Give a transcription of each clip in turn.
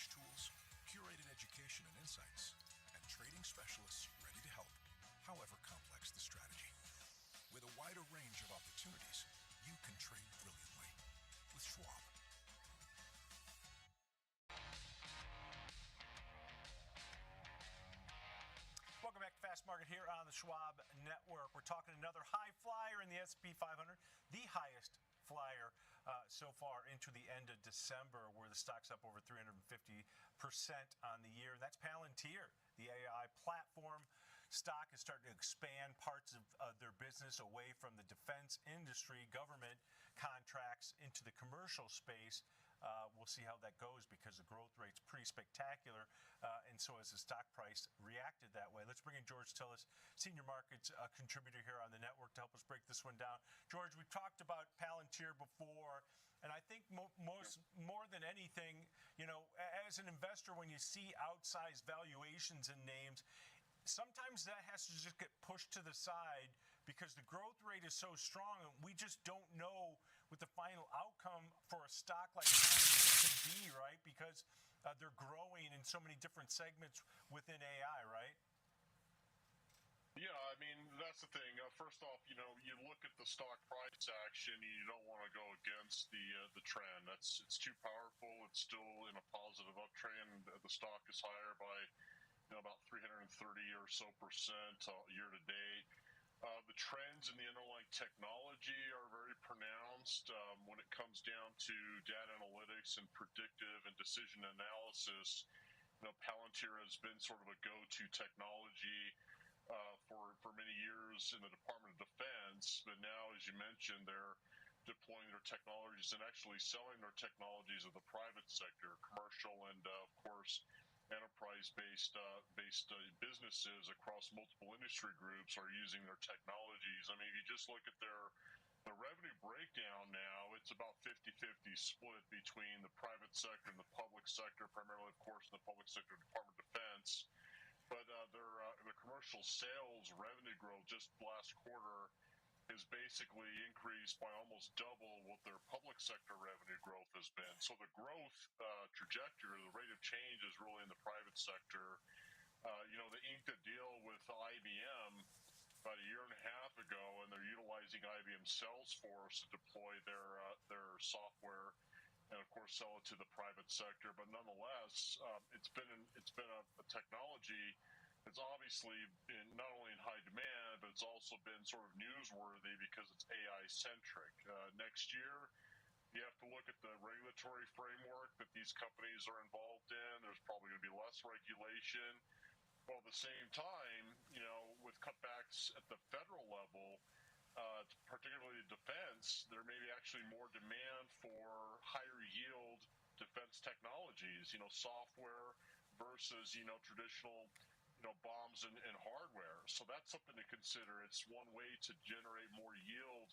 cutting-edge tools, curated education and insights, and trading specialists ready to help, however complex the strategy. With a wider range of opportunities, you can trade brilliantly with Schwab. Welcome back to Fast Market here on the Schwab Network. We're talking another high flyer in the S&P 500, the highest flyer so far into the end of December, where the stock's up over 350% on the year. That's Palantir, the AI platform. Stock is starting to expand parts of their business away from the defense industry, government contracts into the commercial space. We'll see how that goes because the growth rate's pretty spectacular, and so has the stock price reacted that way. Let's bring in George Tillis, senior markets contributor here on the network, to help us break this one down. George, we've talked about Palantir before, and I think more than anything, you know, as an investor, when you see outsized valuations in names, sometimes that has to just get pushed to the side because the growth rate is so strong, and we just don't know what the final outcome for a stock like that can be, right? Because they're growing in so many different segments within AI, right? Yeah, I mean, that's the thing. First off, you know, you look at the stock price action, you don't want to go against the trend. It's too powerful. It's still in a positive uptrend. The stock is higher by about 330 or so percent year to date. The trends in the underlying technology are very pronounced when it comes down to data analytics and predictive and decision analysis. You know, Palantir has been sort of a go-to technology for many years in the Department of Defense, but now, as you mentioned, they're deploying their technologies and actually selling their technologies in the private sector, commercial, and of course enterprise-based businesses across multiple industry groups are using their technologies. I mean, if you just look at the revenue breakdown now, it's about 50-50 split between the private sector and the public sector, primarily, of course, in the public sector, Department of Defense. But their commercial sales revenue growth just last quarter has basically increased by almost double what their public sector revenue growth has been. So the growth trajectory, the rate of change is really in the private sector. You know, they inked a deal with IBM about a year and a half ago, and they're utilizing IBM Salesforce to deploy their software and, of course, sell it to the private sector. But nonetheless, it's been a technology that's obviously been not only in high demand, but it's also been sort of newsworthy because it's AI-centric. Next year, you have to look at the regulatory framework that these companies are involved in. There's probably going to be less regulation. While at the same time, you know, with cutbacks at the federal level, particularly defense, there may be actually more demand for higher yield defense technologies, you know, software versus, you know, traditional, you know, bombs and hardware. So that's something to consider. It's one way to generate more yield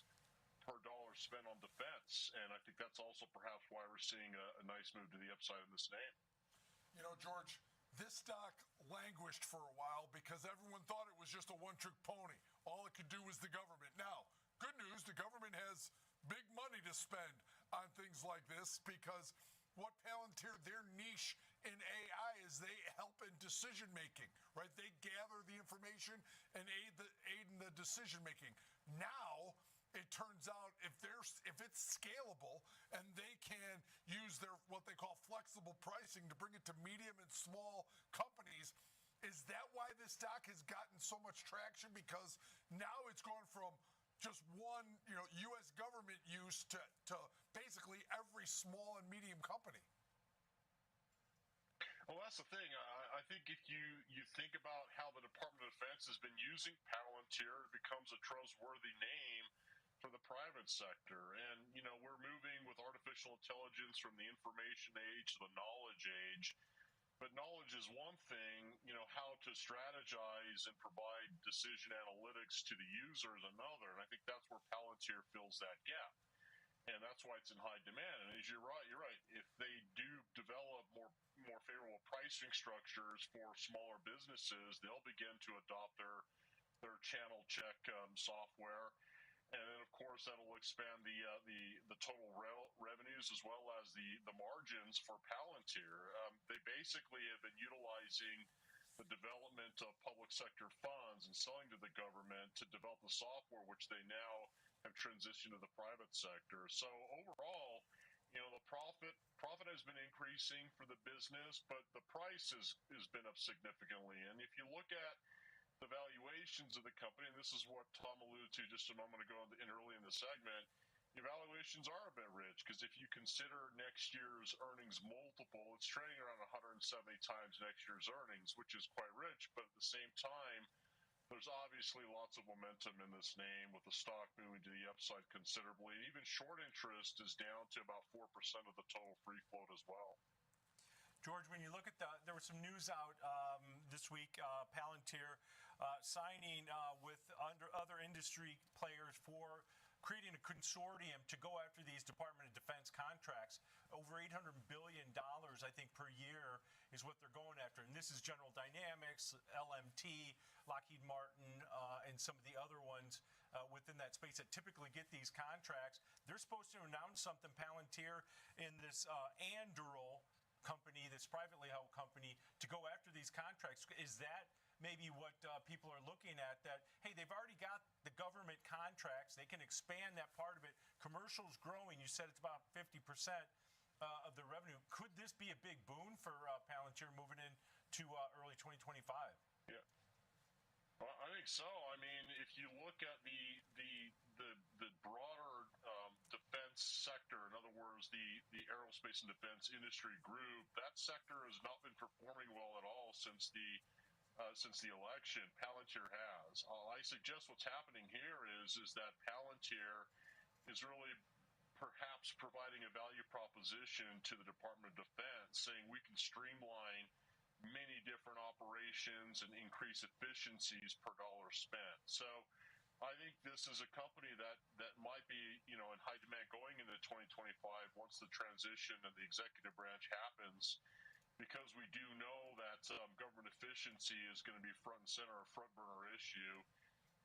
per dollar spent on defense. And I think that's also perhaps why we're seeing a nice move to the upside in this name. You know, George, this stock languished for a while because everyone thought it was just a one-trick pony. All it could do was the government. Now, good news, the government has big money to spend on things like this because what Palantir, their niche in AI is they help in decision making, right? They gather the information and aid in the decision making. Now, it turns out if it's scalable and they can use their what they call flexible pricing to bring it to medium and small companies, is that why this stock has gotten so much traction? Because now it's gone from just one, you know, U.S. government use to basically every small and medium company. Well, that's the thing. I think if you think about how the Department of Defense has been using Palantir, it becomes a trustworthy name for the private sector. And, you know, we're moving with artificial intelligence from the information age to the knowledge age. But knowledge is one thing, you know, how to strategize and provide decision analytics to the user is another. And I think that's where Palantir fills that gap. And that's why it's in high demand. And as you're right. If they do develop more favorable pricing structures for smaller businesses, they'll begin to adopt their channel check software. And then, of course, that'll expand the total revenues as well as the margins for Palantir. They basically have been utilizing the development of public sector funds and selling to the government to develop the software, which they now have transitioned to the private sector. So overall, the profit has been increasing for the business, but the price has been up significantly. And if you look at the valuations of the company, and this is what Tom alluded to just a moment ago in early in the segment, the valuations are a bit rich, because if you consider next year's earnings multiple, it's trading around 170 times next year's earnings, which is quite rich. But at the same time, there's obviously lots of momentum in this name, with the stock moving to the upside considerably. And even short interest is down to about 4% of the total free float as well. George, when you look at there was some news out this week, Palantir signing with other industry players for creating a consortium to go after these Department of Defense contracts. Over $800 billion, I think, per year is what they're going after. And this is General Dynamics, LMT, Lockheed Martin, and some of the other ones within that space that typically get these contracts. They're supposed to announce something, Palantir, in this Anduril company, this privately held company, to go after these contracts. Is that maybe what people are looking at, that, hey, they've already got the government contracts, they can expand that part of it. Commercial's growing. You said it's about 50% of the revenue. Could this be a big boon for Palantir moving into early 2025? Yeah. Well, I think so. I mean, if you look at the broader defense sector, in other words, the aerospace and defense industry group, that sector has not been performing well at all since the election. Palantir has. I suggest what's happening here is that Palantir is really perhaps providing a value proposition to the Department of Defense, saying we can streamline many different operations and increase efficiencies per dollar spent. So I think this is a company that might be, in high demand going into 2025 once the transition of the executive branch happens, because we do know that government efficiency is going to be front and center, a front burner issue.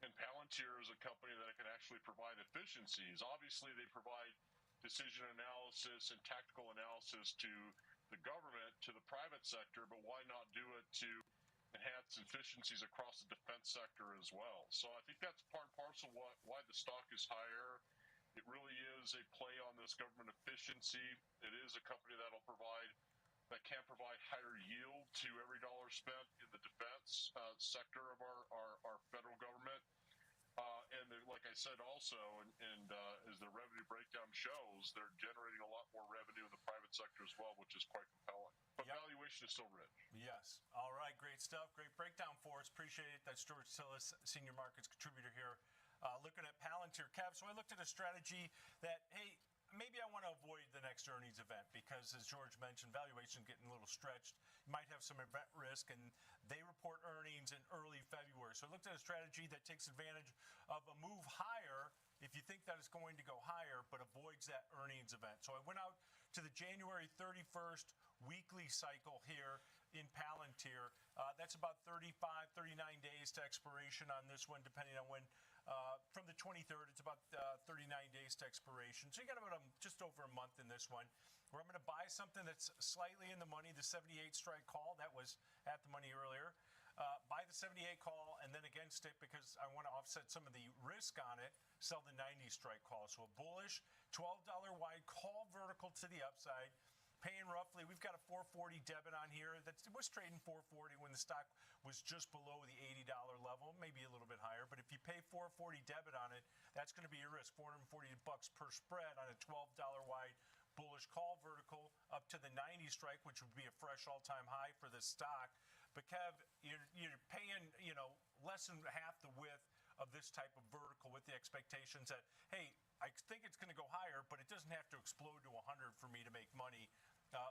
And Palantir is a company that can actually provide efficiencies. Obviously, they provide decision analysis and tactical analysis to the government, to the private sector, but why not do it to enhance efficiencies across the defense sector as well? So I think that's part and parcel why the stock is higher. It really is a play on this government efficiency. It is a company that can provide higher yield to every dollar spent in the defense sector of our federal government. And like I said also, and as the revenue breakdown shows, they're generating a lot more revenue in the private sector as well, which is quite compelling. But valuation is still rich. Yes. All right. Great stuff. Great breakdown for us. Appreciate it. That's George Tillis, Senior Markets Contributor here, looking at Palantir. Kev, so I looked at a strategy that, hey, maybe I want to avoid the next earnings event because, as George mentioned, valuation getting a little stretched. You might have some event risk, and they report earnings in early February. So I looked at a strategy that takes advantage of a move higher if you think that it's going to go higher, but avoids that earnings event. So I went out to the January 31st weekly cycle here in Palantir. That's about 39 days to expiration on this one, depending on when. From the 23rd, it's about 39 days to expiration. So you got about just over a month in this one, where I'm going to buy something that's slightly in the money, the 78 strike call. That was at the money earlier. Buy the 78 call and then against it, because I want to offset some of the risk on it, sell the 90 strike call. So a bullish $12 wide call vertical to the upside. Paying roughly, we've got a 440 debit on here. That was trading 440 when the stock was just below the $80 level, maybe a little bit higher. But if you pay 440 debit on it, that's going to be your risk, $440 per spread on a $12 wide bullish call vertical up to the 90 strike, which would be a fresh all-time high for this stock. But Kev, you're paying, less than half the width of this type of vertical with the expectations that, hey, I think it's going to go higher, but it doesn't have to explode to 100 for me to make money.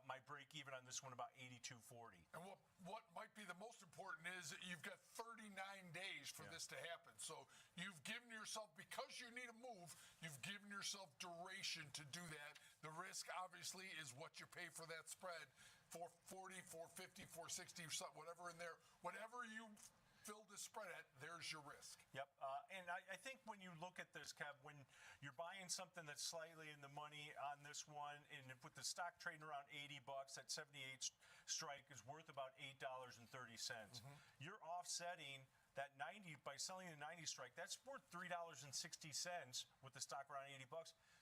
My break even on this one about 82.40. And what might be the most important is that you've got 39 days for this to happen. So you've given yourself, because you need a move, you've given yourself duration to do that. The risk, obviously, is what you pay for that spread. 440, 450, 460, or something, whatever in there. Whatever you fill this spread at, there's your risk. Yep. And I think when you look at this, Kev, when you're buying something that's slightly in the money on this one, and with the stock trading around $80, that 78 strike is worth about $8.30. You're offsetting that 90 by selling the 90 strike. That's worth $3.60 with the stock around $80.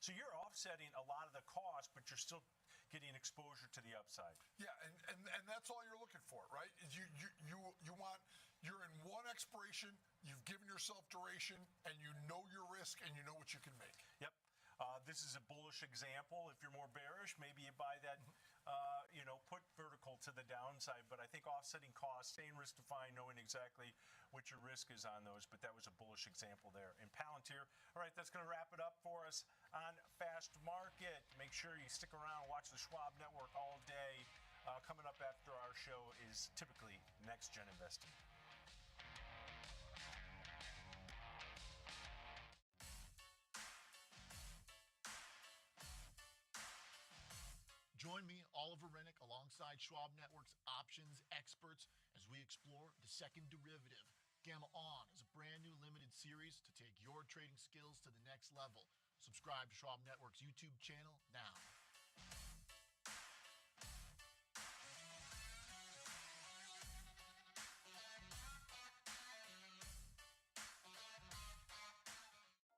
So you're offsetting a lot of the cost, but you're still getting exposure to the upside. Yeah, and that's all you're looking for, right? You're in one expiration, you've given yourself duration, and you know your risk, and you know what you can make. Yep. This is a bullish example. If you're more bearish, maybe you buy that, put vertical to the downside. But I think offsetting costs, staying risk defined, knowing exactly what your risk is on those. But that was a bullish example there. And Palantir. All right, that's going to wrap it up for us on Fast Market. Make sure you stick around, watch the Schwab Network all day. Coming up after our show is typically Next Gen Investing. Join me, Oliver Rennick, alongside Schwab Network's options experts as we explore the second derivative, Gamma On, is a brand new limited series to take your trading skills to the next level. Subscribe to Schwab Network's YouTube channel now.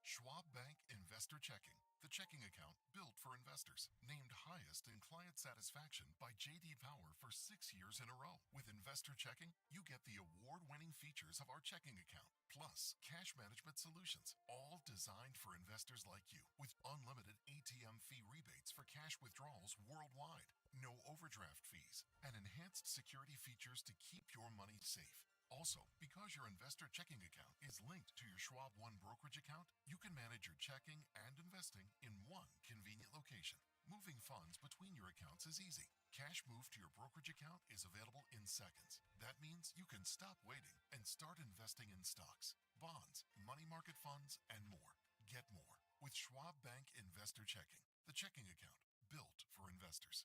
Schwab Bank Investor Checking, the checking account built for investors. Named highest in client satisfaction by J.D. Power for 6 years in a row. With Investor Checking, you get the award-winning features of our checking account, plus cash management solutions, all designed for investors like you, with unlimited ATM fee rebates for cash withdrawals worldwide, no overdraft fees, and enhanced security features to keep your money safe. Also, because your investor checking account is linked to your Schwab One brokerage account, you can manage your checking and investing in one convenient location. Moving funds between your accounts is easy. Cash moved to your brokerage account is available in seconds. That means you can stop waiting and start investing in stocks, bonds, money market funds, and more. Get more with Schwab Bank Investor Checking, the checking account built for investors.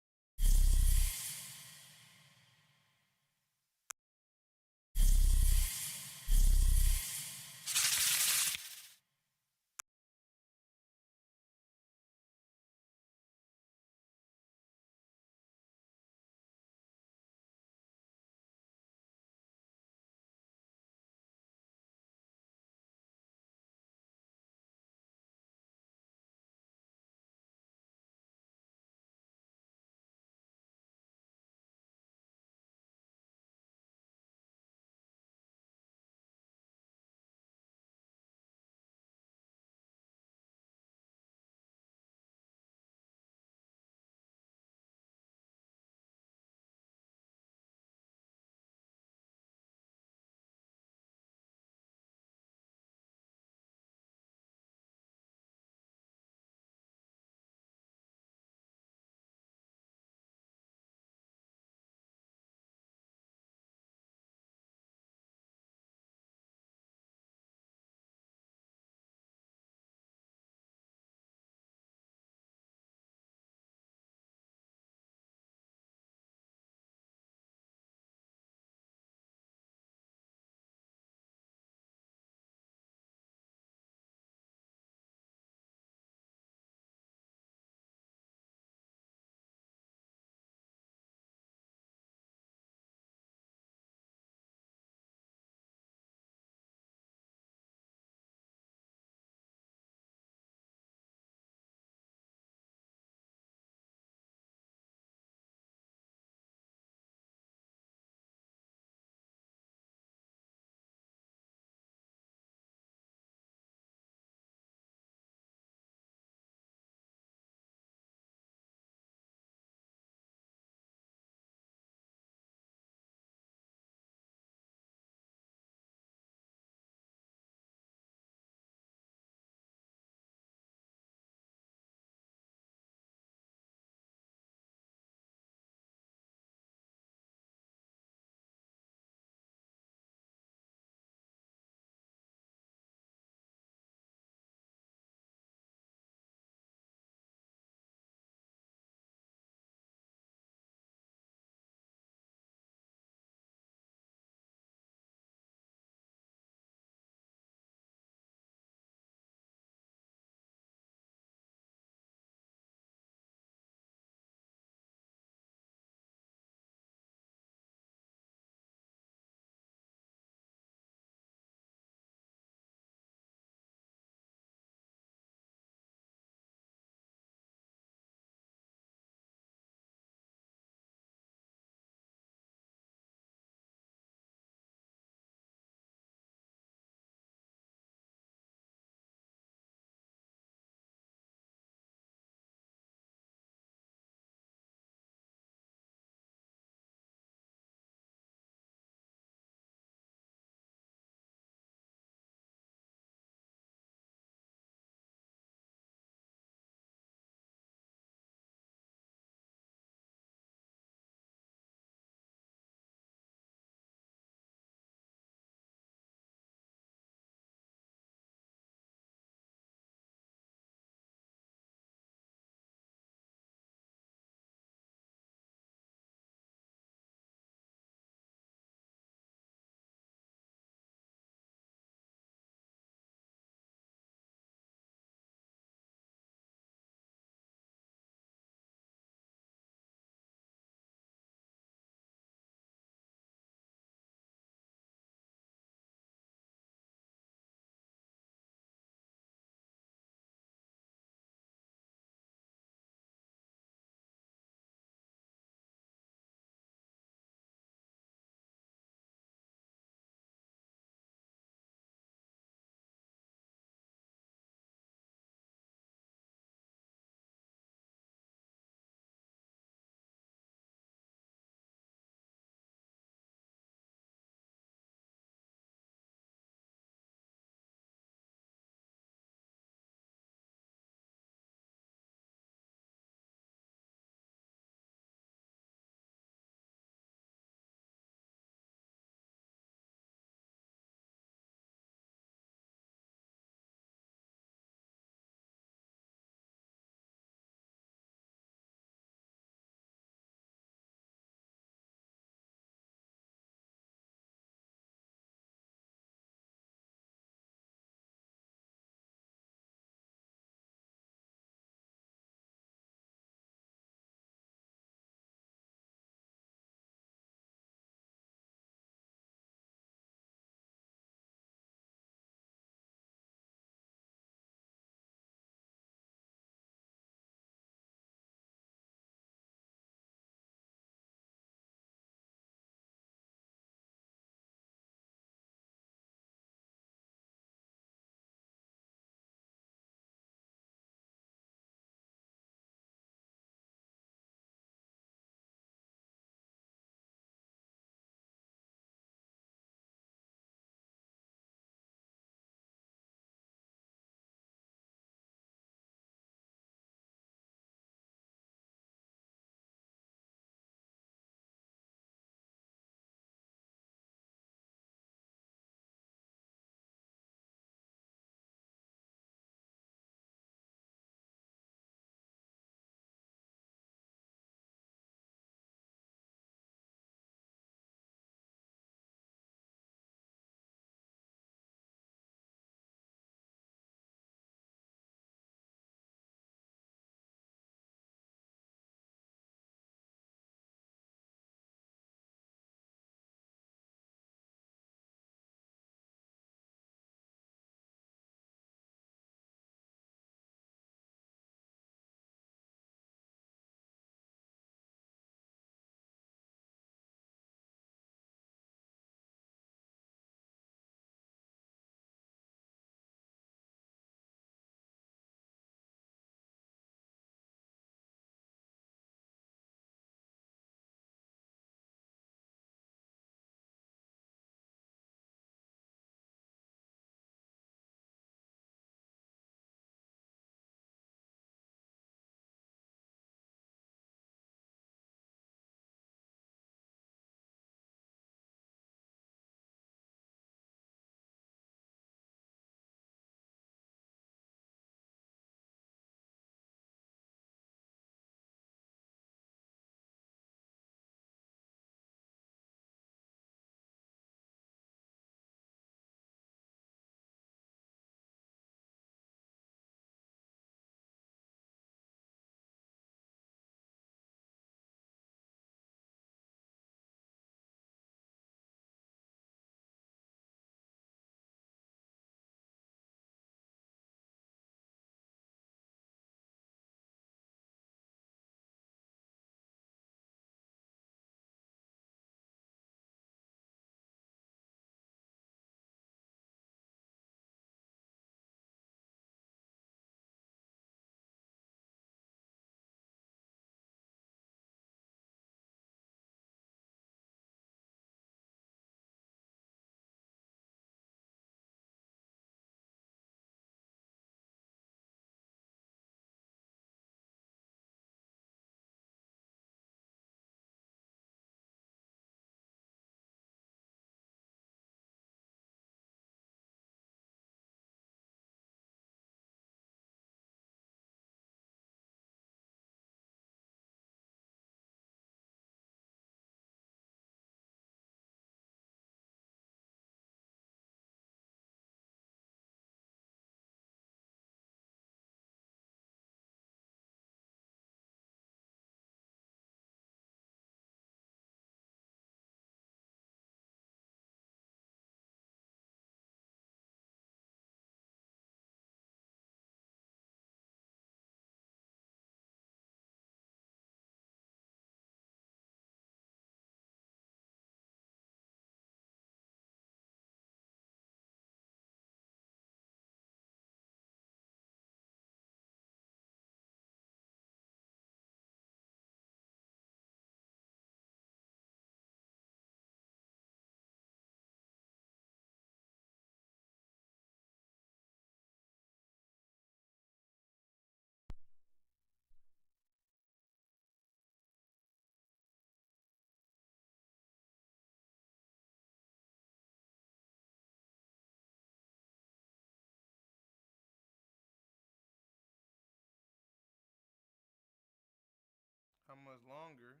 much longer?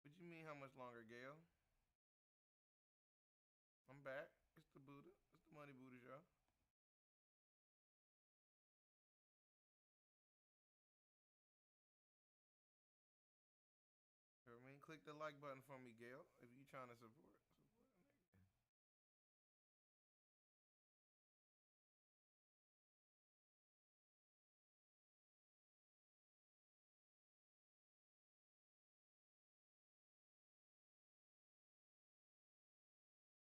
What you mean how much longer, Gail? I'm back. It's the Buddha. It's the Money Buddha show. You know what I mean? Click the like button for me, Gail, if you trying to support.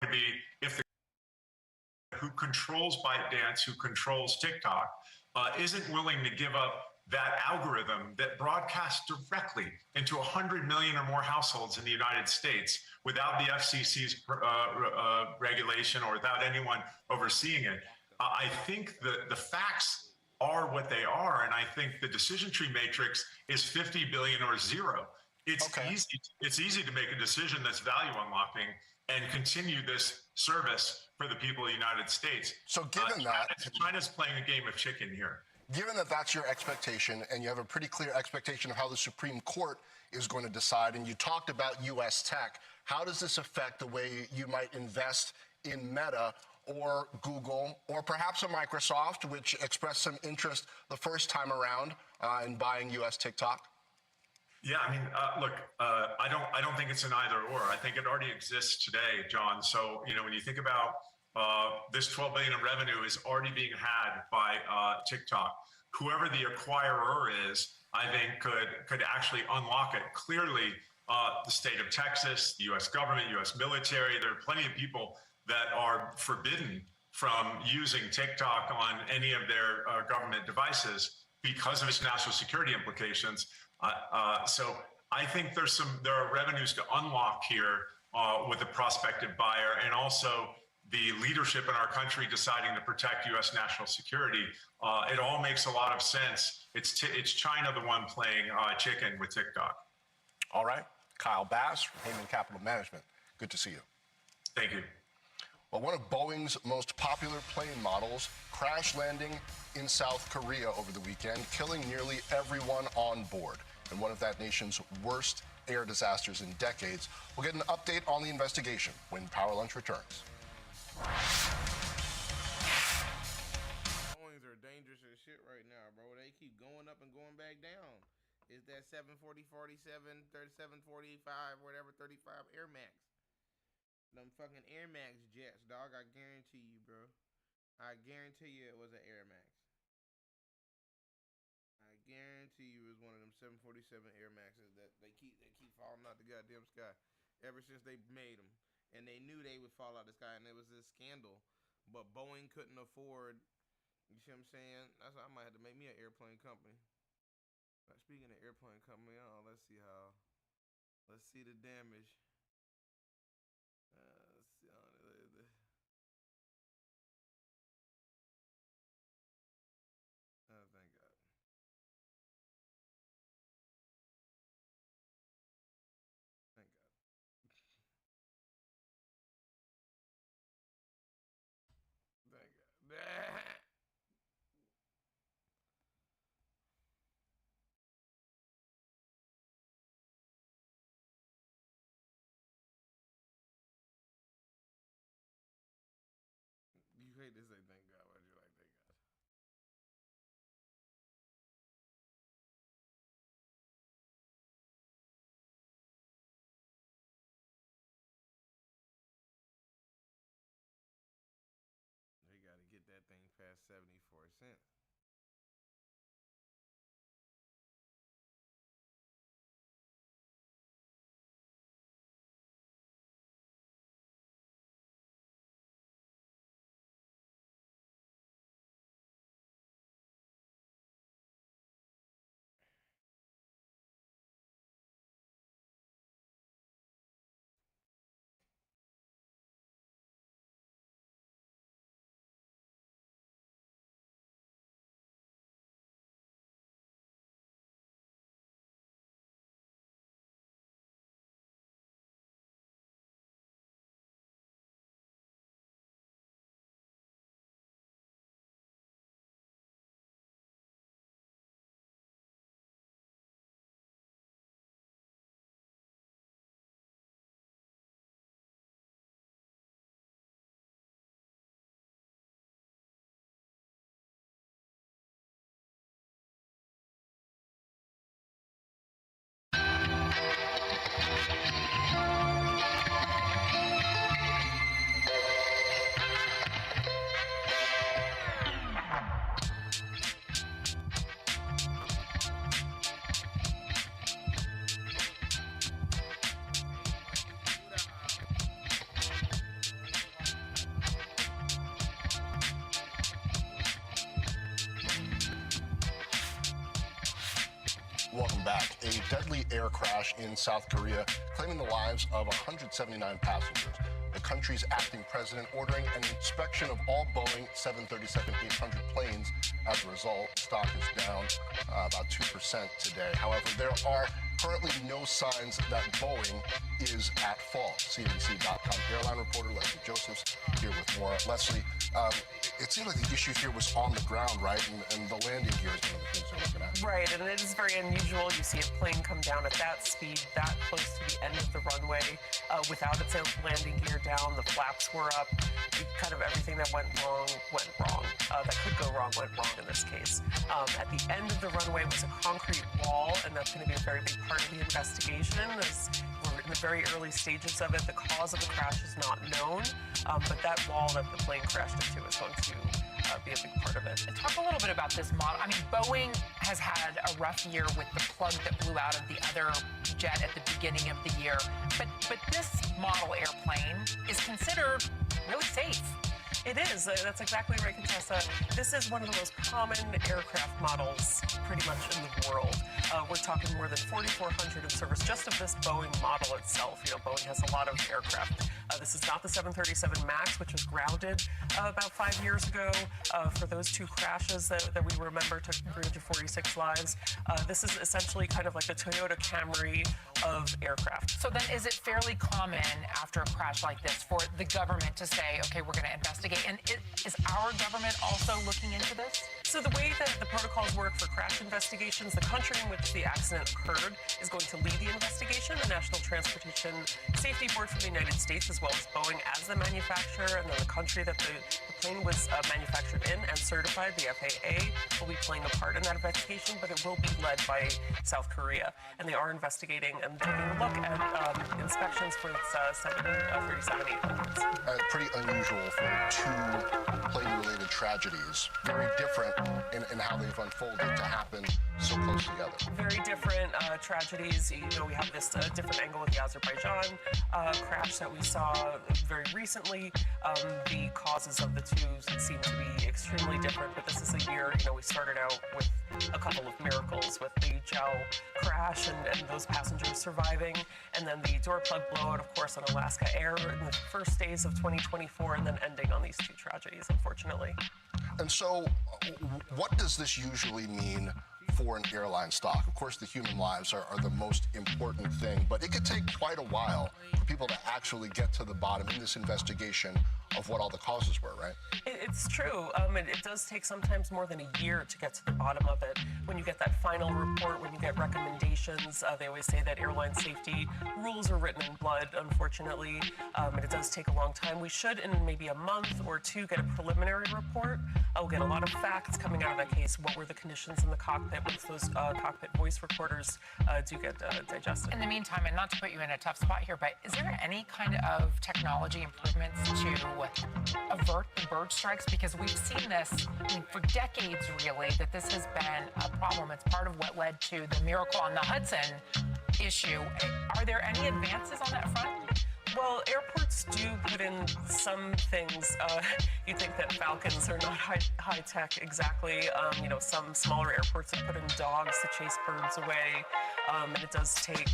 To be if the who controls ByteDance, who controls TikTok, isn't willing to give up that algorithm that broadcasts directly into 100 million or more households in the United States without the FCC's regulation or without anyone overseeing it. I think the facts are what they are, and I think the decision tree matrix is 50 billion or zero. It's easy. It's easy to make a decision that's value unlocking and continue this service for the people of the United States. So given that... China's playing a game of chicken here. Given that that's your expectation, and you have a pretty clear expectation of how the Supreme Court is going to decide, and you talked about U.S. tech, how does this affect the way you might invest in Meta or Google or perhaps a Microsoft, which expressed some interest the first time around in buying U.S. TikTok? Yeah, I mean, look, I don't think it's an either or. I think it already exists today, John. So, you know, when you think about this 12 billion in revenue is already being had by TikTok. Whoever the acquirer is, I think could actually unlock it. Clearly, the state of Texas, the U.S. government, U.S. military, there are plenty of people that are forbidden from using TikTok on any of their government devices because of its national security implications. So I think there are revenues to unlock here with a prospective buyer, and also the leadership in our country deciding to protect U.S. national security. It all makes a lot of sense. It's China the one playing chicken with TikTok. All right. Kyle Bass from Heyman Capital Management. Good to see you. Thank you. Well, one of Boeing's most popular plane models crash landing in South Korea over the weekend, killing nearly everyone on board in one of that nation's worst air disasters in decades. We'll get an update on the investigation when Power Lunch returns. Boeings are dangerous as shit right now, bro. They keep going up and going back down. Is that 740, 47, 37, 45, whatever, 35 Air Max. Them fucking Air Max jets, dog. I guarantee you, bro. I guarantee you it was an Air Max. I guarantee you it was one of them 747 Air Maxes that they keep falling out the goddamn sky ever since they made them. And they knew they would fall out the sky, and it was this scandal. But Boeing couldn't afford, you see what I'm saying? That's why I might have to make me an airplane company. Speaking of airplane company, let's see the damage. Let's see. Oh, thank God. Thank God. Thank God. You hate to say thank God, why'd you like thank God? They gotta get that thing past 74 cents. Welcome back. A deadly air crash in South Korea claiming the lives of 179 passengers. The country's acting president ordering an inspection of all Boeing 737-800 planes. As a result, stock is down about 2% today. However, there are currently no signs that Boeing is at fault. CNBC.com airline reporter Leslie Josephs here with more. Leslie, it seems like the issue here was on the ground, right? And the landing gear is one of the things they're looking at. Right, and it is very unusual. You see a plane come down at that speed, that close to the end of the runway, without its landing gear down. The flaps were up. Kind of everything that went wrong, that could go wrong, went wrong in this case. At the end of the runway was a concrete wall, and that's going to be a very big part of the investigation. As we're in the very early stages of it. The cause of the crash is not known, but that wall that the plane crashed into is going to be a big part of it. And talk a little bit about this model. I mean, Boeing has had a rough year with the plug that blew out of the other jet at the beginning of the year. But this model airplane is considered really safe. It is. That's exactly right, Contessa. This is one of the most common aircraft models pretty much in the world. We're talking more than 4,400 in service just of this Boeing model itself. You know, Boeing has a lot of aircraft. This is not the 737 MAX, which was grounded about 5 years ago for those two crashes that we remember took 346 lives. This is essentially kind of like the Toyota Camry of aircraft. So then is it fairly common after a crash like this for the government to say, okay, we're going to investigate? And is our government also looking into this? So the way that the protocols work for crash investigations, the country in which the accident occurred is going to lead the investigation. The National Transportation Safety Board from the United States, as well as Boeing as the manufacturer, and then the country that the plane was manufactured in and certified, the FAA, will be playing a part in that investigation, but it will be led by South Korea. And they are investigating and taking a look at inspections for its 737-800s. Pretty unusual for two plane-related tragedies. Very different in how they've unfolded to happen so close together. Very different tragedies. You know, we have this different angle with the Azerbaijan crash that we saw very recently. The causes of the two seem to be extremely different, but this is a year, you know, we started out with a couple of miracles with the Jiao crash and those passengers surviving, and then the door plug blowout, of course, on Alaska Air in the first days of 2024, and then ending on these two tragedies, unfortunately. And so, what does this usually mean for an airline stock? Of course, the human lives are the most important thing, but it could take quite a while for people to actually get to the bottom in this investigation of what all the causes were, right? It's true. It does take sometimes more than a year to get to the bottom of it. When you get that final report, when you get recommendations, they always say that airline safety rules are written in blood, unfortunately, and it does take a long time. We should, in maybe a month or two, get a preliminary report. We'll get a lot of facts coming out of that case. What were the conditions in the cockpit once those cockpit voice recorders do get digested? In the meantime, and not to put you in a tough spot here, but is there any kind of technology improvements to avert the bird strikes? Because we've seen this, I mean, for decades, really, that this has been a problem. It's part of what led to the Miracle on the Hudson issue. Are there any advances on that front? Well, airports do put in some things. You think that Falcons are not high tech exactly. You know, some smaller airports have put in dogs to chase birds away. And it does take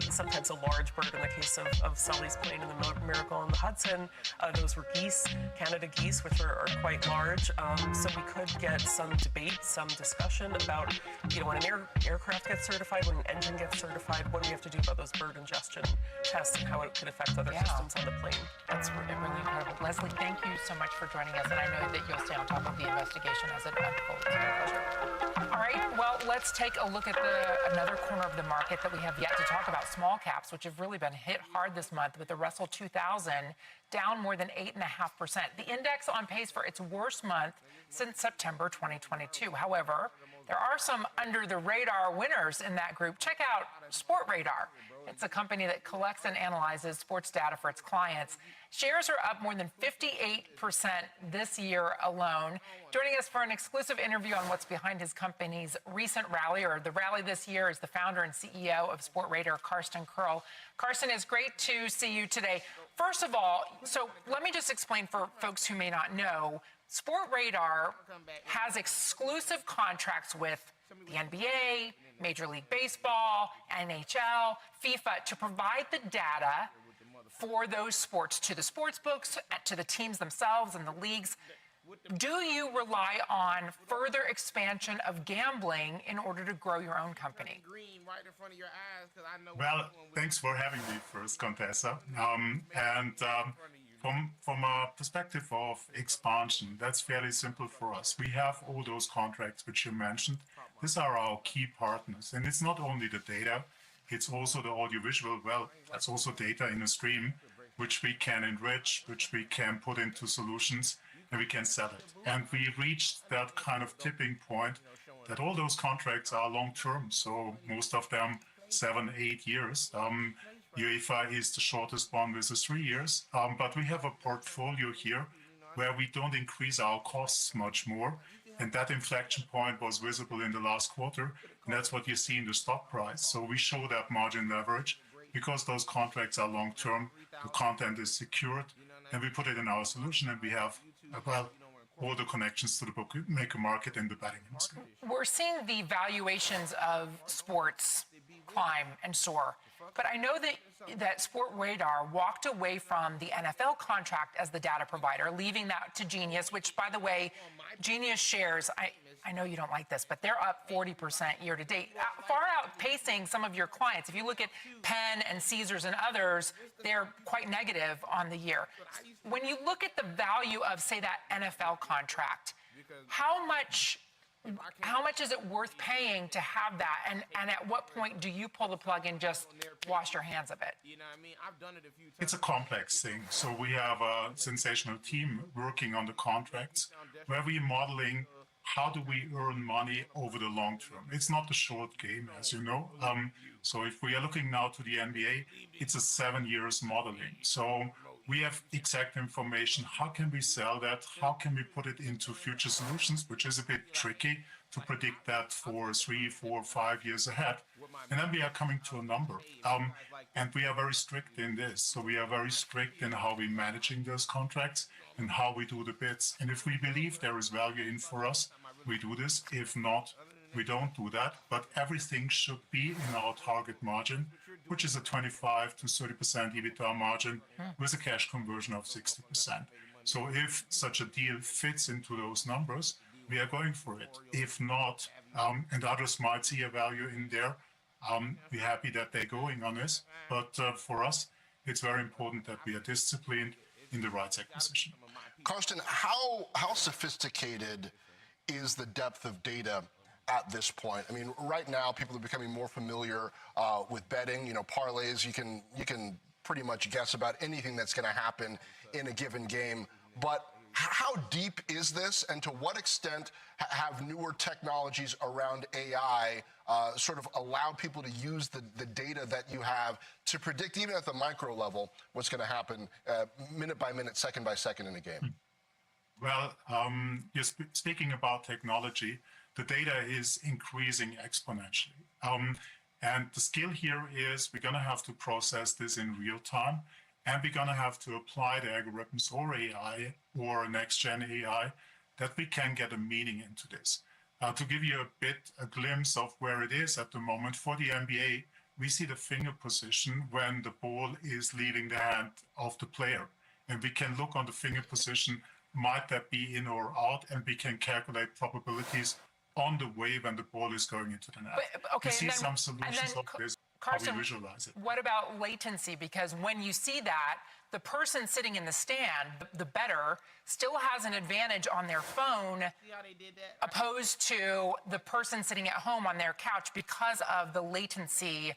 sometimes a large bird. In the case of Sully's plane in the Miracle on the Hudson, those were geese, Canada geese, which are quite large. So we could get some debate, some discussion about, you know, when an aircraft gets certified, when an engine gets certified, what do we have to do about those bird ingestion tests and how it could affect other systems on the plane. That's really incredible. Leslie, thank you so much for joining us, and I know that you'll stay on top of the investigation as it unfolds. It's my pleasure. All right, well, let's take a look at another corner of the market that we have yet to talk about, small caps, which have really been hit hard this month with the Russell 2000 down more than 8.5%. The index on pace for its worst month since September 2022. However, there are some under-the-radar winners in that group. Check out Sport Radar. It's a company that collects and analyzes sports data for its clients. Shares are up more than 58% this year alone. Joining us for an exclusive interview on what's behind his company's recent rally, or the rally this year, is the founder and CEO of Sport Radar, Karsten Curl. Karsten, it's great to see you today. First of all, so let me just explain for folks who may not know, Sport Radar has exclusive contracts with the NBA, Major League Baseball, NHL, FIFA, to provide the data for those sports to the sports books, to the teams themselves and the leagues. Do you rely on further expansion of gambling in order to grow your own company? Well, thanks for having me first, Contessa. From a perspective of expansion, that's fairly simple for us. We have all those contracts which you mentioned. These are our key partners. And it's not only the data, it's also the audiovisual. Well, that's also data in a stream, which we can enrich, which we can put into solutions, and we can sell it. And we reached that kind of tipping point that all those contracts are long-term. So most of them 7, 8 years. UEFA is the shortest one with 3 years. But we have a portfolio here where we don't increase our costs much more. And that inflection point was visible in the last quarter. And that's what you see in the stock price. So we show that margin leverage because those contracts are long-term, the content is secured, and we put it in our solution, and we have, well, all the connections to the bookmaker market and the betting industry. We're seeing the valuations of sports climb and soar. But I know that Sport Radar walked away from the NFL contract as the data provider, leaving that to Genius, which, by the way, Genius shares, I know you don't like this, but they're up 40% year to date, far outpacing some of your clients. If you look at Penn and Caesars and others, they're quite negative on the year. When you look at the value of, say, that NFL contract, how much is it worth paying to have that? And at what point do you pull the plug and just wash your hands of it? It's a complex thing. So we have a sensational team working on the contracts where we're modeling how do we earn money over the long term. It's not a short game, as you know. So if we are looking now to the NBA, it's a 7 years modeling. So we have exact information. How can we sell that? How can we put it into future solutions, which is a bit tricky to predict that for 3, 4, 5 years ahead. And then we are coming to a number. And we are very strict in this. So we are very strict in how we're managing those contracts and how we do the bids. And if we believe there is value in for us, we do this. If not, we don't do that. But everything should be in our target margin, which is a 25 to 30% EBITDA margin with a cash conversion of 60%. So if such a deal fits into those numbers, we are going for it. If not, and others might see a value in there, we're happy that they're going on this. But for us, it's very important that we are disciplined in the rights acquisition. Carsten, how sophisticated is the depth of data at this point? I mean, right now, people are becoming more familiar with betting. You know, parlays, you can pretty much guess about anything that's going to happen in a given game. But how deep is this, and to what extent have newer technologies around AI sort of allowed people to use the data that you have to predict, even at the micro level, what's going to happen minute by minute, second by second in a game? Well, you're speaking about technology. The data is increasing exponentially. And the skill here is we're going to have to process this in real time, and we're going to have to apply the algorithms or AI or next-gen AI that we can get a meaning into this. To give you a glimpse of where it is at the moment, for the NBA, we see the finger position when the ball is leaving the hand of the player. And we can look on the finger position, might that be in or out, and we can calculate probabilities on the way when the ball is going into the net. Okay, we see some solutions of this, Carsten, how we visualize it. What about latency? Because when you see that, the person sitting in the stand, the bettor, still has an advantage on their phone opposed to the person sitting at home on their couch because of the latency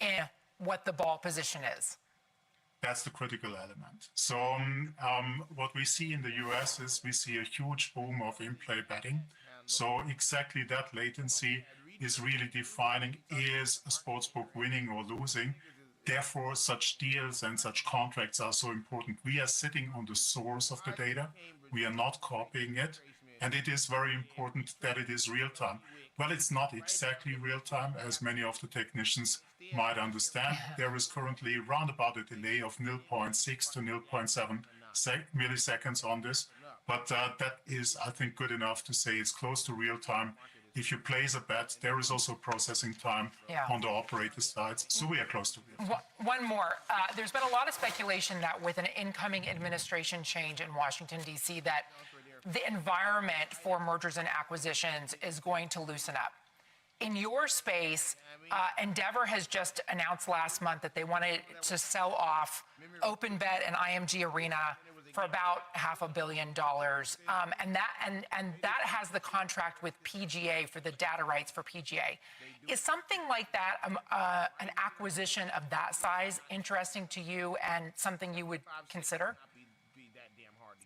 in what the ball position is. That's the critical element. So what we see in the US is we see a huge boom of in-play betting. So exactly that latency is really defining, is a sportsbook winning or losing? Therefore, such deals and such contracts are so important. We are sitting on the source of the data. We are not copying it. And it is very important that it is real time. Well, it's not exactly real time, as many of the technicians might understand. There is currently around about a delay of 0.6 to 0.7 milliseconds on this. But that is, I think, good enough to say it's close to real time. if you place a bet, there is also processing time on the operator side. So we are close to it. One more. There's been a lot of speculation that with an incoming administration change in Washington, D.C., that the environment for mergers and acquisitions is going to loosen up. In your space, Endeavor has just announced last month that they wanted to sell off OpenBet and IMG Arena for about $500 million, and that has the contract with PGA for the data rights for PGA. Is something like that, an acquisition of that size, interesting to you and something you would consider?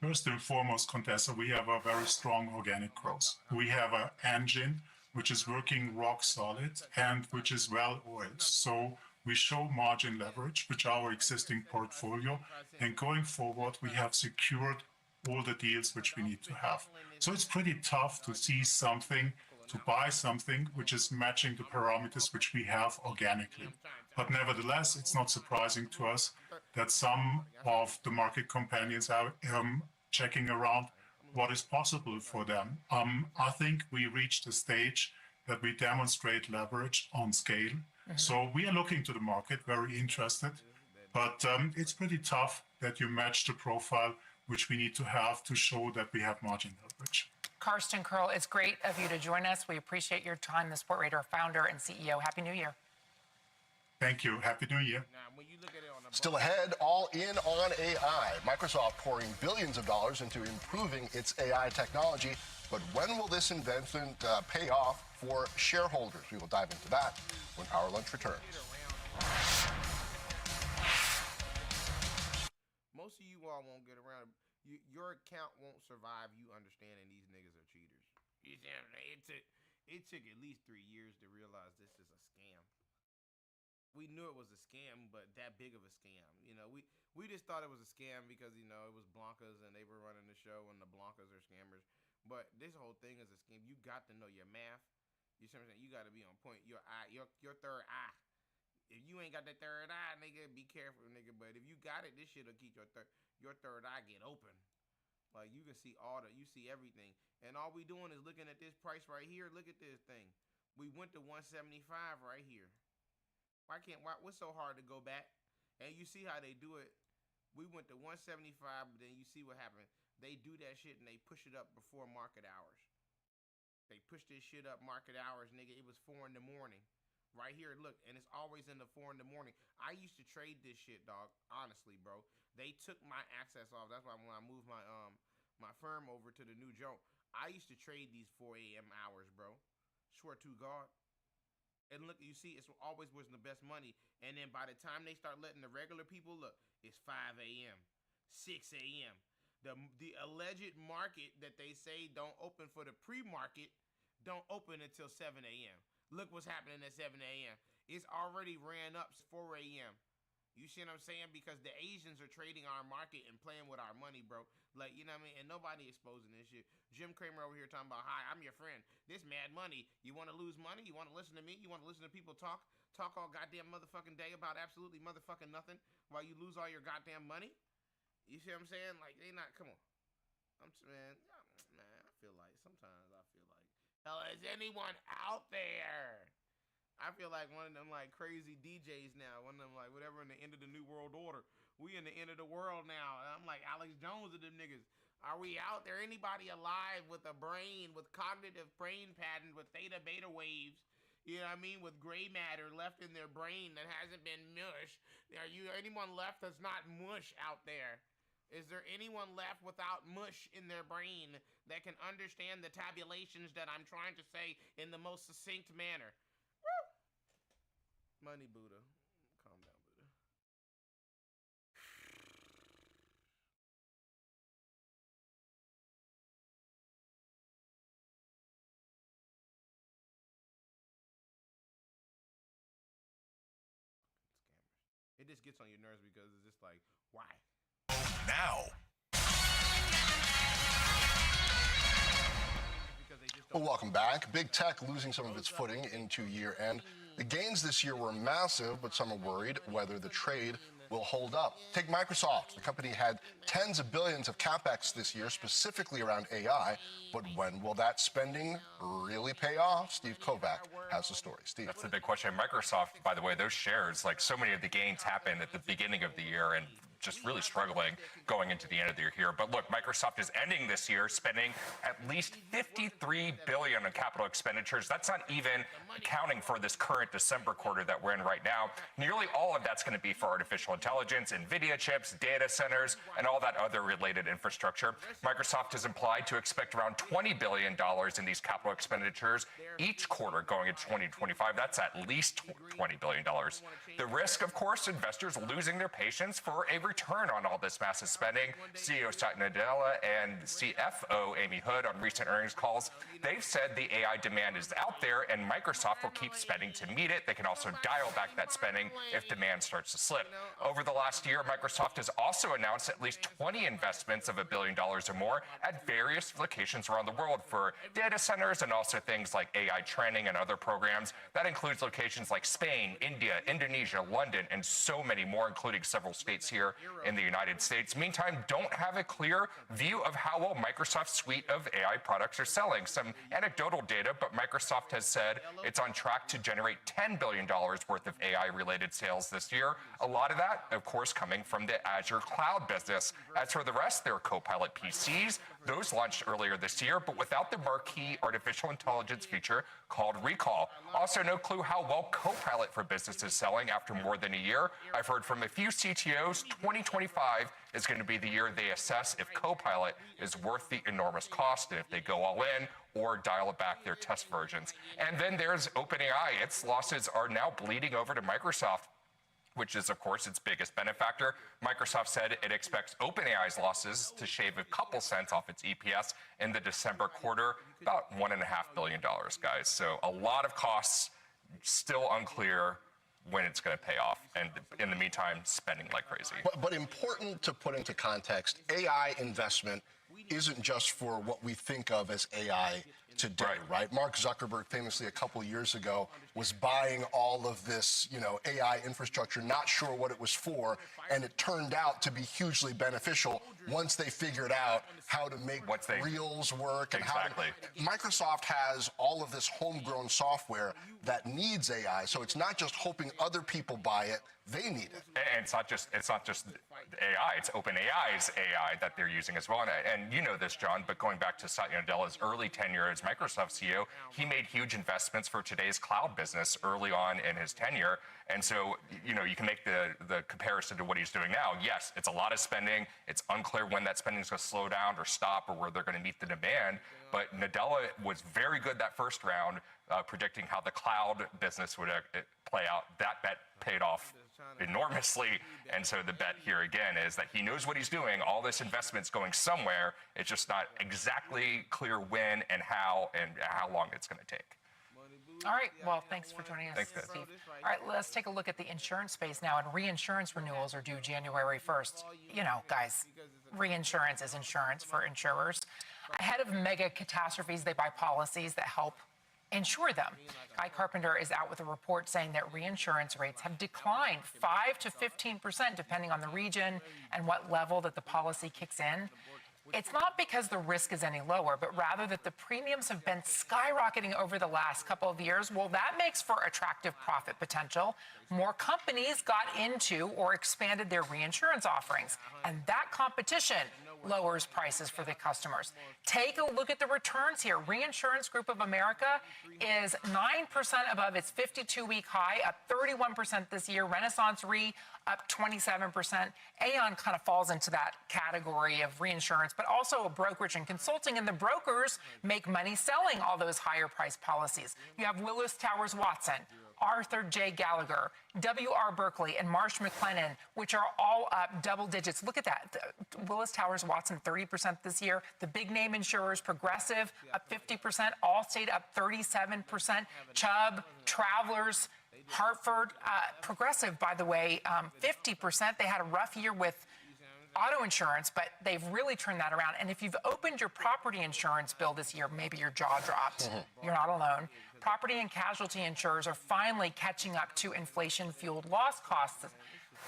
First and foremost, Contessa, we have a very strong organic growth. We have an engine which is working rock solid and which is well oiled. So we show margin leverage with our existing portfolio, and going forward, we have secured all the deals which we need to have. So it's pretty tough to see something, to buy something which is matching the parameters which we have organically. But nevertheless, it's not surprising to us that some of the market companions are checking around what is possible for them. I think we reached a stage that we demonstrate leverage on scale. So we are looking to the market, very interested, but it's pretty tough that you match the profile which we need to have to show that we have margin leverage. Carsten Curl, it's great of you to join us. We appreciate your time, the Sportradar founder and CEO. Happy New Year. Thank you. Happy New Year. Still ahead, all in on AI. Microsoft pouring billions of dollars into improving its AI technology. But when will this investment pay off for shareholders? We will dive into that when Power Lunch returns. Most of you all won't get around. Your account won't survive you understanding these niggas are cheaters. You see what I'm saying? It took at least 3 years to realize this is a scam. We knew it was a scam, but that big of a scam. You know, we just thought it was a scam because, you know, it was Blancas and they were running the show and the Blancas are scammers. But this whole thing is a scam. You got to know your math. You see what I'm saying? You got to be on point. Your eye, your third eye. If you ain't got that third eye, nigga, be careful, nigga. But if you got it, this shit'll keep your third eye get open. Like, you can see you see everything. And all we doing is looking at this price right here. Look at this thing. We went to 175 right here. What's so hard to go back? And you see how they do it. We went to 175, but then you see what happened. They do that shit and they push it up before market hours. They push this shit up market hours, nigga. It was 4 in the morning. Right here, look, and it's always in the 4 in the morning. I used to trade this shit, dog. Honestly, bro. They took my access off. That's why when I moved my my firm over to the new joint, I used to trade these 4 a.m. hours, bro. Swear to God. And look, you see, it's always was the best money. And then by the time they start letting the regular people look, it's 5 a.m., 6 a.m. The alleged market that they say don't open for the pre-market don't open until 7 a.m. Look what's happening at 7 a.m. It's already ran up 4 a.m. You see what I'm saying? Because the Asians are trading our market and playing with our money, bro. Like, you know what I mean? And nobody exposing this shit. Jim Cramer over here talking about, hi, I'm your friend. This mad money. You want to lose money? You want to listen to me? You want to listen to people talk all goddamn motherfucking day about absolutely motherfucking nothing while you lose all your goddamn money? You see what I'm saying? Like, they not, come on. Man, I feel like, sometimes I feel like, hell, is anyone out there? I feel like one of them like crazy DJs now. One of them like whatever in the end of the new world order. We in the end of the world now. I'm like Alex Jones of them niggas. Are we out there? Anybody alive with a brain, with cognitive brain pattern, with theta beta waves? You know what I mean? With gray matter left in their brain that hasn't been mush. Are you anyone left that's not mush out there? Is there anyone left without mush in their brain that can understand the tabulations that I'm trying to say in the most succinct manner? Money Buddha. Calm down, Buddha. Scammers. It just gets on your nerves because it's just like, why? Now. Well, welcome back. Big tech losing some of its footing into year-end. The gains this year were massive, but some are worried whether the trade will hold up. Take Microsoft. The company had tens of billions of capex this year, specifically around AI. But when will that spending really pay off? Steve Kovac has the story. Steve. That's the big question. Microsoft, by the way, those shares, like so many of the gains happened at the beginning of the year and just really struggling going into the end of the year here. But look, Microsoft is ending this year spending at least $53 billion on capital expenditures. That's not even accounting for this current December quarter that we're in right now. Nearly all of that's going to be for artificial intelligence, NVIDIA chips, data centers, and all that other related infrastructure. Microsoft has implied to expect around $20 billion in these capital expenditures each quarter going into 2025. That's at least $20 billion. The risk, of course, investors losing their patience for a return on all this massive spending. CEO Satya Nadella and CFO Amy Hood on recent earnings calls, they've said the AI demand is out there and Microsoft will keep spending to meet it. They can also dial back that spending if demand starts to slip. Over the last year, Microsoft has also announced at least 20 investments of $1 billion or more at various locations around the world for data centers and also things like AI training and other programs. That includes locations like Spain, India, Indonesia, London, and so many more, including several states here in the United States. Meantime, don't have a clear view of how well Microsoft's suite of AI products are selling. Some anecdotal data, but Microsoft has said it's on track to generate $10 billion worth of AI-related sales this year. A lot of that, of course, coming from the Azure cloud business. As for the rest, their Copilot PCs, those launched earlier this year, but without the marquee artificial intelligence feature called Recall. Also, no clue how well Copilot for Business is selling after more than a year. I've heard from a few CTOs, 2025 is going to be the year they assess if Copilot is worth the enormous cost and if they go all in or dial back their test versions. And then there's OpenAI. Its losses are now bleeding over to Microsoft, which is, of course, its biggest benefactor. Microsoft said it expects OpenAI's losses to shave a couple cents off its EPS in the December quarter, about $1.5 billion, guys. So a lot of costs, still unclear when it's going to pay off. And in the meantime, spending like crazy. But important to put into context, AI investment isn't just for what we think of as AI today, right? Mark Zuckerberg famously a couple years ago was buying all of this, AI infrastructure, not sure what it was for, and it turned out to be hugely beneficial once they figured out how to make Reels work. And Microsoft has all of this homegrown software that needs AI, so it's not just hoping other people buy it, they need it. And it's not just AI, it's OpenAI's AI that they're using as well. And you know this, John, but going back to Satya Nadella's early tenure as Microsoft CEO, he made huge investments for today's cloud business early on in his tenure. And so, you can make the comparison to what he's doing now. Yes, it's a lot of spending. It's unclear when that spending is going to slow down or stop or where they're going to meet the demand. But Nadella was very good that first round, predicting how the cloud business would play out. That bet paid off enormously. And so the bet here again is that he knows what he's doing. All this investment's going somewhere. It's just not exactly clear when and how long it's going to take. All right. Well, thanks for joining us, Steve. All right, let's take a look at the insurance space now. And reinsurance renewals are due January 1st. Guys, reinsurance is insurance for insurers. Ahead of mega catastrophes, they buy policies that help insure them. Guy Carpenter is out with a report saying that reinsurance rates have declined 5 to 15%, depending on the region and what level that the policy kicks in. It's not because the risk is any lower, but rather that the premiums have been skyrocketing over the last couple of years. Well, that makes for attractive profit potential. More companies got into or expanded their reinsurance offerings, and that competition lowers prices for the customers. Take a look at the returns here. Reinsurance Group of America is 9% above its 52-week high, up 31% this year. Renaissance Re up 27%. Aon kind of falls into that category of reinsurance, but also a brokerage and consulting, and the brokers make money selling all those higher priced policies. You have Willis Towers Watson, Arthur J. Gallagher, W.R. Berkley, and Marsh McLennan, which are all up double digits. Look at that. Willis Towers Watson, 30% this year. The big name insurers, Progressive, up 50%. Allstate, up 37%. Chubb, Travelers, Hartford, Progressive, by the way, 50%. They had a rough year with auto insurance, but they've really turned that around. And if you've opened your property insurance bill this year, maybe your jaw dropped. You're not alone. Property and casualty insurers are finally catching up to inflation-fueled loss costs.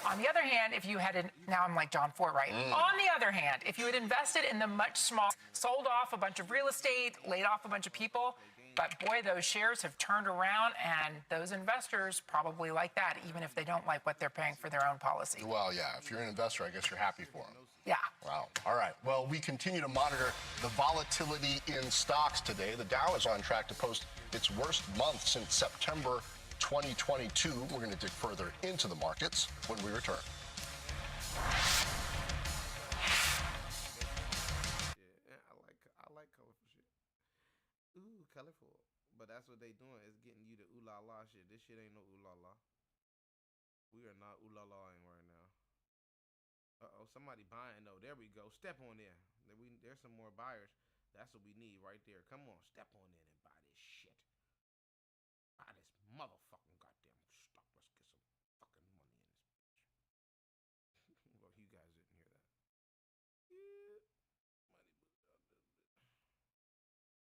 On the other hand, if you had, now I'm like John Ford, right? On the other hand, if you had invested in the much smaller, sold off a bunch of real estate, laid off a bunch of people, but boy, those shares have turned around, and those investors probably like that, even if they don't like what they're paying for their own policy. Well, yeah, if you're an investor, I guess you're happy for them. Yeah. Wow. All right. Well, we continue to monitor the volatility in stocks today. The Dow is on track to post its worst month since September 2022. We're going to dig further into the markets when we return. I like colorful shit. Ooh, colorful. But that's what they doing, is getting you to ooh la la shit. This shit ain't no ooh la la. We are not ooh la la-ing right now. Uh-oh, somebody buying though. There we go. Step on there. There's some more buyers. That's what we need right there. Come on, step on in and buy this shit. Buy this motherfucking goddamn stock. Let's get some fucking money in this bitch. Well, you guys didn't hear that. Yeah. Money moved out a little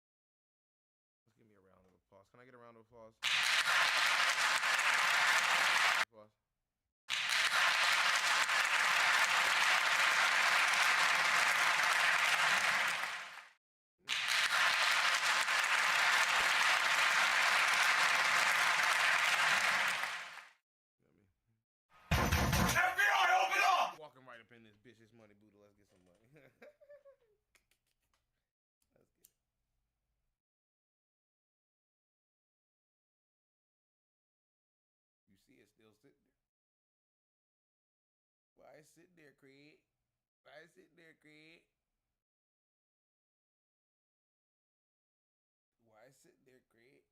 bit. Let's give me a round of applause. Can I get a round of applause? Applause. Walking right up in this bitch, this money Buddha. Let's get some money. Let's get it. You see it still sitting there. Why is sitting there, Craig? Why is sitting there, Craig? Why is sitting there, Craig?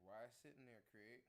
Why is sitting there, Craig?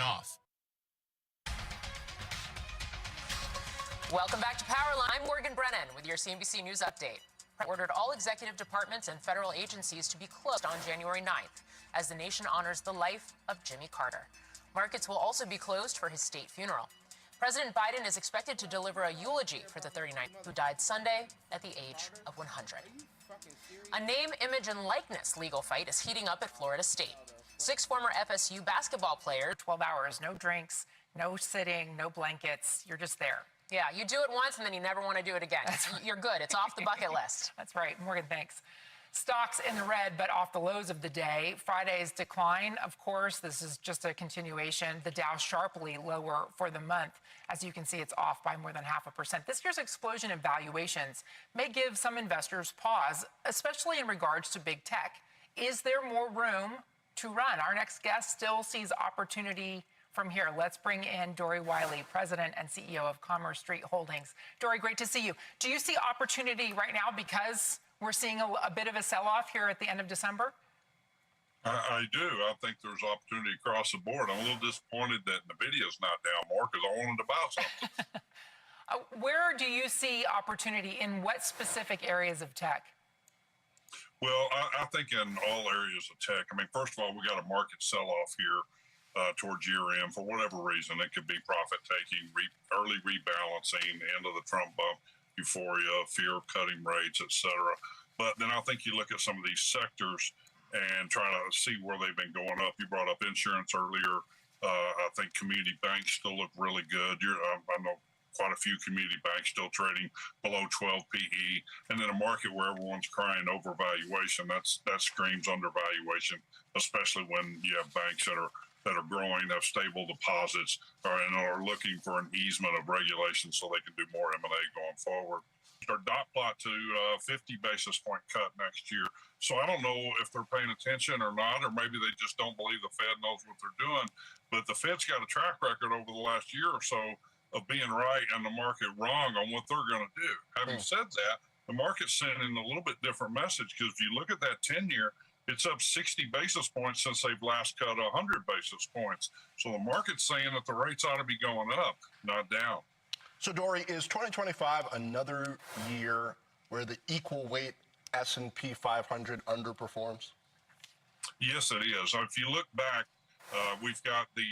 off. Welcome back to Powerline. I'm Morgan Brennan with your CNBC News Update. Ordered all executive departments and federal agencies to be closed on January 9th as the nation honors the life of Jimmy Carter. Markets will also be closed for his state funeral. President Biden is expected to deliver a eulogy for the 39th who died Sunday at the age of 100. A name, image, and likeness legal fight is heating up at Florida State. 6 former FSU basketball players. 12 hours, no drinks, no sitting, no blankets. You're just there. Yeah, you do it once and then you never want to do it again. You're good. It's off the bucket list. That's right. Morgan, thanks. Stocks in the red, but off the lows of the day. Friday's decline, of course, this is just a continuation. The Dow sharply lower for the month. As you can see, it's off by more than 0.5%. This year's explosion in valuations may give some investors pause, especially in regards to big tech. Is there more room to run? Our next guest still sees opportunity from here. Let's bring in Dory Wiley, President and CEO of Commerce Street Holdings. Dory, great to see you. Do you see opportunity right now because we're seeing a bit of a sell-off here at the end of December? I do. I think there's opportunity across the board. I'm a little disappointed that NVIDIA's not down more because I wanted to buy something. Where do you see opportunity in what specific areas of tech? Well, I think in all areas of tech, I mean, first of all, we got a market sell-off here towards year end for whatever reason. It could be profit taking, early rebalancing, end of the Trump bump, euphoria, fear of cutting rates, et cetera. But then I think you look at some of these sectors and try to see where they've been going up. You brought up insurance earlier. I think community banks still look really good. I know quite a few community banks still trading below 12 PE, and then a market where everyone's crying over valuation. That screams undervaluation, especially when you have banks that are growing, have stable deposits, and are looking for an easement of regulation so they can do more M&A going forward. Our dot plot to 50 basis point cut next year. So I don't know if they're paying attention or not, or maybe they just don't believe the Fed knows what they're doing. But the Fed's got a track record over the last year or so of being right and the market wrong on what they're going to do. Having said that, the market's sending a little bit different message, because if you look at that 10-year, it's up 60 basis points since they've last cut 100 basis points. So the market's saying that the rates ought to be going up, not down. So, Dory, is 2025 another year where the equal weight S&P 500 underperforms? Yes, it is. So if you look back, we've got the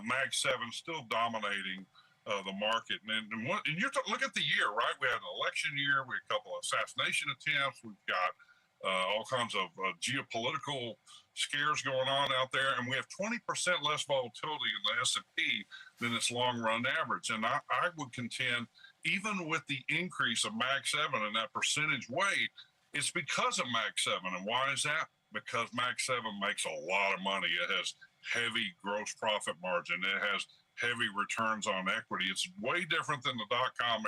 Mag 7 still dominating the market. And you look at the year, right? We had an election year. We had a couple of assassination attempts. We've got all kinds of geopolitical scares going on out there, and we have 20% less volatility in the S&P than its long-run average. And I would contend, even with the increase of Mag 7 and that percentage weight, it's because of Mag 7. And why is that? Because Mag 7 makes a lot of money. It has heavy gross profit margin. It has heavy returns on equity. It's way different than the dot-com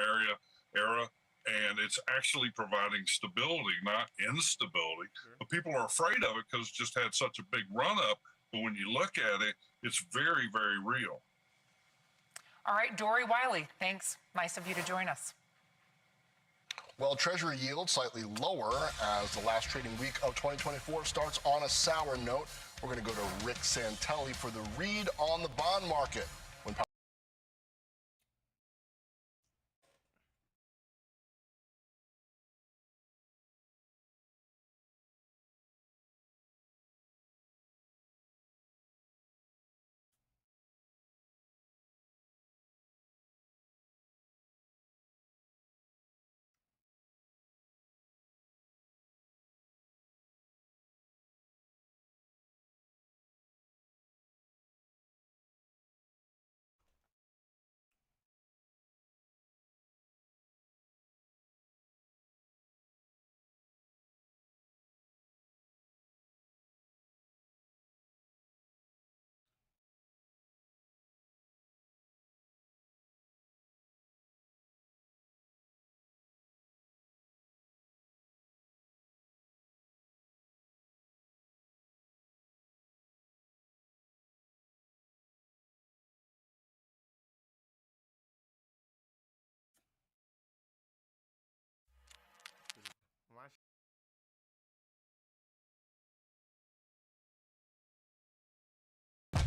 era. And it's actually providing stability, not instability. Sure. But people are afraid of it because it just had such a big run-up. But when you look at it, it's very, very real. All right, Dory Wiley, thanks. Nice of you to join us. Well, Treasury yield slightly lower as the last trading week of 2024 starts on a sour note. We're going to go to Rick Santelli for the read on the bond market.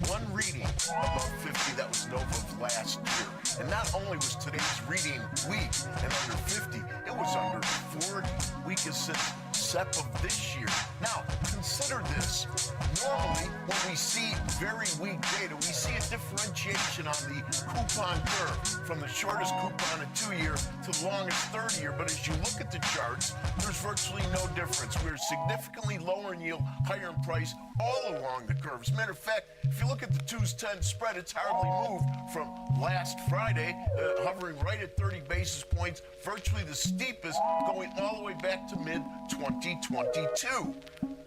One reading above 50, that was Nova's last year. And not only was today's reading weak and under 50, it was under 40, weakest since SEP of this year. Now, consider this. Normally, when we see very weak data, we see a differentiation on the coupon curve from the shortest coupon at 2-year to the longest 30-year. But as you look at the charts, there's virtually no difference. We're significantly lower in yield, higher in price all along the curve. As a matter of fact, if you look at the 2s10 spread, it's hardly moved from last Friday, hovering right at 30 basis points, virtually the steepest, going all the way back to mid-2022.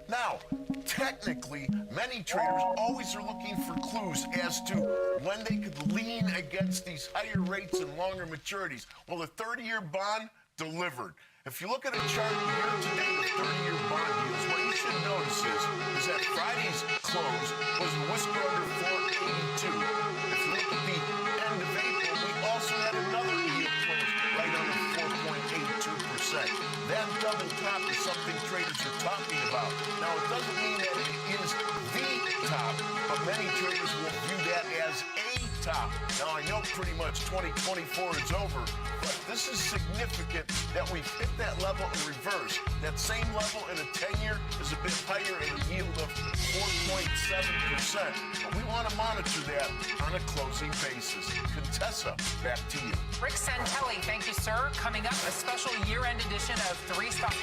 Now, technically, many traders always are looking for clues as to when they could lean against these higher rates and longer maturities. Well, the 30-year bond delivered. If you look at a chart year to date of 30-year bond yields, what you should notice is that Friday's close was a whisper under 482. If you look at the end of April, we also had another yield close right under 4.82%. That double top is something traders are talking about. Now, it doesn't mean that it is the top, but many traders will view that as a top. Now, I know pretty much 2024 is over But this is significant that we've hit that level in reverse. That same level in a 10-year is a bit higher at a yield of 4.7%. But we want to monitor that on a closing basis. Contessa, back to you. Rick Santelli, thank you, sir. Coming up, a special year-end edition of 3 Stock.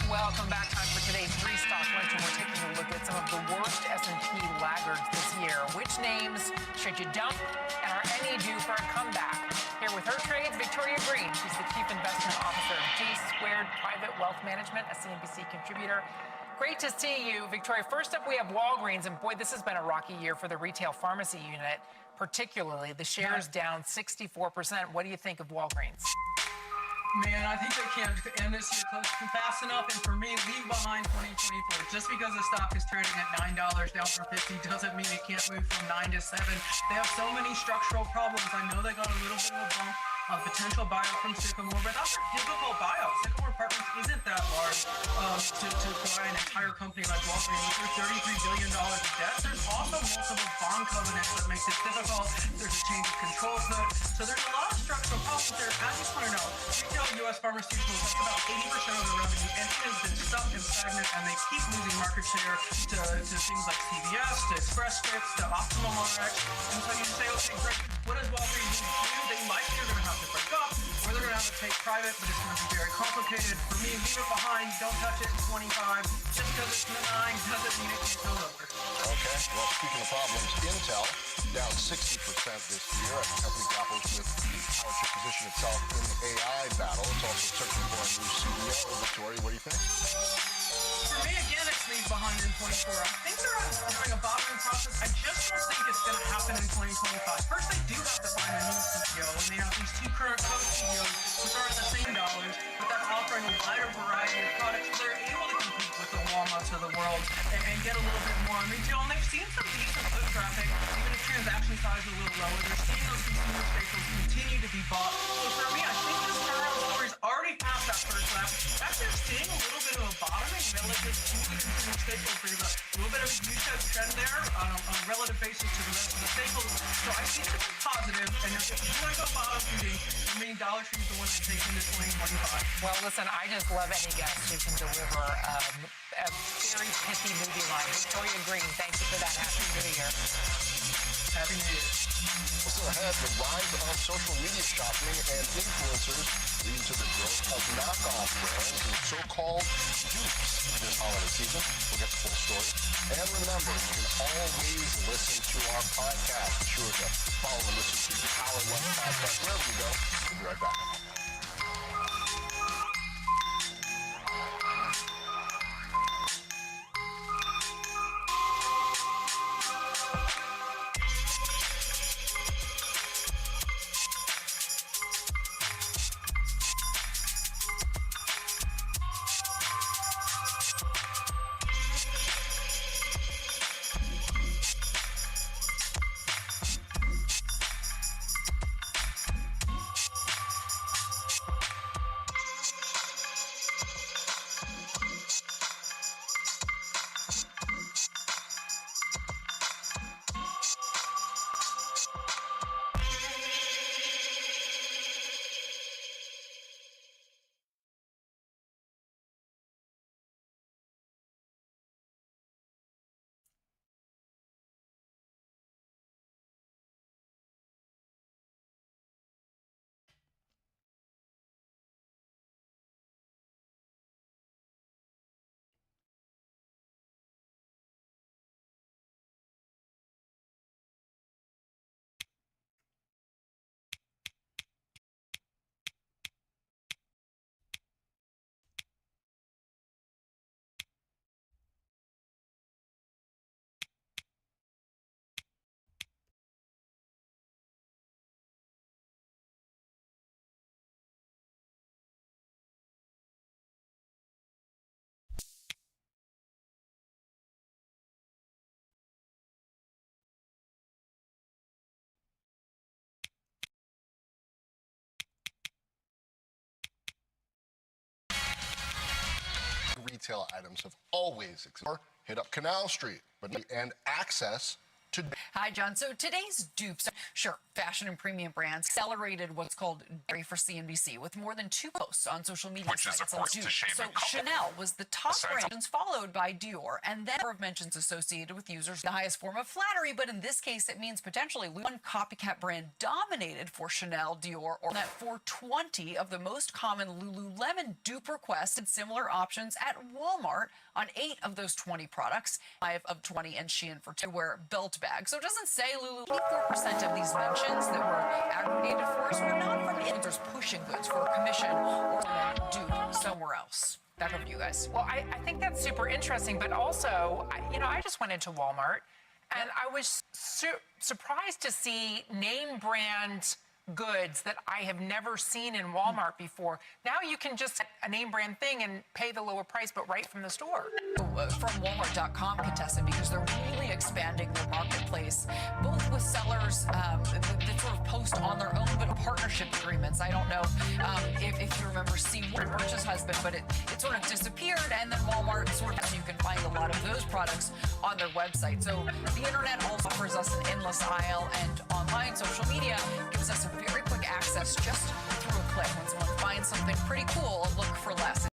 Welcome back. Time for today's 3 Stock Luncheon. We're taking a look at some of the worst S&P laggards this year. Which names should you dump, and are any due for a comeback? Here with her trades, Victoria Green. She's the Chief Investment Officer of G-Squared Private Wealth Management, a CNBC contributor. Great to see you, Victoria. First up, we have Walgreens, and boy, this has been a rocky year for the retail pharmacy unit, particularly. The shares down 64%. What do you think of Walgreens? Man, I think they can't end this year fast enough. And for me, leave behind 2024. Just because the stock is trading at $9 down from 50 doesn't mean it can't move from 9 to 7. They have so many structural problems. I know they got a little bit of a bump on potential buyout from Sycamore, but that's a difficult buyout. Sycamore Partners isn't that large to buy an entire company like Walgreens. With their $33 billion of debt, there's also multiple bond covenants that makes it difficult. There's a change of control put. So there's a lot of structural problems there. As you pointed out, retail U.S. pharmaceuticals, that's about 80% of the revenue, and it has been stuck and stagnant, and they keep losing market share to things like CVS, to Express Scripts, to Optimum RX. And so you say, okay, great, what does Walgreens need to do? They might be going to have to break up, or they're going to have to take private, but it's going to be very complicated. For me, leave it behind, don't touch it in 25. Just because it's in the 9 doesn't mean it can't go over. Okay, well, speaking of problems, Intel down 60% this year as the company grapples with how it should position itself in the AI battle. It's also searching for a new CEO. Victoria, what do you think? For me, again, it's leave behind in 24. I think they're doing a bottoming process. I just don't think it's going to happen in 2025. First, they do have to find a new CEO, and they have these 2 current co-CEOs, which are at the same dollars, but that's offering a wider variety of products, so they're able to compete with the Walmarts of the world and get a little bit more in retail. And they've seen some decent foot traffic, even if transaction size is a little lower. They're seeing those consumer staples continue to be bought. So for me, I think this turnaround story's already past that first lap. Actually, we're seeing a little bit of a bottoming relative to the consumer staples. There's a little bit of a U-shaped trend there on a relative basis to the rest of the staples. So I think this is positive, and if you want to go bottom feeding, I mean, Dollar Tree is the one that takes into 2025. Well, listen, I just love any guest who can deliver a very pithy movie line. Victoria Green, thank you for that. Happy New Year. Happy New Year. Also ahead, the rise of social media shopping and influencers leading to the growth of knockoff brands and so-called dupes this holiday season. We'll get the full story. And remember, you can always listen to our podcast. Be sure to follow and listen to the Power Lunch podcast wherever you go. We'll be right back. retail items have always existed. Or hit up Canal Street, and access to... Hi, John. So today's dupes, sure, fashion and premium brands accelerated what's called Dairy for CNBC with more than 2 posts on social media Which sites. is, of course, to shave So a couple. Chanel was the top brand, followed by Dior, and then of mentions associated with users, the highest form of flattery, but in this case, it means potentially one copycat brand dominated for Chanel, Dior, or that for 20 of the most common Lululemon dupe requests and similar options at Walmart on 8 of those 20 products, 5 of 20, and Shein for 2 wear belt bags. So it doesn't say Lululemon. 84% of these mentions that were aggregated for us were not from influencers pushing goods for a commission or dupe somewhere else. Back over to you guys. Well, I think that's super interesting, but also, I just went into Walmart, and I was surprised to see name brand goods that I have never seen in Walmart before. Now you can just get a name brand thing and pay the lower price, but right from the store. From Walmart.com, contestant, because they're really expanding their marketplace, both with sellers that sort of post on their own, but partnership agreements. I don't know if you remember Seymour Birch's husband, but it sort of disappeared, and then Walmart sort of, you can find a lot of those products on their website. So the internet also offers us an endless aisle, and online social media gives us a very quick access just through a click. When someone finds something pretty cool, look for less.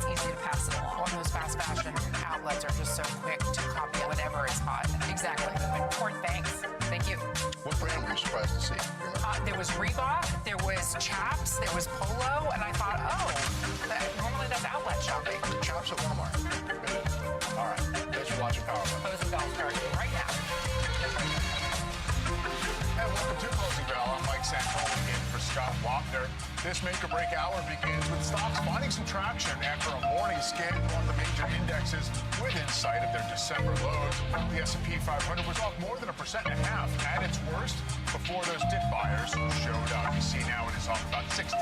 Easy to pass it along. All those fast fashion outlets are just so quick to copy whatever is hot. Exactly. Important, thanks. Thank you. What brand were you surprised to see? There was Reebok, there was Chaps, there was Polo, and I thought, that normally does outlet shopping. Chaps at Walmart. Good. All right. Thanks for watching Powerball. Closing bell starting right now. And welcome to Closing Bell. I'm Mike Santoli in for Scott Wapner. This make-or-break hour begins with stocks finding some traction after a morning scan on the major indexes within sight of their December lows. The S&P 500 was off more than 1.5% at its worst before those dip buyers showed up. You see now it is off about 0.6%.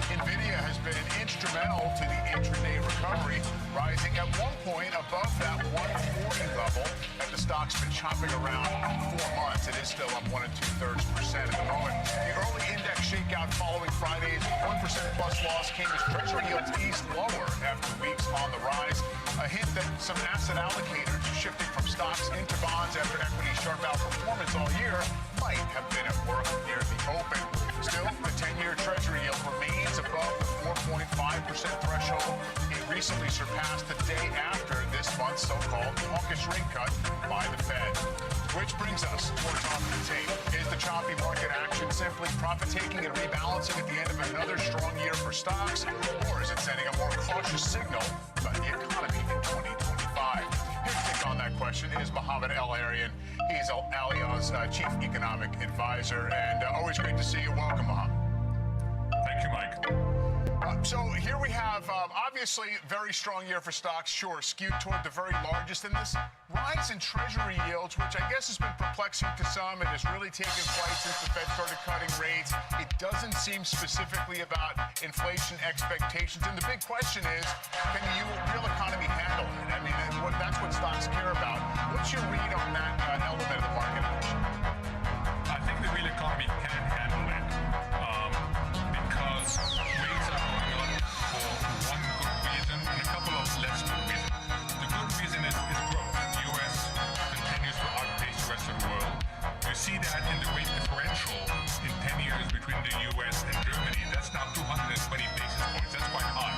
NVIDIA has been instrumental to the intraday recovery, rising at one point above that 140 level. And the stock's been chopping around 4 months. It is still up 1 2/3% at the moment. The early index shakeout following Friday's 1% plus loss came as Treasury yields eased lower after weeks on the rise. A hint that some asset allocators shifting from stocks into bonds after equity's sharp outperformance all year might have been at work near the open. Still, the 10-year Treasury yield remains above the 4.5% latest rate cut by the Fed. Which brings us to our top of the tape. Is the choppy market action simply profit-taking and rebalancing at the end of another strong year for stocks, or is it sending a more cautious signal about the economy in 2025? Here to take on that question is Mohammed El-Arian. He's Allianz Chief Economic Advisor, and always great to see you. Welcome, Mohammed. Thank you, Mike. So here we have, obviously, very strong year for stocks, sure, skewed toward the very largest in this. Rise in Treasury yields, which I guess has been perplexing to some and has really taken flight since the Fed started cutting rates. It doesn't seem specifically about inflation expectations. And the big question is, can the real economy handle it? I mean, that's what stocks care about. What's your read on that element of the market? I think the real economy can handle it because rates are going up for one good reason and a couple of less good reasons. The good reason is growth. The U.S. continues to outpace the rest of the world. You see that in the rate differential in 10 years between the U.S. and Germany. That's now 220 basis points. That's quite high.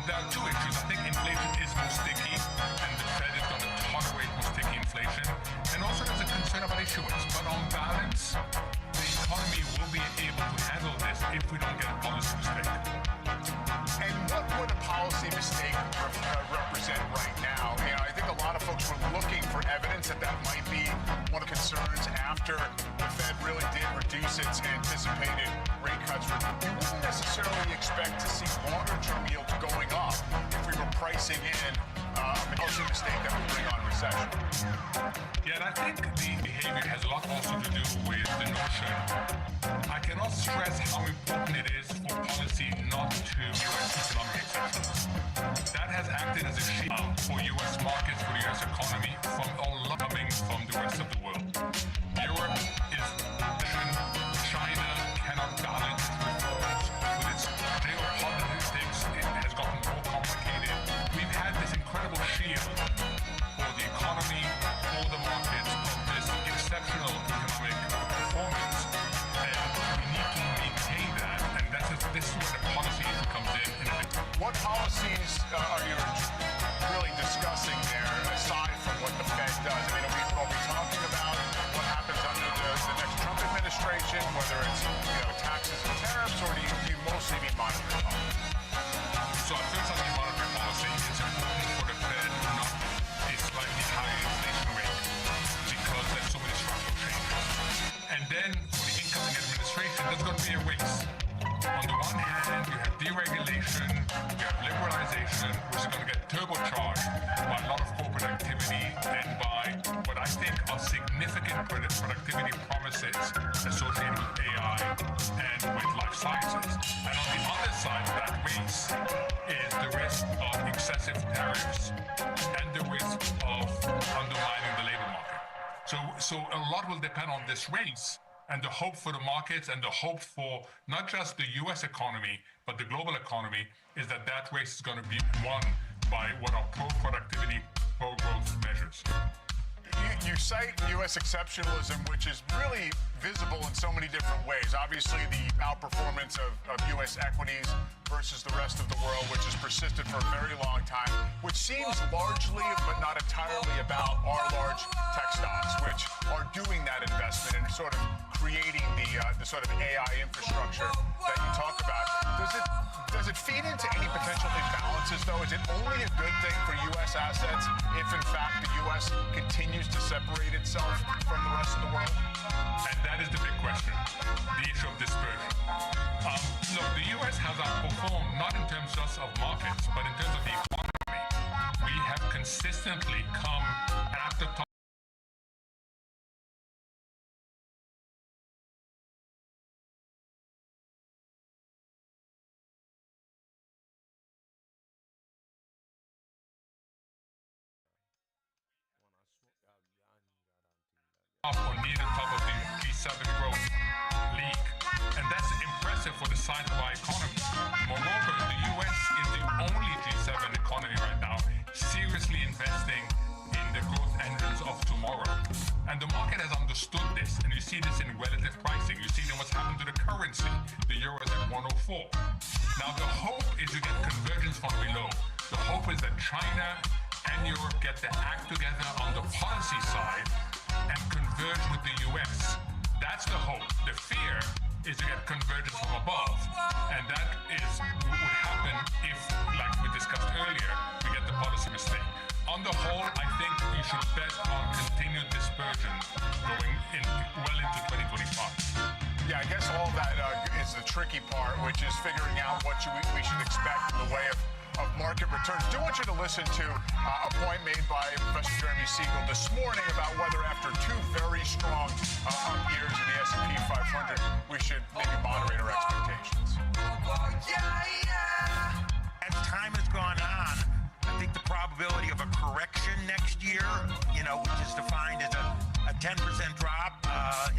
There are two issues. I think inflation is more sticky, and the Fed is going to tolerate more sticky inflation. And also there's a concern about issuance. But on balance, the economy will be able to handle this if we don't get a policy mistake. And what would a policy mistake represent right now? You know, I think a lot of folks were looking for evidence that might be one of the concerns after the Fed really did reduce its anticipated rate cuts. You wouldn't necessarily expect to see longer-term yields going up if we were pricing in a policy mistake that would bring on recession. Yeah, and I think the behavior has a lot also to do with the notion. I cannot stress how important it is for policy not to U.S. economic acceptance. That has acted as a shield for U.S. markets, for the U.S. economy, from a lot coming from the rest of the world. Europe is China cannot balance its reforms with its geopolitics. It has gotten more complicated. We've had this incredible shield for the economy, for the markets, of this exceptional economic performance. And we need to maintain that. And this is where the policy issue comes in. What policies are you really discussing there, aside from what the Fed does? I mean, are we talking about what happens under the next Trump administration, whether it's taxes and tariffs, or do you mostly mean monetary policy? So at first, I mean monetary policy. It's important for the Fed not a slightly higher inflation rate because there's so many structural changes. And then for the incoming administration, there's going to be a race. On the one hand, you have deregulation, you have liberalization, which is going to get turbocharged by a lot of corporate activity and by what I think are significant productivity promises associated with AI and with life sciences. And on the other side of that race is the risk of excessive tariffs and the risk of undermining the labor market. So a lot will depend on this race. And the hope for the markets and the hope for not just the U.S. economy, but the global economy is that race is going to be won by what are pro-productivity, pro-growth measures. You cite U.S. exceptionalism, which is really visible in so many different ways. Obviously, the outperformance of U.S. equities versus the rest of the world, which has persisted for a very long time, which seems largely, but not entirely, about our large tech stocks, which are doing that investment and sort of creating the sort of AI infrastructure that you talk about. Does it feed into any potential imbalances, though? Is it only a good thing for U.S. assets if, in fact, the U.S. continues to separate itself from the rest of the world? And that is the big question, the issue of dispersion. Look, the U.S. has outperformed not in terms just of markets, but in terms of the economy. We have consistently come at the top. Or near the top of the G7 growth league. And that's impressive for the size of our economy. Moreover, the U.S. is the only G7 economy right now seriously investing in the growth engines of tomorrow. And the market has understood this, and you see this in relative pricing. You see in what's happened to the currency. The euro is at 104. Now, the hope is you get convergence from below. The hope is that China and Europe get their act together on the policy side and converge with the US. That's the hope. The fear is to get convergence from above, and that would happen if, like we discussed earlier, we get the policy mistake. On the whole, I think you should bet on continued dispersion going well into 2025. Yeah, I guess all that is the tricky part, which is figuring out what we should expect in the way of market returns. Do want you to listen to a point made by Professor Jeremy Siegel this morning about whether after two very strong up years in the S&P 500, we should maybe moderate our expectations. As time has gone on, I think the probability of a correction next year, which is defined as a 10% drop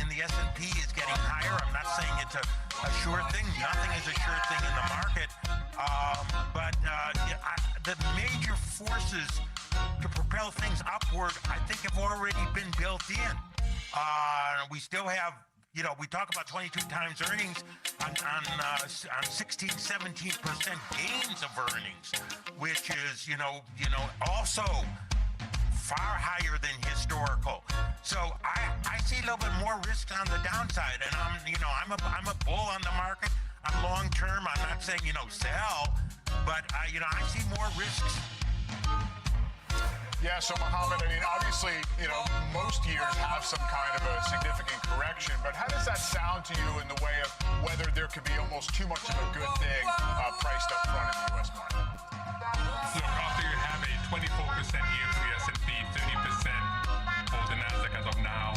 in the S&P is getting higher. I'm not saying it's a sure thing. Nothing is a sure thing in the market. But the major forces to propel things upward, I think, have already been built in. We still have, we talk about 22 times earnings on 16, 17% gains of earnings, which is, also far higher than historical. So I see a little bit more risk on the downside, and I'm a bull on the market. I'm long term. I'm not saying sell, but I see more risks. Yeah, so Mohammed, obviously, most years have some kind of a significant correction, but how does that sound to you in the way of whether there could be almost too much of a good thing priced up front in the U.S. market? Look, after you have a 24% yield for the S&P, 30% for the Nasdaq as of now,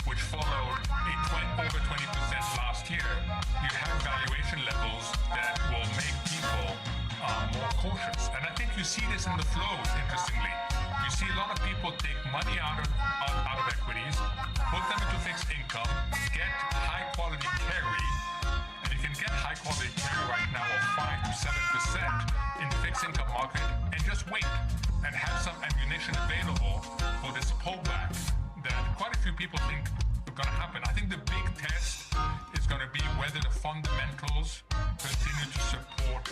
which followed over 20% last year, you have valuation levels that will make people more cautious. And I think you see this in the flows, interestingly. You see a lot of people take money out of equities, put them into fixed income, get high quality carry, and you can get high quality carry right now of 5 to 7% in the fixed income market, and just wait and have some ammunition available for this pullback that quite a few people think is going to happen. I think the big test is going to be whether the fundamentals continue to support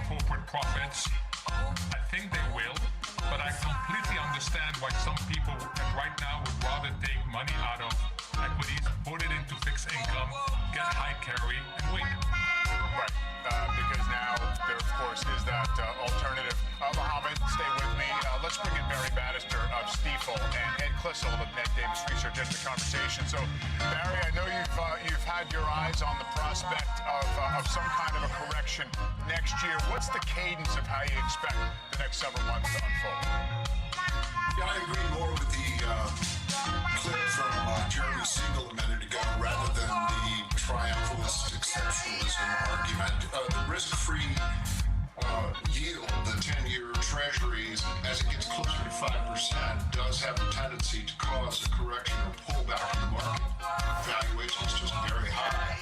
corporate profits. I think they will, but I completely understand why some people right now would rather take money out of equities, put it into fixed income, get high carry, and wait. Right, because now there, of course, is that alternative. Mohammed, stay with me. Let's bring in Barry Bannister of Stifel and Ed Klissel of Ned Davis Research into the conversation. So, Barry, I know you've had your eyes on the prospect of some kind of a correction next year. What's the cadence of how you expect the next several months to unfold? Yeah, I agree more with the clip from Jeremy Siegel a minute ago rather than the triumphalist exceptionalism argument. The risk-free yield, the 10-year treasuries, as it gets closer to 5%, does have a tendency to cause a correction or pullback in the market. Valuation is just very high.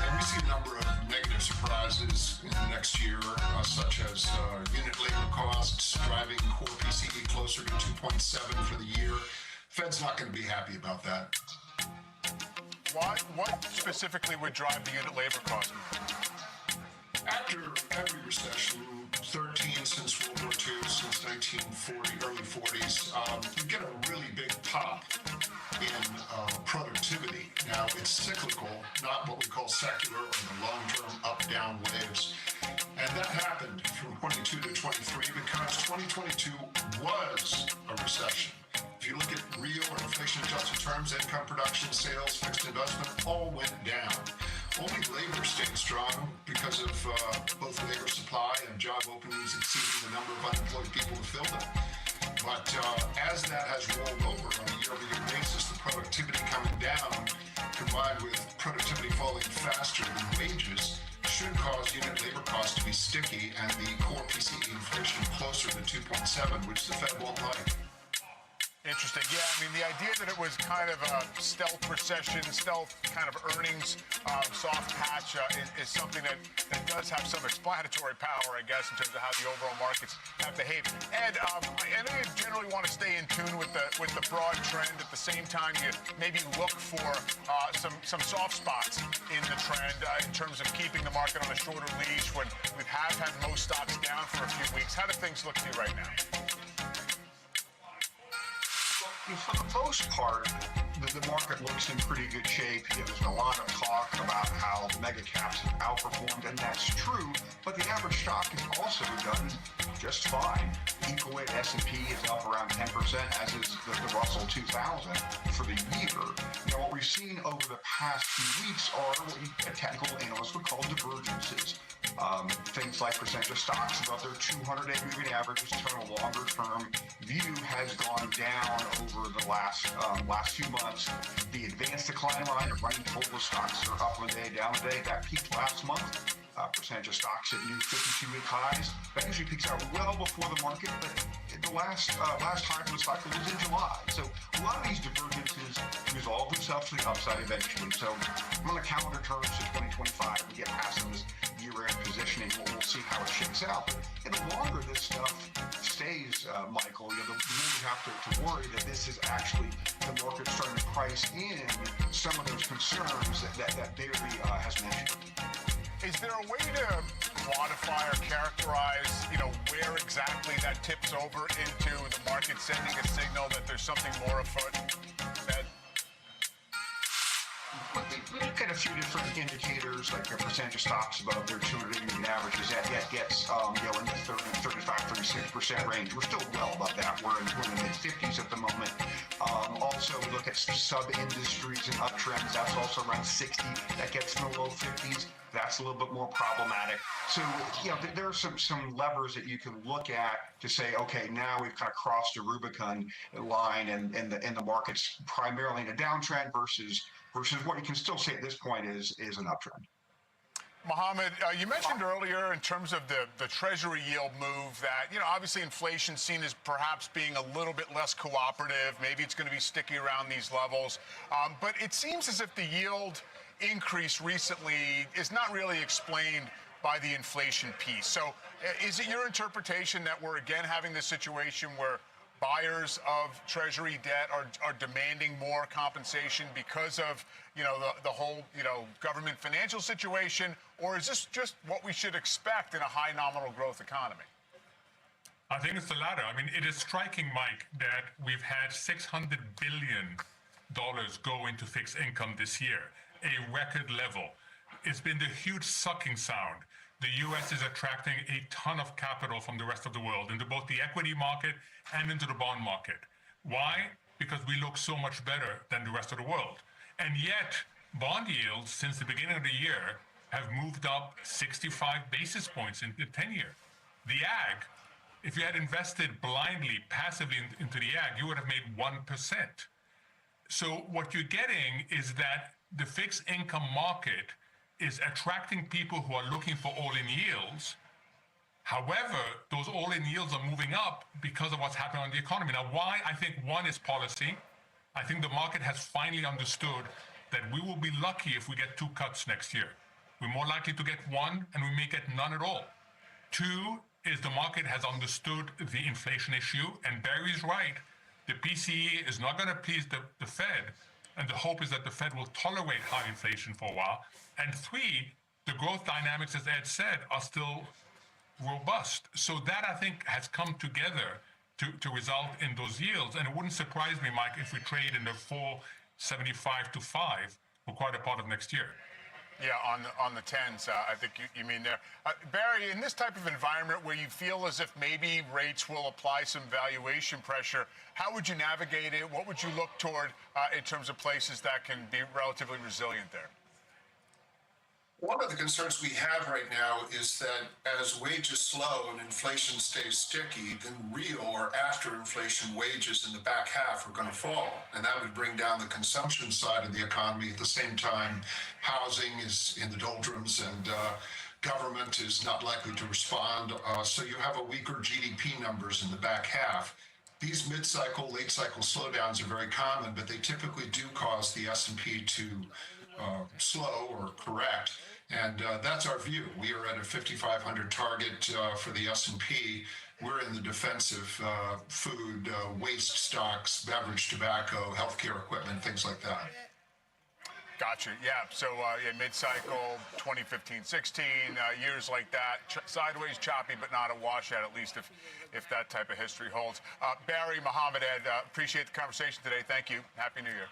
And we see a number of negative surprises in the next year, such as unit labor costs driving core PCE closer to 2.7 for the year. Fed's not going to be happy about that. What specifically would drive the unit labor cost? After every recession, 13 since World War II, since 1940, early 40s, you get a really big pop in productivity. Now, it's cyclical, not what we call secular or the long-term up-down waves. And that happened from 22 to 23 because 2022 was a recession. If you look at real or inflation-adjusted terms, income production, sales, fixed investment, all went down. Only labor stayed strong because of both labor supply and job openings exceeding the number of unemployed people to fill them. But as that has rolled over on a year-over-year basis, the productivity coming down, combined with productivity falling faster than wages, should cause unit labor costs to be sticky and the core PCE inflation closer to 2.7, which the Fed won't like. Interesting. Yeah, I mean, the idea that it was kind of a stealth recession, stealth kind of earnings soft patch is something that does have some explanatory power, I guess, in terms of how the overall markets have behaved. Ed, I know you generally want to stay in tune with the broad trend. At the same time, you maybe look for some soft spots in the trend in terms of keeping the market on a shorter leash when we have had most stocks down for a few weeks. How do things look to you right now? For the most part, the market looks in pretty good shape. There's a lot of talk about how mega caps have outperformed, and that's true, but the average stock has also done just fine. The equal weight S&P is up around 10%, as is the Russell 2000 for the year. Now, what we've seen over the past few weeks are what technical analysts would call divergences. Things like percentage of stocks above their 200-day moving averages turn a longer-term view has gone down over the last few months. The advanced decline line of running total stocks are up a day, down a day. That peaked last month. Percentage of stocks at new 52-week highs. That usually peaks out well before the market, but the last high for the cycle was in July. So a lot of these divergences resolve themselves to the upside eventually. So on the calendar terms to 2025, we get past this year-end positioning. We'll see how it shakes out. But the longer this stuff stays, Michael, the more you have to worry that this is actually the market starting to price in some of those concerns that Barry has mentioned. Is there a way to quantify or characterize, where exactly that tips over into the market sending a signal that there's something more afoot? Ed? We look at a few different indicators, like the percentage of stocks above their 200-day moving averages. That gets, in the 30, 35, 36% range. We're still well above that. We're in the mid-50s at the moment. Also, we look at sub-industries and uptrends. That's also around 60. That gets in the low 50s. That's a little bit more problematic. So, there are some levers that you can look at to say, okay, now we've kind of crossed the Rubicon line and the market's primarily in a downtrend versus what you can still say at this point is an uptrend. Mohammed, you mentioned earlier in terms of the Treasury yield move that, obviously inflation seen as perhaps being a little bit less cooperative. Maybe it's going to be sticky around these levels. But it seems as if the yield increase recently is not really explained by the inflation piece. So is it your interpretation that we're again having this situation where buyers of Treasury debt are demanding more compensation because of, the whole, government financial situation? Or is this just what we should expect in a high nominal growth economy? I think it's the latter. I mean, it is striking, Mike, that we've had $600 billion go into fixed income this year, a record level. It's been the huge sucking sound. The U.S. is attracting a ton of capital from the rest of the world into both the equity market and into the bond market. Why? Because we look so much better than the rest of the world. And yet, bond yields since the beginning of the year have moved up 65 basis points in the 10-year. The ag, if you had invested blindly, passively into the ag, you would have made 1%. So what you're getting is that the fixed income market is attracting people who are looking for all-in yields. However, those all-in yields are moving up because of what's happening on the economy. Now, why? I think one is policy. I think the market has finally understood that we will be lucky if we get 2 cuts next year. We're more likely to get 1, and we may get none at all. 2 is the market has understood the inflation issue, and Barry's right. The PCE is not going to please the Fed, and the hope is that the Fed will tolerate high inflation for a while. And 3, the growth dynamics, as Ed said, are still robust. So that, I think, has come together to result in those yields. And it wouldn't surprise me, Mike, if we trade in the 4.75 to 5 for quite a part of next year. Yeah, on the 10s, I think you mean there. Barry, in this type of environment where you feel as if maybe rates will apply some valuation pressure, how would you navigate it? What would you look toward in terms of places that can be relatively resilient there? One of the concerns we have right now is that as wages slow and inflation stays sticky, then real or after inflation wages in the back half are going to fall. And that would bring down the consumption side of the economy. At the same time, housing is in the doldrums and government is not likely to respond. So you have a weaker GDP numbers in the back half. these mid-cycle, late-cycle slowdowns are very common, but they typically do cause the S&P to slow or correct. And that's our view. We are at a 5,500 target for the S&P. We're in the defensive food, waste stocks, beverage, tobacco, healthcare equipment, things like that. Gotcha. Yeah. So mid-cycle, 2015-16, years like that, sideways, choppy, but not a washout. At least if that type of history holds. Barry, Mohammed, Ed, appreciate the conversation today. Thank you. Happy New Year.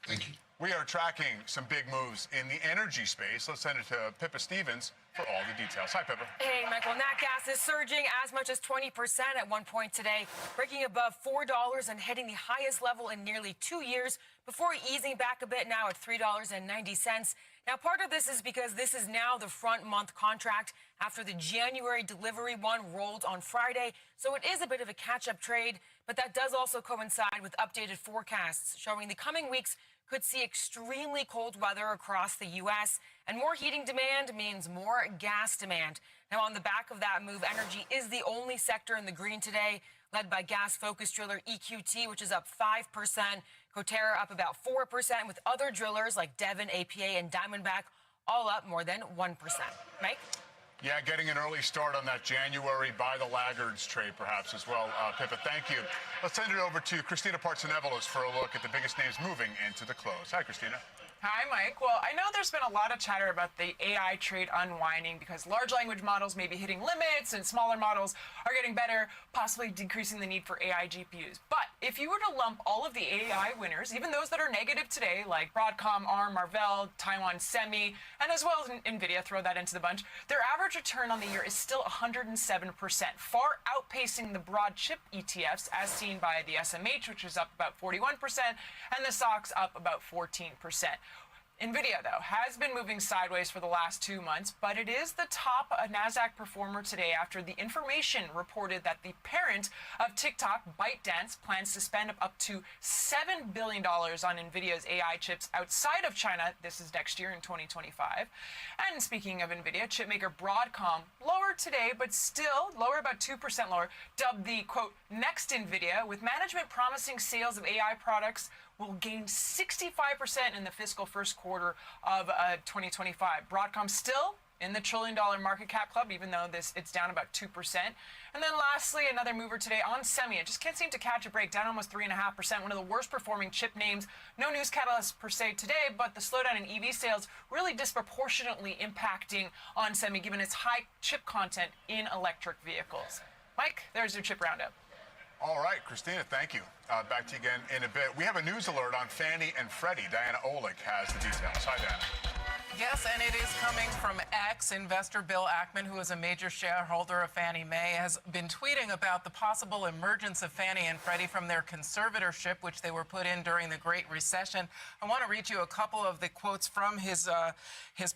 Thank you. We are tracking some big moves in the energy space. Let's send it to Pippa Stevens for all the details. Hi, Pippa. Hey, Michael. Nat gas is surging as much as 20% at one point today, breaking above $4 and hitting the highest level in nearly 2 years before easing back a bit now at $3.90. Now, part of this is because this is now the front month contract after the January delivery one rolled on Friday. So it is a bit of a catch-up trade, but that does also coincide with updated forecasts showing the coming weeks could see extremely cold weather across the U.S., and more heating demand means more gas demand. Now, on the back of that move, energy is the only sector in the green today, led by gas-focused driller EQT, which is up 5%, Coterra up about 4%, with other drillers like Devon, APA, and Diamondback all up more than 1%. Mike? Yeah, getting an early start on that January buy the laggards trade, perhaps, as well. Pippa, thank you. Let's send it over to Christina Partsinevelos for a look at the biggest names moving into the close. Hi, Christina. Hi, Mike. Well, I know there's been a lot of chatter about the AI trade unwinding because large language models may be hitting limits and smaller models are getting better, possibly decreasing the need for AI GPUs. But if you were to lump all of the AI winners, even those that are negative today, like Broadcom, ARM, Marvell, Taiwan Semi, and as well as NVIDIA, throw that into the bunch, their average return on the year is still 107%, far outpacing the broad chip ETFs as seen by the SMH, which is up about 41%, and the SOX up about 14%. NVIDIA, though, has been moving sideways for the last 2 months, but it is the top NASDAQ performer today after the information reported that the parent of TikTok, ByteDance, plans to spend up to $7 billion on NVIDIA's AI chips outside of China. This is next year in 2025. And speaking of NVIDIA, chipmaker Broadcom, lower today, but still lower, about 2% lower, dubbed the, quote, next NVIDIA, with management promising sales of AI products will gain 65% in the fiscal first quarter of 2025. Broadcom still in the $1 trillion market cap club, even though it's down about 2%. And then lastly, another mover today on Semi. It just can't seem to catch a break, down almost 3.5%, one of the worst performing chip names. No news catalyst per se today, but the slowdown in EV sales really disproportionately impacting on Semi, given its high chip content in electric vehicles. Mike, there's your chip roundup. All right, Christina, thank you. Back to you again in a bit. We have a news alert on Fannie and Freddie. Diana Olick has the details. Hi, Diana. Yes, and it is coming from investor Bill Ackman, who is a major shareholder of Fannie Mae, has been tweeting about the possible emergence of Fannie and Freddie from their conservatorship, which they were put in during the Great Recession. I want to read you a couple of the quotes from his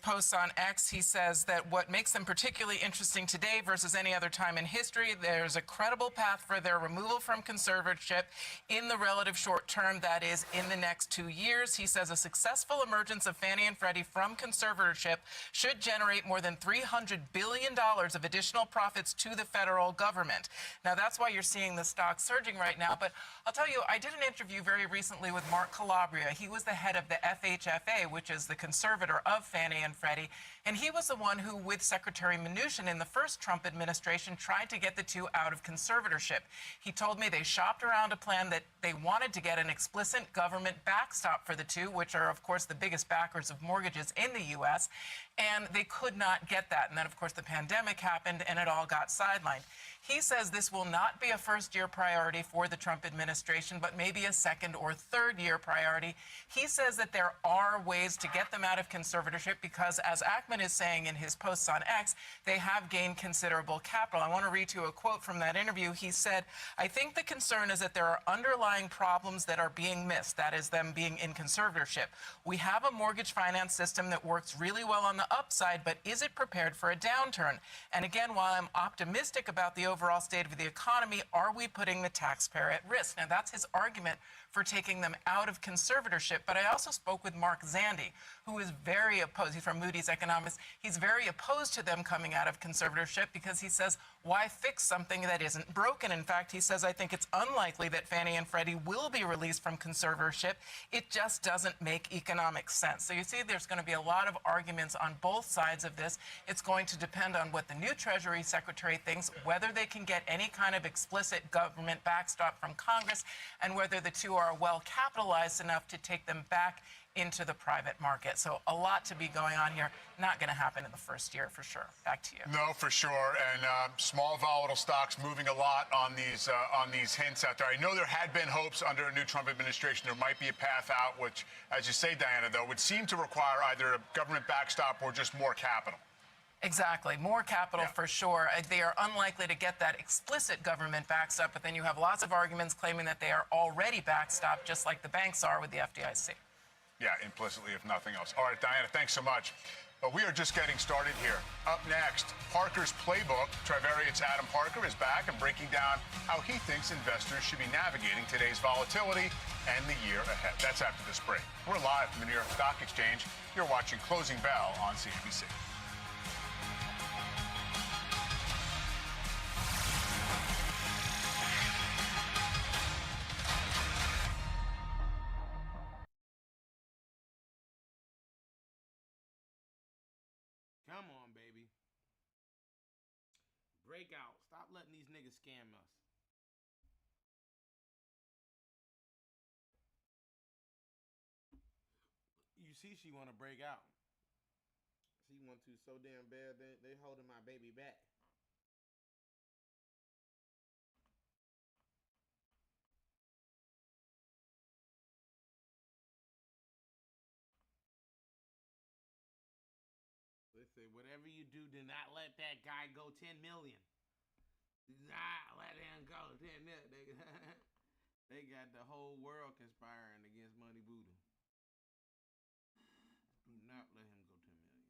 posts on X. He says that what makes them particularly interesting today versus any other time in history, there's a credible path for their removal from conservatorship in the relative short term, that is, in the next 2 years. He says a successful emergence of Fannie and Freddie from conservatorship should generate more than $300 billion of additional profits to the federal government. Now, that's why you're seeing the stock surging right now. But I'll tell you, I did an interview very recently with Mark Calabria. He was the head of the FHFA, which is the conservator of Fannie and Freddie. And he was the one who, with Secretary Mnuchin in the first Trump administration, tried to get the two out of conservatorship. He told me they shopped around a plan that they wanted to get an explicit government backstop for the two, which are, of course, the biggest backers of mortgages in the U.S., and they could not get that. And then, of course, the pandemic happened, and it all got sidelined. He says this will not be a first-year priority for the Trump administration, but maybe a second or third-year priority. He says that there are ways to get them out of conservatorship because, as Ackman is saying in his posts on X, they have gained considerable capital. I want to read you a quote from that interview. He said, "I think the concern is that there are underlying problems that are being missed, that is, them being in conservatorship. We have a mortgage finance system that works really well on the upside, but is it prepared for a downturn? And again, while I'm optimistic about the overall state of the economy, are we putting the taxpayer at risk?" Now, that's his argument for taking them out of conservatorship. But I also spoke with Mark Zandi, who is very opposed. He's from Moody's Economics. He's very opposed to them coming out of conservatorship because he says, why fix something that isn't broken? In fact, he says, I think it's unlikely that Fannie and Freddie will be released from conservatorship. It just doesn't make economic sense. So you see, there's going to be a lot of arguments on both sides of this. It's going to depend on what the new Treasury Secretary thinks, whether they can get any kind of explicit government backstop from Congress, and whether the two are well capitalized enough to take them back into the private market. So a lot to be going on here. Not going to happen in the first year for sure. Back to you. No, for sure. And small volatile stocks moving a lot on these hints out there. I know there had been hopes under a new Trump administration there might be a path out, which, as you say, Diana, though, would seem to require either a government backstop or just more capital. Exactly. More capital for sure. They are unlikely to get that explicit government backstop, but then you have lots of arguments claiming that they are already backstopped, just like the banks are with the FDIC. Yeah, implicitly, if nothing else. All right, Diana, thanks so much. We are just getting started here. Up next, Parker's Playbook. Trivariate's Adam Parker is back and breaking down how he thinks investors should be navigating today's volatility and the year ahead. That's after this break. We're live from the New York Stock Exchange. You're watching Closing Bell on CNBC. Come on, baby. Break out. Stop letting these niggas scam us. You see she want to break out. She want to so damn bad. They holding my baby back. Listen, whatever you do not let that guy go 10 million. Do not let him go 10 million. They got the whole world conspiring against Money Buddha. Do not let him go 10 million.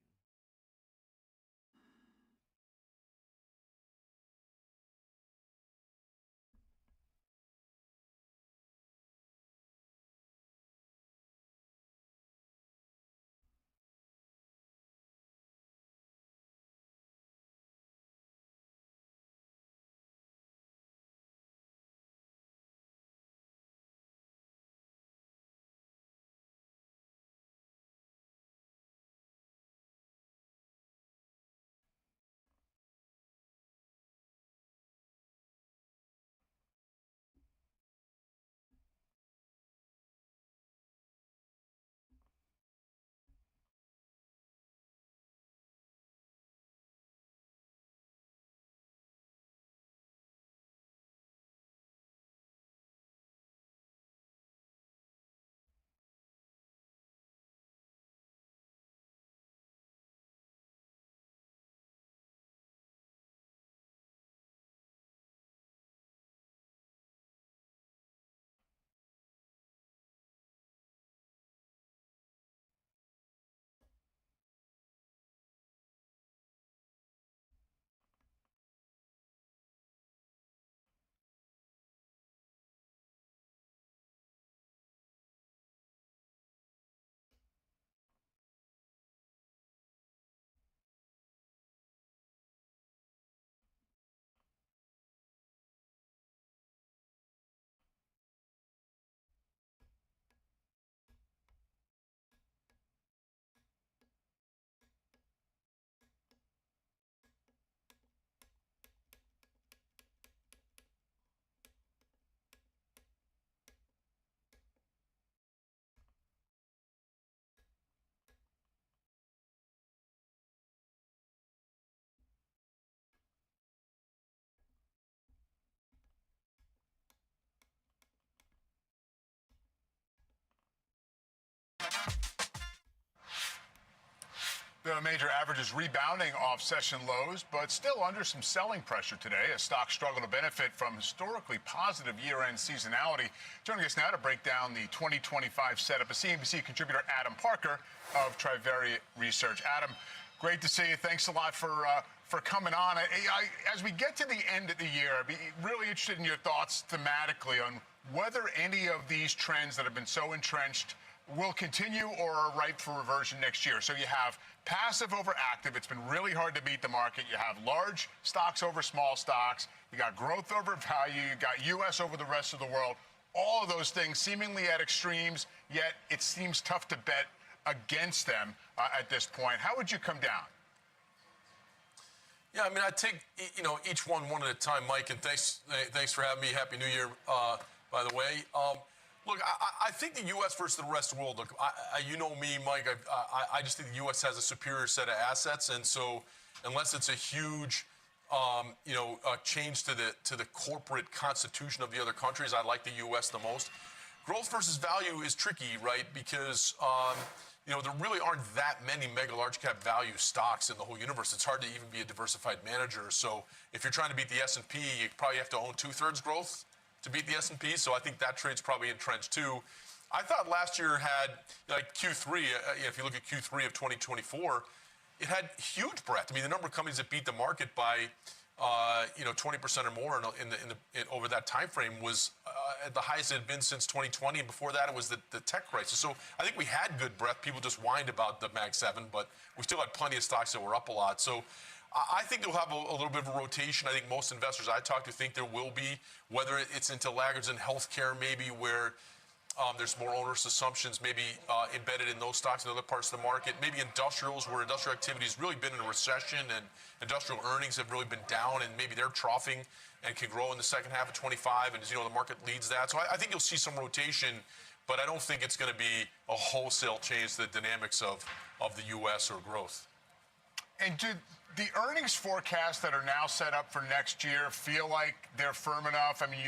The major averages rebounding off session lows, but still under some selling pressure today as stocks struggle to benefit from historically positive year-end seasonality. Joining us now to break down the 2025 setup is CNBC contributor Adam Parker of Trivariate Research. Adam, great to see you. Thanks a lot for coming on. As we get to the end of the year, I'd be really interested in your thoughts thematically on whether any of these trends that have been so entrenched will continue or are ripe for reversion next year. So you have passive over active. It's been really hard to beat the market. You have large stocks over small stocks. You got growth over value. You got U.S. over the rest of the world. All of those things seemingly at extremes, yet it seems tough to bet against them at this point. How would you come down? Yeah, I mean, I take each one at a time, Mike. And thanks for having me. Happy New Year, by the way. Look, I think the U.S. versus the rest of the world. Look, you know me, Mike. I just think the U.S. has a superior set of assets, and so unless it's a huge, change to the corporate constitution of the other countries, I like the U.S. the most. Growth versus value is tricky, right? Because there really aren't that many mega large cap value stocks in the whole universe. It's hard to even be a diversified manager. So if you're trying to beat the S&P, you probably have to own 2/3 growth to beat the S&P. So I think that trade's probably entrenched too. I thought last year had, like Q3, if you look at Q3 of 2024, it had huge breadth. I mean, the number of companies that beat the market by 20% or more over that time frame was at the highest it had been since 2020. And before that, it was the tech crisis. So I think we had good breadth. People just whined about the Mag 7, but we still had plenty of stocks that were up a lot. So I think they'll have a little bit of a rotation. I think most investors I talk to think there will be, whether it's into laggards in healthcare, maybe where there's more onerous assumptions, maybe embedded in those stocks in other parts of the market. Maybe industrials, where industrial activity has really been in a recession and industrial earnings have really been down, and maybe they're troughing and can grow in the second half of 25. And as you know, the market leads that. So I think you'll see some rotation, but I don't think it's going to be a wholesale change to the dynamics of the U.S. or growth. And do the earnings forecasts that are now set up for next year feel like they're firm enough? I mean,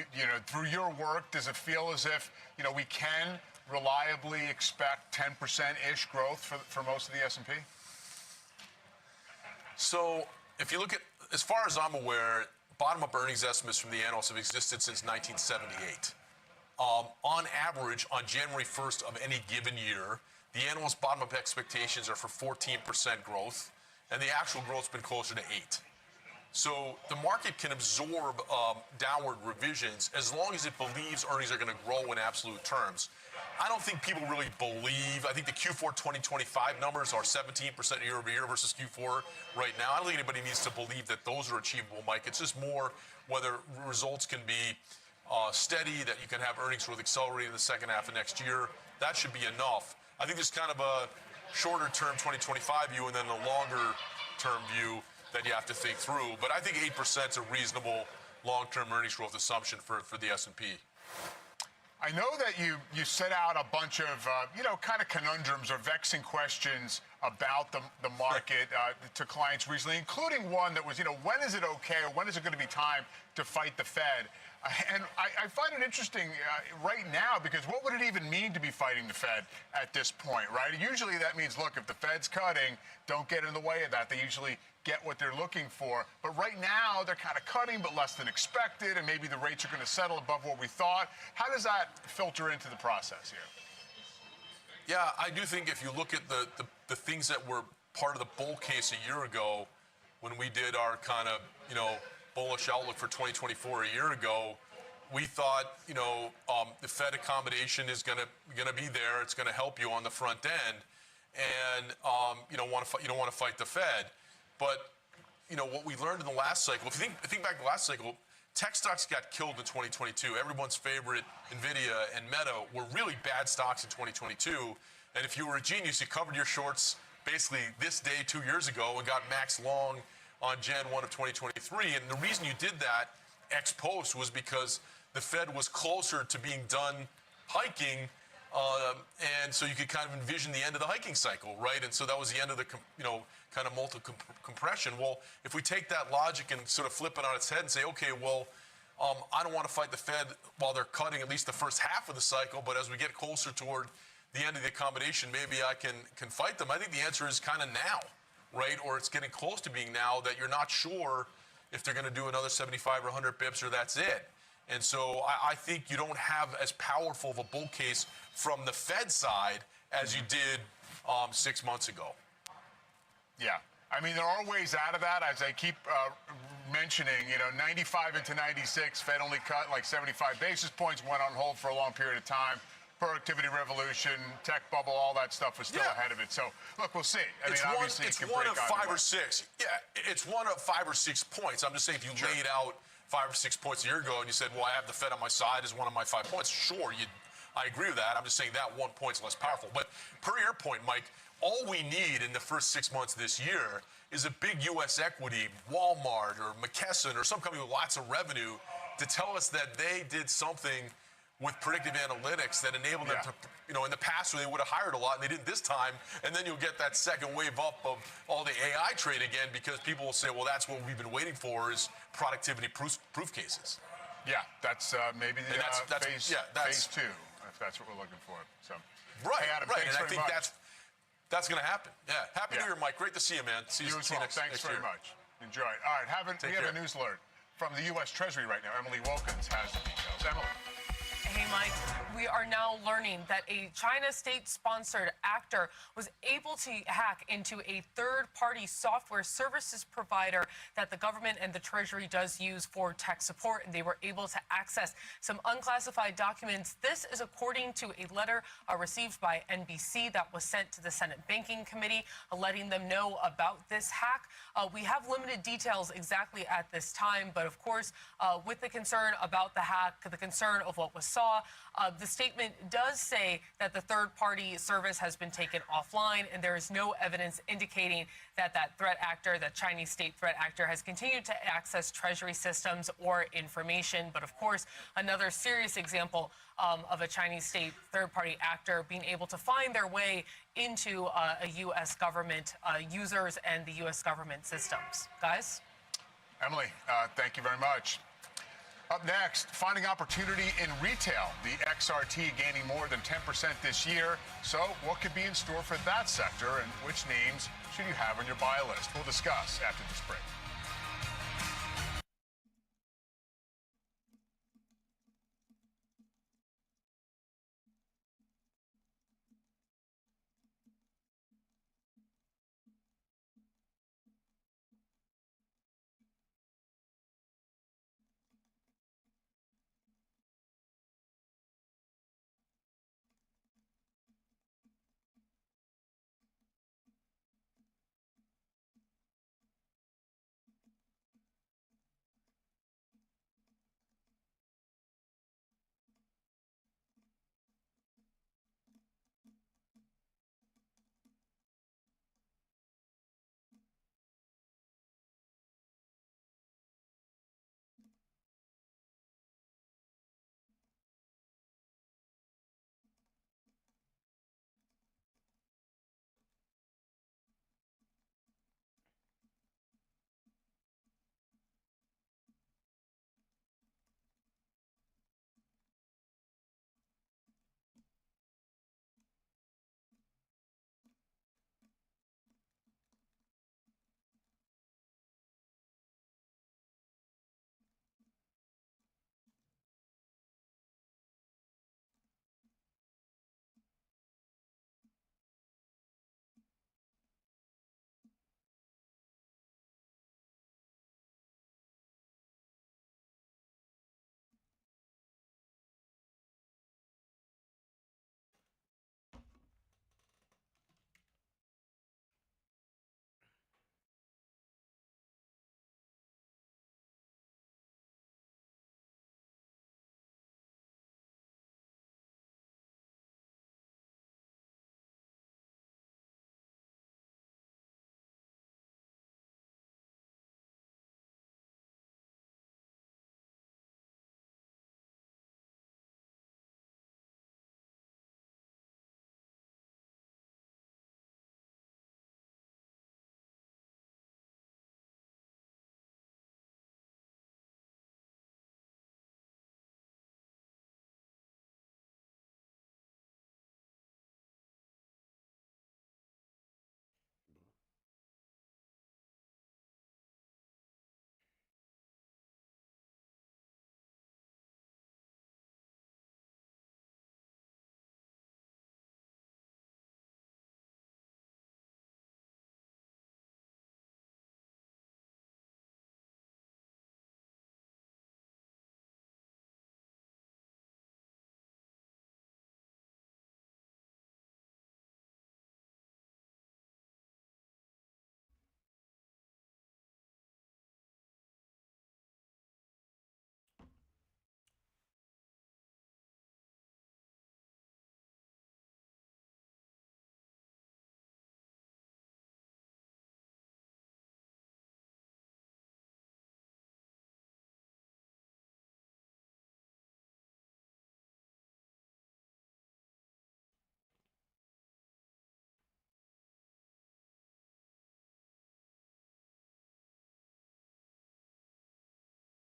through your work, does it feel as if, we can reliably expect 10%-ish growth for most of the S&P? So if you look at, as far as I'm aware, bottom-up earnings estimates from the analysts have existed since 1978. On average, on January 1st of any given year, the analysts' bottom-up expectations are for 14% growth, and the actual growth's been closer to 8%. So the market can absorb downward revisions as long as it believes earnings are going to grow in absolute terms. I don't think people really believe. I think the Q4 2025 numbers are 17% year over year versus Q4 right now. I don't think anybody needs to believe that those are achievable, Mike. It's just more whether results can be steady, that you can have earnings growth accelerate in the second half of next year. That should be enough. I think there's kind of a shorter term 2025 view and then a longer term view that you have to think through. But I think 8% is a reasonable long-term earnings growth assumption for the S&P. I know that you set out a bunch of, kind of conundrums or vexing questions about the market to clients recently, including one that was, when is it okay or when is it going to be time to fight the Fed? And I find it interesting right now because what would it even mean to be fighting the Fed at this point, right? Usually that means, look, if the Fed's cutting, don't get in the way of that. They usually get what they're looking for. But right now, they're kind of cutting, but less than expected, and maybe the rates are going to settle above what we thought. How does that filter into the process here? Yeah, I do think if you look at the things that were part of the bull case a year ago, when we did our kind of, bullish outlook for 2024 a year ago, we thought, the Fed accommodation is going to be there. It's going to help you on the front end, and you don't want to fight the Fed. But what we learned in the last cycle, if you think back to the last cycle, tech stocks got killed in 2022. Everyone's favorite, Nvidia and Meta, were really bad stocks in 2022. And if you were a genius, you covered your shorts basically this day 2 years ago and got max long on Jan 1 of 2023. And the reason you did that ex post was because the Fed was closer to being done hiking. And so you could kind of envision the end of the hiking cycle, right? And so that was the end of the, kind of compression. Well, if we take that logic and sort of flip it on its head and say, okay, well, I don't want to fight the Fed while they're cutting at least the first half of the cycle, but as we get closer toward the end of the accommodation, maybe I can fight them. I think the answer is kind of now, right? Or it's getting close to being now that you're not sure if they're going to do another 75 or 100 bips or that's it. And so I think you don't have as powerful of a bull case from the Fed side as you did 6 months ago. Yeah. I mean, there are ways out of that. As I keep mentioning, 95 into 96, Fed only cut like 75 basis points, went on hold for a long period of time. Productivity revolution, tech bubble, all that stuff was still ahead of it. So, look, we'll see. I mean, obviously, it's it can one break of either 5 or way. 6. Yeah, it's one of 5 or 6 points. I'm just saying, if you laid out 5 or 6 points a year ago and you said, well, I have the Fed on my side as one of my 5 points, sure, I agree with that. I'm just saying that 1 point's less powerful. But per your point, Mike, all we need in the first 6 months of this year is a big U.S. equity, Walmart or McKesson or some company with lots of revenue to tell us that they did something with predictive analytics that enabled them to, in the past where they would have hired a lot and they didn't this time, and then you'll get that second wave up of all the AI trade again because people will say, well, that's what we've been waiting for is productivity proof cases. Yeah, that's maybe the phase 2, if that's what we're looking for. So, right, hey, Adam, right, and I think much. that's going to happen. Yeah, happy New Year, Mike. Great to see you, man. See you as well. Thanks very much. Enjoy. All right, we have a news alert from the U.S. Treasury right now. Emily Wilkins has the details. Emily. Hey, Mike, we are now learning that a China state-sponsored actor was able to hack into a third-party software services provider that the government and the Treasury does use for tech support, and they were able to access some unclassified documents. This is according to a letter received by NBC that was sent to the Senate Banking Committee, letting them know about this hack. We have limited details exactly at this time, but of course, with the concern about the hack, the concern of what was saw, the statement does say that the third-party service has been taken offline, and there is no evidence indicating that threat actor, that Chinese state threat actor, has continued to access Treasury systems or information. But of course, another serious example of a Chinese state third-party actor being able to find their way into a U.S. government users and the U.S. government systems. Guys? Emily, thank you very much. Up next, finding opportunity in retail. The XRT gaining more than 10% this year. So what could be in store for that sector, and which names should you have on your buy list? We'll discuss after this break.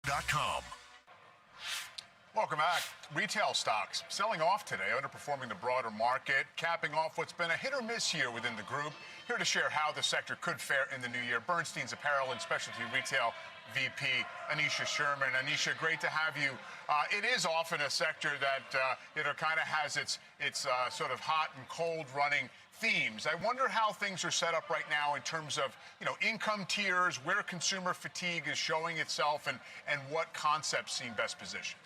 MIXTYPE.com. Welcome back. Retail stocks selling off today, underperforming the broader market, capping off what's been a hit or miss year within the group. Here to share how the sector could fare in the new year, Bernstein's Apparel and Specialty Retail VP, Anisha Sherman. Anisha, great to have you. It is often a sector that kind of has its sort of hot and cold running themes. I wonder how things are set up right now in terms of, income tiers, where consumer fatigue is showing itself, and what concepts seem best positioned.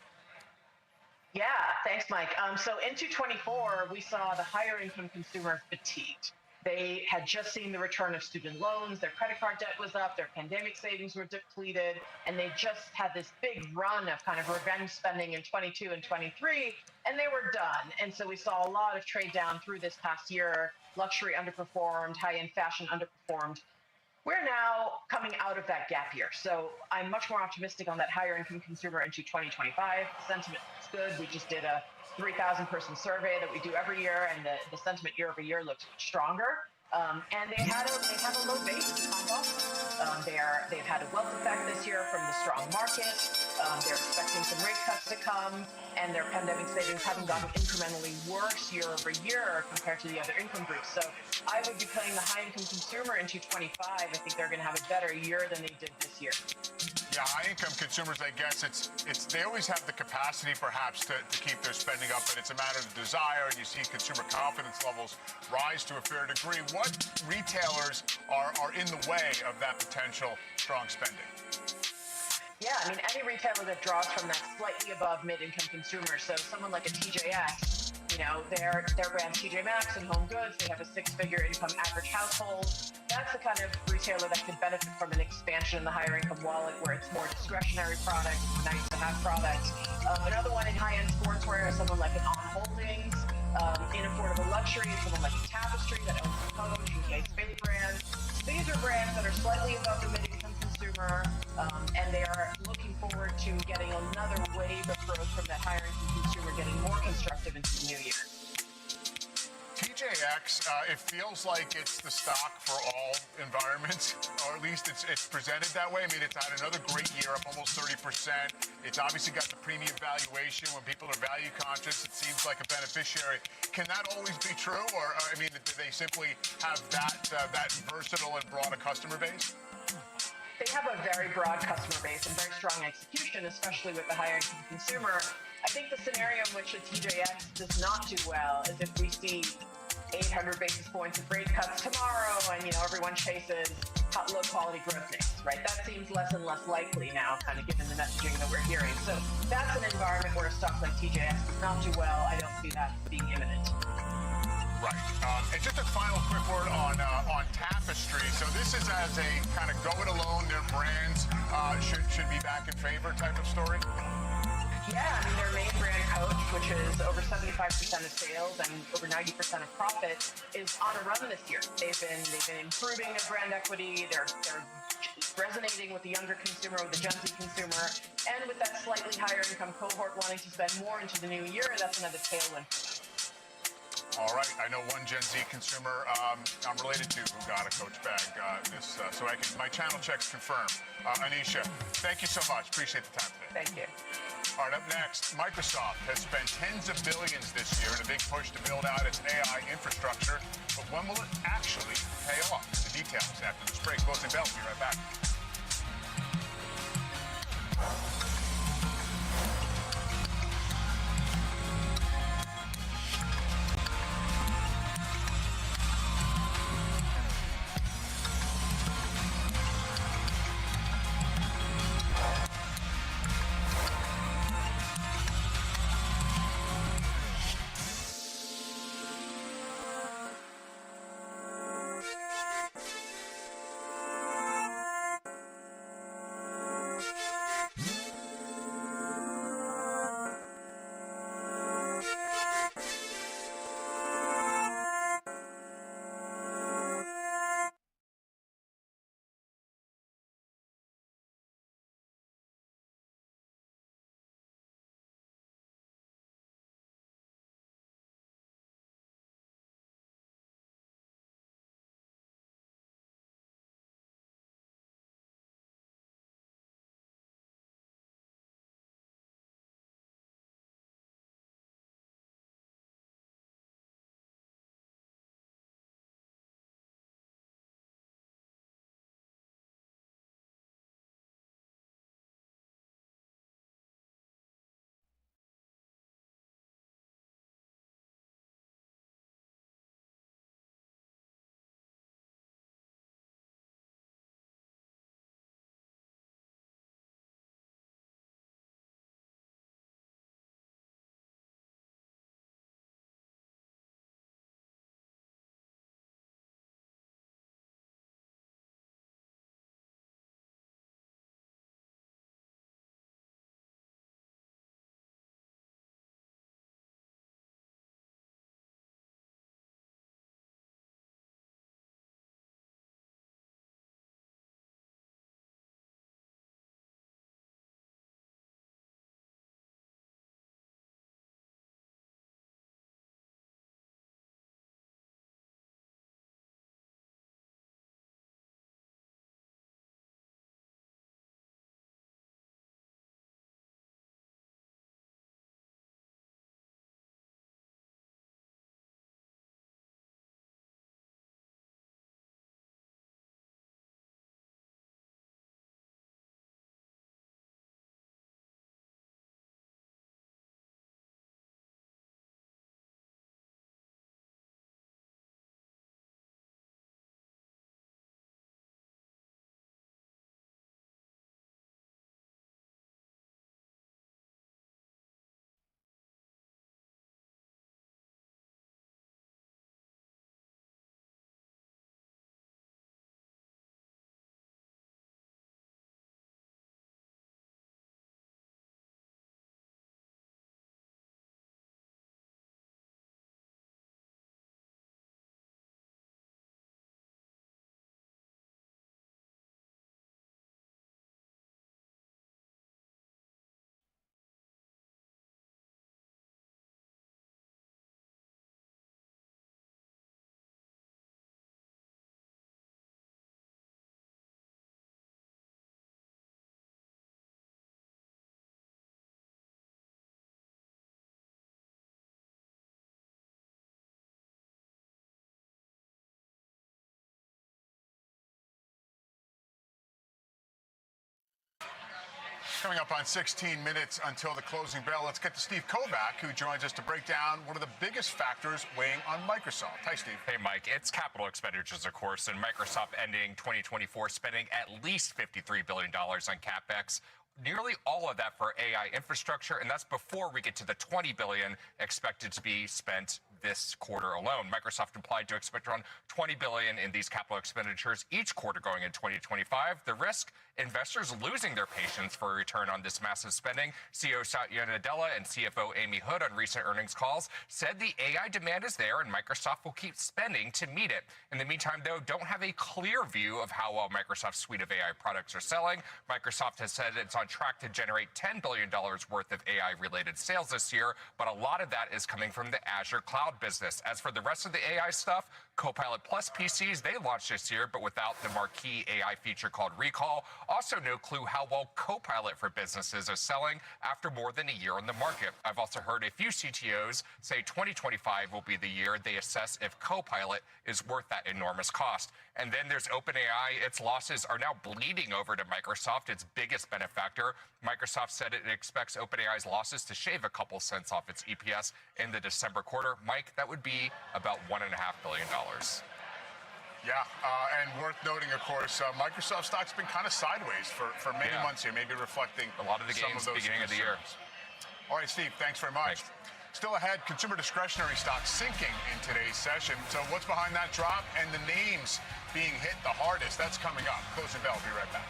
Yeah, thanks, Mike. So into 24, we saw the higher income consumer fatigued. They had just seen the return of student loans, their credit card debt was up, their pandemic savings were depleted, and they just had this big run of kind of revenge spending in 22 and 23, and they were done. And so we saw a lot of trade down through this past year. Luxury underperformed, high-end fashion underperformed. We're now coming out of that gap year. So I'm much more optimistic on that higher income consumer into 2025. Sentiment is good. We just did a 3,000 person survey that we do every year, and the sentiment year over year looks stronger. And they have a low base to pump up. They've had a wealth effect this year from the strong market. They're expecting some rate cuts to come, and their pandemic savings haven't gotten incrementally worse year over year compared to the other income groups. So I would be playing the high income consumer into 25. I think they're going to have a better year than they did this year. Yeah, high-income consumers, I guess they always have the capacity perhaps to keep their spending up, but it's a matter of desire, and you see consumer confidence levels rise to a fair degree. What retailers are in the way of that potential strong spending? Yeah, I mean, any retailer that draws from that slightly above mid-income consumer, so someone like a TJX, their brand TJ Maxx and Home Goods, they have a six-figure income average household. That's the kind of retailer that could benefit from an expansion in the higher income wallet where it's more discretionary products, nice to have products. Another one in high-end sportswear is someone like an On Holdings. In affordable luxury is someone like a Tapestry that owns the Coach and Kate Spade brand. These are brands that are slightly above the mid-income consumer, and they are looking forward to getting another wave of growth from that higher income consumer, getting more constructive into the new year. TJX, it feels like it's the stock for all environments, or at least it's presented that way. I mean, it's had another great year, up almost 30%. It's obviously got the premium valuation. When people are value conscious, it seems like a beneficiary. Can that always be true, or do they simply have that versatile and broad a customer base? They have a very broad customer base and very strong execution, especially with the higher income consumer. I think the scenario in which a TJX does not do well is if we see 800 basis points of rate cuts tomorrow and, everyone chases low quality growth names, right? That seems less and less likely now, kind of given the messaging that we're hearing. So that's an environment where a stock like TJX does not do well. I don't see that being imminent. Right. And just a final quick word on Tapestry. So this is as a kind of go it alone, their brands should be back in favor type of story? Yeah, I mean, their main brand, Coach, which is over 75% of sales and over 90% of profit, is on a run this year. They've been improving their brand equity. They're resonating with the younger consumer, with the Gen Z consumer, and with that slightly higher income cohort wanting to spend more into the new year. That's another tailwind. All right, I know one Gen Z consumer I'm related to who got a Coach bag. So my channel checks confirm. Anisha, thank you so much. Appreciate the time today. Thank you. All right, up next, Microsoft has spent tens of billions this year in a big push to build out its AI infrastructure, but when will it actually pay off? The details after this break. Closing bell. Be right back. Coming up on 16 minutes until the closing bell, let's get to Steve Kovac, who joins us to break down one of the biggest factors weighing on Microsoft. Hi, Steve. Hey, Mike. It's capital expenditures, of course, and Microsoft ending 2024 spending at least $53 billion on CapEx. Nearly all of that for AI infrastructure, and that's before we get to the $20 billion expected to be spent this quarter alone. Microsoft implied to expect around $20 billion in these capital expenditures each quarter going in 2025. The risk, investors losing their patience for a return on this massive spending. CEO Satya Nadella and CFO Amy Hood on recent earnings calls said the AI demand is there and Microsoft will keep spending to meet it. In the meantime, though, don't have a clear view of how well Microsoft's suite of AI products are selling. Microsoft has said it's on track to generate $10 billion worth of AI-related sales this year, but a lot of that is coming from the Azure cloud business. As for the rest of the AI stuff, Copilot Plus PCs, they launched this year, but without the marquee AI feature called Recall. Also no clue how well Copilot for businesses is selling after more than a year on the market. I've also heard a few CTOs say 2025 will be the year they assess if Copilot is worth that enormous cost. And then there's OpenAI. Its losses are now bleeding over to Microsoft, its biggest benefactor. Microsoft said it expects OpenAI's losses to shave a couple cents off its EPS in the December quarter. Mike, that would be about $1.5 billion. Yeah, and worth noting, of course, Microsoft stock's been kind of sideways for many months here, maybe reflecting a lot of the gains at the beginning of the year. All right, Steve, thanks very much. Still ahead, consumer discretionary stocks sinking in today's session. So what's behind that drop and the names being hit the hardest? That's coming up. Closing bell. Be right back.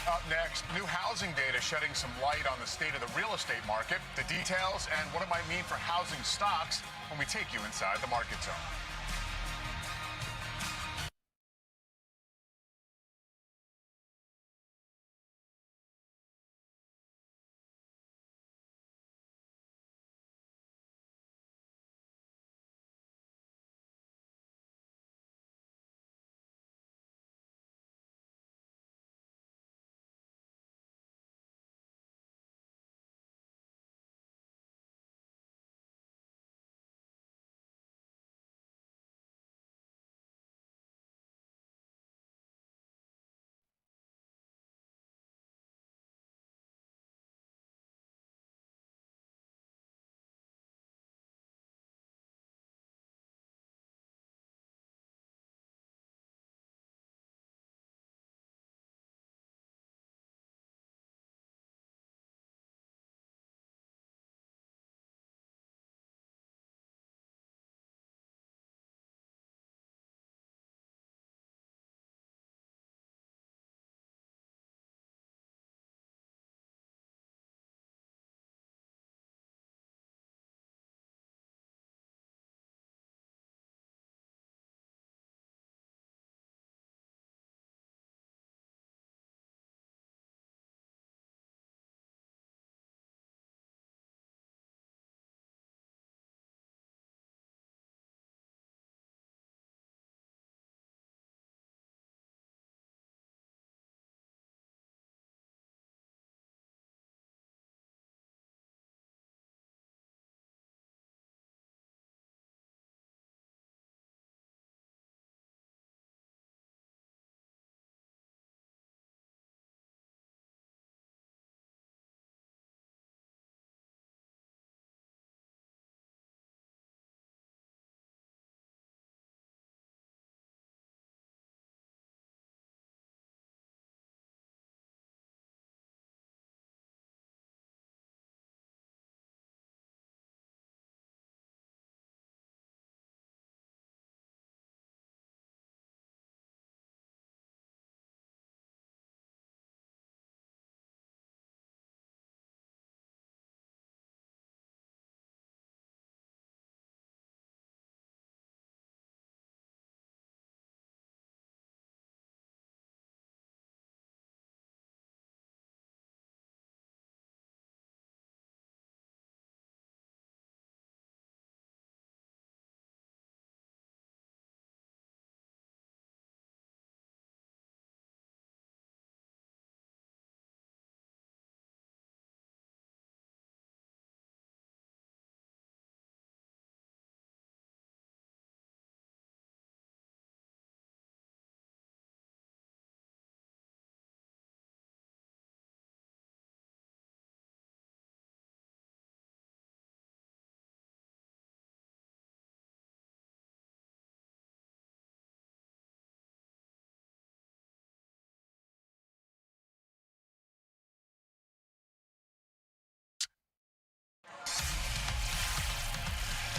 Up next, new housing data shedding some light on the state of the real estate market, the details, and what it might mean for housing stocks when we take you inside the market zone.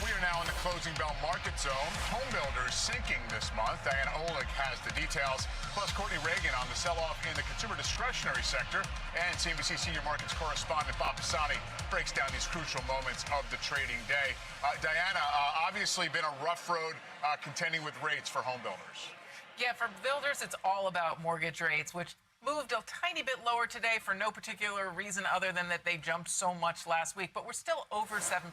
We are now in the closing bell market zone. Home builders sinking this month. Diana Olick has the details. Plus, Courtney Reagan on the sell-off in the consumer discretionary sector. And CNBC senior markets correspondent Bob Pisani breaks down these crucial moments of the trading day. Diana, obviously been a rough road contending with rates for home builders. Yeah, for builders, it's all about mortgage rates, which moved a tiny bit lower today for no particular reason other than that they jumped so much last week. But we're still over 7%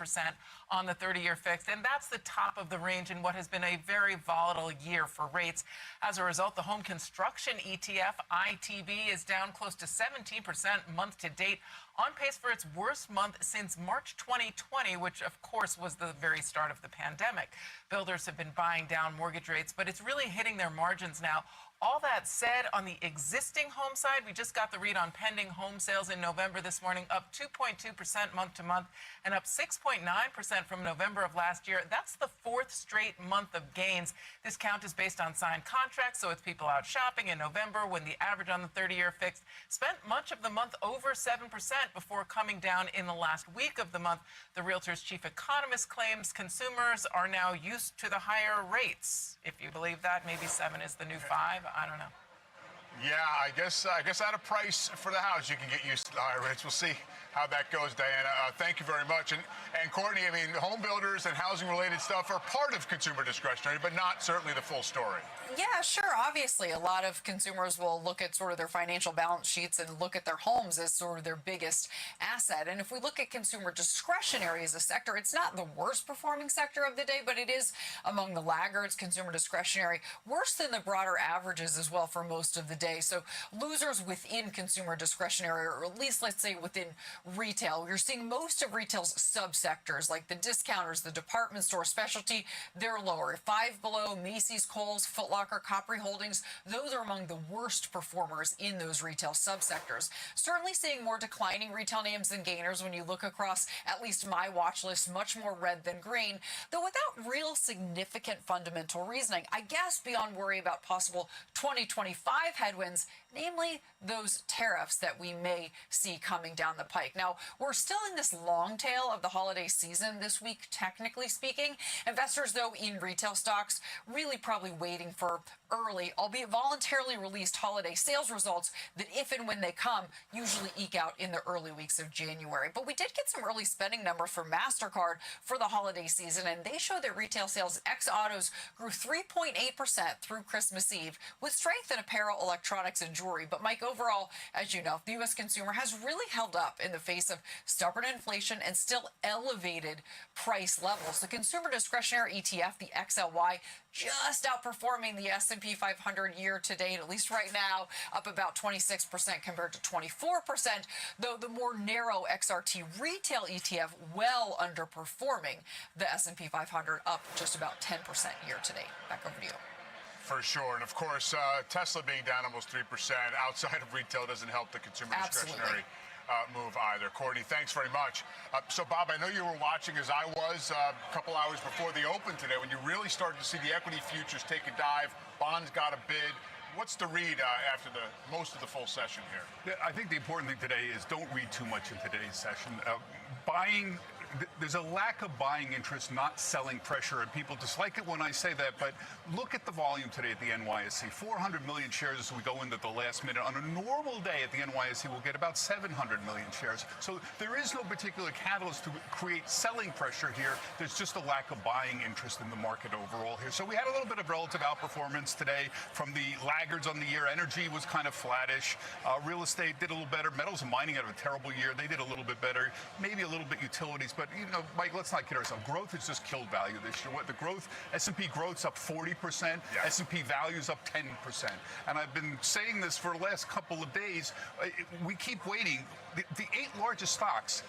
on the 30-year fixed, and that's the top of the range in what has been a very volatile year for rates. As a result, the home construction ETF, ITB, is down close to 17% month to date, on pace for its worst month since March 2020, which, of course, was the very start of the pandemic. Builders have been buying down mortgage rates, but it's really hitting their margins now. All that said, on the existing home side, we just got the read on pending home sales in November this morning, up 2.2% month to month and up 6.9% from November of last year. That's the fourth straight month of gains. This count is based on signed contracts, so it's people out shopping in November when the average on the 30-year fixed spent much of the month over 7% before coming down in the last week of the month. The Realtor's chief economist claims consumers are now used to the higher rates. If you believe that, maybe 7 is the new 5. I don't know. Yeah, I guess at a price for the house, you can get used to the higher rates. We'll see how that goes, Diana. Thank you very much. And Courtney, I mean, home builders and housing-related stuff are part of consumer discretionary, but not certainly the full story. Yeah, sure. Obviously, a lot of consumers will look at sort of their financial balance sheets and look at their homes as sort of their biggest asset. And if we look at consumer discretionary as a sector, it's not the worst performing sector of the day, but it is among the laggards. Consumer discretionary worse than the broader averages as well for most of the day. So losers within consumer discretionary, or at least let's say within retail. You're seeing most of retail's subsectors like the discounters, the department store, specialty, they're lower. Five Below, Macy's, Kohl's, Foot Locker, Capri Holdings, those are among the worst performers in those retail subsectors. Certainly seeing more declining retail names than gainers when you look across at least my watch list, much more red than green, though without real significant fundamental reasoning. I guess beyond worry about possible 2025 headwinds, namely those tariffs that we may see coming down the pike. Now, we're still in this long tail of the holiday season this week, technically speaking. Investors, though, in retail stocks really probably waiting for early, albeit voluntarily released holiday sales results that, if and when they come, usually eke out in the early weeks of January. But we did get some early spending numbers from MasterCard for the holiday season, and they show that retail sales ex-autos grew 3.8% through Christmas Eve, with strength in apparel, electronics, and jewelry. But Mike, overall, as you know, the U.S. consumer has really held up in the face of stubborn inflation and still elevated price levels. The consumer discretionary ETF, the XLY, just outperforming the S&P 500 year to date, at least right now, up about 26% compared to 24%, though the more narrow XRT retail ETF well underperforming the S&P 500, up just about 10% year to date. Back over to you. For sure. And of course, Tesla being down almost 3% outside of retail doesn't help the consumer discretionary move either. Courtney, thanks very much. So, Bob, I know you were watching as I was a couple hours before the open today when you really started to see the equity futures take a dive. Bonds got a bid. What's the read after most of the full session here? I think the important thing today is don't read too much in today's session. There's a lack of buying interest, not selling pressure, and people dislike it when I say that, but look at the volume today at the NYSE. 400 million shares as we go into the last minute. On a normal day at the NYSE, we'll get about 700 million shares. So there is no particular catalyst to create selling pressure here. There's just a lack of buying interest in the market overall here. So we had a little bit of relative outperformance today from the laggards on the year. Energy was kind of flattish. Real estate did a little better. Metals and mining had a terrible year. They did a little bit better. Maybe a little bit utilities. But, you know, Mike, let's not kid ourselves. Growth has just killed value this year. What the growth, S&P growth's up 40%, S&P value's up 10%. And I've been saying this for the last couple of days. We keep waiting. The 8 largest stocks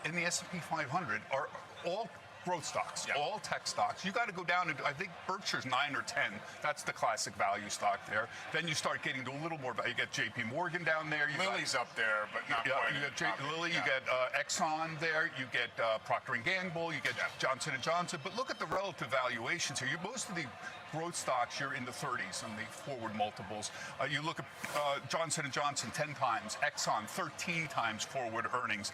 in the S&P 500 are all growth stocks, all tech stocks. You got to go down and I think Berkshire's 9 or 10. That's the classic value stock there. Then you start getting to a little more. You get J.P. Morgan down there. Lilly's up there, but not quite. You get Lilly. You get Exxon there. You get Procter & Gamble. You get Johnson & Johnson. But look at the relative valuations here. Most of the growth stocks, you're in the 30s on the forward multiples. You look at Johnson & Johnson 10 times, Exxon 13 times forward earnings,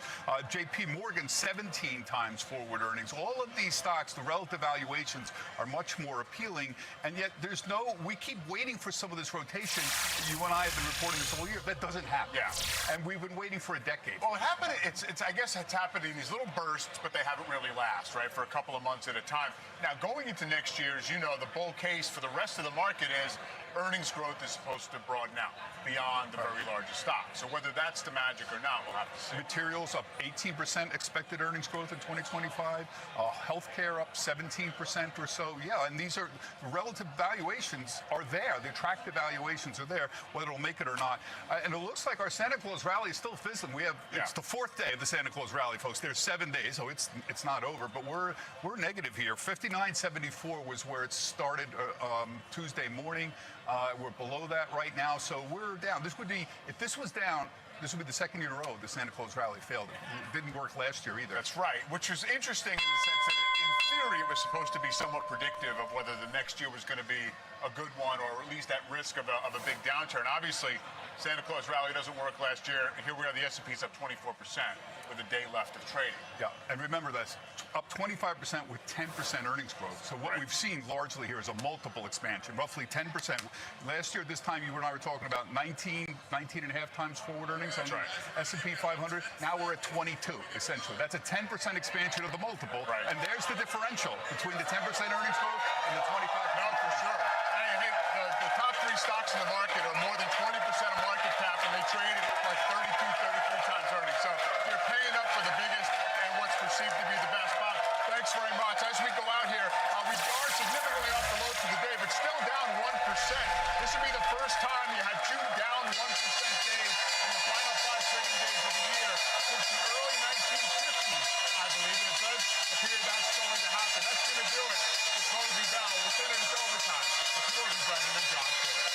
J.P. Morgan 17 times forward earnings. All of these stocks, the relative valuations are much more appealing, and yet we keep waiting for some of this rotation. You and I have been reporting this all year. That doesn't happen. And we've been waiting for a decade. Well, it happened. I guess it's happened in these little bursts, but they haven't really last, right, for a couple of months at a time. Now, going into next year, as you know, the bull case for the rest of the market is earnings growth is supposed to broaden out beyond the very largest stocks. So whether that's the magic or not, we'll have to see. Materials up 18% expected earnings growth in 2025. Healthcare up 17% or so. Yeah, and these are relative valuations are there. The attractive valuations are there, whether it'll make it or not. And it looks like our Santa Claus rally is still fizzling. It's the 4th day of the Santa Claus rally, folks. There's 7 days, so it's not over. But we're negative here. 59.74 was where it started Tuesday morning. We're below that right now, so we're down. If this was down, this would be the second year in a row the Santa Claus rally failed. It didn't work last year either. That's right, which was interesting in the sense that in theory it was supposed to be somewhat predictive of whether the next year was going to be a good one or at least at risk of a big downturn. Obviously, Santa Claus rally doesn't work last year. And here we are, the S&P's up 24% with a day left of trading. Yeah, and remember that's up 25% with 10% earnings growth. So what we've seen largely here is a multiple expansion, roughly 10%. Last year, this time, you and I were talking about 19 and a half times forward earnings on the S&P 500. Now we're at 22, essentially. That's a 10% expansion of the multiple. And there's the differential between the 10% earnings growth and the 25%. No, for sure. Hey, the top three stocks in the market are more than 20% of market cap, and they trade at like 33 times earnings. So you're paying up for the biggest and what's perceived to be the best. Bob, thanks very much. As we go out here, we are significantly off the low for the day, but still down 1%. This would be the first time you had two down 1% days in the final 5 trading days of the year since the early 1950s, I believe, and it does appear that's going to happen. That's going to do it for closing bell. We'll send it into overtime with Morgan Brennan and John Ford.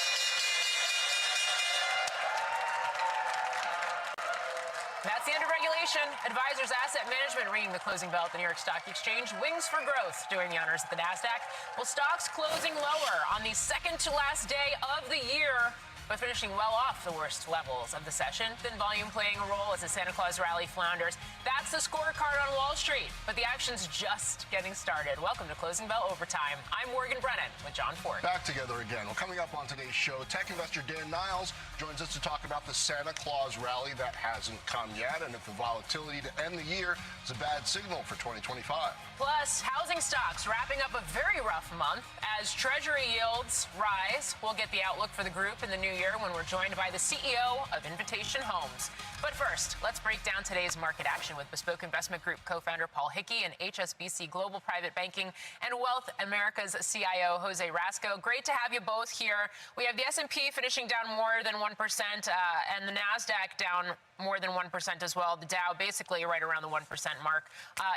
That's the end of regulation. Advisors Asset Management ringing the closing bell at the New York Stock Exchange. Wings for growth doing the honors at the NASDAQ. Well, stocks closing lower on the second to last day of the year, but finishing well off the worst levels of the session. Thin volume playing a role as the Santa Claus rally flounders. That's the scorecard on Wall Street, but the action's just getting started. Welcome to Closing Bell Overtime. I'm Morgan Brennan with John Ford. Back together again. Well, coming up on today's show, tech investor Dan Niles joins us to talk about the Santa Claus rally that hasn't come yet, and if the volatility to end the year is a bad signal for 2025. Plus, housing stocks wrapping up a very rough month as Treasury yields rise. We'll get the outlook for the group in the new year when we're joined by the CEO of Invitation Homes. But first, let's break down today's market action with Bespoke Investment Group co-founder Paul Hickey and HSBC Global Private Banking and Wealth America's CIO Jose Rasco. Great to have you both here. We have the S&P finishing down more than 1% and the NASDAQ down more than 1% as well. The Dow basically right around the 1% mark.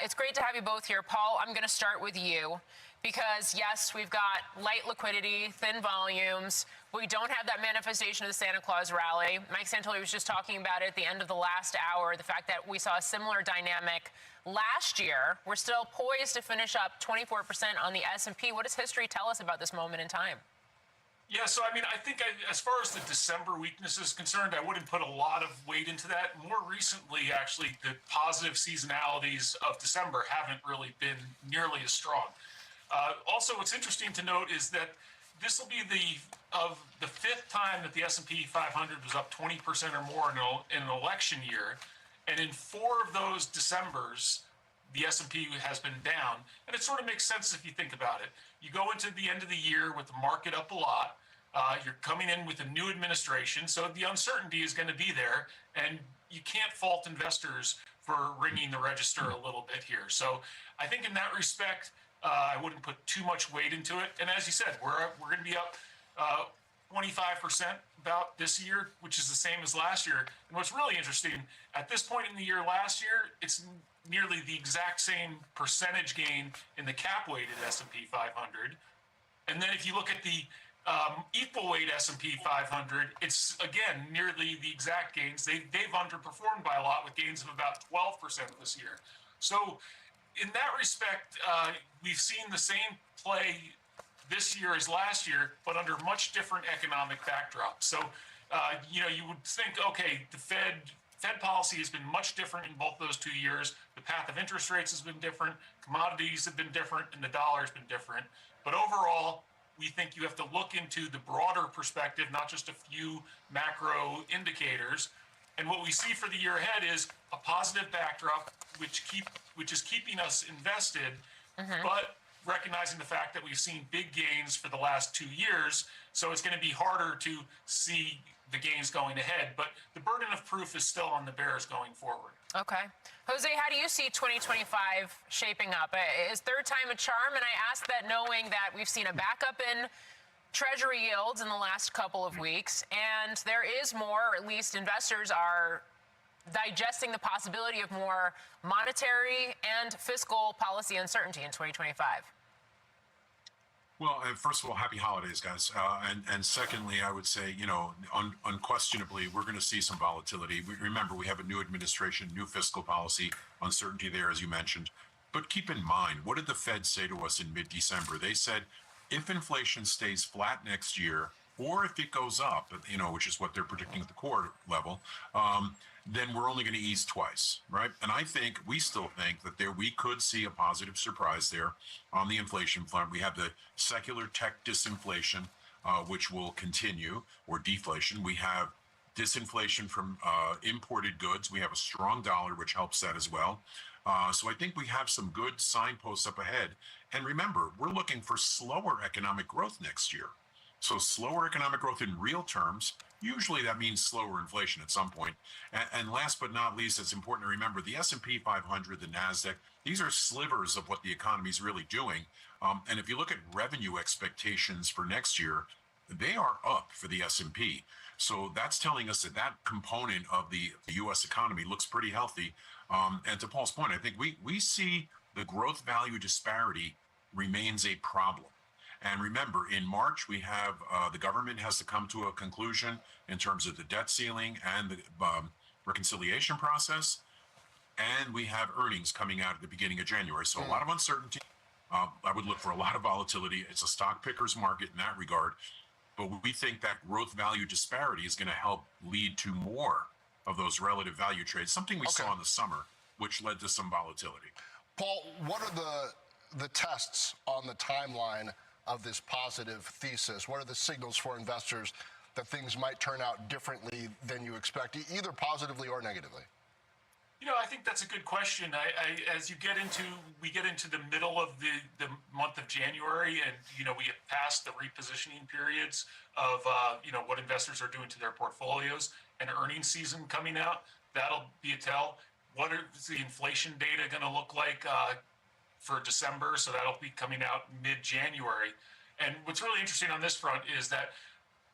It's great to have you both here. Paul, I'm going to start with you. Because, yes, we've got light liquidity, thin volumes. We don't have that manifestation of the Santa Claus rally. Mike Santoli was just talking about it at the end of the last hour, the fact that we saw a similar dynamic last year. We're still poised to finish up 24% on the S&P. What does history tell us about this moment in time? Yeah, so I mean, I think as far as the December weakness is concerned, I wouldn't put a lot of weight into that. More recently, actually, the positive seasonalities of December haven't really been nearly as strong. Also, what's interesting to note is that this will be the fifth time that the S&P 500 was up 20% or more in an election year, and in 4 of those Decembers, the S&P has been down, and it sort of makes sense if you think about it. You go into the end of the year with the market up a lot. You're coming in with a new administration, so the uncertainty is going to be there, and you can't fault investors for ringing the register a little bit here. So I think in that respect, I wouldn't put too much weight into it. And as you said, we're going to be up 25% about this year, which is the same as last year. And what's really interesting, at this point in the year last year, it's nearly the exact same percentage gain in the cap-weighted S&P 500. And then if you look at the equal weight S&P 500, it's, again, nearly the exact gains. They've underperformed by a lot with gains of about 12% this year. So in that respect, we've seen the same play this year as last year, but under much different economic backdrop. So, you would think, okay, the Fed policy has been much different in both those 2 years. The path of interest rates has been different, commodities have been different, and the dollar has been different. But overall, we think you have to look into the broader perspective, not just a few macro indicators. And what we see for the year ahead is a positive backdrop, which is keeping us invested, but recognizing the fact that we've seen big gains for the last 2 years. So it's going to be harder to see the gains going ahead. But the burden of proof is still on the bears going forward. Okay. Jose, how do you see 2025 shaping up? Is third time a charm? And I ask that knowing that we've seen a backup in Treasury yields in the last couple of weeks, and there is more, or at least investors are digesting the possibility of more monetary and fiscal policy uncertainty in 2025. Well, first of all, happy holidays, guys. And secondly, I would say, unquestionably, we're going to see some volatility. Remember, we have a new administration, new fiscal policy, uncertainty there, as you mentioned. But keep in mind, what did the Fed say to us in mid-December? They said, if inflation stays flat next year, or if it goes up, which is what they're predicting at the core level, then we're only going to ease twice, right? And we still think that we could see a positive surprise there on the inflation front. We have the secular tech disinflation, which will continue, or deflation. We have disinflation from imported goods. We have a strong dollar, which helps that as well. So I think we have some good signposts up ahead. And remember, we're looking for slower economic growth next year. So slower economic growth in real terms, usually that means slower inflation at some point. And last but not least, it's important to remember the S&P 500, the NASDAQ, these are slivers of what the economy is really doing. And if you look at revenue expectations for next year, they are up for the S&P. So that's telling us that component of the U.S. economy looks pretty healthy. And to Paul's point, I think we see the growth value disparity remains a problem. And remember, in March, we have the government has to come to a conclusion in terms of the debt ceiling and the reconciliation process. And we have earnings coming out at the beginning of January. So a lot of uncertainty. I would look for a lot of volatility. It's a stock picker's market in that regard. But we think that growth value disparity is going to help lead to more of those relative value trades, something we saw in the summer, which led to some volatility. Paul, what are the tests on the timeline of this positive thesis? What are the signals for investors that things might turn out differently than you expect, either positively or negatively? I think that's a good question. As we get into the middle of the month of January, and we have passed the repositioning periods of what investors are doing to their portfolios, and earnings season coming out, that'll be a tell. What is the inflation data going to look like for December? So that'll be coming out mid-January. And what's really interesting on this front is that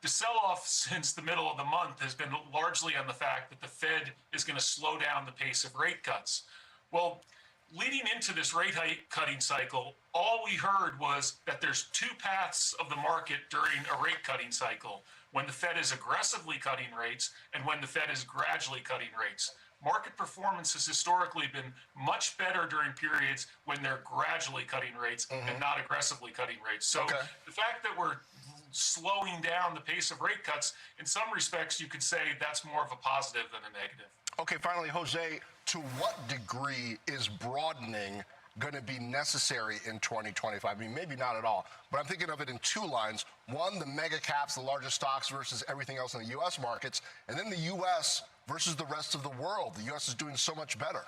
the sell-off since the middle of the month has been largely on the fact that the Fed is going to slow down the pace of rate cuts. Well, leading into this rate cutting cycle, all we heard was that there's two paths of the market during a rate cutting cycle, when the Fed is aggressively cutting rates and when the Fed is gradually cutting rates. Market performance has historically been much better during periods when they're gradually cutting rates and not aggressively cutting rates. So the fact that we're slowing down the pace of rate cuts, in some respects, you could say that's more of a positive than a negative. Okay, finally, Jose, to what degree is broadening going to be necessary in 2025? I mean, maybe not at all, but I'm thinking of it in two lines. One, the mega caps, the largest stocks versus everything else in the U.S. markets, and then the U.S. versus the rest of the world. The U.S. is doing so much better.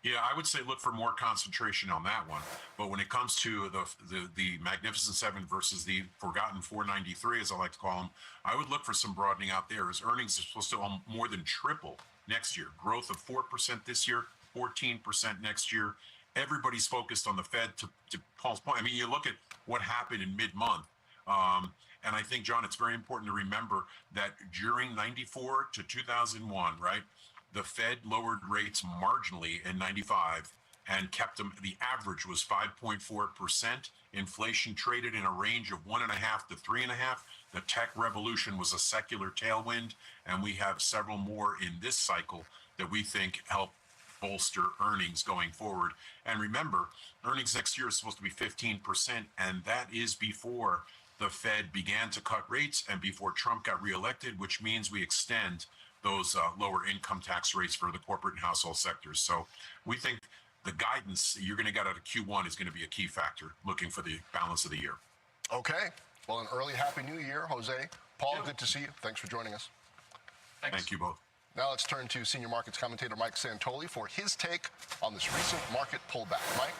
Yeah, I would say look for more concentration on that one. But when it comes to the Magnificent Seven versus the Forgotten 493, as I like to call them, I would look for some broadening out there, as earnings are supposed to more than triple next year. Growth of 4% this year, 14% next year. Everybody's focused on the Fed, to Paul's point. I mean, you look at what happened in mid-month. And I think, John, it's very important to remember that during 94 to 2001, right, the Fed lowered rates marginally in 95 and kept them, the average was 5.4%. Inflation traded in a range of 1.5 to 3.5. The tech revolution was a secular tailwind, and we have several more in this cycle that we think help bolster earnings going forward. And remember, earnings next year is supposed to be 15%, and that is before the Fed began to cut rates and before Trump got reelected, which means we extend those lower income tax rates for the corporate and household sectors. So we think the guidance you're going to get out of Q1 is going to be a key factor looking for the balance of the year. Okay. Well, an early Happy New Year, Jose. Paul, good to see you. Thanks for joining us. Thanks. Thank you both. Now let's turn to senior markets commentator Mike Santoli for his take on this recent market pullback. Mike?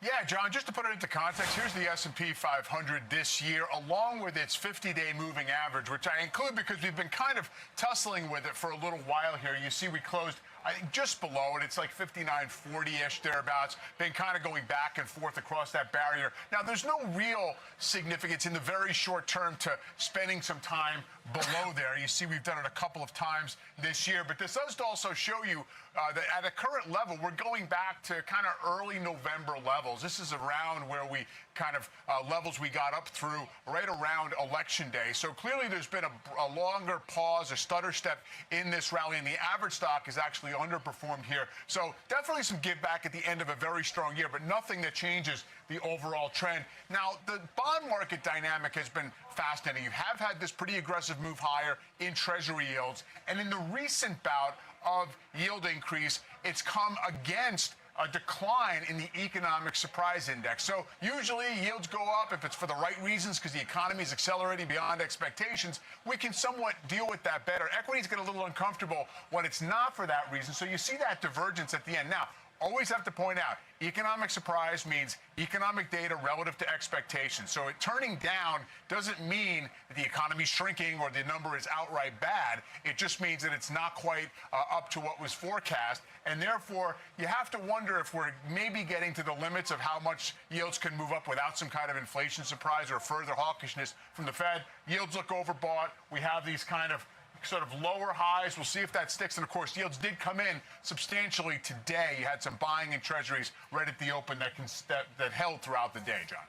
Yeah, John, just to put it into context, here's the S&P 500 this year, along with its 50-day moving average, which I include because we've been kind of tussling with it for a little while here. You see we closed, I think, just below it. It's like 59.40-ish, thereabouts, been kind of going back and forth across that barrier. Now, there's no real significance in the very short term to spending some time below there. You see we've done it a couple of times this year, but this does also show you that at a current level, we're going back to kind of early November levels. This is around where we kind of levels we got up through right around Election Day. So clearly there's been a longer pause, a stutter step in this rally, and the average stock is actually underperformed here. So definitely some give back at the end of a very strong year, but nothing that changes the overall trend. Now, the bond market dynamic has been fascinating. You have had this pretty aggressive move higher in Treasury yields, and in the recent bout of yield increase, it's come against a decline in the economic surprise index. So usually yields go up if it's for the right reasons because the economy is accelerating beyond expectations. We can somewhat deal with that better. Equities get a little uncomfortable when it's not for that reason. So you see that divergence at the end. Now, always have to point out, economic surprise means economic data relative to expectations. So it turning down doesn't mean that the economy's shrinking or the number is outright bad. It just means that it's not quite up to what was forecast. And therefore, you have to wonder if we're maybe getting to the limits of how much yields can move up without some kind of inflation surprise or further hawkishness from the Fed. Yields look overbought. We have these kind of sort of lower highs. We'll see if that sticks. And of course, yields did come in substantially today. You had some buying in treasuries right at the open that held throughout the day, John.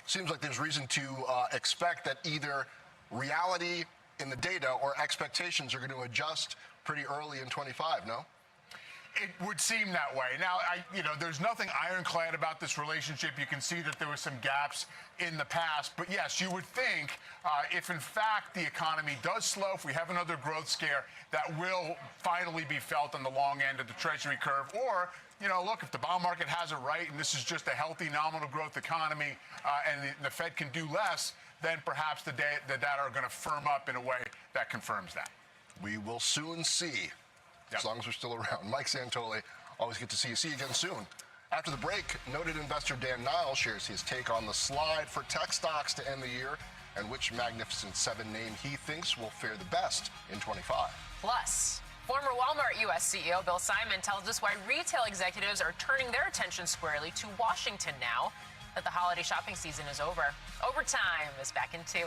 Seems like there's reason to expect that either reality in the data or expectations are going to adjust pretty early in 25, no? It would seem that way. Now, there's nothing ironclad about this relationship. You can see that there were some gaps in the past. But yes, you would think if in fact the economy does slow, if we have another growth scare, that will finally be felt on the long end of the Treasury curve. Or, look, if the bond market has it right and this is just a healthy nominal growth economy and the Fed can do less, then perhaps the data are going to firm up in a way that confirms that. We will soon see. As long as we're still around. Mike Santoli, always good to see you. See you again soon. After the break, noted investor Dan Niles shares his take on the slide for tech stocks to end the year and which Magnificent Seven name he thinks will fare the best in 25. Plus, former Walmart U.S. CEO Bill Simon tells us why retail executives are turning their attention squarely to Washington now that the holiday shopping season is over. Overtime is back in 2.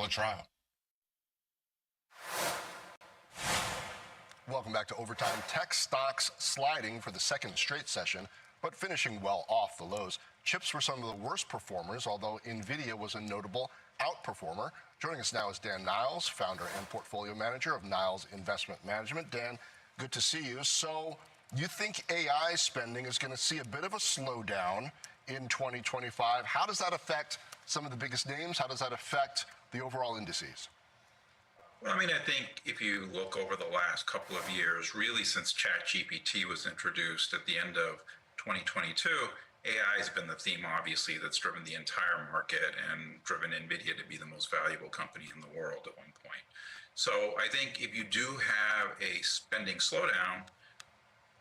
Trial. Welcome back to Overtime. Tech stocks sliding for the second straight session, but finishing well off the lows. Chips were some of the worst performers, although NVIDIA was a notable outperformer. Joining us now is Dan Niles, founder and portfolio manager of Niles Investment Management. Dan, good to see you. So you think AI spending is going to see a bit of a slowdown in 2025. How does that affect some of the biggest names? How does that affect the overall indices? Well, I mean, I think if you look over the last couple of years, really since ChatGPT was introduced at the end of 2022, AI has been the theme, obviously, that's driven the entire market and driven NVIDIA to be the most valuable company in the world at one point. So I think if you do have a spending slowdown,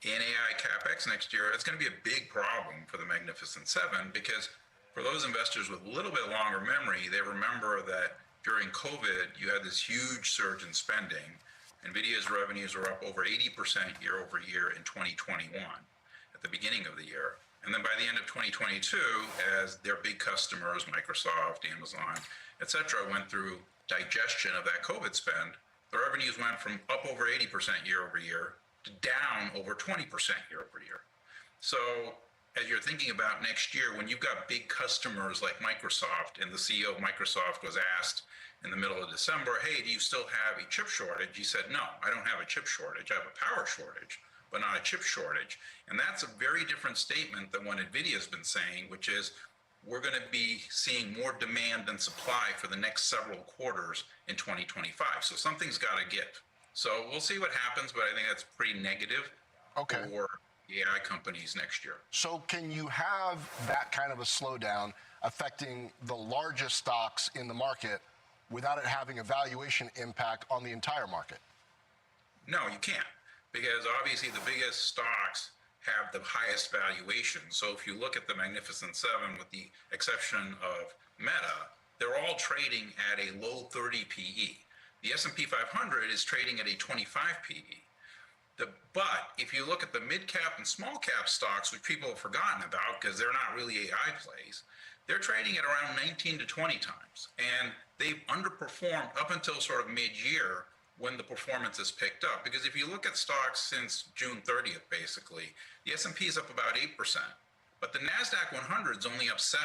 in AI CapEx next year, it's going to be a big problem for the Magnificent Seven, because for those investors with a little bit longer memory, they remember that during COVID, you had this huge surge in spending. NVIDIA's revenues were up over 80% year over year in 2021 at the beginning of the year. And then by the end of 2022, as their big customers, Microsoft, Amazon, et cetera, went through digestion of that COVID spend, the revenues went from up over 80% year over year to down over 20% year over year. So as you're thinking about next year, when you've got big customers like Microsoft, and the CEO of Microsoft was asked in the middle of December, hey, do you still have a chip shortage? He said, no, I don't have a chip shortage. I have a power shortage, but not a chip shortage. And that's a very different statement than what NVIDIA's been saying, which is we're going to be seeing more demand than supply for the next several quarters in 2025. So something's got to give. So we'll see what happens, but I think that's pretty negative for AI companies next year. So can you have that kind of a slowdown affecting the largest stocks in the market without it having a valuation impact on the entire market? No, you can't, because obviously the biggest stocks have the highest valuation. So if you look at the Magnificent Seven, with the exception of Meta, they're all trading at a low 30 PE. The S&P 500 is trading at a 25 PE. But if you look at the mid-cap and small-cap stocks, which people have forgotten about because they're not really AI plays, they're trading at around 19 to 20 times. And they've underperformed up until sort of mid-year when the performance has picked up. Because if you look at stocks since June 30th, basically, the S&P is up about 8%, but the NASDAQ 100 is only up 7%.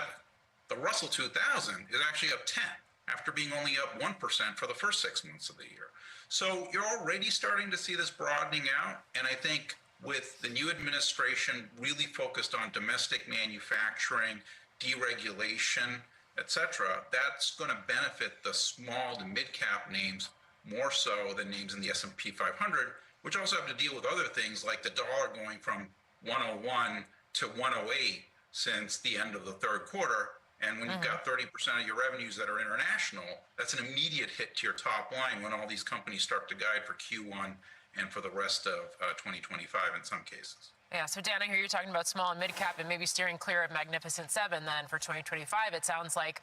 The Russell 2000 is actually up 10%, after being only up 1% for the first 6 months of the year. So you're already starting to see this broadening out. And I think with the new administration really focused on domestic manufacturing, deregulation, et cetera, that's going to benefit the small to mid-cap names more so than names in the S&P 500, which also have to deal with other things like the dollar going from 101 to 108 since the end of the third quarter. And when you've got 30% of your revenues that are international, that's an immediate hit to your top line when all these companies start to guide for Q1 and for the rest of 2025 in some cases. Yeah, so Dan, I hear you talking about small and mid-cap and maybe steering clear of Magnificent Seven then for 2025, it sounds like.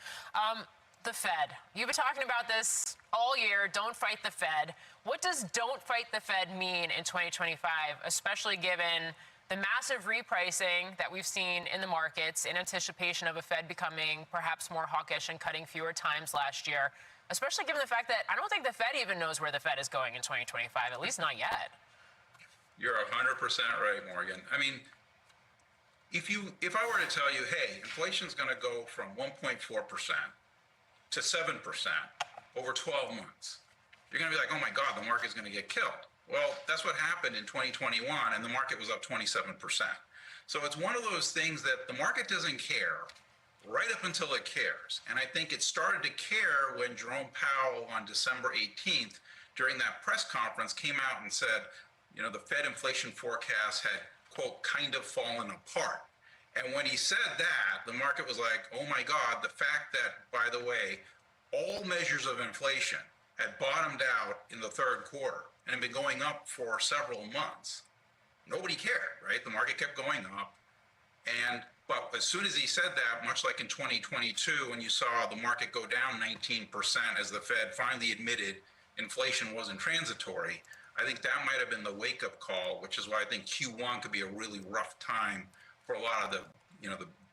The Fed. You've been talking about this all year, don't fight the Fed. What does don't fight the Fed mean in 2025, especially given the massive repricing that we've seen in the markets in anticipation of a Fed becoming perhaps more hawkish and cutting fewer times last year, especially given the fact that I don't think the Fed even knows where the Fed is going in 2025, at least not yet. You're 100% right, Morgan. I mean, if I were to tell you, hey, inflation's going to go from 1.4% to 7% over 12 months, you're going to be like, oh my God, the market's going to get killed. Well, that's what happened in 2021, and the market was up 27%. So it's one of those things that the market doesn't care right up until it cares. And I think it started to care when Jerome Powell on December 18th, during that press conference, came out and said, you know, the Fed inflation forecast had, quote, kind of fallen apart. And when he said that, the market was like, oh my God, the fact that, by the way, all measures of inflation had bottomed out in the third quarter and had been going up for several months. Nobody cared, right? The market kept going up. But as soon as he said that, much like in 2022, when you saw the market go down 19% as the Fed finally admitted inflation wasn't transitory, I think that might have been the wake-up call, which is why I think Q1 could be a really rough time for a lot of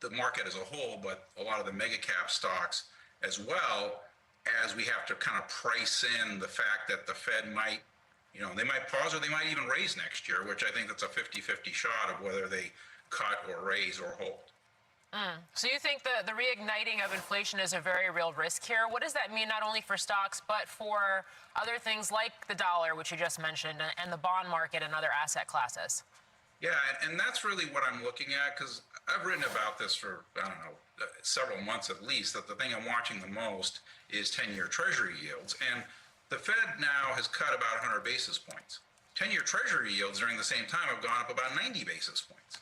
the market as a whole, but a lot of the mega cap stocks as well, as we have to kind of price in the fact that the Fed might, they might pause or they might even raise next year, which I think that's a 50-50 shot of whether they cut or raise or hold. So you think the reigniting of inflation is a very real risk here? What does that mean not only for stocks, but for other things like the dollar, which you just mentioned, and the bond market and other asset classes? Yeah, and that's really what I'm looking at, because I've written about this for, I don't know, several months at least, that the thing I'm watching the most is 10-year Treasury yields. And the Fed now has cut about 100 basis points. 10-year Treasury yields during the same time have gone up about 90 basis points.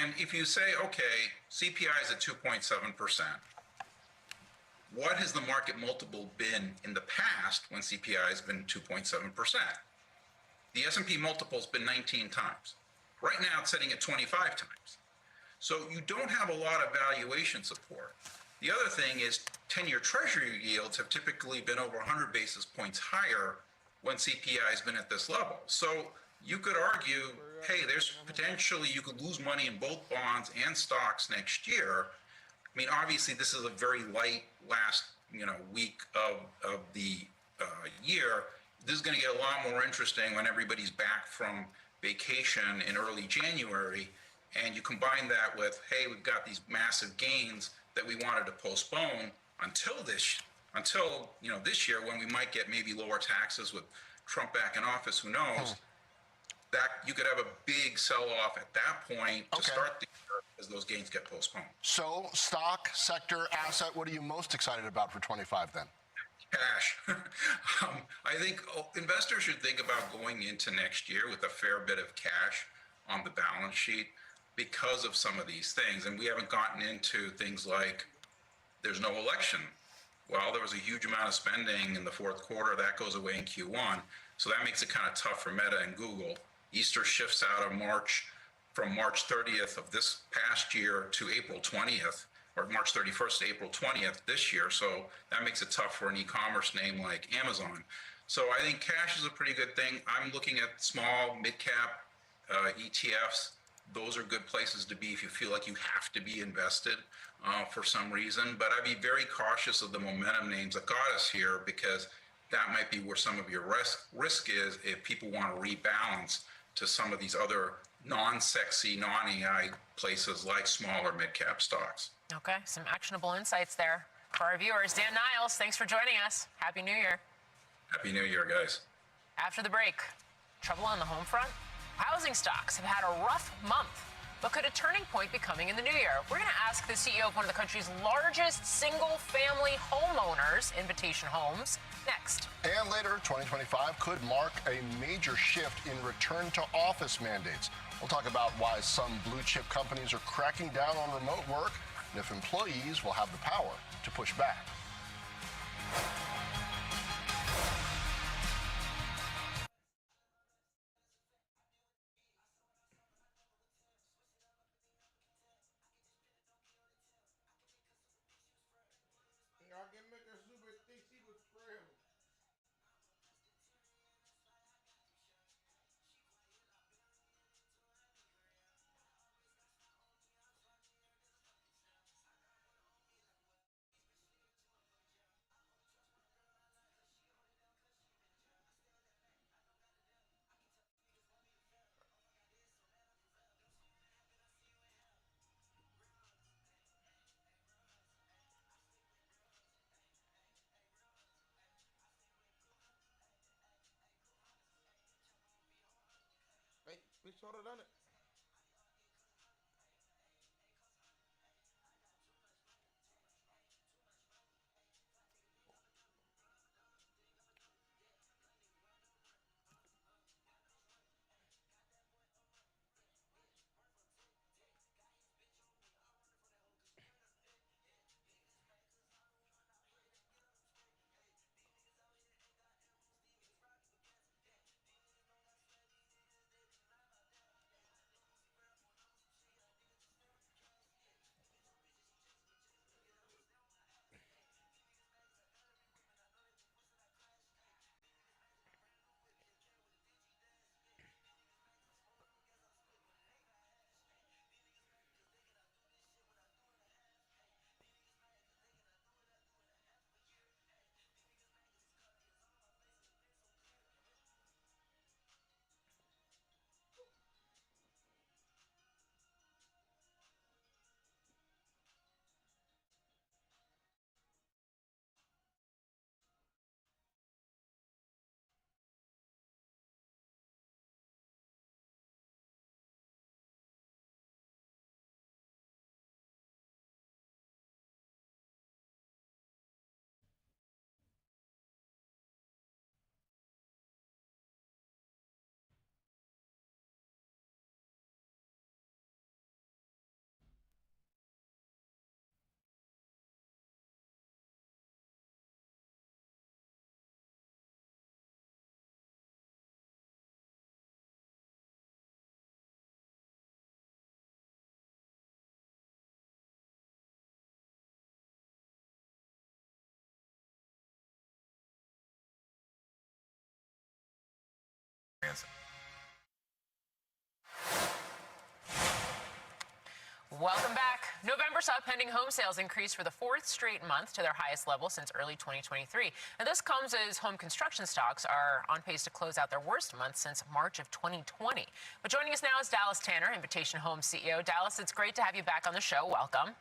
And if you say, okay, CPI is at 2.7%, what has the market multiple been in the past when CPI has been 2.7%? The S&P multiple has been 19 times. Right now, it's sitting at 25 times. So you don't have a lot of valuation support. The other thing is 10-year Treasury yields have typically been over 100 basis points higher when CPI has been at this level. So you could argue, hey, there's potentially you could lose money in both bonds and stocks next year. I mean, obviously, this is a very light last week of the year. This is going to get a lot more interesting when everybody's back from vacation in early January, and you combine that with, hey, we've got these massive gains that we wanted to postpone until this year, when we might get maybe lower taxes with Trump back in office. Who knows? That you could have a big sell-off at that point to start the year as those gains get postponed. So, stock, sector, asset, what are you most excited about for 25 then? Cash. I think investors should think about going into next year with a fair bit of cash on the balance sheet because of some of these things. And we haven't gotten into things like there's no election. Well, there was a huge amount of spending in the fourth quarter. That goes away in Q1. So that makes it kind of tough for Meta and Google. Easter shifts out of March from March 30th of this past year to April 20th, or March 31st to April 20th this year. So that makes it tough for an e-commerce name like Amazon. So I think cash is a pretty good thing. I'm looking at small, mid-cap ETFs. Those are good places to be if you feel like you have to be invested for some reason. But I'd be very cautious of the momentum names that got us here, because that might be where some of your risk is if people want to rebalance to some of these other non-sexy, non-AI places like smaller mid-cap stocks. Okay, some actionable insights there for our viewers. Dan Niles, thanks for joining us. Happy New Year. Happy New Year, guys. After the break, trouble on the home front? Housing stocks have had a rough month, but could a turning point be coming in the new year? We're going to ask the CEO of one of the country's largest single-family homeowners, Invitation Homes, next. And later, 2025 could mark a major shift in return-to-office mandates. We'll talk about why some blue-chip companies are cracking down on remote work, and if employees will have the power to push back. Y'all can make her super thick, she would spray him. Hey, we should have done it. Welcome back. November saw pending home sales increase for the fourth straight month to their highest level since early 2023. And this comes as home construction stocks are on pace to close out their worst month since March of 2020. But joining us now is Dallas Tanner, Invitation Homes CEO. Dallas, it's great to have you back on the show. Welcome.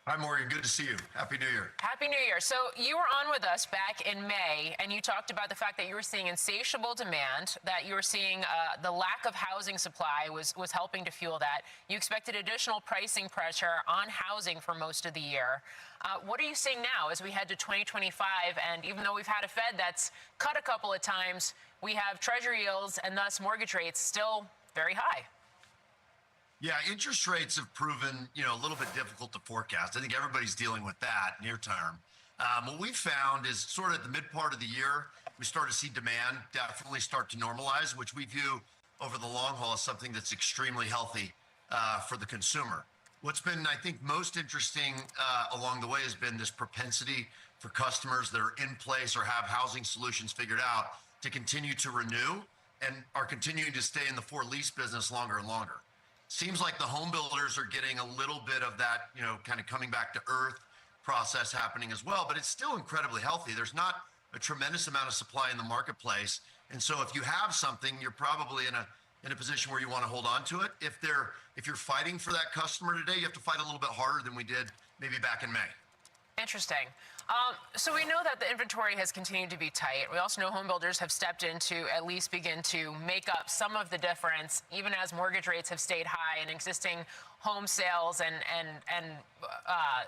Hi, Morgan. Good to see you. Happy New Year. Happy New Year. So you were on with us back in May, and you talked about the fact that you were seeing insatiable demand, that you were seeing the lack of housing supply was helping to fuel that. You expected additional pricing pressure on housing for most of the year. What are you seeing now as we head to 2025? And even though we've had a Fed that's cut a couple of times, we have Treasury yields and thus mortgage rates still very high. Yeah, interest rates have proven, a little bit difficult to forecast. I think everybody's dealing with that near term. What we found is sort of at the mid part of the year, we start to see demand definitely start to normalize, which we view over the long haul as something that's extremely healthy for the consumer. What's been, I think, most interesting along the way has been this propensity for customers that are in place or have housing solutions figured out to continue to renew and are continuing to stay in the for lease business longer and longer. Seems like the home builders are getting a little bit of that, kind of coming back to earth process happening as well, but it's still incredibly healthy. There's not a tremendous amount of supply in the marketplace. And so if you have something, you're probably in a position where you want to hold on to it. If you're fighting for that customer today, you have to fight a little bit harder than we did maybe back in May. Interesting. So we know that the inventory has continued to be tight. We also know home builders have stepped in to at least begin to make up some of the difference, even as mortgage rates have stayed high and existing home sales and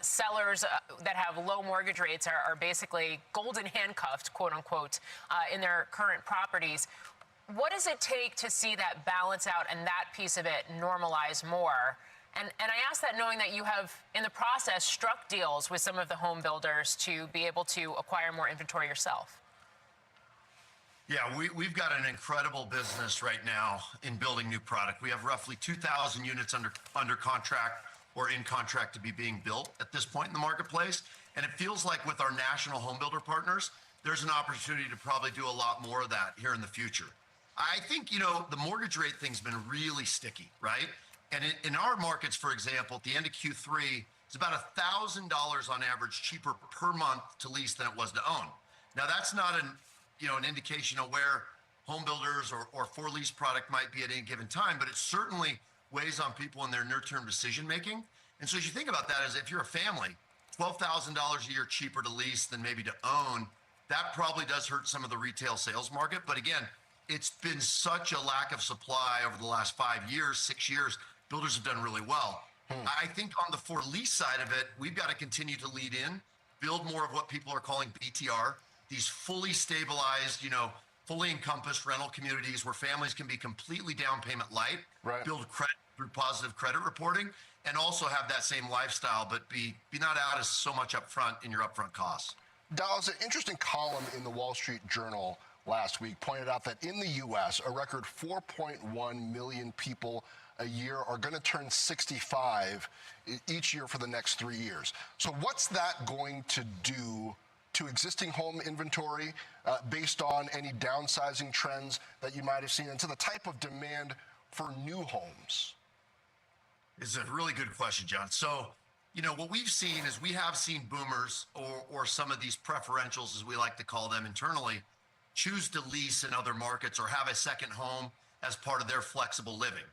sellers that have low mortgage rates are basically golden handcuffed, quote unquote, in their current properties. What does it take to see that balance out and that piece of it normalize more? And I ask that knowing that you have, in the process, struck deals with some of the home builders to be able to acquire more inventory yourself. Yeah, we've got an incredible business right now in building new product. We have roughly 2,000 units under contract or in contract to be being built at this point in the marketplace. And it feels like with our national home builder partners, there's an opportunity to probably do a lot more of that here in the future. I think, the mortgage rate thing's been really sticky, right? And in our markets, for example, at the end of Q3, it's about $1,000 on average cheaper per month to lease than it was to own. Now, that's not an indication of where home builders or for lease product might be at any given time, but it certainly weighs on people in their near-term decision making. And so as you think about that, as if you're a family, $12,000 a year cheaper to lease than maybe to own, that probably does hurt some of the retail sales market. But again, it's been such a lack of supply over the last 5 years, 6 years. Builders have done really well. I think on the for lease side of it, we've got to continue to lead in, build more of what people are calling BTR, these fully stabilized, fully encompassed rental communities where families can be completely down payment light, build credit through positive credit reporting, and also have that same lifestyle, but be not out as so much upfront in your upfront costs. Dallas, an interesting column in the Wall Street Journal last week pointed out that in the U.S., a record 4.1 million people a year are going to turn 65 each year for the next 3 years. So what's that going to do to existing home inventory based on any downsizing trends that you might have seen and to the type of demand for new homes? It's a really good question, John. So, what we've seen is we have seen boomers or some of these preferentials, as we like to call them internally, choose to lease in other markets or have a second home as part of their flexible living.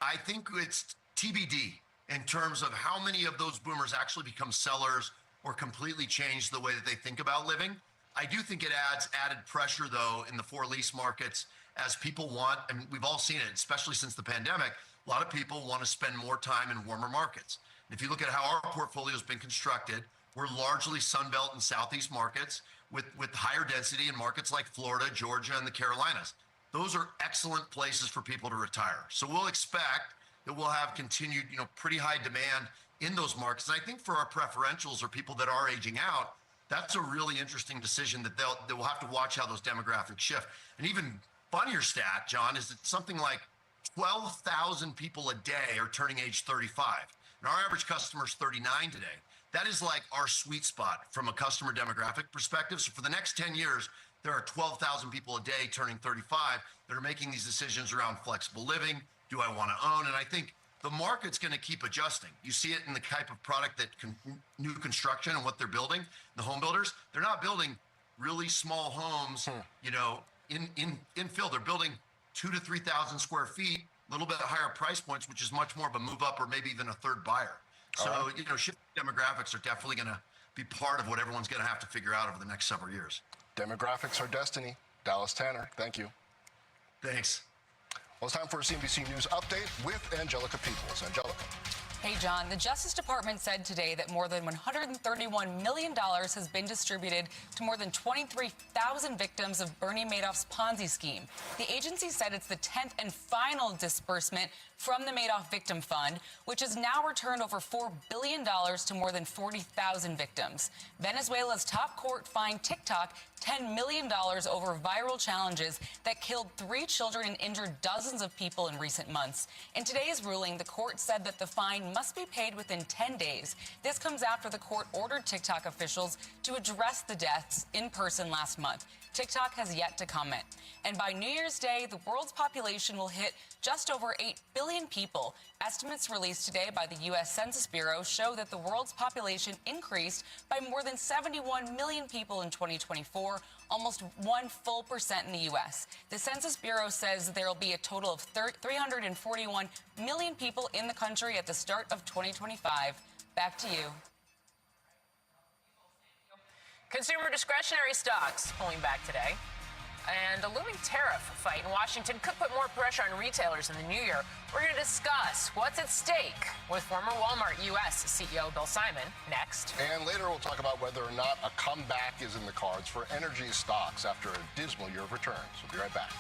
I think it's TBD in terms of how many of those boomers actually become sellers or completely change the way that they think about living. I do think it adds added pressure, though, in the for lease markets as people want, and we've all seen it, especially since the pandemic, a lot of people want to spend more time in warmer markets. And if you look at how our portfolio has been constructed, we're largely Sunbelt and Southeast markets with higher density in markets like Florida, Georgia, and the Carolinas. Those are excellent places for people to retire. So we'll expect that we'll have continued, pretty high demand in those markets. And I think for our preferentials or people that are aging out, that's a really interesting decision that they'll have to watch how those demographics shift. And even funnier stat, John, is that something like 12,000 people a day are turning age 35. And our average customer is 39 today. That is like our sweet spot from a customer demographic perspective. So for the next 10 years, there are 12,000 people a day turning 35 that are making these decisions around flexible living. Do I want to own? And I think the market's going to keep adjusting. You see it in the type of product that new construction and what they're building. The home builders, they're not building really small homes, you know, in infill. They're building 2,000 to 3,000 square feet, a little bit higher price points, which is much more of a move up or maybe even a third buyer. So, you know, shifting demographics are definitely going to be part of what everyone's going to have to figure out over the next several years. Demographics are destiny. Dallas Tanner, thank you. Thanks. Well, it's time for a CNBC News update with Angelica Peoples. Angelica. Hey, John. The Justice Department said today that more than $131 million has been distributed to more than 23,000 victims of Bernie Madoff's Ponzi scheme. The agency said it's the 10th and final disbursement from the Madoff Victim Fund, which has now returned over $4 billion to more than 40,000 victims. Venezuela's top court fined TikTok $10 million over viral challenges that killed 3 children and injured dozens of people in recent months. In today's ruling, the court said that the fine must be paid within 10 days. This comes after the court ordered TikTok officials to address the deaths in person last month. TikTok has yet to comment. And by New Year's Day, the world's population will hit just over 8 billion people. Estimates released today by the U.S. Census Bureau show that the world's population increased by more than 71 million people in 2024, almost 1 full percent in the U.S. The Census Bureau says there will be a total of 341 million people in the country at the start of 2025. Back to you. Consumer discretionary stocks pulling back today. And a looming tariff fight in Washington could put more pressure on retailers in the new year. We're going to discuss what's at stake with former Walmart U.S. CEO Bill Simon next. And later we'll talk about whether or not a comeback is in the cards for energy stocks after a dismal year of returns. We'll be right back.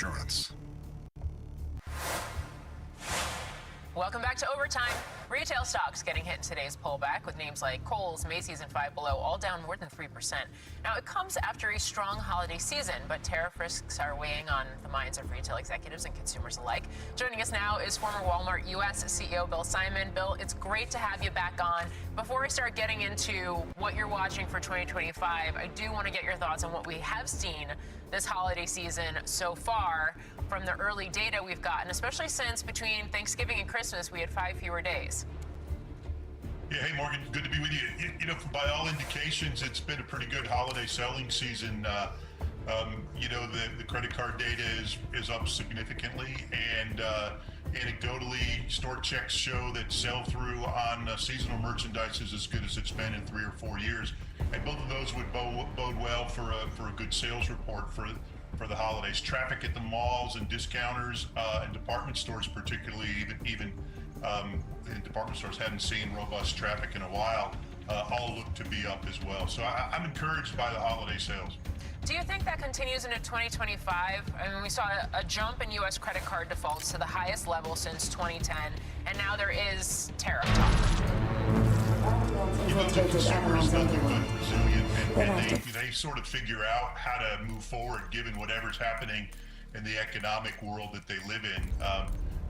Insurance. Welcome back to Overtime. Retail stocks getting hit in today's pullback with names like Kohl's, Macy's, and Five Below all down more than 3%. Now, it comes after a strong holiday season, but tariff risks are weighing on the minds of retail executives and consumers alike. Joining us now is former Walmart U.S. CEO Bill Simon. Bill, it's great to have you back on. Before we start getting into what you're watching for 2025, I do want to get your thoughts on what we have seen this holiday season so far from the early data we've gotten, especially since between Thanksgiving and Christmas, we had 5 fewer days. Yeah, hey Morgan, good to be with you. You know, by all indications, it's been a pretty good holiday selling season. You know, the credit card data is up significantly, and anecdotally, store checks show that sell-through on seasonal merchandise is as good as it's been in 3 or 4 years, and both of those would bode well for a good sales report for the holidays. Traffic at the malls and discounters and department stores, particularly, even in department stores, hadn't seen robust traffic in a while. All look to be up as well. So I'm encouraged by the holiday sales. Do you think that continues into 2025? I mean, we saw a jump in U.S. credit card defaults to the highest level since 2010, and now there is tariff talk. You know, the consumer is nothing but resilient, and they sort of figure out how to move forward given whatever's happening in the economic world that they live in.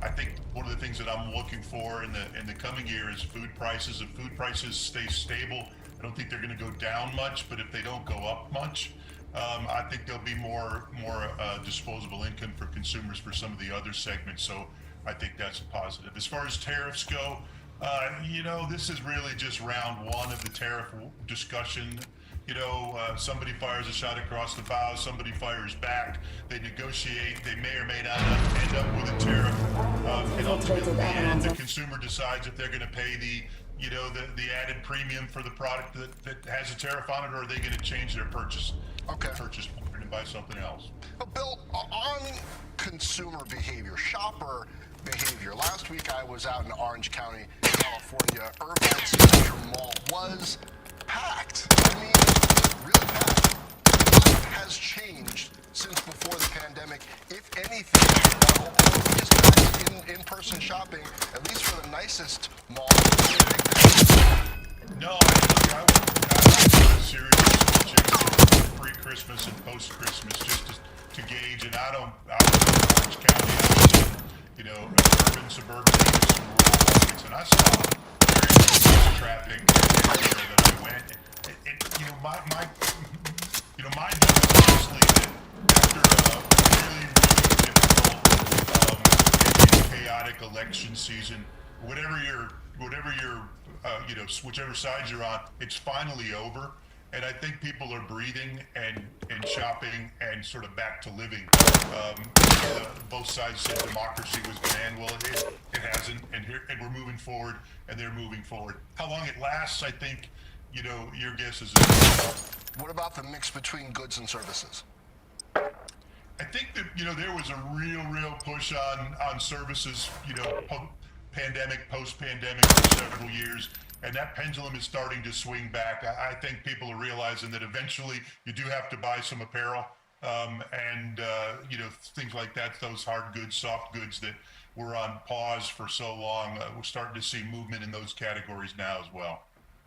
I think one of the things that I'm looking for in the coming year is food prices. If food prices stay stable, I don't think they're going to go down much, but if they don't go up much, I think there'll be more disposable income for consumers for some of the other segments. So I think that's positive. As far as tariffs go, you know, this is really just round one of the tariff discussion. You know, somebody fires a shot across the bow, somebody fires back, they negotiate, they may or may not end up with a tariff, and ultimately in the end, the consumer decides if they're going to pay the added premium for the product that has a tariff on it, or are they going to change their purchase point and buy something else. But Bill, on consumer behavior, shopper behavior, last week I was out in Orange County, California. Irvine's Central Mall was packed. I mean, really packed. What has changed since before the pandemic, if anything? Just back to in-person shopping, at least for the nicest malls. No, I would seriously pre-Christmas and post-Christmas just to gauge, and I don't Orange County, you know, urban, suburban, some rural markets, and I saw very much traffic everywhere that I went. My view is honestly that after a really, really difficult, chaotic election season, whichever side you're on, it's finally over. And I think people are breathing and shopping and sort of back to living. Both sides said democracy was going to end. Well, it hasn't, and we're moving forward, and they're moving forward. How long it lasts, I think, you know, your guess is. What about the mix between goods and services? I think that, you know, there was a real push on services, you know, pandemic, post-pandemic for several years. And that pendulum is starting to swing back. I think people are realizing that eventually you do have to buy some apparel you know, things like that, those hard goods, soft goods that were on pause for so long. We're starting to see movement in those categories now as well.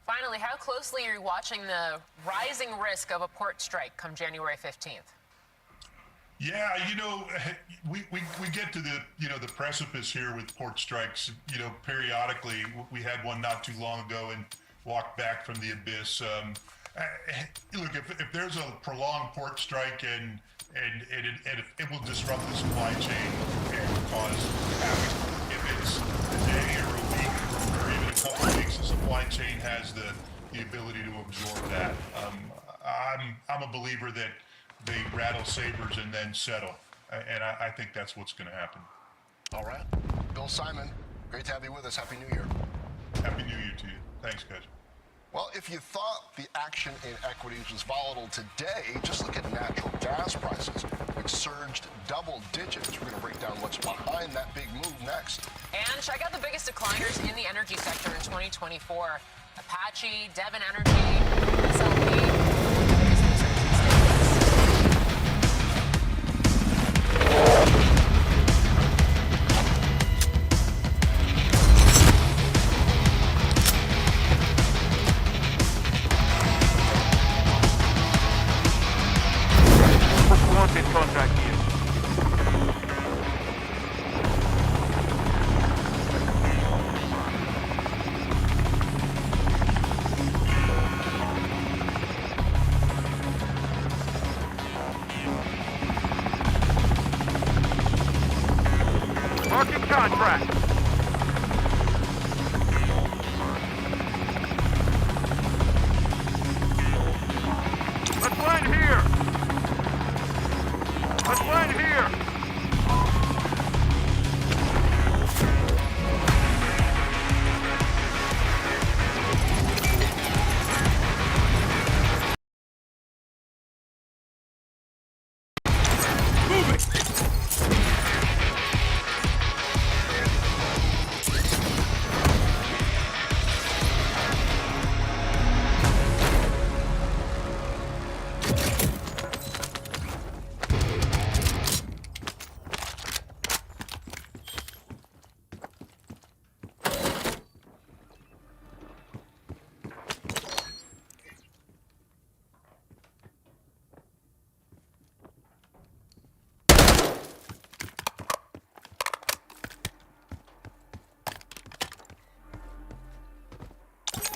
Finally, how closely are you watching the rising risk of a port strike come January 15th? Yeah, you know, we get to the precipice here with port strikes. You know, periodically we had one not too long ago and walked back from the abyss. Look, if there's a prolonged port strike and it will disrupt the supply chain and cause havoc. If it's a day or a week or even a couple of weeks, the supply chain has the ability to absorb that. I'm a believer that they rattle sabers and then settle. And I think that's what's going to happen. All right. Bill Simon, great to have you with us. Happy New Year. Happy New Year to you. Thanks, guys. Well, if you thought the action in equities was volatile today, just look at natural gas prices, which surged double digits. We're going to break down what's behind that big move next. And check out the biggest decliners in the energy sector in 2024. Apache, Devon Energy, SLP. Let's land here.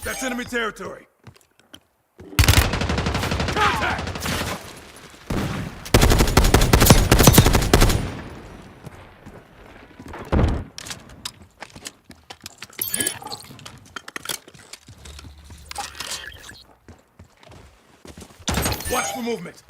That's enemy territory. Contact! Watch for movement.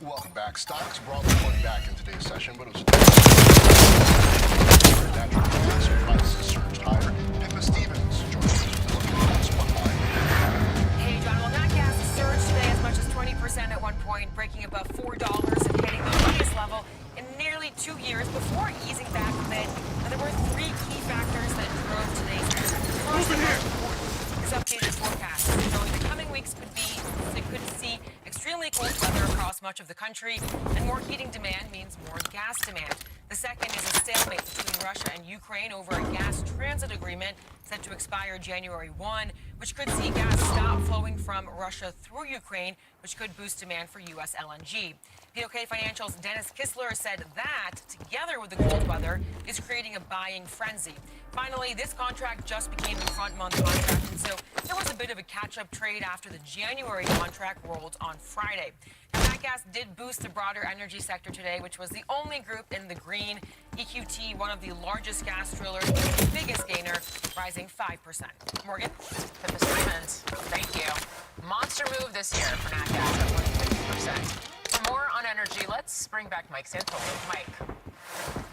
Welcome back. Stocks broadly pulling back in today's session, but it was natural gas prices surged higher. Pippa Stevens joins us with a look at that spotlight. Hey, John. Well, nat gas surged today as much as 20% at one point, breaking above $4 and hitting the highest level in nearly 2 years before easing back a bit. And there were three key factors that drove today's move. First, updated forecast, showing the coming weeks could see extremely cold weather across much of the country, and more heating demand means more gas demand. The second is a stalemate between Russia and Ukraine over a gas transit agreement set to expire January 1, which could see gas stop flowing from Russia through Ukraine, which could boost demand for U.S. LNG. POK Financial's Dennis Kistler said that, together with the cold weather, is creating a buying frenzy. Finally, this contract just became a front-month contract, and so there was a bit of a catch-up trade after the January contract rolled on Friday. Nat gas did boost the broader energy sector today, which was the only group in the green. EQT, one of the largest gas drillers, was the biggest gainer, rising 5%. Morgan? Pippa Stevens, thank you. Monster move this year for nat gas at 150%. For more on energy, let's bring back Mike Santoli. Mike.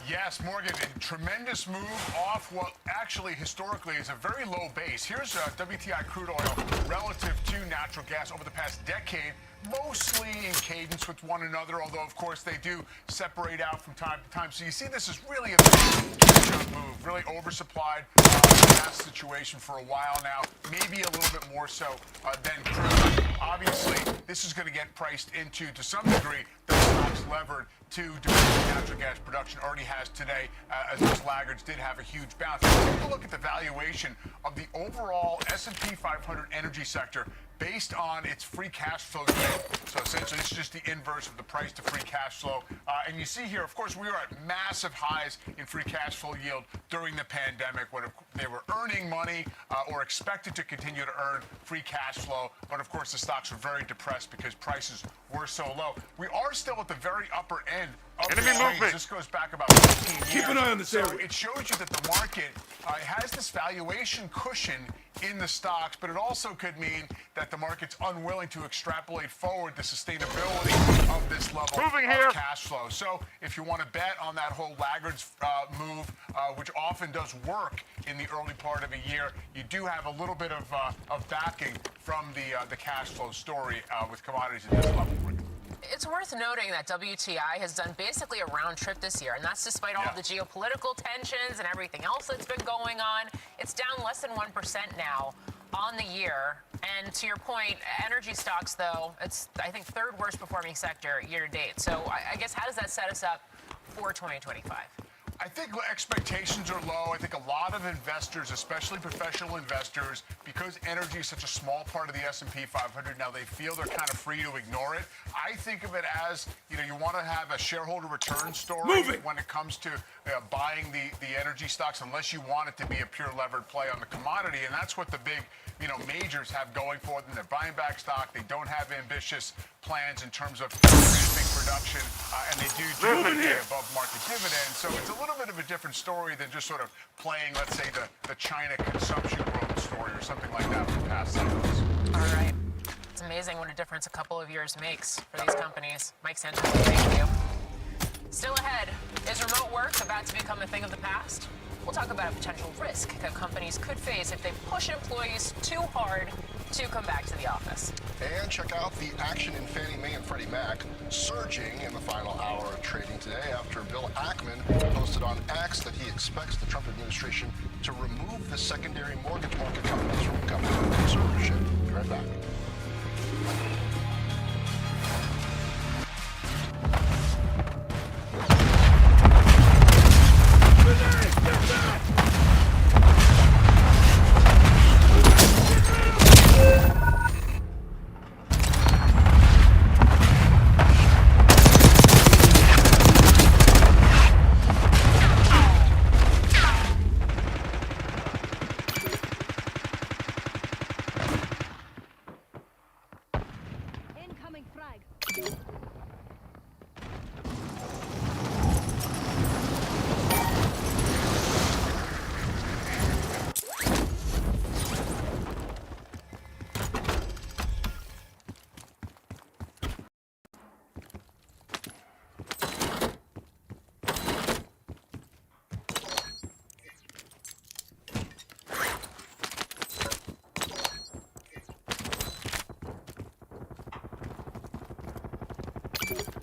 Yes, Morgan, a tremendous move off what actually historically is a very low base. Here's WTI crude oil relative to natural gas over the past decade, mostly in cadence with one another, although, of course, they do separate out from time to time. So you see this is really a catch-up move, really oversupplied gas situation for a while now, maybe a little bit more so than crude. Obviously, this is going to get priced into, to some degree, the stocks levered to domestic natural gas production already has today, as those laggards did have a huge bounce. Take a look at the valuation of the overall S&P 500 energy sector based on its free cash flow yield. So essentially, it's just the inverse of the price to free cash flow. And you see here, of course, we were at massive highs in free cash flow yield during the pandemic when they were earning money or expected to continue to earn free cash flow. But of course, the stocks were very depressed because prices were so low. We are still at the very upper end of the range. This goes back about 15 years. Keep an eye on this area. So it shows you that the market has this valuation cushion in the stocks, but it also could mean that the market's unwilling to extrapolate forward the sustainability of this level of cash flow. So if you want to bet on that whole laggards move, which which often does work in the early part of a year, you do have a little bit of backing from the cash flow story with commodities at this level. It's worth noting that WTI has done basically a round trip this year, and that's despite all the geopolitical tensions and everything else that's been going on. It's down less than 1% now on the year. And to your point, energy stocks, though, it's, I think, third worst performing sector year to date. So I guess how does that set us up for 2025? I think expectations are low. I think a lot of investors, especially professional investors, because energy is such a small part of the S&P 500 now, they feel they're kind of free to ignore it. I think of it as, you want to have a shareholder return story when it comes to buying the energy stocks, unless you want it to be a pure levered play on the commodity. And that's what the big, majors have going for them. They're buying back stock. They don't have ambitious plans in terms of ramping production, and they do pay above market dividends. So it's a little bit of a different story than just sort of playing, let's say, the China consumption growth story or something like that from past cycles. All right. It's amazing what a difference a couple of years makes for these companies. Mike Santoli, thank you. Still ahead, is remote work about to become a thing of the past? We'll talk about a potential risk that companies could face if they push employees too hard to come back to the office. And check out the action in Fannie Mae and Freddie Mac surging in the final hour of trading today after Bill Ackman posted on X that he expects the Trump administration to remove the secondary mortgage market companies from government conservatorship. Be right back.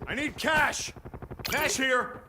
I need cash! Cash here!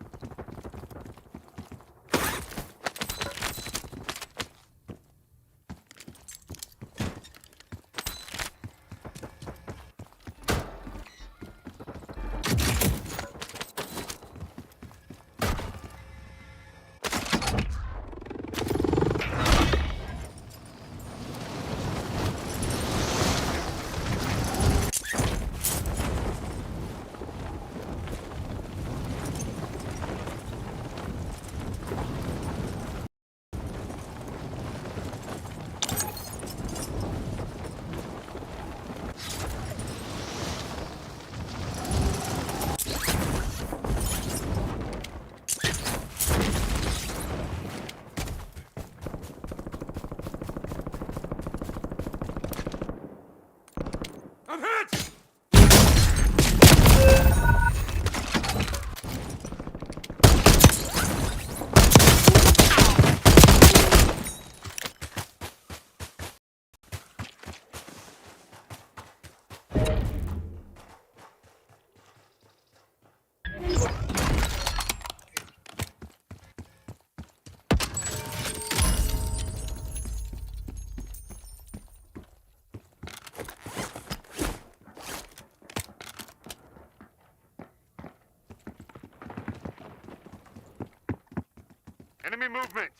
Enemy movement!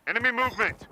Enemy movement!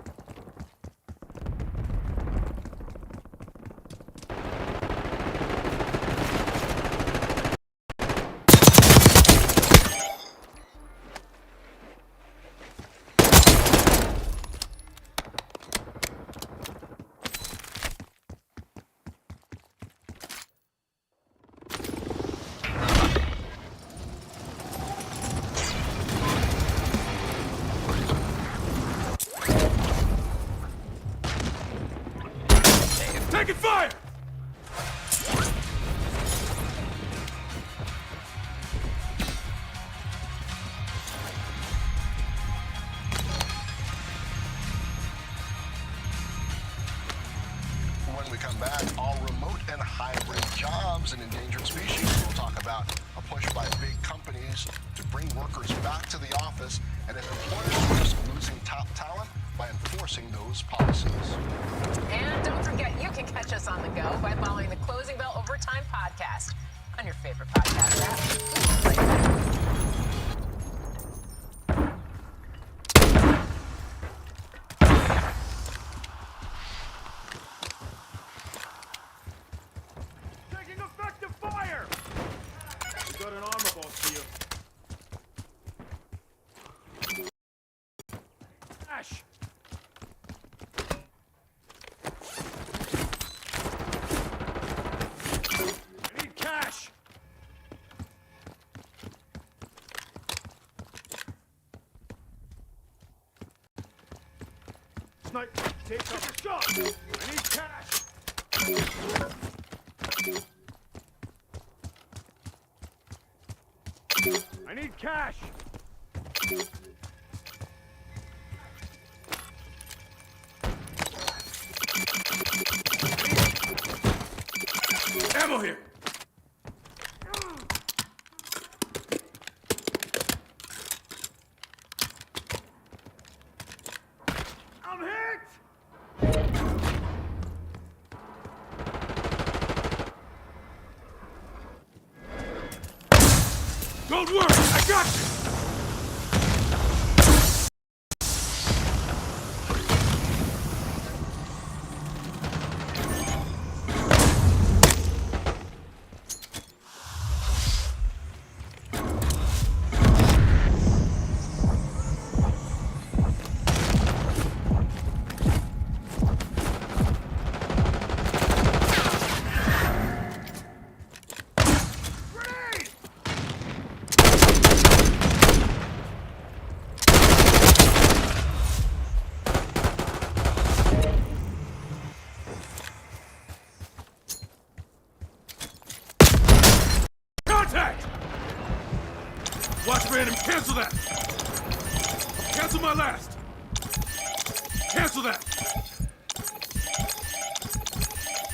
endangered species. We'll talk about a push by big companies to bring workers back to the office and if employers risk losing top talent by enforcing those policies. And don't forget, you can catch us on the go by following the Closing Bell Overtime podcast on your favorite podcast app. Taking effective fire! We got an armor boss here. Ash! I need cash! Snipe, take a shot! I need cash! I need cash! Ammo here! I'm hit! Don't worry, I got you! Contact! Watch random, cancel that! Cancel my last! Cancel that!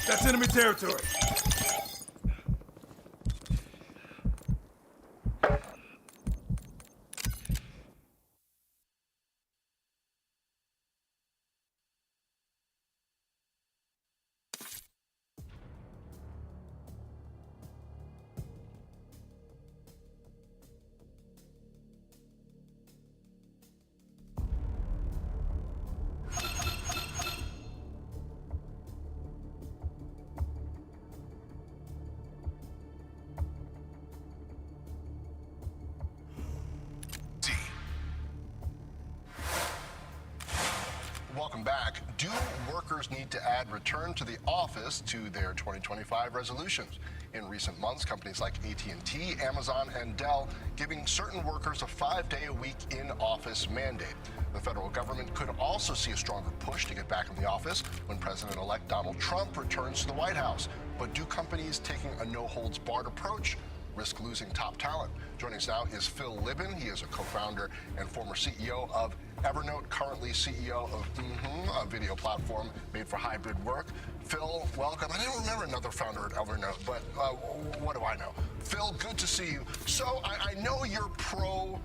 That's enemy territory. Welcome back. Do workers need to add return to the office to their 2025 resolutions? In recent months, companies like AT&T, Amazon, and Dell giving certain workers a 5-day-a-week in-office mandate. The federal government could also see a stronger push to get back in the office when President-elect Donald Trump returns to the White House. But do companies taking a no-holds-barred approach risk losing top talent? Joining us now is Phil Libin. He is a co-founder and former CEO of Evernote, currently CEO of a video platform made for hybrid work. Phil, welcome. I didn't remember another founder at Evernote, but what do I know? Phil, good to see you. So I know you're pro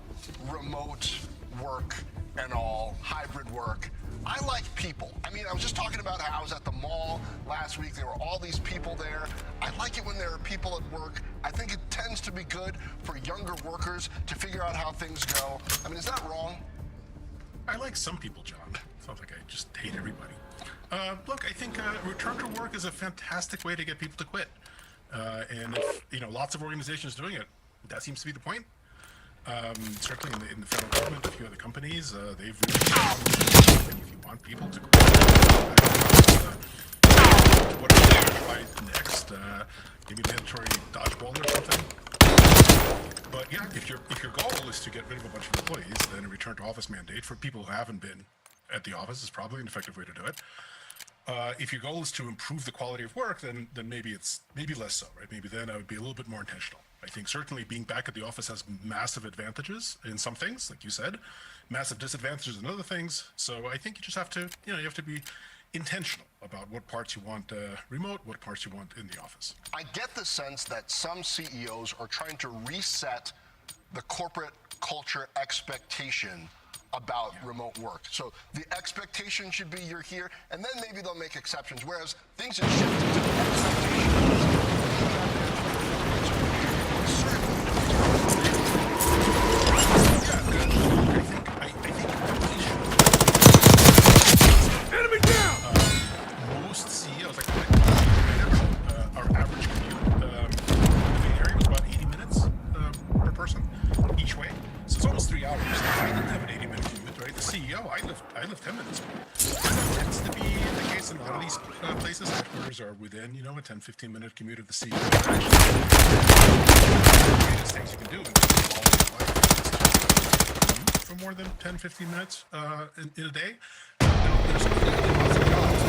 remote work and all, hybrid work. I like people. I mean, I was just talking about how I was at the mall last week. There were all these people there. I like it when there are people at work. I think it tends to be good for younger workers to figure out how things go. I mean, is that wrong? I like some people, John. Sounds like I just hate everybody. Look, I think return to work is a fantastic way to get people to quit. And if, lots of organizations doing it, that seems to be the point. Certainly in the federal government, a few other companies, they've really, if you want people to quit, what are they going to try next? Maybe mandatory dodgeball or something? But yeah, if your goal is to get rid of a bunch of employees, then a return to office mandate for people who haven't been at the office is probably an effective way to do it. If your goal is to improve the quality of work, then maybe less so, right? Maybe then I would be a little bit more intentional. I think certainly being back at the office has massive advantages in some things, like you said, massive disadvantages in other things. So I think you just have to, you have to be intentional about what parts you want remote, what parts you want in the office. I get the sense that some CEOs are trying to reset the corporate culture expectation about remote work. So the expectation should be you're here, and then maybe they'll make exceptions, whereas things have shifted to the expectation. Enemy down! Most CEOs, like our average commute in the Bay Area was about 80 minutes per person each way. So it's almost 3 hours. I didn't have an 80-minute commute, right? The CEO, I live 10 minutes away. That tends to be the case in a lot of these places. Headquarters are within, a 10, 15-minute commute of the CEO. The greatest things you can do in terms of quality of life is for more than 10, 15 minutes in a day. There's lots of jobs.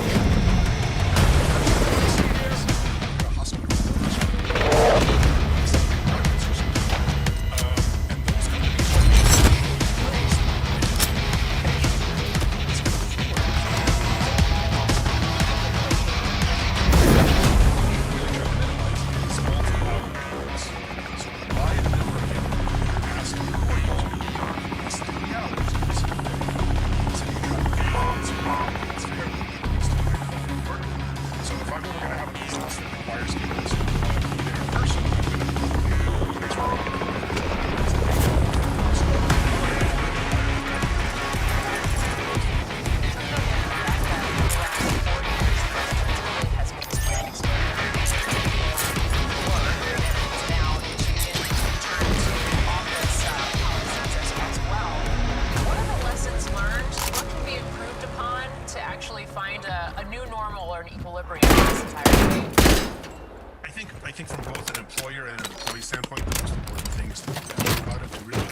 I think from both an employer and an employee standpoint, the most important thing is to be honest about it, to really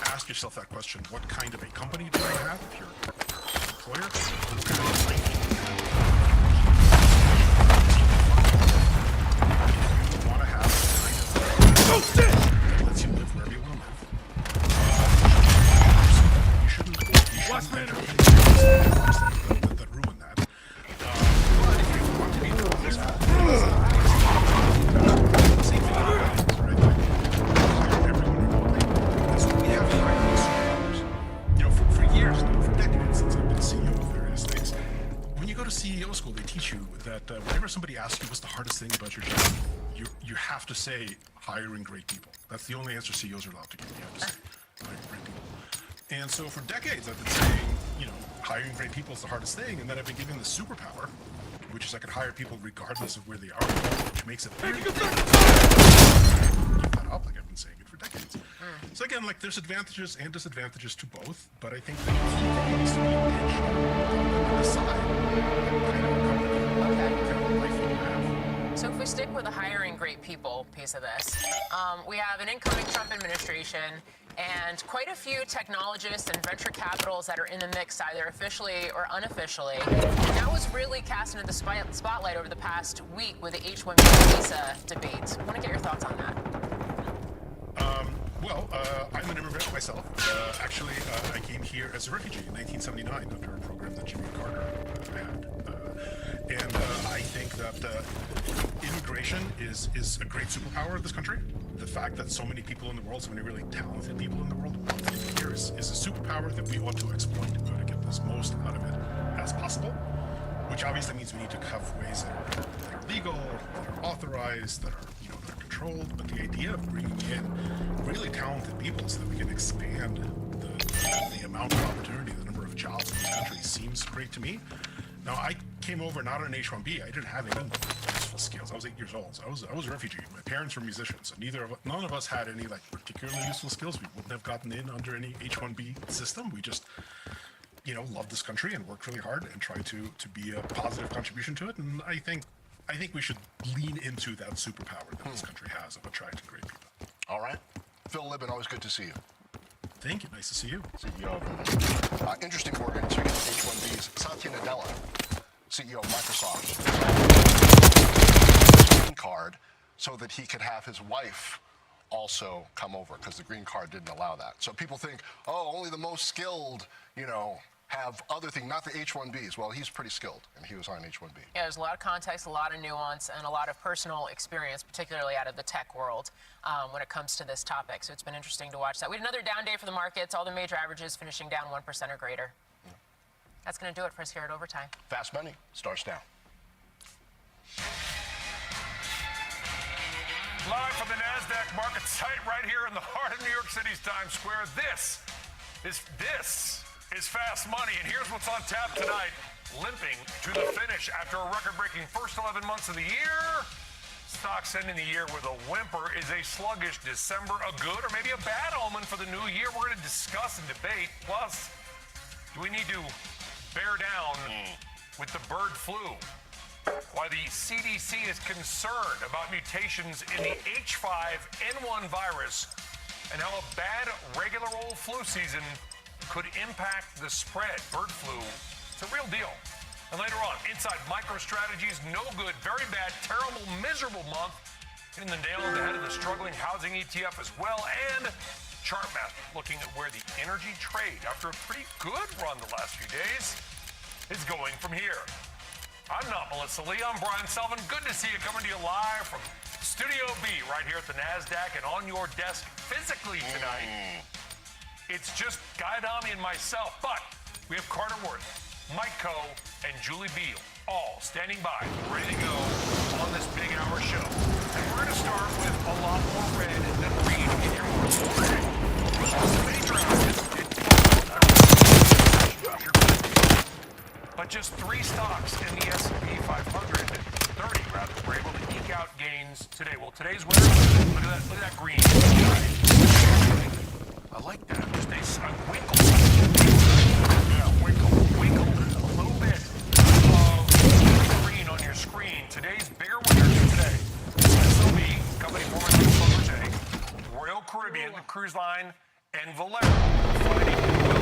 ask yourself that question: what kind of a company do I have? If you're an employer, what kind of a life do you have? You want to have a kind of that lets you live wherever you want to live. You shouldn't enter that ruin that. But if you want to be CEO school, they teach you that whenever somebody asks you what's the hardest thing about your job, you have to say hiring great people. That's the only answer CEOs are allowed to give. You have to say hiring great people. And so for decades, I've been saying, hiring great people is the hardest thing, and then I've been given the superpower, which is I can hire people regardless of where they are, which makes it very difficult to keep that up, like I've been saying it for decades. So again, there's advantages and disadvantages to both, but I think the key thing needs to be intentional and decide what kind of life you have. So if we stick with the hiring great people piece of this, we have an incoming Trump administration and quite a few technologists and venture capitals that are in the mix, either officially or unofficially. And that was really cast into the spotlight over the past week with the H-1B visa debate. I want to get your thoughts on that. I'm an immigrant myself. Actually, I came here as a refugee in 1979 under a program that Jimmy Carter had. And I think that immigration is a great superpower of this country. The fact that so many people in the world, so many really talented people in the world want to be here is a superpower that we ought to exploit. We ought to get this most out of it as possible, which obviously means we need to have ways that are legal, that are authorized, that are that are controlled. But the idea of bringing in really talented people so that we can expand the amount of opportunity, the number of jobs in this country seems great to me. Now, I came over not on an H-1B. I didn't have any useful skills. I was 8 years old. So I was a refugee. My parents were musicians. So none of us had any particularly useful skills. We wouldn't have gotten in under any H-1B system. We just loved this country and worked really hard and tried to be a positive contribution to it. And I think we should lean into that superpower that this country has of attracting great people. All right. Phil Libin, always good to see you. Thank you. Nice to see you. CEO. Interesting organ. Speaking of H-1Bs, Satya Nadella, CEO of Microsoft, green card so that he could have his wife also come over because the green card didn't allow that. So people think, only the most skilled, have other things, not the H-1Bs. Well, he's pretty skilled, and he was on H-1B. Yeah, there's a lot of context, a lot of nuance, and a lot of personal experience, particularly out of the tech world, when it comes to this topic. So it's been interesting to watch that. We had another down day for the markets, all the major averages finishing down 1% or greater. That's going to do it for us here at Overtime. Fast money starts now. Live from the NASDAQ market site right here in the heart of New York City's Times Square. This is Fast Money, and here's what's on tap tonight. Limping to the finish after a record-breaking first 11 months of the year. Stocks ending the year with a whimper. Is a sluggish December a good or maybe a bad omen for the new year? We're going to discuss and debate. Plus, do we need to bear down with the bird flu? Why the CDC is concerned about mutations in the H5N1 virus and how a bad regular old flu season could impact the spread. Bird flu, it's a real deal. And later on, inside MicroStrategy's no good, very bad, terrible, miserable month, hitting the nail on the head of the struggling housing ETF as well, and Chartmaster looking at where the energy trade, after a pretty good run the last few days, is going from here. I'm not Melissa Lee. I'm Brian Sullivan. Good to see you, coming to you live from Studio B right here at the NASDAQ and on your desk physically tonight. It's just Guy Adami and myself, but we have Carter Worth, Mike Coe, and Julie Beal all standing by, ready to go on this big hour show. And we're going to start with a lot more red than green in your morning. But just 3 stocks in the S&P 500, 30 rather, were able to eke out gains today. Well, today's winner, look at that green. I like that. Just a winkle. Yeah, winkle. A little bit of green on your screen. Today's bigger winners today. SLB, company formerly known as J, Royal Caribbean, the cruise line, and Valero, fighting company.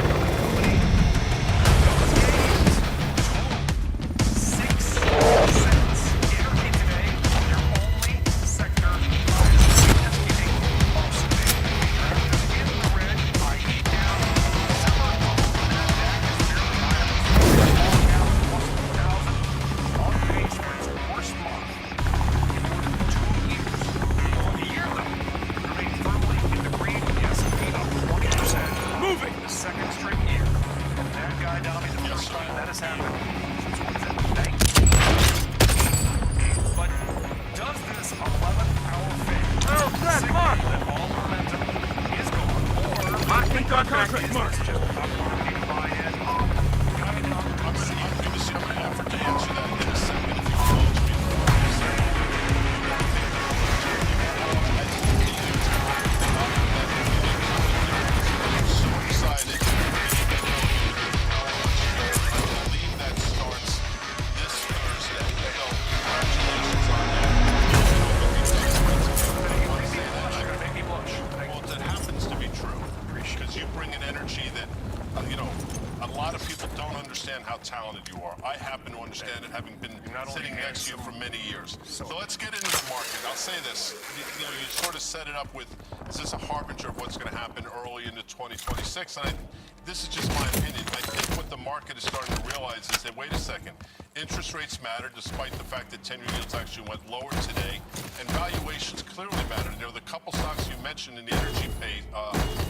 And this is just my opinion. I think what the market is starting to realize is that, wait a second, interest rates matter despite the fact that 10-year yields actually went lower today, and valuations clearly matter. And there are the couple stocks you mentioned in the energy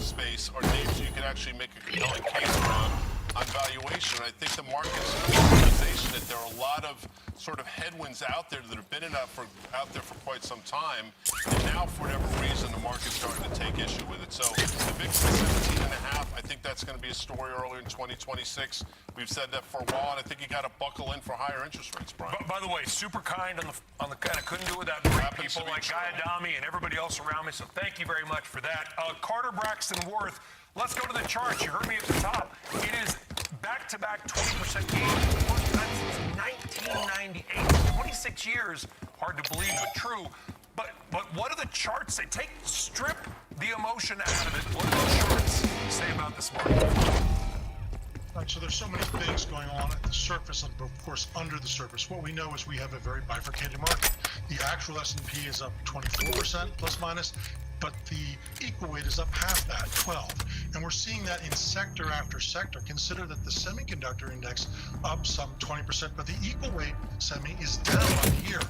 space are names you can actually make a compelling case around on valuation. I think the market's realization that there are a lot of sort of headwinds out there that have been out there for quite some time, and now for whatever reason the market's starting to take issue with it. So the VIX is 17.5. I think that's going to be a story early in 2026. We've said that for a while, and I think you got to buckle in for higher interest rates, Brian. By the way, super kind on the kind of couldn't do without great people like Guy Adami and everybody else around me. So thank you very much for that. Carter Braxton Worth. Let's go to the charts. You heard me at the top. It is back-to-back 20% gains for the first time since 1998. 26 years. Hard to believe, but true. But what do the charts say? Strip the emotion out of it. What do those charts say about this market? Right, so there's so many things going on at the surface and, of course, under the surface. What we know is we have a very bifurcated market. The actual S&P is up 24%, plus minus. but the equal weight is up half that, 12. And we're seeing that in sector after sector. Consider that the semiconductor index up some 20%, but the equal weight semi is down on the year.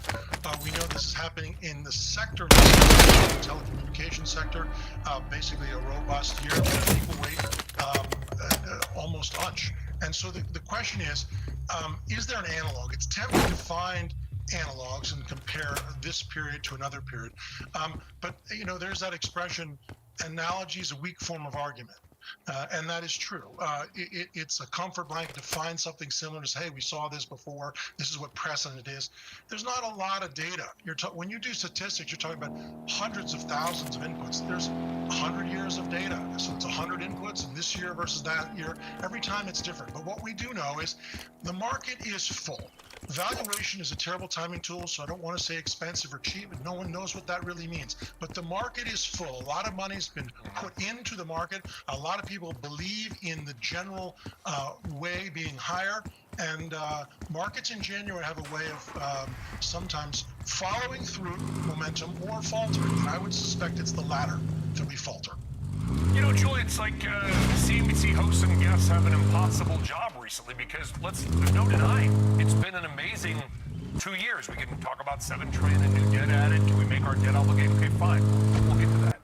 We know this is happening in the sector, the telecommunications sector, basically a robust year, but equal weight almost unch. And so the question is there an analog? It's tempting to find analogs and compare this period to another period. But, you know, there's that expression, analogy is a weak form of argument. And that is true. It's a comfort blanket to find something similar to say, hey, we saw this before. This is what precedent is. There's not a lot of data. When you do statistics, you're talking about hundreds of thousands of inputs. There's 100 years of data. So it's 100 inputs, and this year versus that year. Every time it's different. But what we do know is the market is full. Valuation is a terrible timing tool, so I don't want to say expensive or cheap, and no one knows what that really means. But the market is full. A lot of money's been put into the market. A lot of people believe in the general way being higher, and markets in January have a way of sometimes following through momentum or faltering, and I would suspect it's the latter that we falter. You know, Julie, it's like CNBC hosts and guests have an impossible job recently because there's no denying it's been an amazing 2 years. We can talk about $7 trillion in new debt added. Can we make our debt obligation? Okay, fine. We'll get to that.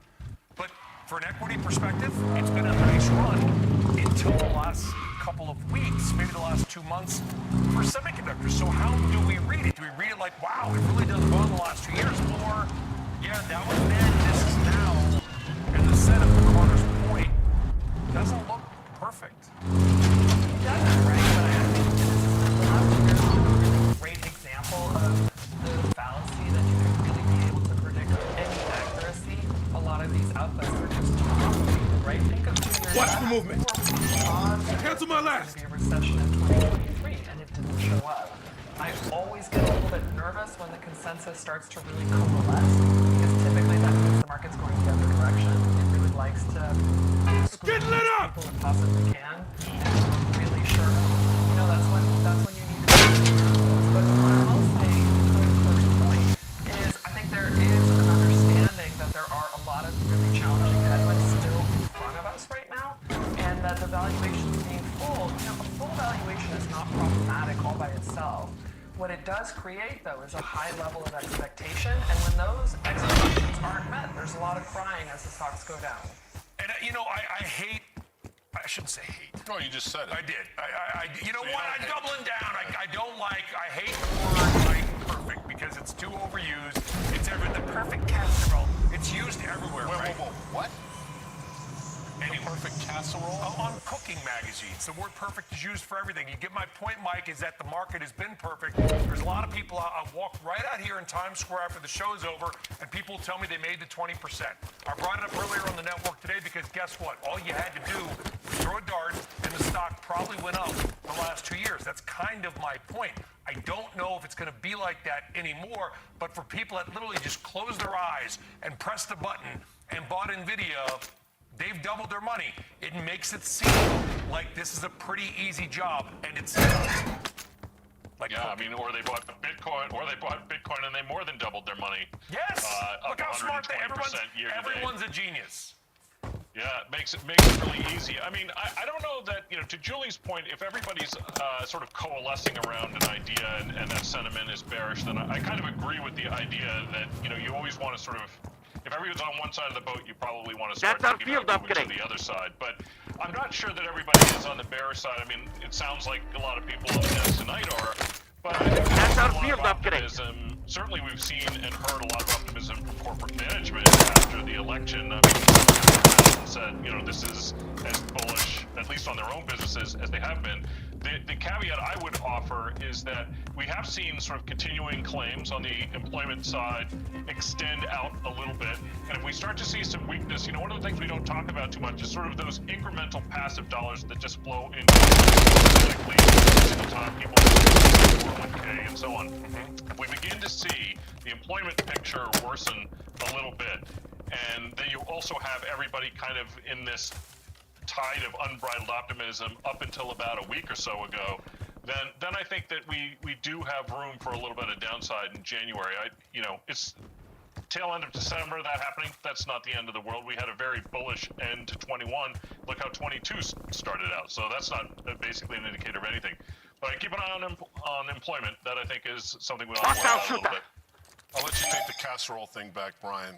But for an equity perspective, it's been a nice run until the last couple of weeks, maybe the last 2 months for semiconductors. So how do we read it? Do we read it like, wow, it really done well in the last 2 years? Or, yeah, that was then, this is now. And the setup to Carter's point doesn't look perfect. It doesn't, right? But I think this is the last year is a really great example of the fallacy that you can really be able to predict with any accuracy. A lot of these outputs are just complicated, right? Think of 2 years Watch back. the movement. Cancel my last. There was going to be a recession in 2023, and it didn't show up. I always get a little bit nervous when the consensus starts to really coalesce, because typically that means the market's going the other direction. It really likes to squeeze people it possibly can, and we're really sure. You know, that's when you need to be. But what I will say, to Coach's point, is I think there is an understanding that there are a lot of really challenging headwinds still in front of us right now, and that the valuations being full, you know, a full valuation is not problematic all by itself. What it does create, though, is a high level of expectation, and when those expectations aren't met, there's a lot of crying as the stocks go down. And, you know, I hate, I shouldn't say hate. No, you just said it. I did. You know what? I'm doubling down. I don't like, I hate the word like perfect because it's too overused. It's the perfect casserole. It's used everywhere, right? Whoa. What? Perfect casserole? On cooking magazines. The word perfect is used for everything. You get my point, Mike, is that the market has been perfect. There's a lot of people, I walk right out here in Times Square after the show's over, and people tell me they made the 20%. I brought it up earlier on the network today because guess what? All you had to do was throw a dart, and the stock probably went up the last 2 years. That's kind of my point. I don't know if it's going to be like that anymore, but for people that literally just closed their eyes and pressed the button and bought NVIDIA, they've doubled their money. It makes it seem like this is a pretty easy job, and it's like yeah, I mean, or they bought Bitcoin, and they more than doubled their money. Yes, look how smart they. Everyone's a genius. Yeah, it makes it really easy. I mean, I don't know that, you know, to Julie's point, if everybody's sort of coalescing around an idea and that sentiment is bearish, then I kind of agree with the idea that, you know, you always want to sort of. If everyone's on one side of the boat, you probably want to start thinking about moving to the other side. But I'm not sure that everybody is on the bearish side. I mean, it sounds like a lot of people on the desk tonight are. But I think there's a lot of optimism. Certainly, we've seen and heard a lot of optimism from corporate management after the election. I mean, said, you know, this is as bullish, at least on their own businesses, as they have been. The caveat I would offer is that we have seen sort of continuing claims on the employment side extend out a little bit. And if we start to see some weakness, you know, one of the things we don't talk about too much is sort of those incremental passive dollars that just flow in specifically every time people 401k and so on. If we begin to see the employment picture worsen a little bit, and then you also have everybody kind of in this tide of unbridled optimism up until about a week or so ago, then I think that we do have room for a little bit of downside in January. You know, it's tail end of December, that happening, that's not the end of the world. We had a very bullish end to 21. Look how 22 started out. So that's not basically an indicator of anything. But I keep an eye on employment. That I think is something we all worry about a little bit. I'll let you take the casserole thing back, Brian.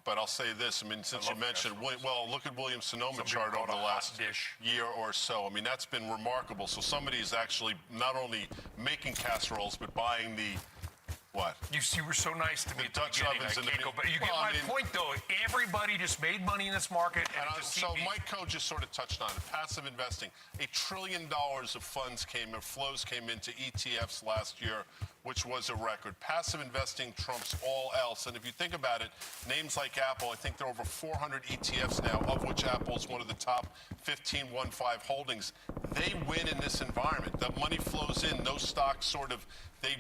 But I'll say this. I mean, since you mentioned, well, look at Williams-Sonoma chart over the last year or so. I mean, that's been remarkable. So somebody is actually not only making casseroles, but buying the, what? You were so nice to me at the Dutch beginning. ovens I and can't go, but you get well, my I mean, point, though. Everybody just made money in this market. And so Mike Coe just sort of touched on it. Passive investing. $1 trillion of funds flows came into ETFs last year, which was a record. Passive investing trumps all else. And if you think about it, names like Apple, I think there are over 400 ETFs now, of which Apple is one of the top 15 holdings. They win in this environment. The money flows in. Those stocks they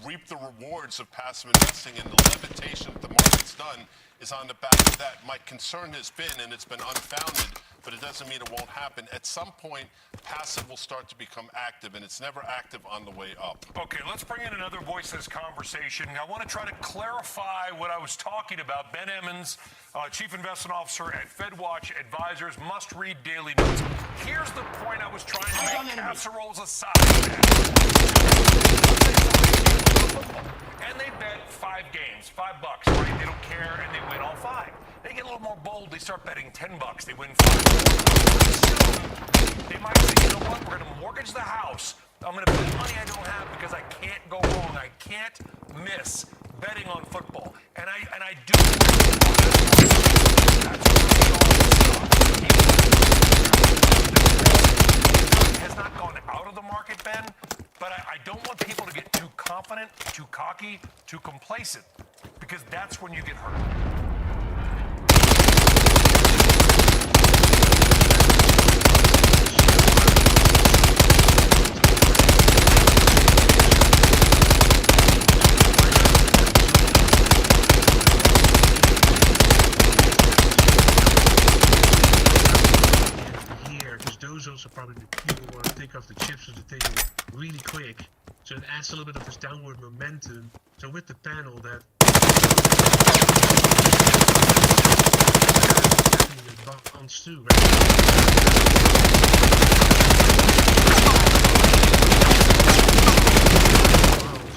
reap the rewards of passive investing, and the levitation that the market's done is on the back of that. My concern has been, and it's been unfounded, but it doesn't mean it won't happen. At some point, passive will start to become active, and it's never active on the way up. Okay, let's bring in another voice in this conversation. I want to try to clarify what I was talking about. Ben Emmons, Chief Investment Officer at FedWatch Advisors, must-read daily notes. Here's the point I was trying to make. Casseroles aside, and they bet 5 games, $5, right? They don't care, and they win all 5. They get a little more bold. They start betting $10. They win 5. They might say, you know what? We're going to mortgage the house. I'm going to bet money I don't have because I can't go wrong. I can't miss betting on football. And I do. That's has not gone out of the market, Ben. But I don't want people to get too confident, too cocky, too complacent, because that's when you get hurt. Because those also probably the people want to take off the chips of the table really quick, so it adds a little bit of this downward momentum. So with the panel that bonds too, right?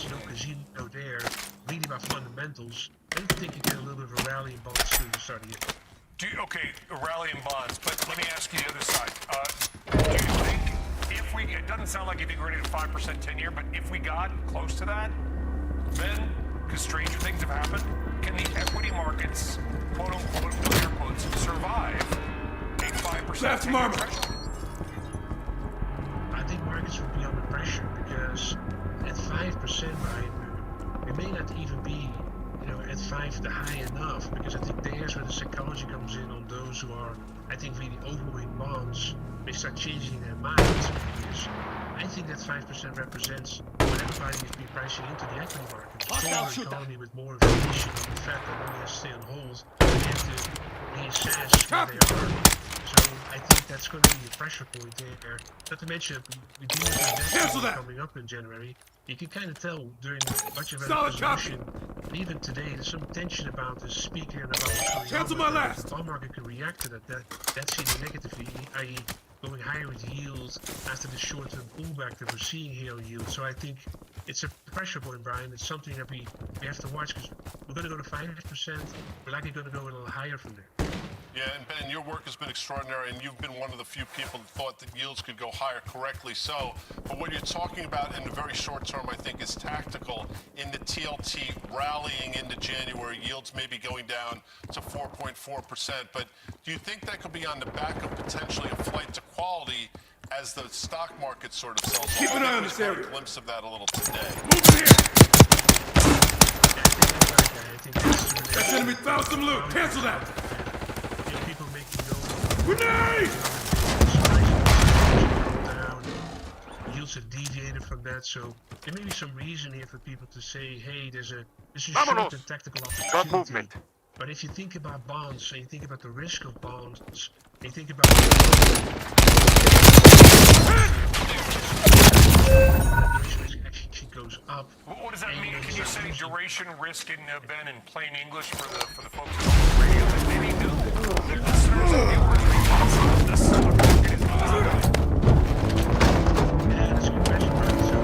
You know, casino there, really about fundamentals. I think you get a little bit of a rally in bonds too to start the year. Okay, a rally in bonds, but let me ask you the other side. Do you think it doesn't sound like you think we're going to get 5% 10-year, but if we got close to that, then, because stranger things have happened, can the equity markets, quote unquote, air quotes, survive a 5% That's 10-year mama. I think markets will be under pressure because at 5%, right, it may not even be, at 5 the high enough, because I think there's where the psychology comes in on those who are, I think, really overweight bonds. They start changing their minds, because I think that 5% represents what everybody is being pricing into the equity market. A stronger economy with more inflation on the fact that money has to stay on hold and have to reassess where they are. So I think that's going to be a pressure point there. Not to mention, we do have investment coming up in January. You can kind of tell during much of the resolution, even today, there's some tension about the speaker and about what's going on. The bond market can react to that's either negatively, i.e. going higher with yields after the short-term pullback that we're seeing here on yield. So I think it's a pressure point, Brian. It's something that we have to watch, because we're going to go to 5%. We're likely going to go a little higher from there. Yeah, and Ben, your work has been extraordinary, and you've been one of the few people that thought that yields could go higher, correctly so. But what you're talking about in the very short term, I think, is tactical. In the TLT rallying into January, yields may be going down to 4.4%. But do you think that could be on the back of potentially a flight to quality as the stock market sort of sells off? Keep an eye on this area. A glimpse of that a little today. Move here! That's enemy found some loot. Cancel that. Grenade! Yields have deviated from that, so there may be some reason here for people to say, hey, this is a short and tactical opportunity. But if you think about bonds, and you think about the risk of bonds, and you think about actually goes up. What does that mean? Can you say duration risk in Ben in plain English for the folks at home on the radio that maybe do? The listeners and viewers may possibly the stock market is not. Yeah, that's a good question, Brian. So,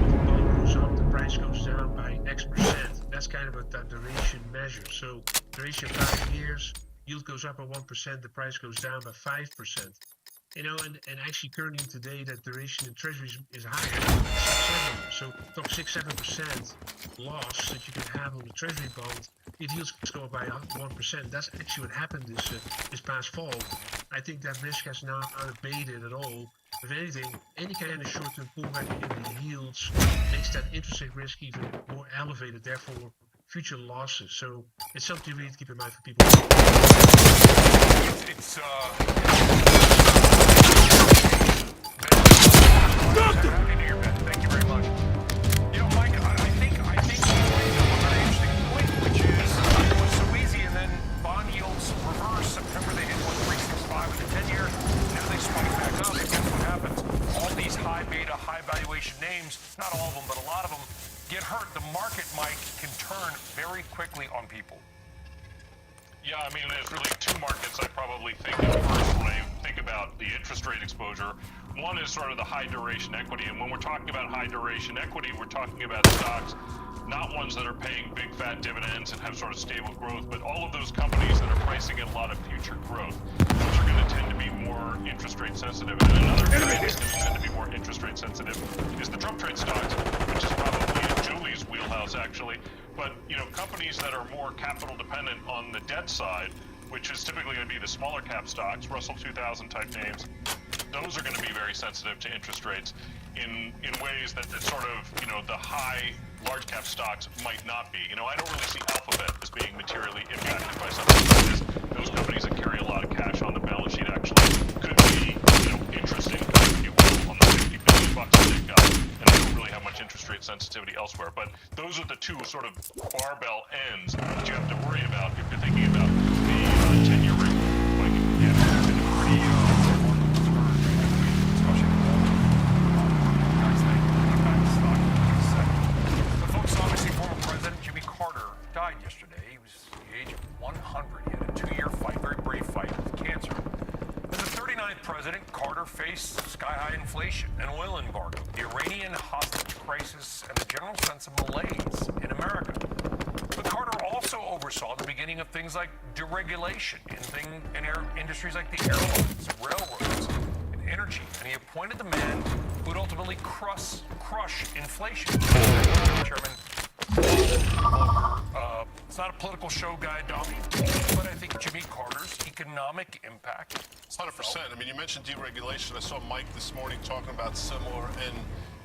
the bond goes up, the price goes down by X%. That's kind of a duration measure. So, duration 5 years, yield goes up by 1%, the price goes down by 5%. You know, and actually currently today that duration in treasuries is higher, like 6-7 years. So talk 6-7% loss that you can have on the treasury bond if yields go up by 1%. That's actually what happened this past fall. I think that risk has not abated at all. If anything, any kind of short-term pullback in the yields makes that interest rate risk even more elevated, therefore future losses. So it's something you really have to keep in mind for people. Thank you very much. You know, Mike, I think you raised up a very interesting point, which is it was so easy, and then bond yields reverse. September they hit 365 in the 10-year. Now they spike back up, and guess what happens? All these high beta, high valuation names, not all of them, but a lot of them, get hurt. The market, Mike, can turn very quickly on people. Yeah, I mean, there's really two markets I probably think of first when I think about the interest rate exposure. One is sort of the high duration equity, and when we're talking about high duration equity, we're talking about stocks, not ones that are paying big fat dividends and have sort of stable growth, but all of those companies that are pricing in a lot of future growth. Those are going to tend to be more interest rate sensitive. And another trade that's going to tend to be more interest rate sensitive is the Trump trade stocks, which is probably in Julie's wheelhouse actually. But you know, companies that are more capital dependent on the debt side, which is typically going to be the smaller cap stocks, Russell 2000 type names, those are going to be very sensitive to interest rates in ways that sort of, you know, the high large cap stocks might not be. You know, I don't really see Alphabet as being materially impacted by something like this. Those companies that carry a lot of cash on the balance sheet actually could be, you know, interesting, if you will, on the $50 billion that they've got, and they don't really have much interest rate sensitivity elsewhere. But those are the two sort of barbell ends that you have to worry about if you're thinking about the 10-year rate. Like, yeah, it's a pretty obviously, former President Jimmy Carter died yesterday. He was the age of 100. He had a 2-year fight, very brave fight with cancer. As the 39th president, Carter faced sky-high inflation, an oil embargo, the Iranian hostage crisis, and a general sense of malaise in America. But Carter also oversaw the beginning of things like deregulation in industries like the airlines, railroads, and energy. And he appointed the man who would ultimately crush inflation. Chairman, it's not a political show guy, Dommy, but I think Jimmy Carter's economic impact. 100%. I mean, you mentioned deregulation. I saw Mike this morning talking about similar, and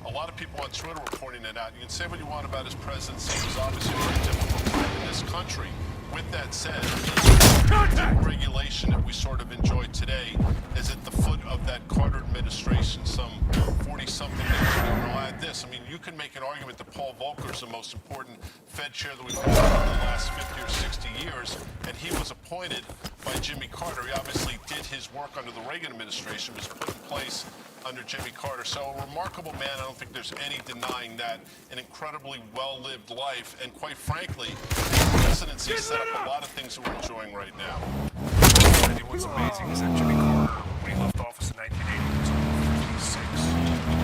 a lot of people on Twitter were pointing it out. You can say what you want about his presidency. It was obviously a very difficult time in this country. With that said, the regulation that we sort of enjoy today is at the foot of that Carter administration, some 40-something years ago. And I'll add this. I mean, you can make an argument that Paul Volcker is the most important Fed chair that we've had in the last 50 or 60 years, and he was appointed by Jimmy Carter. He obviously did his work under the Reagan administration, was put in place under Jimmy Carter. So a remarkable man. I don't think there's any denying that. An incredibly well-lived life, and quite frankly, his presidency set up a lot of things that we're enjoying right now. I think what's amazing is that Jimmy Carter, when he left office in 1980, was only 56.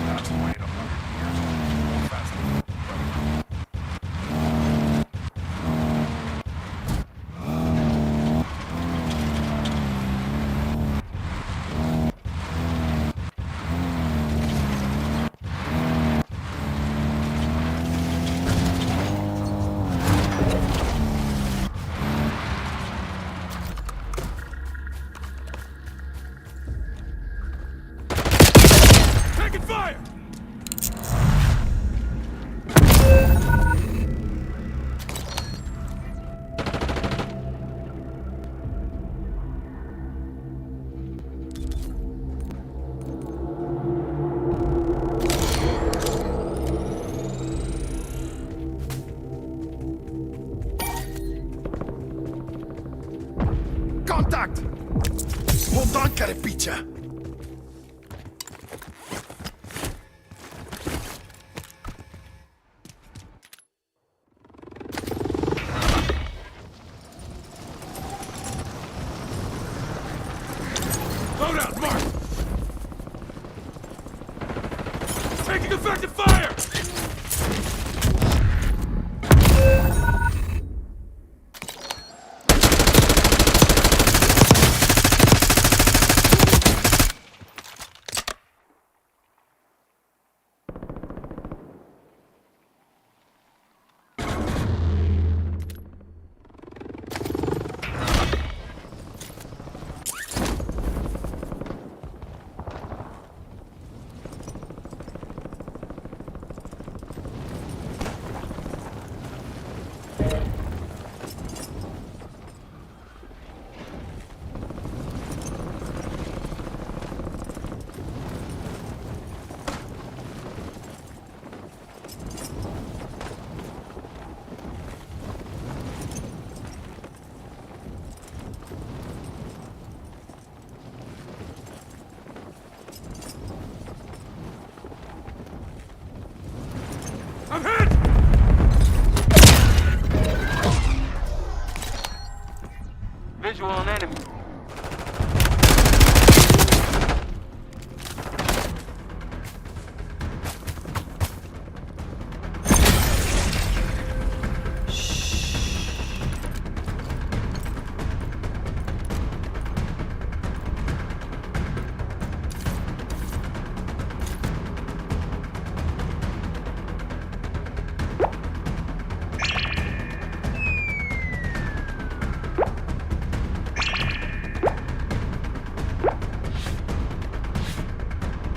That's the way at 100 years old. Fascinating. Contact! Hold on, Caripicha! effective fire! I'm hit! Visual on enemy.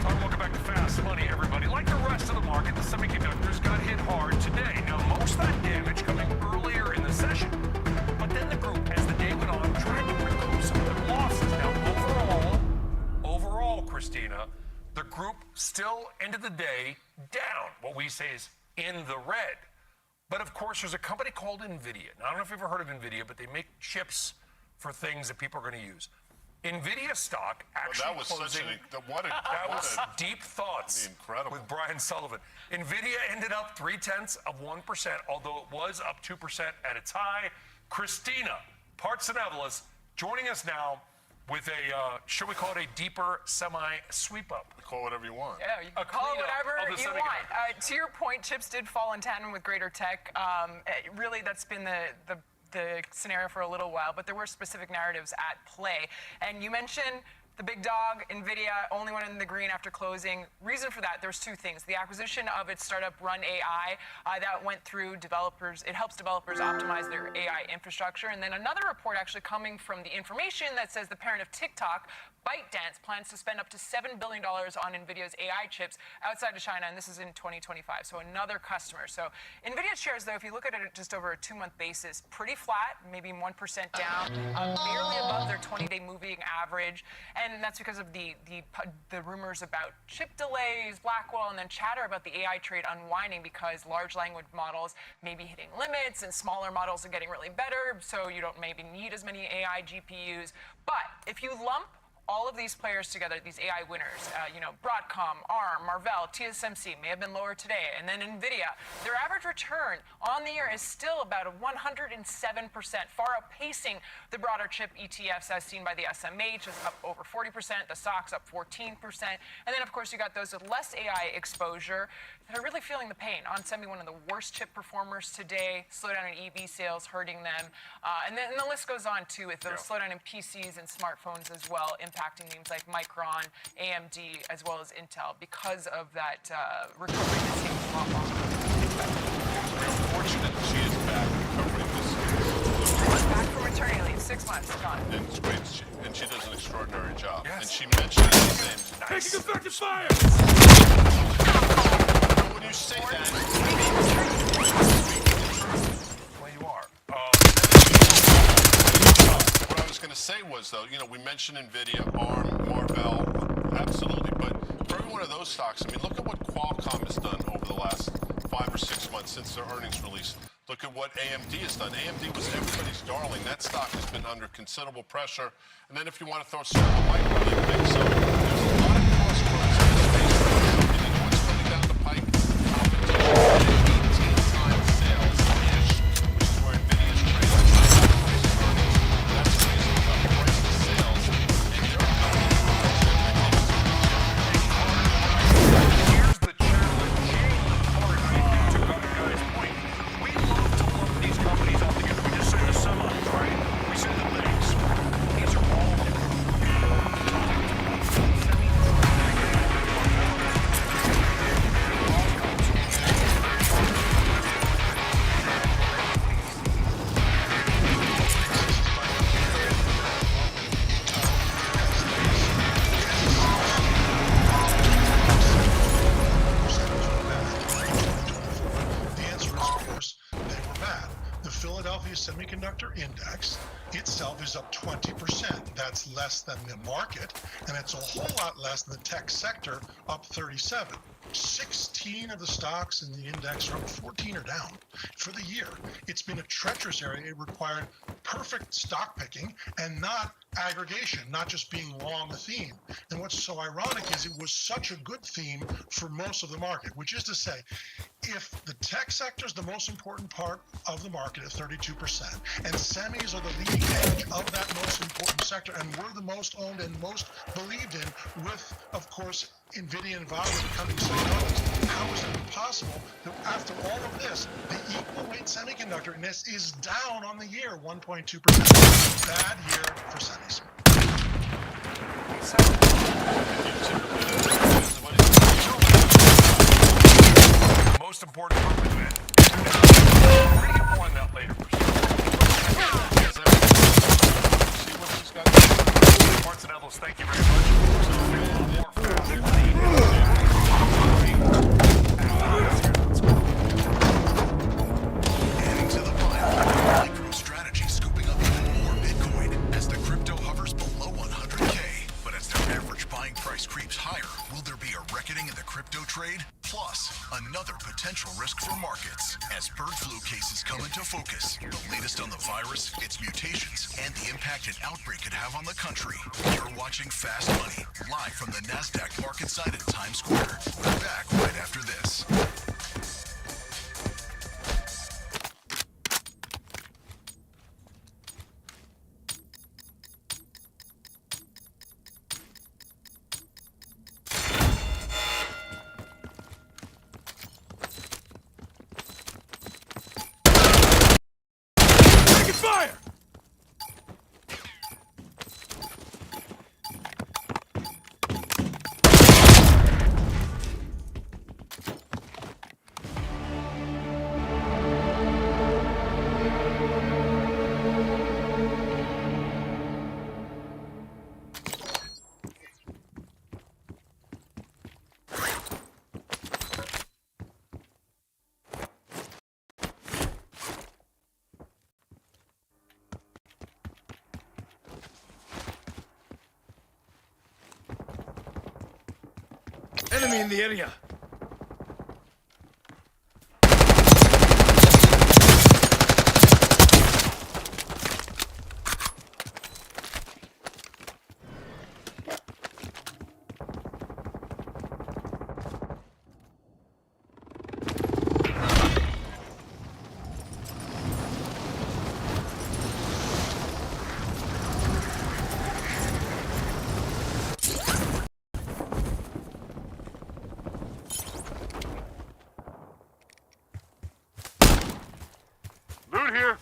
Welcome back to Fast Money, everybody. Like the rest of the market, the semiconductors got hit hard today. Now, most of that damage coming earlier in the session. But then the group, as the day went on, tried to recoup some of their losses. Now, overall, Christina, the group still ended the day down. What we say is in the red. But of course, there's a company called NVIDIA. Now, I don't know if you've ever heard of NVIDIA, but they make chips for things that people are going to use. NVIDIA stock actually that was closing. That was deep thoughts with Brian Sullivan. NVIDIA ended up 0.3%, although it was up 2% at its high. Christina Partsenevelis joining us now with a, should we call it a deeper semi-sweep up? Call whatever you want. Yeah, you can call it whatever you want. To your point, chips did fall in tandem with greater tech. Really, that's been the scenario for a little while, but there were specific narratives at play. And you mentioned the big dog, NVIDIA, only went in the green after closing. Reason for that, there's two things. The acquisition of its startup Run AI, that went through developers. It helps developers optimize their AI infrastructure. And then another report actually coming from The Information that says the parent of TikTok, ByteDance, plans to spend up to $7 billion on NVIDIA's AI chips outside of China, and this is in 2025, so another customer. So NVIDIA shares, though, if you look at it just over a 2-month basis, pretty flat, maybe 1% down, barely above their 20-day moving average, and that's because of the rumors about chip delays, Blackwell, and then chatter about the AI trade unwinding because large language models may be hitting limits and smaller models are getting really better, so you don't maybe need as many AI GPUs. But if you lump all of these players together, these AI winners, Broadcom, ARM, Marvell, TSMC may have been lower today, and then NVIDIA, their average return on the year is still about 107%, far outpacing the broader chip ETFs as seen by the SMH, is up over 40%, the SOX up 14%, and then of course you got those with less AI exposure that are really feeling the pain. On Semi, one of the worst chip performers today, slowdown in EV sales hurting them, and then the list goes on too with those slowdown in PCs and smartphones as well, impacting names like Micron, AMD, as well as Intel because of that recovery that's taking a lot longer. We're fortunate she is back recovering this. Back from maternity leave, 6 months, gone. And it's great, and she does an extraordinary job. Yes. And she mentioned his name. Taking effective fire! When you say that, Well, you are. what I was going to say was, though, we mentioned NVIDIA, ARM, Marvell, absolutely. But for every one of those stocks, I mean, look at what Qualcomm has done over the last 5 or 6 months since their earnings release. Look at what AMD has done. AMD was everybody's darling. That stock has been under considerable pressure. And then if you want to throw certain micro things, so there's a lot of cross currents in this space. And you know what's coming down the pike? Competition. 18 times sales-ish, which is where NVIDIA's trading. That's raising up price to sales. And they're Here's the challenge Semiconductor Index itself is up 20%. That's less than the market, and it's a whole lot less than the tech sector, up 37. 16 of the stocks in the index are up, 14 are down for the year. It's been a treacherous area. It required perfect stock picking and not aggregation, not just being long a theme. And what's so ironic is it was such a good theme for most of the market, which is to say, if the tech sector is the most important part of the market at 32%, and semis are the leading edge of that most important sector, and we're the most owned and most believed in, with, of course, NVIDIA and WILE becoming so close, how is it possible that after all of this, the equal weight semiconductor in this is down on the year 1.2%? Bad year for semis. Most important purpose of it. We're going to get more on that later. Parts and Evels, thank you very much. Adding to the pile, MicroStrategy scooping up even more Bitcoin as the crypto hovers below 100K. But as their average buying price creeps higher, will there be a reckoning in the crypto trade? Plus, another potential risk for markets as bird flu cases come into focus. The latest on the virus, its mutations, and the impact an outbreak could have on the country. You're watching Fast Money, live from the NASDAQ market site at Times Square. We're back right after this. Fire! Enemy in the area. Loot here.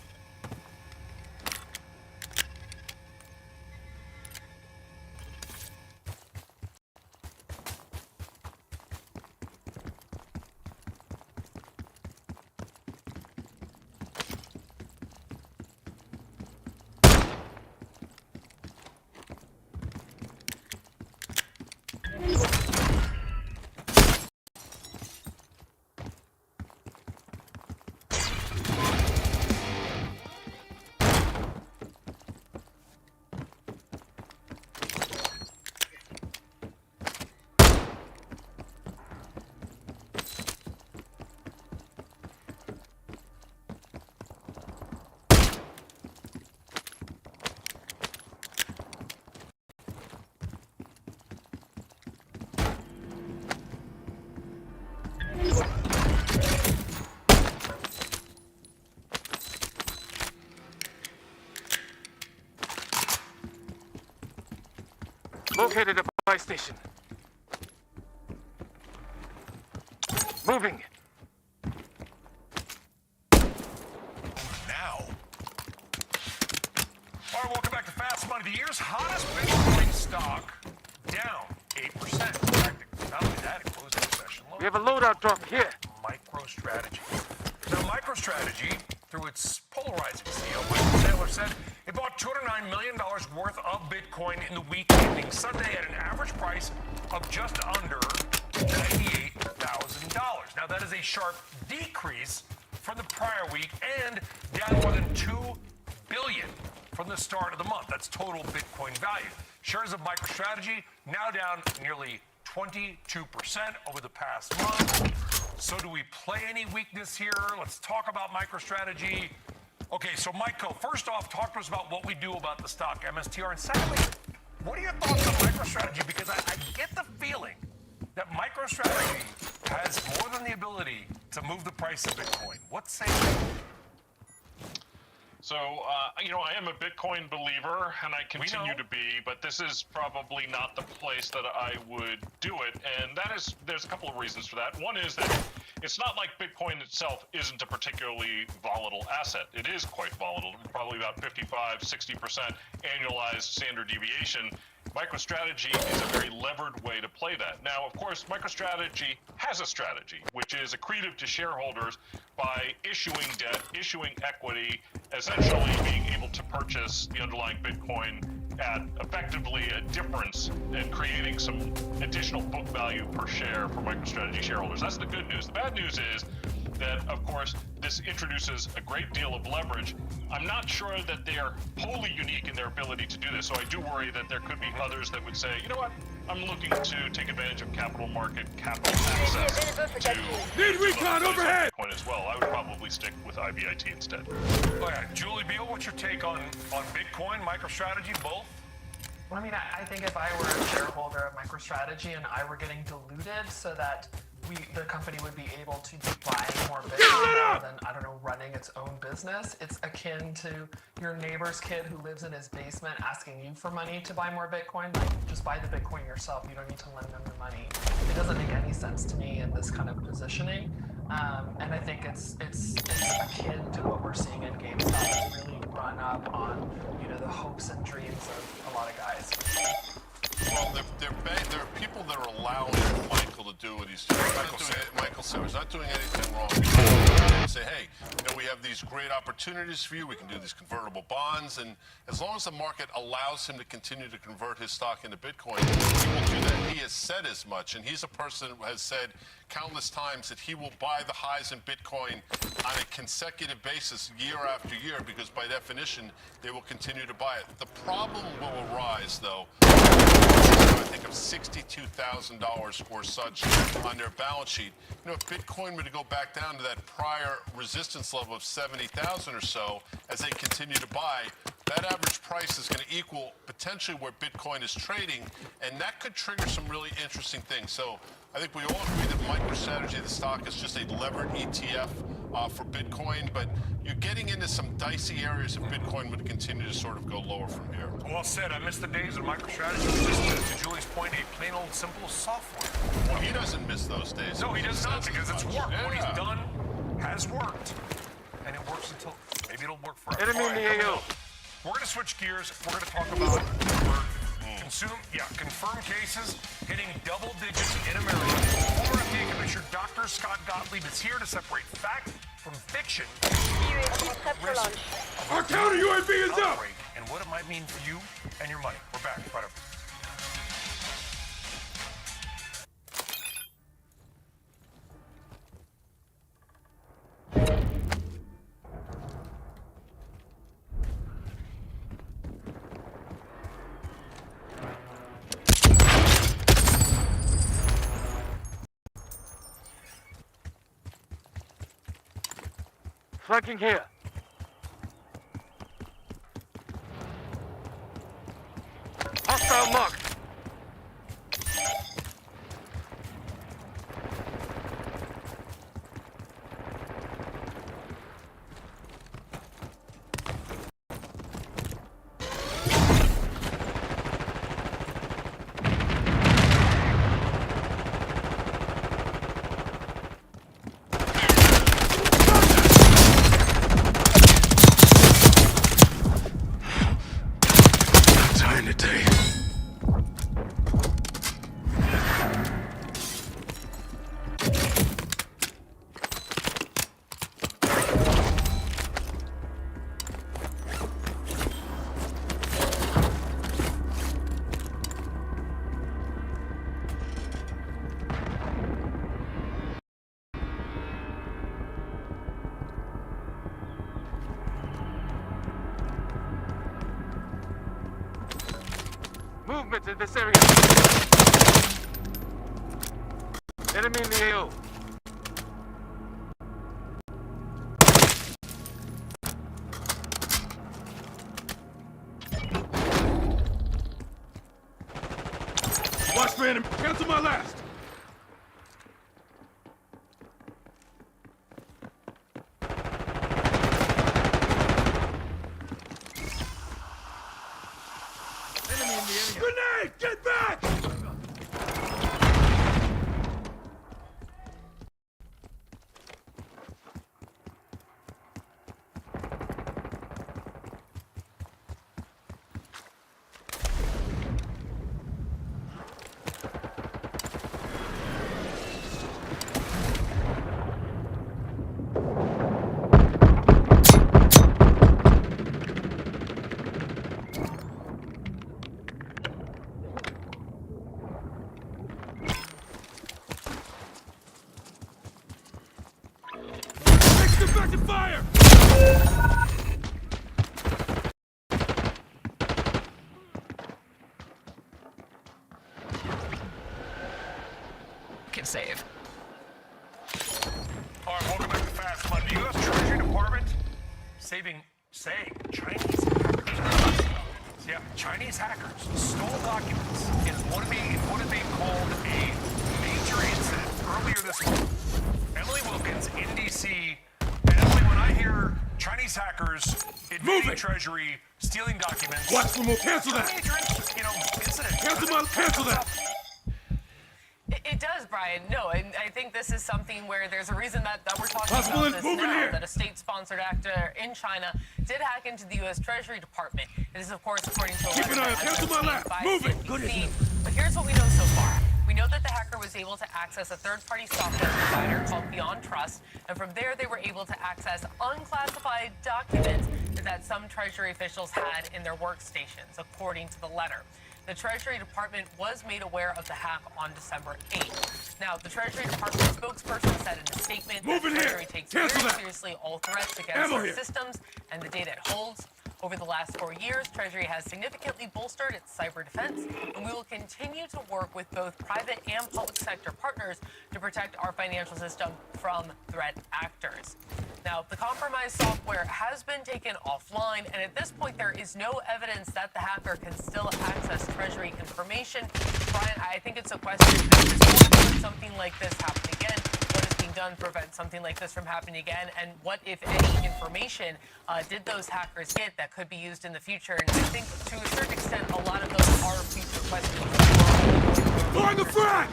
Located a buy station. Moving. Now. All right, welcome back to Fast Money. The year's hottest Bitcoin stock down 8%. Not only that, it closed the session low. We have a loadout drop here. MicroStrategy. Now, MicroStrategy, through its polarizing CEO, Michael Saylor, said it bought $209 million worth of Bitcoin in the week ending Sunday at an average price of just under $98,000. Now, that is a sharp decrease from the prior week and down more than $2 billion from the start of the month. That's total Bitcoin value. Shares of MicroStrategy now down nearly 22% over the past month. So do we play any weakness here? Let's talk about MicroStrategy. Okay, so Michael, first off, talk to us about what we do about the stock MSTR. And secondly, what are your thoughts on MicroStrategy? Because I get the feeling that MicroStrategy has more than the ability to move the price of Bitcoin. What say you? So, I am a Bitcoin believer, and I continue to be, but this is probably not the place that I would do it, and there's a couple of reasons for that. One is that it's not like Bitcoin itself isn't a particularly volatile asset. It is quite volatile, probably about 55, 60% annualized standard deviation. MicroStrategy is a very levered way to play that. Now, of course, MicroStrategy has a strategy, which is accretive to shareholders by issuing debt, issuing equity, essentially being able to purchase the underlying Bitcoin at effectively a difference and creating some additional book value per share for MicroStrategy shareholders. That's the good news. The bad news is that, of course, this introduces a great deal of leverage. I'm not sure that they are wholly unique in their ability to do this, so I do worry that there could be others that would say, you know what, I'm looking to take advantage of capital access to Need recon overhead! Bitcoin as well. I would probably stick with IBIT instead. All right, Julie Beal, what's your take on Bitcoin, MicroStrategy, both? Well, I mean, I think if I were a shareholder of MicroStrategy and I were getting diluted so that the company would be able to be buying more Bitcoin rather than, I don't know, running its own business, it's akin to your neighbor's kid who lives in his basement asking you for money to buy more Bitcoin. Like, just buy the Bitcoin yourself. You don't need to lend them the money. It doesn't make any sense to me in this kind of positioning. And I think it's akin to what we're seeing in GameStop. It's really run up on, the hopes and dreams of a lot of guys. Well, there are people that are allowing Michael to do what he's doing. Michael Saylor's not doing anything wrong. They say, hey, we have these great opportunities for you. We can do these convertible bonds, and as long as the market allows him to continue to convert his stock into Bitcoin, he will do that. He has said as much, and he's a person who has said countless times that he will buy the highs in Bitcoin on a consecutive basis year after year, because by definition, they will continue to buy it. The problem will arise, though, I think of $62,000 or such on their balance sheet. If Bitcoin were to go back down to that prior resistance level of 70,000 or so, as they continue to buy, that average price is going to equal potentially where Bitcoin is trading, and that could trigger some really interesting things. So I think we all agree that MicroStrategy, the stock, is just a levered ETF for Bitcoin, but you're getting into some dicey areas if Bitcoin would continue to sort of go lower from here. Well said. I miss the days of MicroStrategy. Just to Julie's point, a plain old simple software. Well, he doesn't miss those days. No, he does not, because it's worked. What he's done has worked. And it works until maybe it'll work forever. We're going to switch gears. We're going to talk about confirmed cases hitting double digits in America. Former FDA Commissioner Dr. Scott Gottlieb is here to separate fact from fiction. Our counter UAV is up! And what it might mean for you and your money. We're back right after. Flanking here. Hostile marked. Movement in this area. Enemy in the AO. Watch for enemy. Cancel my last. Enemy in the area. Grenade! Get back! Effective fire! Can save. All right, welcome back to Fast Money. The U.S. Treasury Department saying Chinese hackers. Yeah, Chinese hackers stole documents in what have they called a major incident earlier this month. Emily Wilkins in D.C. And Emily, when I hear Chinese hackers invading Treasury, stealing documents, Watch them, we'll cancel that. Major, incident. Cancel that. It does, Brian. No, I think this is something where there's a reason that we're talking Possible about this movement now, here. that a state-sponsored actor in China did hack into the U.S. Treasury Department. It is, of course, according to a Keep an eye on. Cancel my last. Move it. Good. But here's what we know so far. We know that the hacker was able to access a third-party software provider called Beyond Trust, and from there they were able to access unclassified documents that some Treasury officials had in their workstations, according to the letter. The Treasury Department was made aware of the hack on December 8th. Now, the Treasury Department spokesperson said in a statement that Treasury takes very seriously all threats against our systems and the data it holds. Over the last 4 years, Treasury has significantly bolstered its cyber defense, and we will continue to work with both private and public sector partners to protect our financial system from threat actors. Now, the compromised software has been taken offline, and at this point, there is no evidence that the hacker can still access Treasury information. Brian, I think it's a question at this point, could something like this happen again? What is being done to prevent something like this from happening again? And what, if any, information did those hackers get that could be used in the future? And I think, to a certain extent, a lot of those are future questions. Throwing the frag!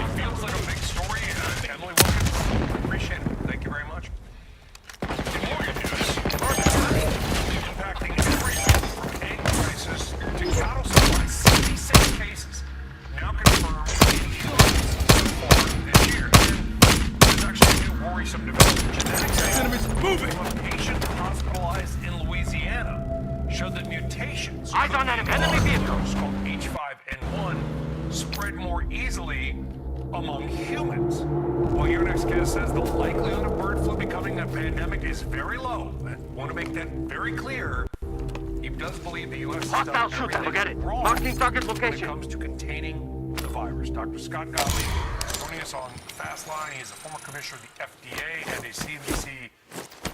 It feels like a big story. Emily Wilkins, appreciate it. Thank you very much. In more good news, impacting everything from egg prices to cattle supply. 66 cases now confirmed in humans so far this year. And there's actually a new worrisome development. Genetics enemies moving. From a patient hospitalized in Louisiana showed that mutations Eyes on that enemy vehicle called H5N1 spread more easily among humans. Well, your next guest says the likelihood of bird flu becoming a pandemic is very low. I want to make that very clear. He does believe the U.S. has Hostile done shooter, everything forget it. wrong Marking target when it location. comes to containing the virus. Dr. Scott Gottlieb joining us on Fast Line. He's a former commissioner of the FDA and a CNBC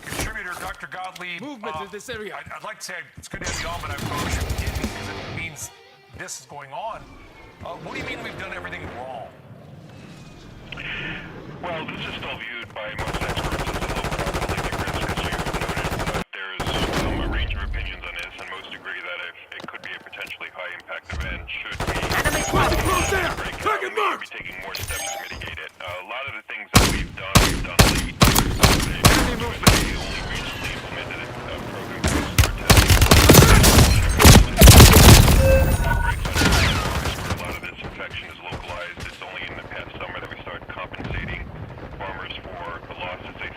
contributor. Dr. Gottlieb, Movement in this area. I'd like to say it's good to have you on, but I probably should begin because it means this is going on. What do you mean we've done everything wrong? Well, this is still viewed by most experts as a low probability risk, as you noted, but there's a range of opinions on this, and most agree that if it could be a potentially high-impact event, should we be taking more steps to mitigate it. A lot of the things that we've done late. They only recently implemented a program to start testing. A lot of this infection is localized. It's only in the past summer that we started compensating farmers for the losses they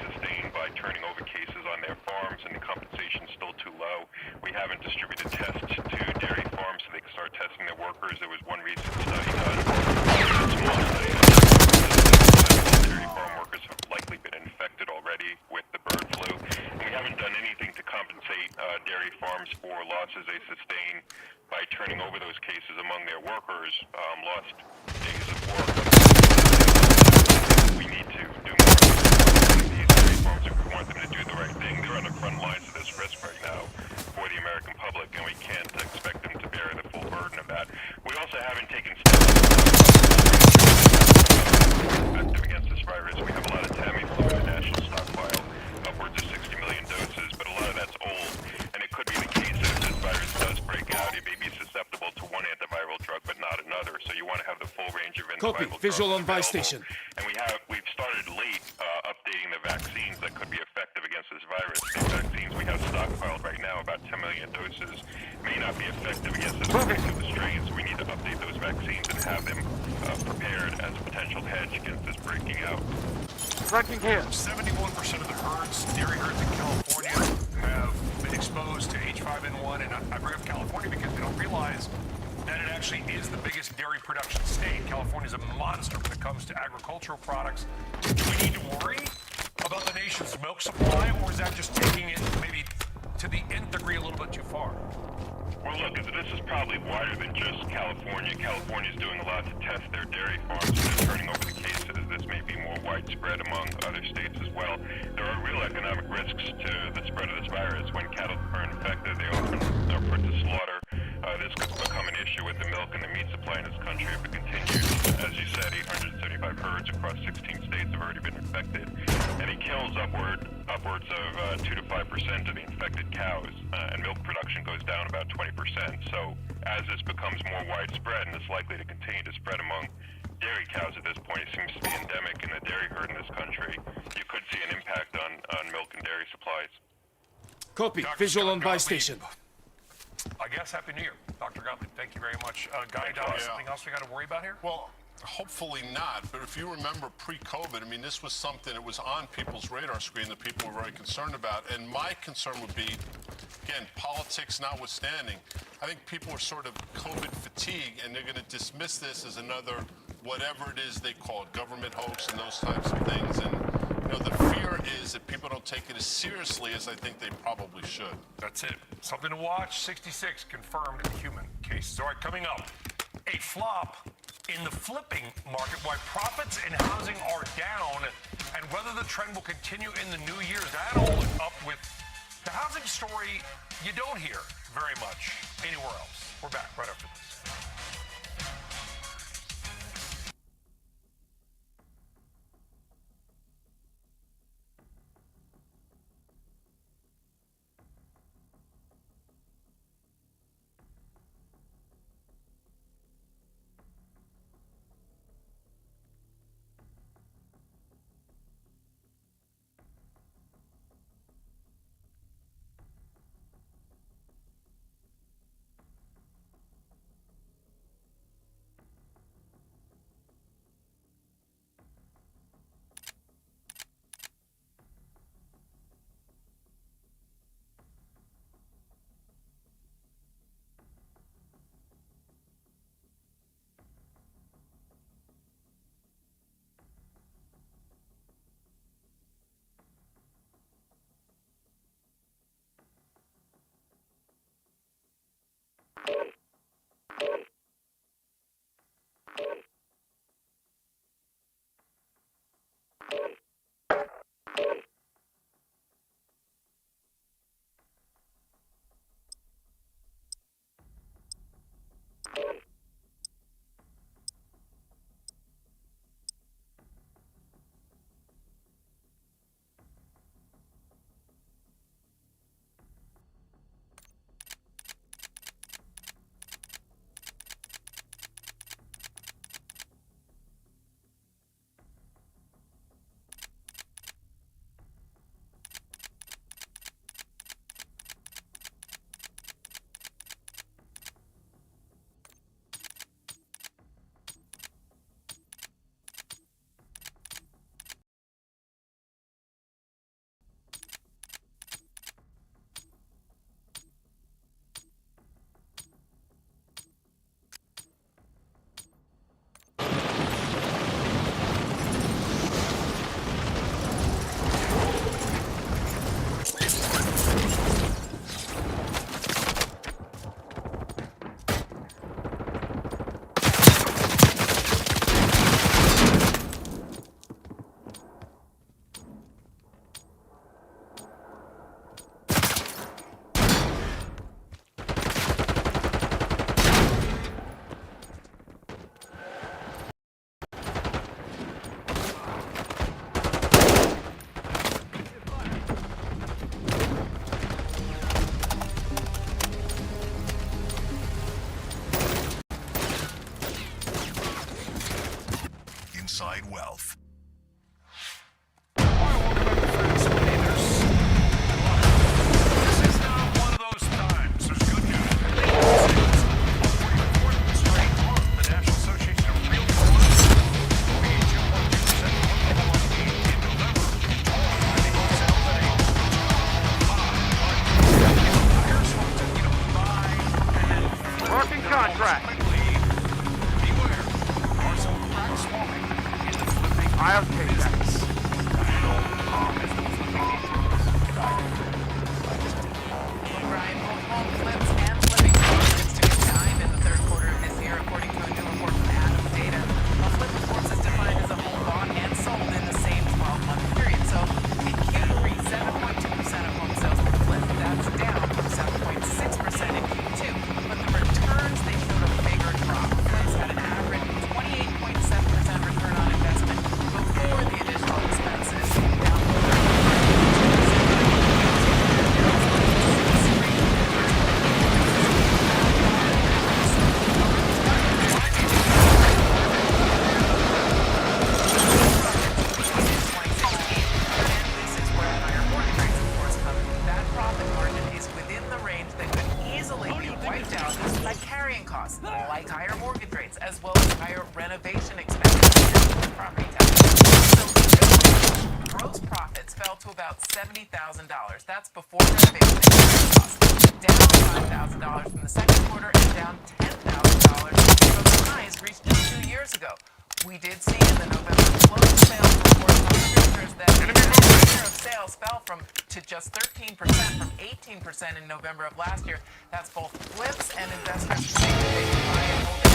compensate dairy farms for losses they sustain by turning over those cases among their workers, lost days of work. We need to do more with these dairy farms if we want them to do the right thing. They're on the front lines of this risk right now for the American public, and we can't expect them to bear the full burden of that. We also haven't taken steps effective against this virus. We have a lot of Tamiflu in the national stockpile, upwards of 60 million doses, but a lot of that's old, and it could be the case that if this virus does break out, it may be susceptible to one antiviral drug but not another. So you want to have the full range of antiviral drugs Visual on buy available. station. And we've started late updating the vaccines that could be effective against this virus. These vaccines we have stockpiled right now, about 10 million doses, may not be effective against this particular strain, so we need to update those vaccines and have them prepared as a potential hedge against this breaking out. Tracking here. 71% of the herds, dairy herds in California, have been exposed to H5N1, and I bring up California because they don't realize that it actually is the biggest dairy production state. California is a monster when it comes to agricultural products. Do we need to worry about the nation's milk supply, or is that just taking it maybe to the nth degree a little bit too far? Well, look, this is probably wider than just California. California's doing a lot to test their dairy farms. They're turning over the cases. This may be more widespread among other states as well. There are real economic risks to the spread of this virus. When cattle are infected, they often are put to slaughter. This could become an issue with the milk and the meat supply in this country if it continues. As you said, 875 herds across 16 states have already been infected, and it kills upwards of 2 to 5% of the infected cows, and milk production goes down about 20%. So as this becomes more widespread, and it's likely to continue to spread among dairy cows at this point, it seems to be endemic in the dairy herd in this country, you could see an impact on milk and dairy supplies. Copy. Visual on buy station. I guess Happy New Year, Dr. Gottlieb. Thank you very much. Guy, something else we got to worry about here? Well, hopefully not, but if you remember pre-COVID, I mean, this was something that was on people's radar screen that people were very concerned about, and my concern would be, again, politics notwithstanding, I think people are sort of COVID fatigue, and they're going to dismiss this as another, whatever it is they call it, government hoax and those types of things, and the fear is that people don't take it as seriously as I think they probably should. That's it. Something to watch. 66 confirmed human cases. All right, coming up, a flop in the flipping market, why profits in housing are down, and whether the trend will continue in the new year. That all up with the housing story you don't hear very much anywhere else. We're back right after this. inside wealth. This is not one of those times. There's good news. Straight month, the National Association of Realtors being 2.2% in November. Working contract. Beware. Are some cracks forming in the flipping I'll take that. Brian, both home flips and flipping profits took a dive in the third quarter of this year, according to a new report from Adam Data. A flip, of course, is defined as a home bought and sold in the same 12-month period. So in Q3, 7.2% of home sales were flipped. That's down from 7.6% in Q2. But the returns, they showed a bigger drop. Flips had an average 28.7% return on investment before the additional expenses, down from 20,000 by carrying costs, like higher mortgage rates, as well as higher renovation expenses and property taxes. So gross profits fell to about $70,000. That's before renovation and carrying costs, down $5,000 from the second quarter and down $10,000 from the highs reached just 2 years ago. We did see in the November closed sales report from producers that the share of sales fell to just 13% from 18% in November of last year. That's both flips and investors making a buy and hold.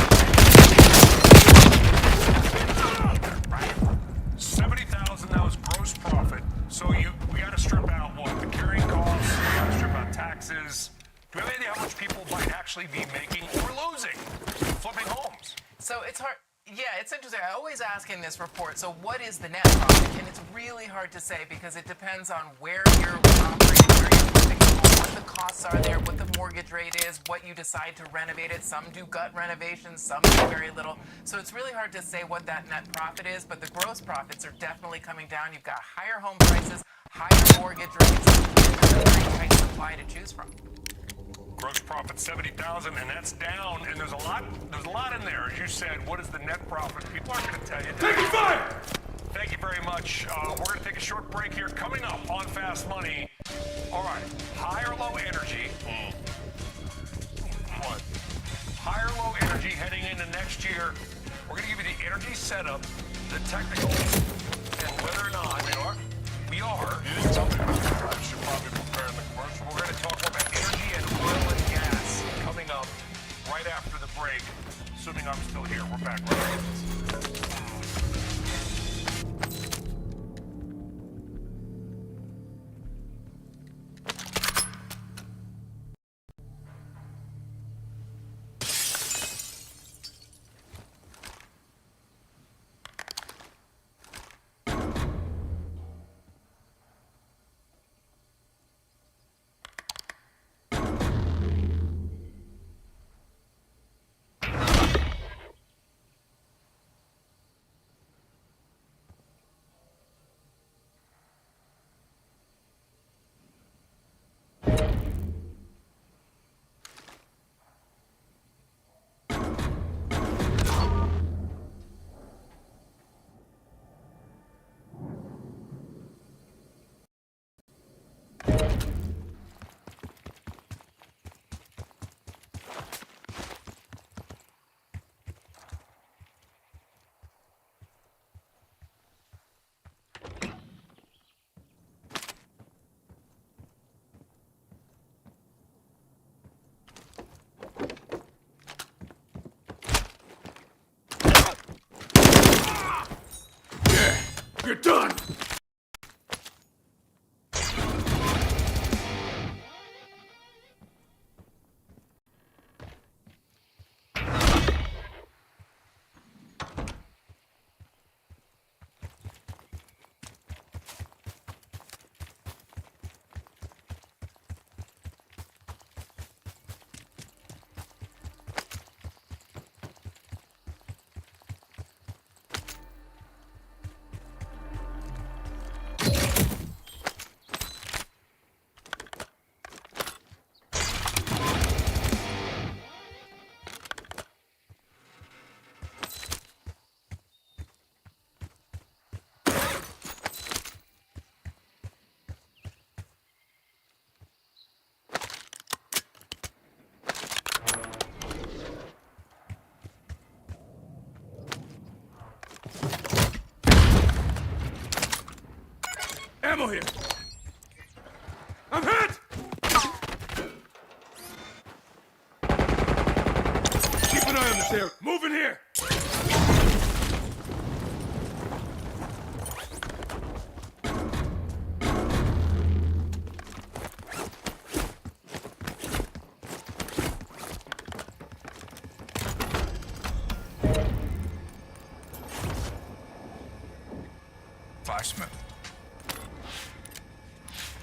Ryan? 70,000, that was gross profit. So we got to strip out what? The carrying costs, we got to strip out taxes. Do we have any idea how much people might actually be making or losing flipping homes? So it's hard. Yeah, it's interesting. I always ask in this report, so what is the net profit? And it's really hard to say because it depends on where you're operating, where you're flipping the home, what the costs are there, what the mortgage rate is, what you decide to renovate it. Some do gut renovations, some do very little. So it's really hard to say what that net profit is, but the gross profits are definitely coming down. You've got higher home prices, higher mortgage rates, and a very tight supply to choose from. Gross profit 70,000, and that's down. And there's a lot in there. As you said, what is the net profit? People aren't going to tell you. Taking fire! Thank you very much. We're going to take a short break here. Coming up on Fast Money. All right, high or low energy. What? High or low energy heading into next year. We're going to give you the energy setup, the technicals, and whether or not we are. You didn't tell me. I should probably prepare the commercial. We're going to talk about energy and oil and gas coming up right after the break. Assuming I'm still here. We're back right after this. You're done! ammo here. I'm hit! Keep an eye on this area. Move in here! Smith.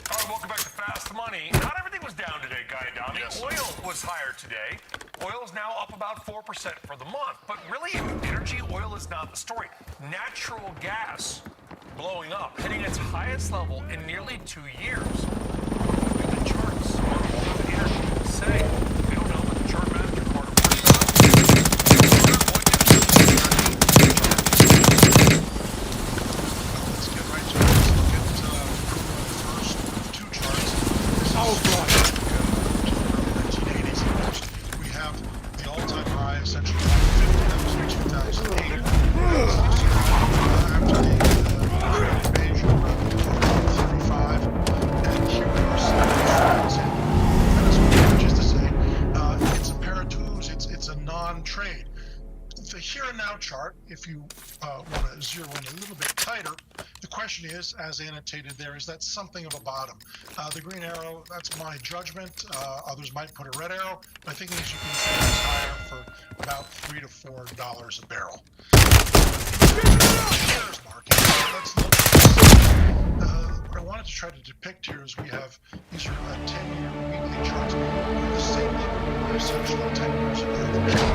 All right, welcome back to Fast Money. Not everything was down today, Guy Adami. Yes. Oil was higher today. Oil is now up about 4% for the month. But really, energy, oil is not the story. Natural gas blowing up, hitting its highest level in nearly 2 years. Look at the charts. What does energy say? We don't know, but the chart manager quarter We have the all-time high, essentially 50, that was in 2008. After the invasion, around 35, and here we are seeing Venezuela, which is to say, it's a pair of twos, it's a non-trade. The here and now chart, if you want to zero in a little bit tighter, the question is, as annotated there, is that something of a bottom? The green arrow, that's my judgment. Others might put a red arrow. My thinking is you can see this higher for about $3 to $4 a barrel. Shares market. Let's look at this. What I wanted to try to depict here is we have, these are 10-year weekly charts. We're the same level we were essentially 10 years ago, the peaks in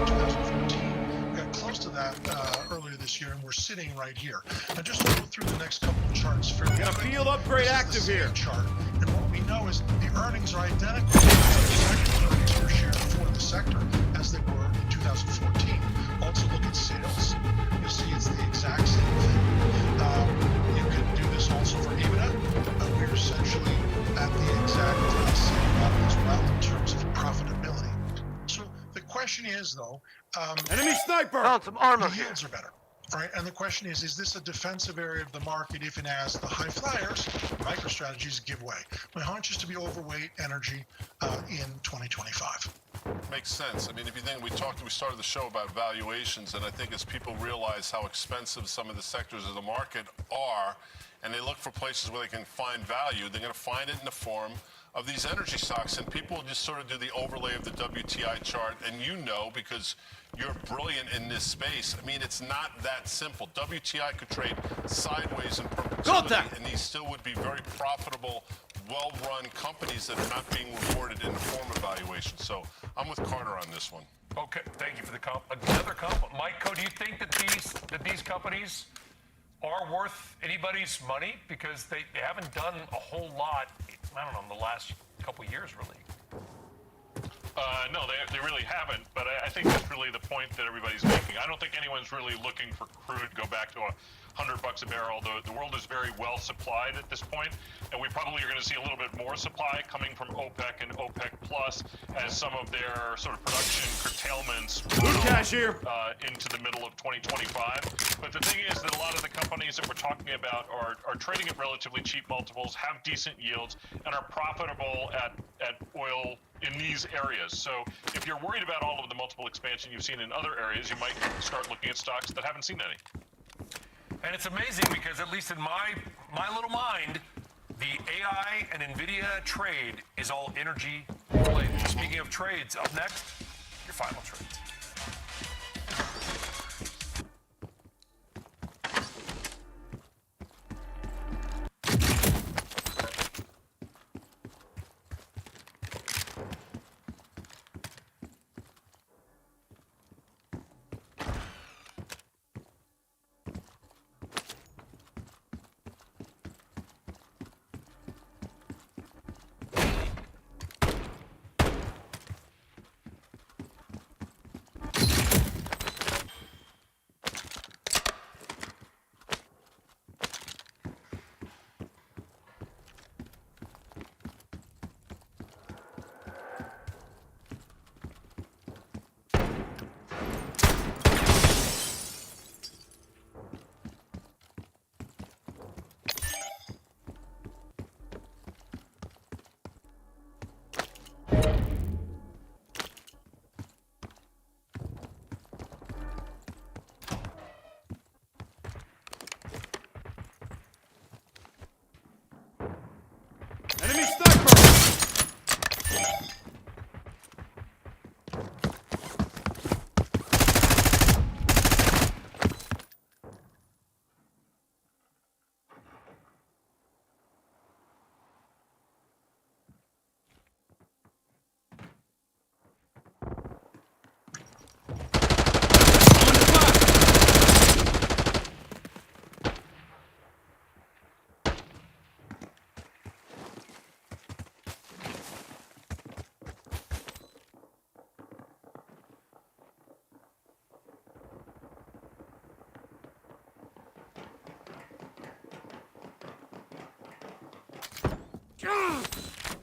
2014. We got close to that earlier this year, and we're sitting right here. Now, just to go through the next couple of charts fairly quickly. Got a field upgrade active here. Chart, and what we know is the earnings are identical to the sector earnings per share for the sector as they were in 2014. Also, look at sales. You'll see it's the exact same thing. You can do this also for EBITDA. We're essentially at the exact same level as well in terms of profitability. So the question is, though, enemy sniper! Found some armor. The yields are better, right? And the question is this a defensive area of the market if and as the high flyers, MicroStrategies, give way? My hunch is to be overweight energy in 2025. Makes sense. I mean, if you think we started the show about valuations, and I think as people realize how expensive some of the sectors of the market are, and they look for places where they can find value, they're going to find it in the form of these energy stocks. And people will just sort of do the overlay of the WTI chart, and you know, because you're brilliant in this space. I mean, it's not that simple. WTI could trade sideways in perpetuity, and these still would be very profitable, well-run companies that are not being rewarded in the form of valuation. So I'm with Carter on this one. Okay, thank you for the another compliment. Mike, do you think that these companies are worth anybody's money? Because they haven't done a whole lot, I don't know, in the last couple years, really. No, they really haven't, but I think that's really the point that everybody's making. I don't think anyone's really looking for crude go back to $100 a barrel. The world is very well supplied at this point, and we probably are going to see a little bit more supply coming from OPEC and OPEC Plus as some of their sort of production curtailments into the middle of 2025. But the thing is that a lot of the companies that we're talking about are trading at relatively cheap multiples, have decent yields, and are profitable at oil in these areas. So if you're worried about all of the multiple expansion you've seen in other areas, you might start looking at stocks that haven't seen any. And it's amazing because, at least in my little mind, the AI and NVIDIA trade is all energy related. Speaking of trades, up next, your final trades.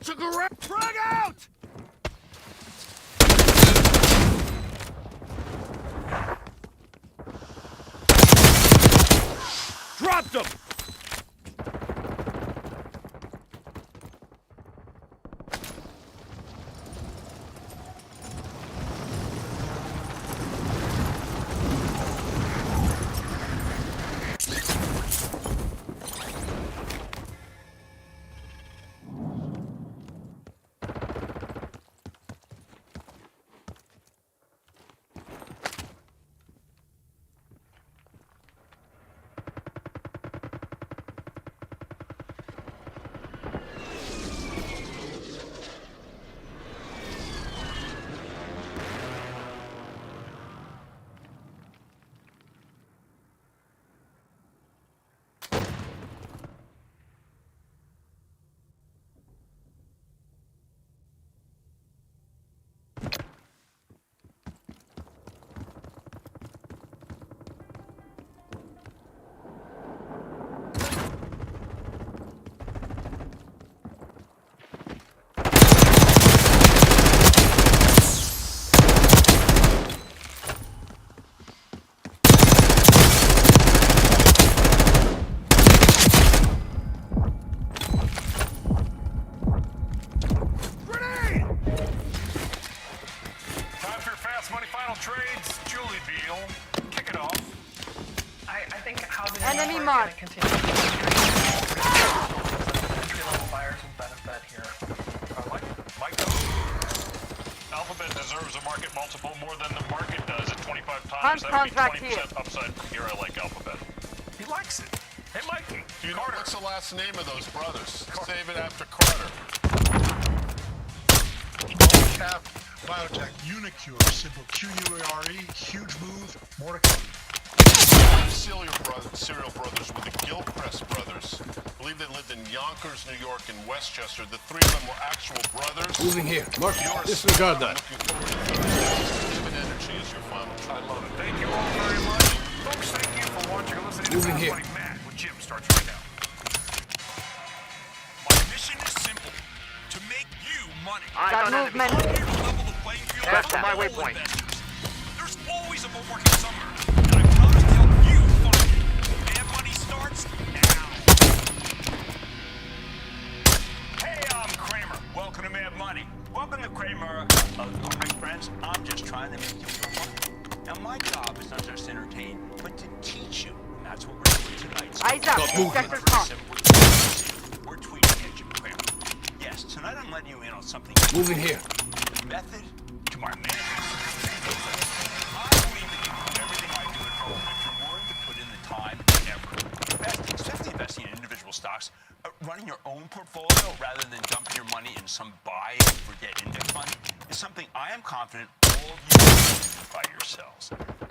Cigarette! Frag out! Dropped him! Enemy mark. Entry-level buyers will benefit here. Alphabet deserves a market multiple more than the market does at 25 times. Hunt That would be contract 20% here. upside from here. I like Alphabet. He likes it. Hey, Mikey. Do you know what's the last name of those brothers? Save it after Carter. Cap Biotech Unicure, symbol QUARE, huge move, more to come. Serial brothers were the Gilchrist brothers. I believe they lived in Yonkers, New York, and Westchester. The three of them were actual brothers. Moving here. Mark, disregard that. Human energy is your final I love it. Thank you all very much. Folks, thank you for watching and listening Moving to here. Fast Money Mad with Jim starts right now. My mission is simple. To make you money. Got movement. I'm here to level the playing field That's for my all waypoint. investors. There's always a bull market somewhere, and I promise to help you find it. Mad Money starts now. Hey, I'm Kramer. Welcome to Mad Money. Welcome to Kramer. All right, friends, I'm just trying to make you more money. Now, my job is not just to entertain, but to teach you. And that's what we're doing tonight. So Eyes up. Sector top. we're tweeting at Jim Kramer. Yes, tonight I'm letting you in on something. Moving here. The method to my madness. I believe that you can do everything I do at home if you're willing to put in the time and effort. Investing, especially investing in individual stocks, running your own portfolio rather than dumping your money in some buy and forget index fund is something I am confident all of you do by yourselves.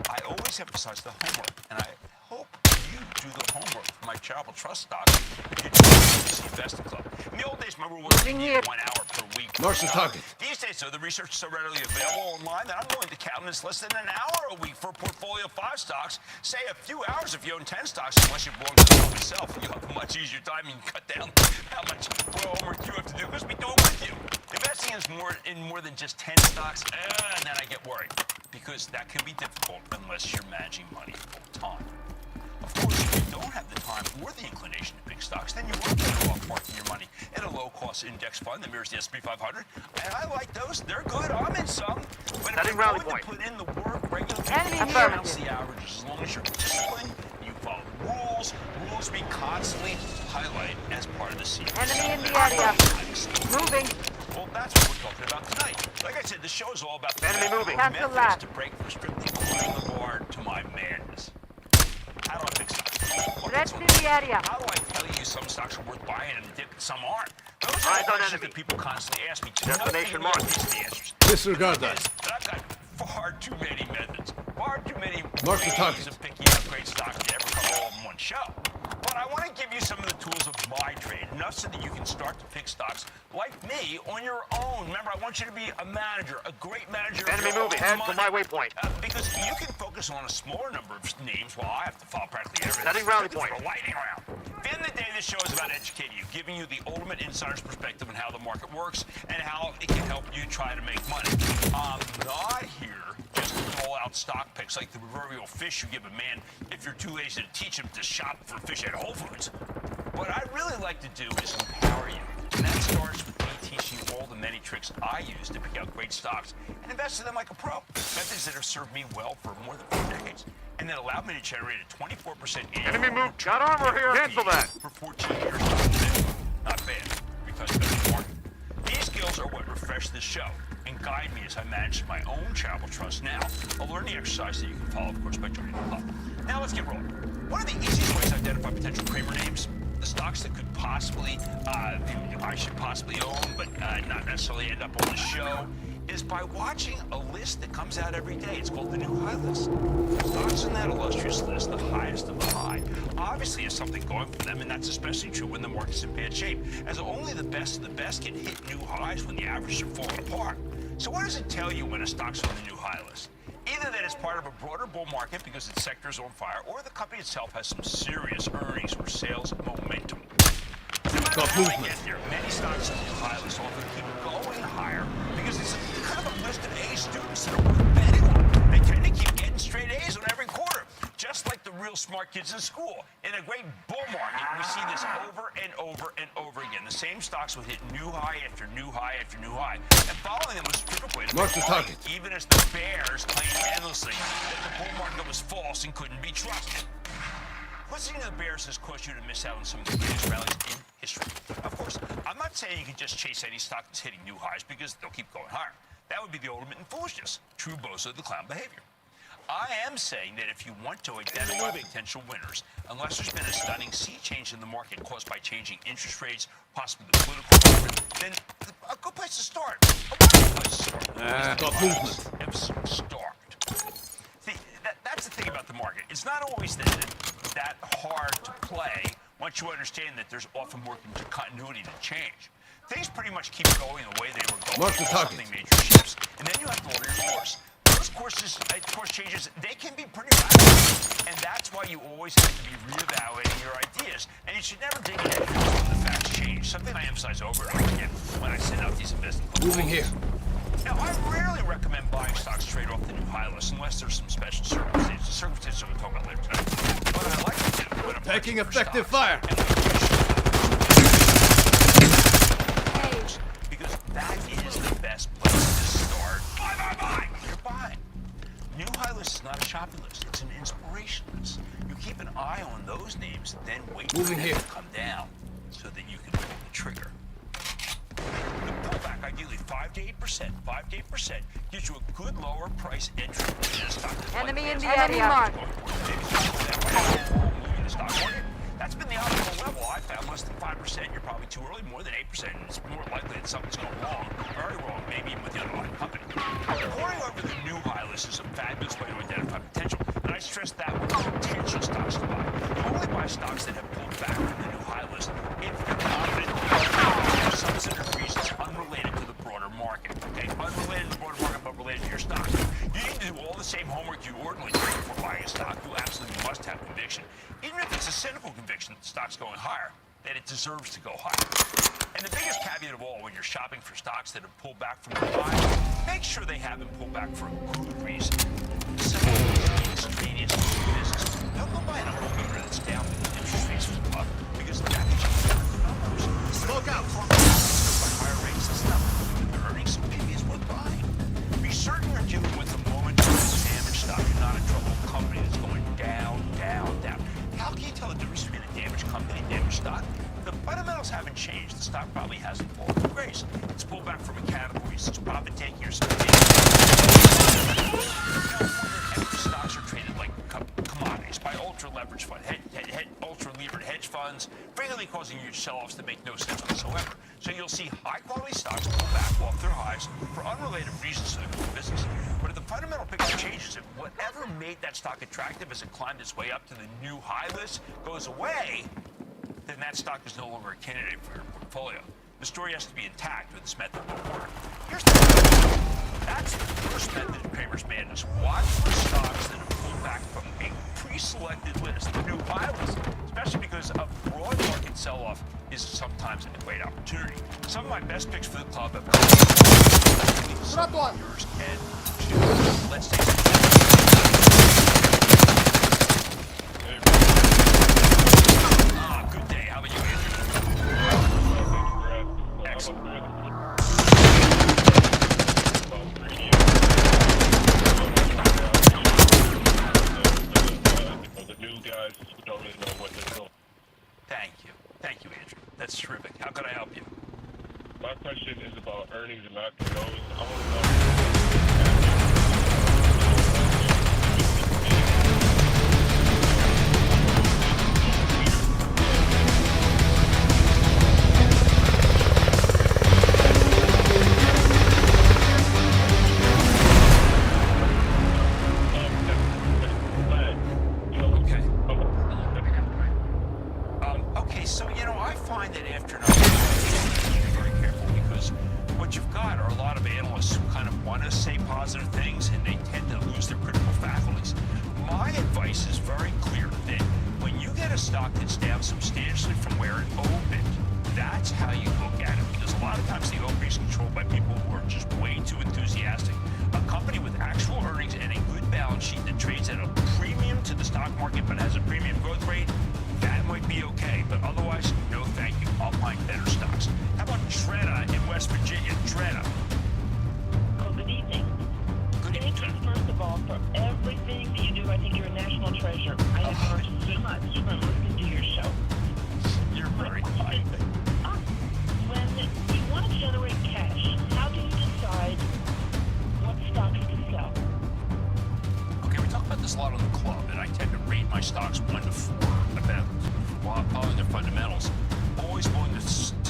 I always emphasize the homework, and I hope you do the homework for my charitable trust stocks if you join the Investing Club. In the old days, remember, we needed 1 hour per week. Mark the target. These days, though, the research is so readily available online that I'm willing to count in less than an hour a week for a portfolio of 5 stocks. Say a few hours if you own 10 stocks, unless you belong to the club yourself. You have a much easier time. You can cut down how much homework you have to do because we do it with you. Investing is more than just 10 stocks, and then I get worried because that can be difficult unless you're managing money full time. Of course, if you don't have the time or the inclination to pick stocks, then you are better off parking your money in a low-cost index fund that mirrors the S&P 500. And I like those. They're good. I'm in some. But if you're going to put in the work regularly, you bounce the averages. As long as you're disciplined, you follow the rules. Rules being constantly highlighted as part of the scene. Enemy in the area. Moving. Well, that's what we're talking about tonight. Like I said, the show is all about the Enemy moving. methods Left. to break from strictly pulling the bar to my madness. How do I fix stocks? Rest in the area. How do I tell you some stocks are worth buying and dip and some aren't? Those are the questions that people constantly ask me. Destination mark. The answers. Disregard that. But I've got far too many methods, far too many Mark the target. ways of picking out great stocks to ever cover all in one show. But I want to give you some of the tools of my trade, enough so that you can start to pick stocks like me on your own. Remember, I want you to be a manager, a great manager. Enemy moving. Head to my waypoint. Because you can focus on a smaller number of names while I have to follow practically everything. Setting rally point. For a lightning round. the end of the day, this show is about educating you, giving you the ultimate insider's perspective on how the market works and how it can help you try to make money. I'm not here just to call out stock picks like the proverbial fish you give a man if you're too lazy to teach him to shop for fish at Whole Foods. What I'd really like to do is empower you, and that starts with me teaching you all the many tricks I use to pick out great stocks and invest in them like a pro. Methods that have served me well for more than 4 decades, and that allowed me to generate a 24% annual Enemy move. Got armor here. Cancel that. For 14 years. Not bad, because better market. These skills are what refresh this show and guide me as I manage my own charitable trust now. I'll learn the exercise that you can follow, of course, by joining the club. Now let's get rolling. One of the easiest ways to identify potential Kramer names, the stocks that could possibly, I should possibly own, but not necessarily end up on the show, is by watching a list that comes out every day. It's called the New High List. Stocks in that illustrious list, the highest of the high, obviously has something going for them, and that's especially true when the market's in bad shape, as only the best of the best can hit new highs when the averages are falling apart. So what does it tell you when a stock's on the New High List? Either that it's part of a broader bull market because its sector is on fire, or the company itself has some serious earnings or sales momentum. No matter how I get here, many stocks on the New High List often keep going higher because it's kind of a list of A students that are worth betting on. They tend to keep getting straight A's on every quarter, just like the real smart kids in school. In a great bull market, we see this over and over and over again. The same stocks would hit new high after new high after new high, and following them was a typical way to make money, even as the bears claimed endlessly that the bull market was false and couldn't be trusted. Listening to the bears has caused you to miss out on some of the greatest rallies in history. Of course, I'm not saying you can just chase any stock that's hitting new highs because they'll keep going higher. That would be the ultimate in foolishness, true Bozo the Clown behavior. I am saying that if you want to identify potential winners, unless there's been a stunning sea change in the market caused by changing interest rates, possibly the political environment, then a good place to start, a wonderful place to start, Stop movement. Start. See, that's the thing about the market. It's not always that hard to play once you understand that there's often more continuity than change. Things pretty much keep going the way they were going until something major shifts, and then you have to alter your course. Those course changes, they can be pretty radical, and that's why you always have to be reevaluating your ideas, and you should never dig in when the facts change. Something I emphasize over and over again when I send out these investment portfolios. Moving here. Now, I rarely recommend buying stocks straight off the New High List unless there's some special circumstances. The circumstances we'll talk about later tonight. But I like to do when I'm Taking effective fire. Because that is the best place to start. Buy. You're buying. New High List is not a shopping list. It's an inspiration list. You keep an eye on those names, then wait for them to come down so that you can pull the trigger. The pullback, ideally 5 to 8%, 5 to 8%, gives you a good lower price entry in a stock that's Enemy in the enemy mark. The stock market. That's been the optimal level. I found less than 5%. You're probably too early, more than 8%. And it's more likely that something's going wrong, very wrong, maybe even with the underlying company. Pouring over the New High List is a fabulous way to identify potential, and I stress that with potential stocks to buy. You only buy stocks that have pulled back from the New High List if you're confident for some set of reasons unrelated to the broader market. Okay, unrelated to the broader market, but related to your stock. You need to do all the same homework you ordinarily do before buying a stock. You absolutely must have conviction, even if it's a cynical conviction that the stock's going higher, that it deserves to go higher. And the biggest caveat of all when you're shopping for stocks that have pulled back from the highs, make sure they haven't pulled back for a good reason. Simple, extraneous business. Don't go buying a homeowner that's down because interest rates are up, because that can change the numbers. Smoke out! By higher rates, it's not with the earnings, so maybe it's worth buying. Be certain you're dealing with a momentary damage stock. You're not a troubled company that's going down, down, down. How can you tell the difference between a damaged company and damaged stock? The fundamentals haven't changed. The stock probably hasn't fallen from grace. It's pulled back from mechanical reasons, profit taking or something. Stocks are traded like commodities by ultra-leveraged fund, ultra-levered hedge funds, frequently causing huge sell-offs that make no sense whatsoever. So you'll see high-quality stocks pull back off their highs for unrelated reasons to the business. But if the fundamental picture changes, if whatever made that stock attractive as it climbed its way up to the New High List goes away, then that stock is no longer a candidate for your portfolio. The story has to be intact with this method of order. Here's the That's the first method of Kramer's Madness. Watch for stocks that have pulled back from a pre-selected list, the New High List. especially because a broad market sell-off is sometimes a great opportunity. Some of my best picks for the club have come from yours, and let's take some. Good day. How about you, Andrew? Excellent. The new guys who don't really know what they're doing. Thank you. Thank you, Andrew. That's terrific. How can I help you? My question is about earnings and not those. I want Okay, so, I find that after an be very careful because what you've got are a lot of analysts who kind of want to say positive things and they tend to lose their critical faculties. My advice is very clear that when you get a stock that's down substantially from where it opened, that's how you look at it, because a lot of times the opening is controlled by people who are just way too enthusiastic. A company with actual earnings and a good balance sheet that trades at a premium to the stock market but has a premium growth rate, that might be okay, but otherwise, no thank you. I'll find better stocks. How about Drena in West Virginia? Drena. Oh, good evening. Good evening. Thank you, first of all, for everything that you do. I think you're a national treasure. I have learned so much from listening to your show. You're very kind. When you want to generate cash, how do you decide what stocks to sell? Okay, we talk about this a lot on the club, and I tend to rate my stocks 1 to 4 about following their fundamentals. Always willing to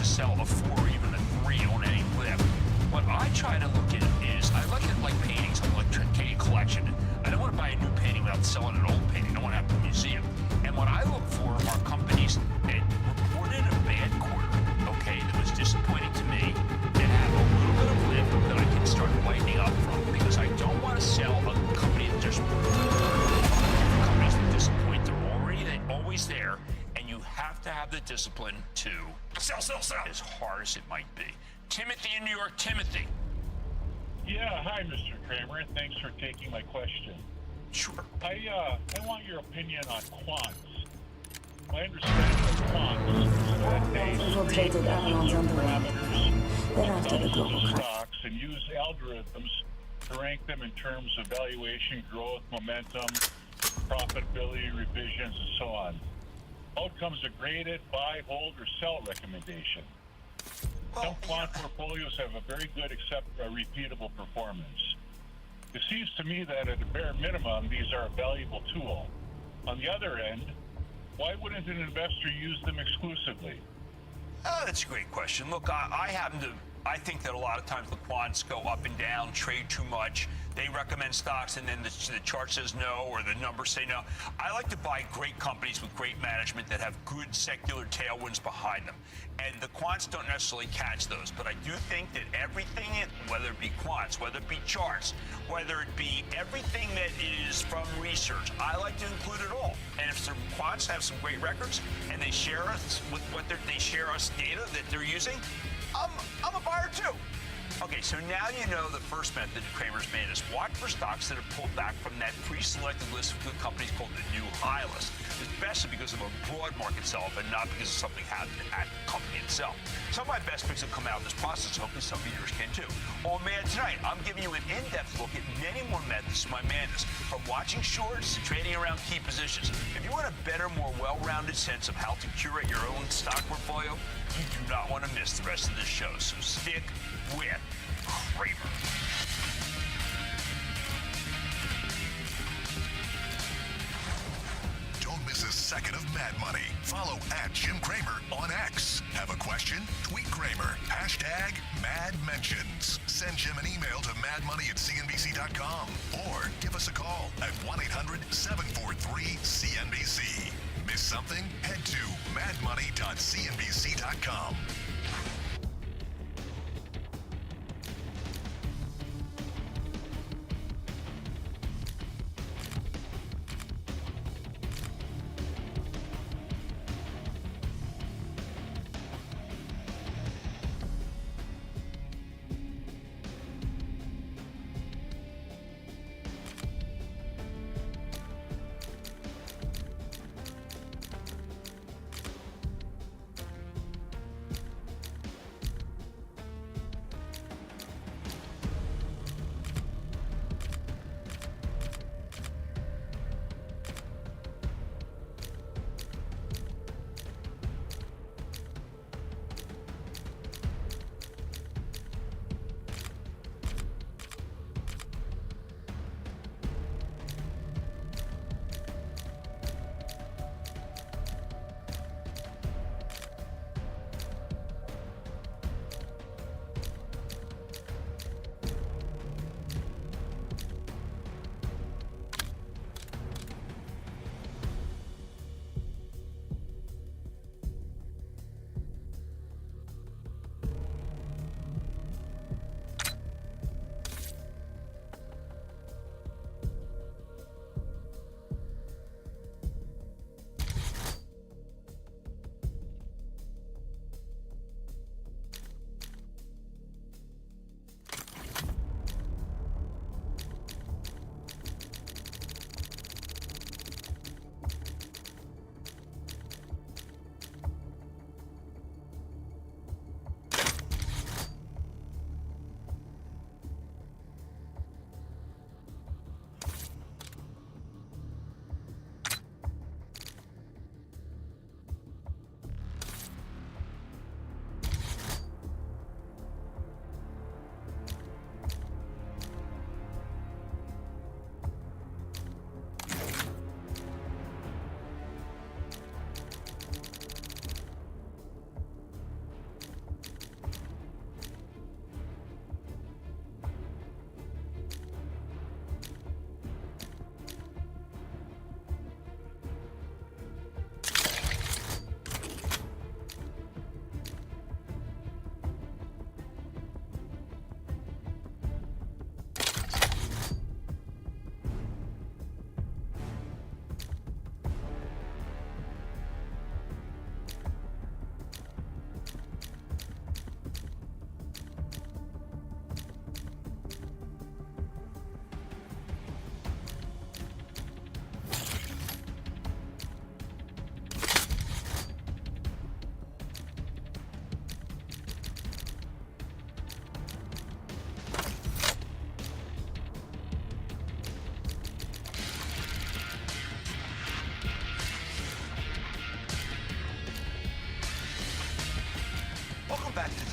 sell a 4 or even a 3 on any lift. What I try to look at is, I look at like paintings, I like a collection. I don't want to buy a new painting without selling an old painting. I don't want to have a museum. And what I look for are companies that reported a bad quarter, okay, that was disappointing to me, that have a little bit of lift that I can start lightening up from, because I don't want to sell a company that just companies that disappoint. They're always there, and you have to have the discipline to sell as hard as it might be. Timothy in New York. Timothy. Yeah, hi, Mr. Kramer. Thanks for taking my question. Sure. I want your opinion on quants. My understanding of quants is that they screen parameters, stocks, and use algorithms to rank them in terms of valuation, growth, momentum, profitability, revisions, and so on. Outcomes are graded, buy, hold, or sell recommendation. Some quant portfolios have a very good except repeatable performance. It seems to me that at a bare minimum, these are a valuable tool. On the other end, why wouldn't an investor use them exclusively? That's a great question. Look, I think that a lot of times the quants go up and down, trade too much. They recommend stocks and then the chart says no, or the numbers say no. I like to buy great companies with great management that have good secular tailwinds behind them. And the quants don't necessarily catch those, but I do think that everything, whether it be quants, whether it be charts, whether it be everything that is from research, I like to include it all. And if some quants have some great records and they share us with they share us data that they're using, I'm a buyer too. Okay, so now you know the first method Kramer's made is watch for stocks that have pulled back from that pre-selected list of good companies called the new high list, especially because of a broad market sell-off and not because of something happened at the company itself. Some of my best picks have come out of this process, hopefully some of yours can too. On Man Tonight, I'm giving you an in-depth look at many more methods to my madness, from watching shorts to trading around key positions. If you want a better, more well-rounded sense of how to curate your own stock portfolio, you do not want to miss the rest of this show, so stick with Kramer. Don't miss a second of Mad Money. Follow @Jim Kramer on X. Have a question? Tweet Kramer. #MadMentions. Send Jim an email to madmoney@cnbc.com or give us a call at 1-800-743-CNBC. Miss something? Head to madmoney.cnbc.com.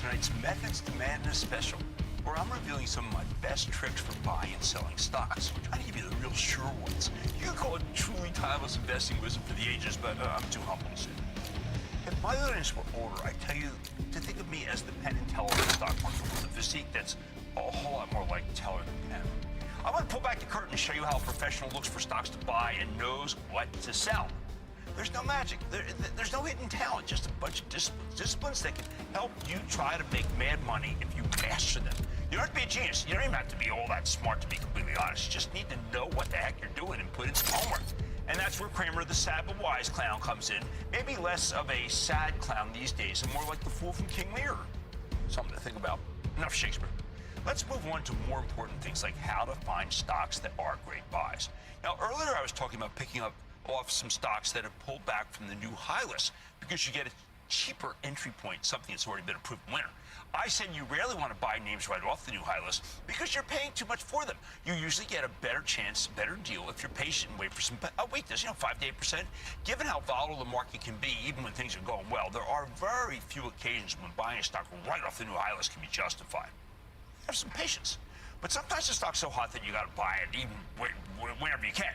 tonight's Methods to Madness special, where I'm revealing some of my best tricks for buying and selling stocks. I'm trying to give you the real sure ones. You can call it truly timeless investing wisdom for the ages, but I'm too humble to say. If my audience were older, I'd tell you to think of me as the Penn and Teller of the stock market with a physique that's a whole lot more like Teller than Penn. I want to pull back the curtain and show you how a professional looks for stocks to buy and knows what to sell. There's no magic. There's no hidden talent, just a bunch of disciplines that can help you try to make mad money if you master them. You don't have to be a genius. You don't even have to be all that smart, to be completely honest. You just need to know what the heck you're doing and put in some homework. And that's where Kramer, the sad but wise clown, comes in. Maybe less of a sad clown these days and more like the fool from King Lear. Something to think about. Enough Shakespeare. Let's move on to more important things like how to find stocks that are great buys. Now, earlier I was talking about picking up off some stocks that have pulled back from the new high list because you get a cheaper entry point, something that's already been a proven winner. I said you rarely want to buy names right off the new high list because you're paying too much for them. You usually get a better chance, better deal if you're patient and wait for some weakness, 5 to 8%. Given how volatile the market can be, even when things are going well, there are very few occasions when buying a stock right off the new high list can be justified. Have some patience. But sometimes the stock's so hot that you got to buy it even whenever you can,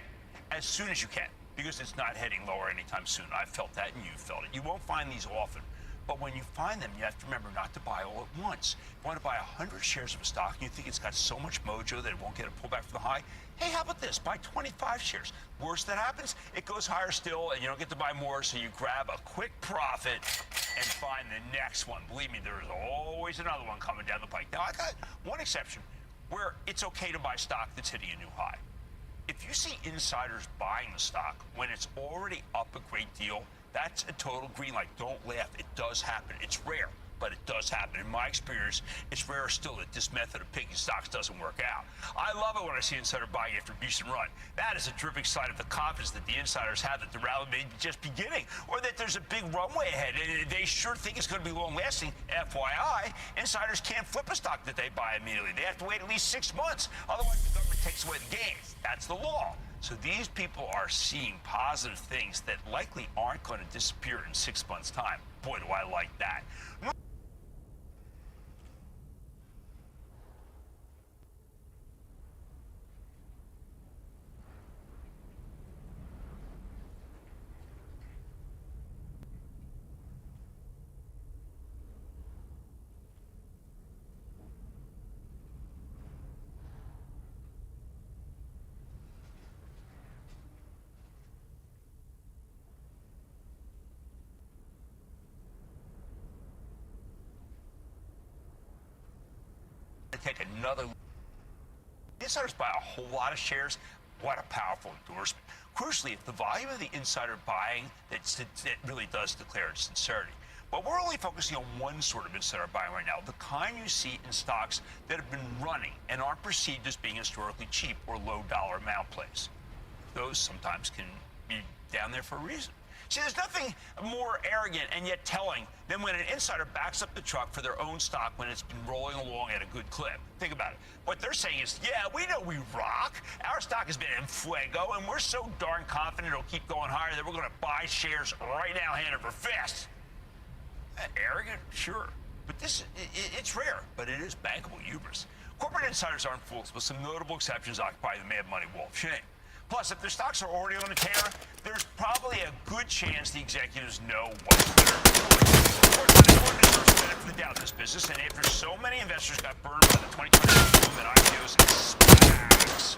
as soon as you can, because it's not heading lower anytime soon. I've felt that and you've felt it. You won't find these often. But when you find them, you have to remember not to buy all at once. If you want to buy 100 shares of a stock and you think it's got so much mojo that it won't get a pullback from the high, hey, how about this? Buy 25 shares. Worst that happens, it goes higher still and you don't get to buy more, so you grab a quick profit and find the next one. Believe me, there is always another one coming down the pike. Now, I got one exception where it's okay to buy stock that's hitting a new high. If you see insiders buying the stock when it's already up a great deal, that's a total green light. Don't laugh. It does happen. It's rare, but it does happen. In my experience, it's rare still that this method of picking stocks doesn't work out. I love it when I see insider buying after a decent run. That is a terrific sign of the confidence that the insiders have that the rally may be just beginning, or that there's a big runway ahead. And they sure think it's going to be long-lasting. FYI, insiders can't flip a stock that they buy immediately. They have to wait at least 6 months. Otherwise, the government takes away the gains. That's the law. So these people are seeing positive things that likely aren't going to disappear in 6 months' time. Boy, do I like that. Take another. Insiders buy a whole lot of shares. What a powerful endorsement. Crucially, if the volume of the insider buying that really does declare its sincerity. But we're only focusing on one sort of insider buying right now, the kind you see in stocks that have been running and aren't perceived as being historically cheap or low dollar amount plays. Those sometimes can be down there for a reason. See, there's nothing more arrogant and yet telling than when an insider backs up the truck for their own stock when it's been rolling along at a good clip. Think about it. What they're saying is, yeah, we know we rock. Our stock has been in fuego, and we're so darn confident it'll keep going higher that we're going to buy shares right now, hand over fist. Arrogant? Sure. But it's rare, but it is bankable hubris. Corporate insiders aren't fools, but some notable exceptions occupy the mad money wall of shame. Plus, if their stocks are already on a tear, there's probably a good chance the executives know what they're doing. Of course, it's important to deserve credit for the doubt in this business, and after so many investors got burned by the 2020 boom in IPOs and SPACs,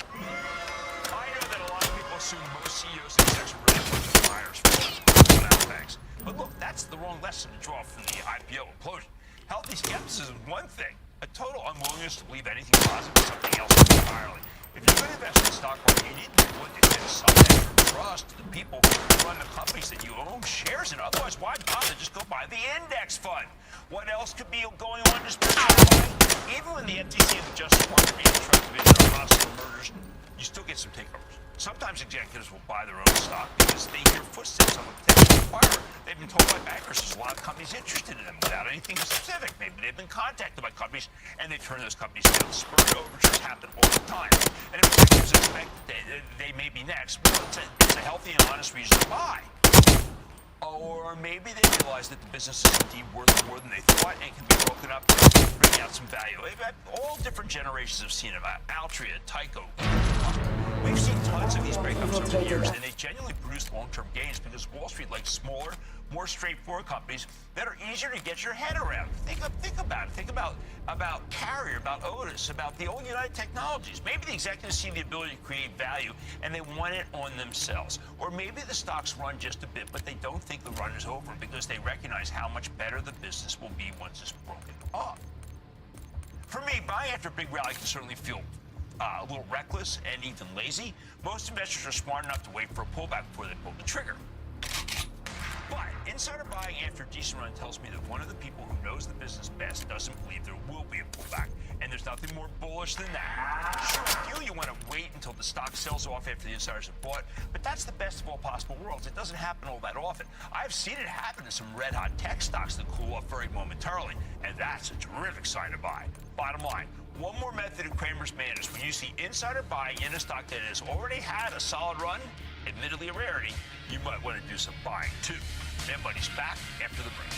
I know that a lot of people assume most CEOs and execs are really bunch of liars without banks. But look, that's the wrong lesson to draw from the IPO implosion. Healthy skepticism is one thing. A total unwillingness to believe anything positive is something else entirely. If you're going to invest in stock market, you need to be willing to give some extra trust to the people who run the companies that you own shares in. Otherwise, why bother? Just go buy the index fund. What else could be going on in this business? Even when the FTC and the Justice Department antitrust division are hostile murders, you still get some takeovers. Sometimes executives will buy their own stock because they hear footsteps on the potential acquirer. They've been told by bankers there's a lot of companies interested in them without anything specific. Maybe they've been contacted by companies and they turn those companies down. Spurred overtures happen all the time. And if executives expect they may be next, well, it's a healthy and honest reason to buy. Or Or maybe they realize that the business is indeed worth more than they thought and can be broken up to bring out some value. All different generations have seen it. Altria, Tyco. We've seen tons of these breakups over the years, and they genuinely produce long-term gains because Wall Street likes smaller, more straightforward companies that are easier to get your head around. Think about it. Think about Carrier, about Otis, about the old United Technologies. Maybe the executives see the ability to create value and they want it on themselves. Or maybe the stocks run just a bit, but they don't think the run is over because they recognize how much better the business will be once it's broken up. For me, buying after a big rally can certainly feel a little reckless and even lazy. Most investors are smart enough to wait for a pullback before they pull the trigger. But insider buying after a decent run tells me that one of the people who knows the business best doesn't believe there will be a pullback, and there's nothing more bullish than that. Sure, I feel you want to wait until the stock sells off after the insiders have bought, but that's the best of all possible worlds. It doesn't happen all that often. I've seen it happen to some red-hot tech stocks that cool off very momentarily, and that's a terrific sign to buy. Bottom line, one more method of Kramer's madness: when you see insider buying in a stock that has already had a solid run, admittedly a rarity, you might want to do some buying too. That money's back after the break.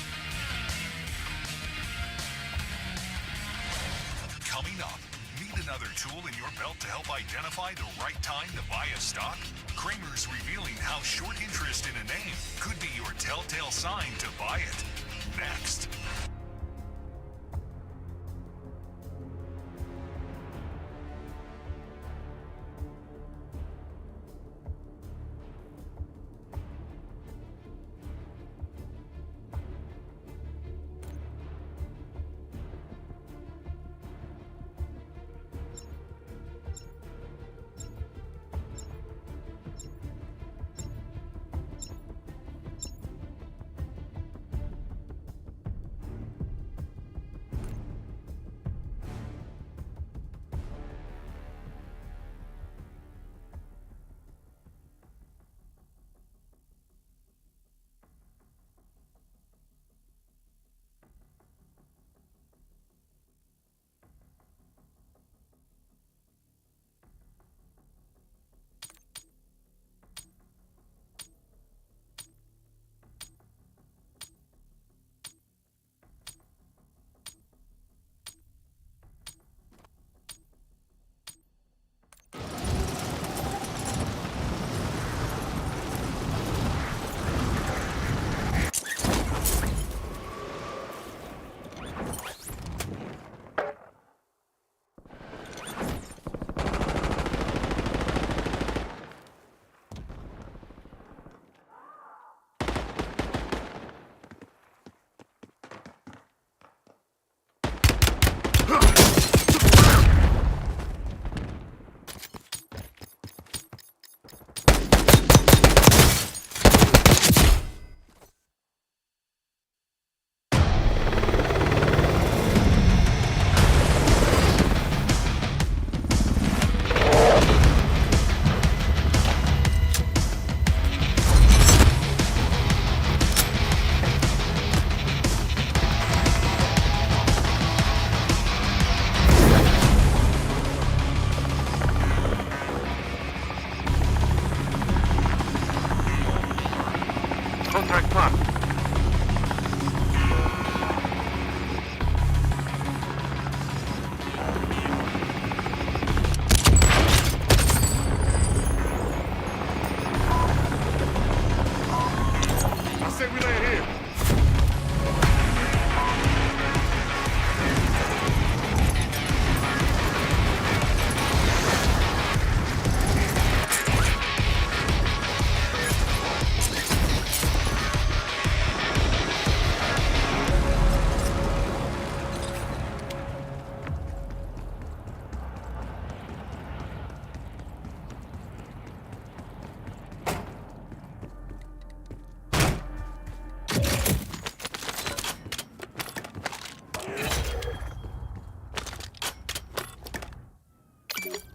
Coming up, need another tool in your belt to help identify the right time to buy a stock? Kramer's revealing how short interest in a name could be your telltale sign to buy it. Next.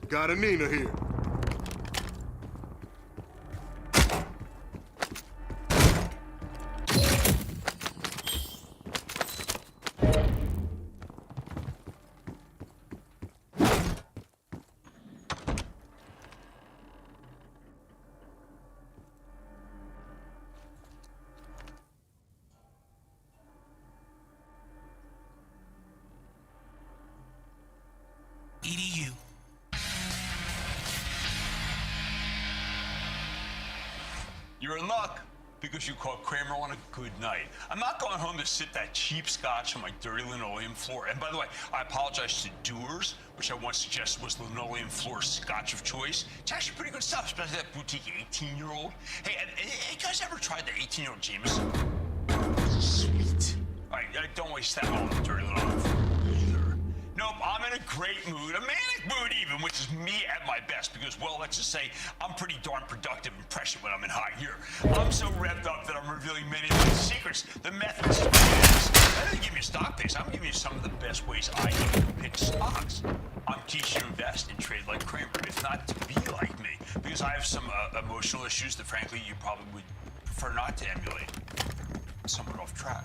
Got a Nina here. You're in luck because you caught Kramer on a good night. I'm not going home to sip that cheap scotch on my dirty linoleum floor. And by the way, I apologize to Doers, which I once suggested was linoleum floor scotch of choice. It's actually pretty good stuff, especially that boutique 18-year-old. Hey, you guys ever tried the 18-year-old Jameson? Sweet. All right, don't waste that on the dirty linoleum floor either. Nope, I'm in a great mood, a manic mood even, which is me at my best because, well, let's just say I'm pretty darn productive and prescient when I'm in high gear. I'm so revved up that I'm revealing many of my secrets. The methods of my ass. I didn't give you stock picks. I'm giving you some of the best ways I know to pick stocks. I'm teaching you to invest and trade like Kramer, if not to be like me, because I have some emotional issues that, frankly, you probably would prefer not to emulate. Somewhat off track.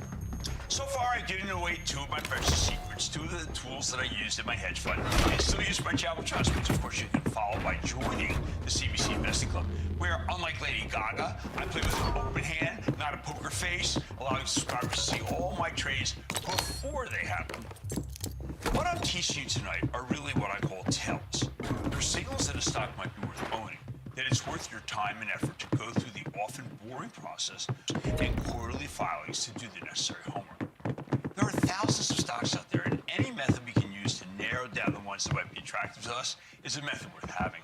So far, I've given away 2 of my precious secrets, 2 of the tools that I used in my hedge fund. I still use my Java Trust, which of course you can follow by joining the CBC Investing Club, where, unlike Lady Gaga, I play with an open hand, not a poker face, allowing subscribers to see all my trades before they happen. What I'm teaching you tonight are really what I call tells. They're signals that a stock might be worth owning, that it's worth your time and effort to go through the often boring process and quarterly filings to do the necessary homework. There are thousands of stocks out there, and any method we can use to narrow down the ones that might be attractive to us is a method worth having.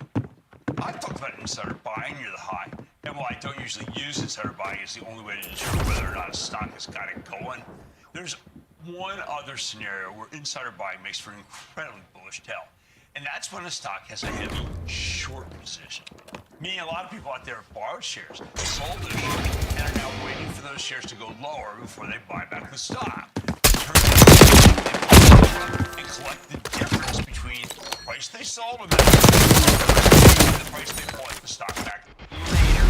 I've talked about insider buying near the high, and while I don't usually use insider buying as the only way to determine whether or not a stock has got it going, there's one other scenario where insider buying makes for an incredibly bullish tell, and that's when a stock has a heavy short position. Meaning a lot of people out there have borrowed shares, sold those shares, and are now waiting for those shares to go lower before they buy back the stock. And collect the difference between the price they sold them at and the price they bought the stock back later.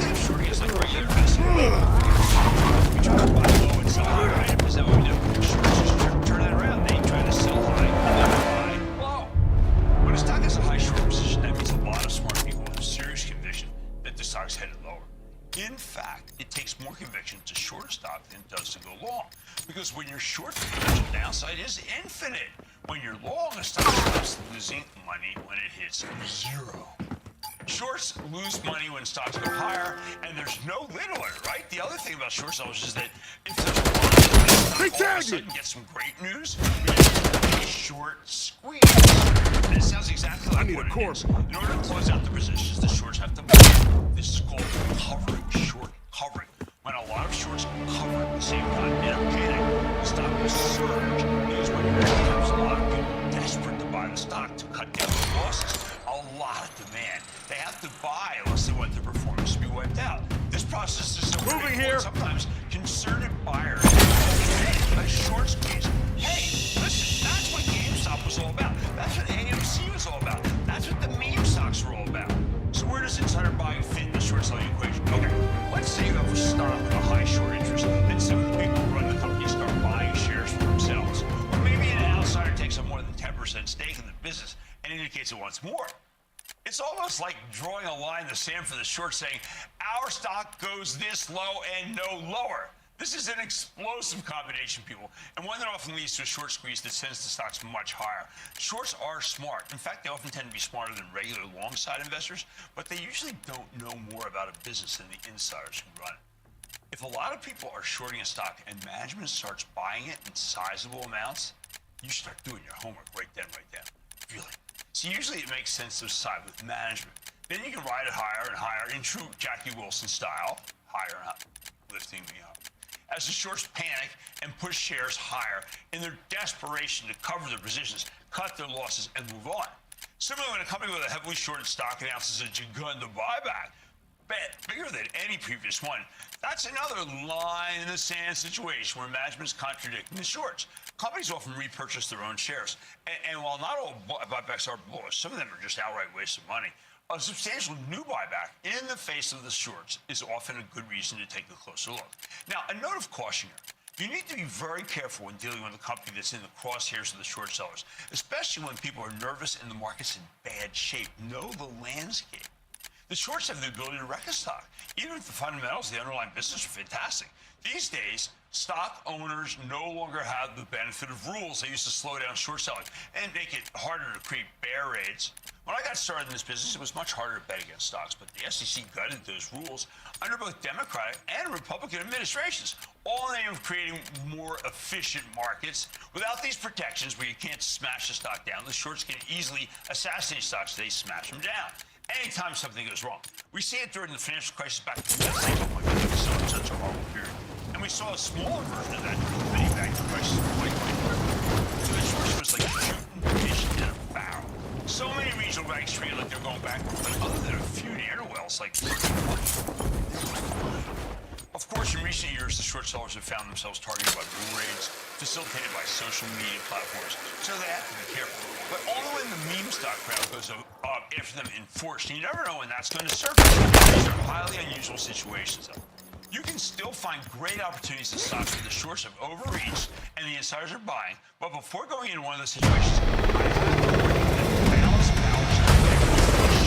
That shorting is like regular investing. We try to buy low and sell high, right? Is that what we do? Shorts just turn that around. They try to sell high and then buy low. When a stock has a high short position, that means a lot of smart people have serious conviction that the stock's headed lower. In fact, it takes more conviction to short a stock than it does to go long. Because when you're short, the potential downside is infinite. When you're long, a stock starts losing money when it hits 0. Shorts lose money when stocks go higher, and there's no lid on it, right? The other thing about short sellers is that if there's all of a sudden get some great news, a short squeeze. And it sounds exactly like what it is. In order to close out the positions, the shorts have to buy. This is called covering, short covering. When a lot of shorts cover at the same time in a panic, the stock will surge because when there's a lot of people desperate to buy the stock to cut down the losses, a lot of demand. They have to buy unless they want their performance to be wiped out. This process is so moving here. Sometimes concerted buyers a short squeeze. Hey, listen, that's what GameStop was all about. That's what AMC was all about. That's what the meme stocks were all about. So where does insider buying fit in the short selling equation? Okay, let's say you have a stock with a high short interest, and some of the people who run the company start buying shares for themselves. Or maybe an outsider takes a more than 10% stake in the business and indicates it wants more. It's almost like drawing a line in the sand for the short, saying, our stock goes this low and no lower. This is an explosive combination, people, and one that often leads to a short squeeze that sends the stocks much higher. Shorts are smart. In fact, they often tend to be smarter than regular long-side investors, but they usually don't know more about a business than the insiders who run it. If a lot of people are shorting a stock and management starts buying it in sizable amounts, you start doing your homework right then, really. So usually it makes sense to side with management. Then you can ride it higher and higher in true Jackie Wilson style, higher and higher, lifting me up. As the shorts panic and push shares higher in their desperation to cover their positions, cut their losses, and move on. Similarly, when a company with a heavily shorted stock announces a gigunda buyback, bet bigger than any previous one, that's another line in the sand situation where management's contradicting the shorts. Companies often repurchase their own shares, and while not all buybacks are bullish, some of them are just outright waste of money. A substantial new buyback in the face of the shorts is often a good reason to take a closer look. Now, a note of caution here. You need to be very careful when dealing with a company that's in the crosshairs of the short sellers, especially when people are nervous and the market's in bad shape. Know the landscape. The shorts have the ability to wreck a stock, even if the fundamentals of the underlying business are fantastic. These days, Stock owners no longer have the benefit of rules. They used to slow down short selling and make it harder to create bear raids. When I got started in this business, it was much harder to bet against stocks, but the SEC gutted those rules under both Democratic and Republican administrations, all in the name of creating more efficient markets. Without these protections where you can't smash the stock down, the shorts can easily assassinate stocks. They smash them down anytime something goes wrong. We see it during the financial crisis back in 2008. Oh my God, we saw such a horrible period. And we saw a smaller version of that during the mini banking crisis in 2023. So the shorts was like shooting fish in a barrel. So many regional banks treat like they're going backwards, but other than a few ne'er wells, like of course, in recent years, the short sellers have found themselves targeted by bull raids, facilitated by social media platforms, so they have to be careful. But only when the meme stock crowd goes up after them in force, and you never know when that's going to surface. These are highly unusual situations, though. You can still find great opportunities in stocks where the shorts have overreached and the insiders are buying. But before going into one of those situations, I have to warn you that balance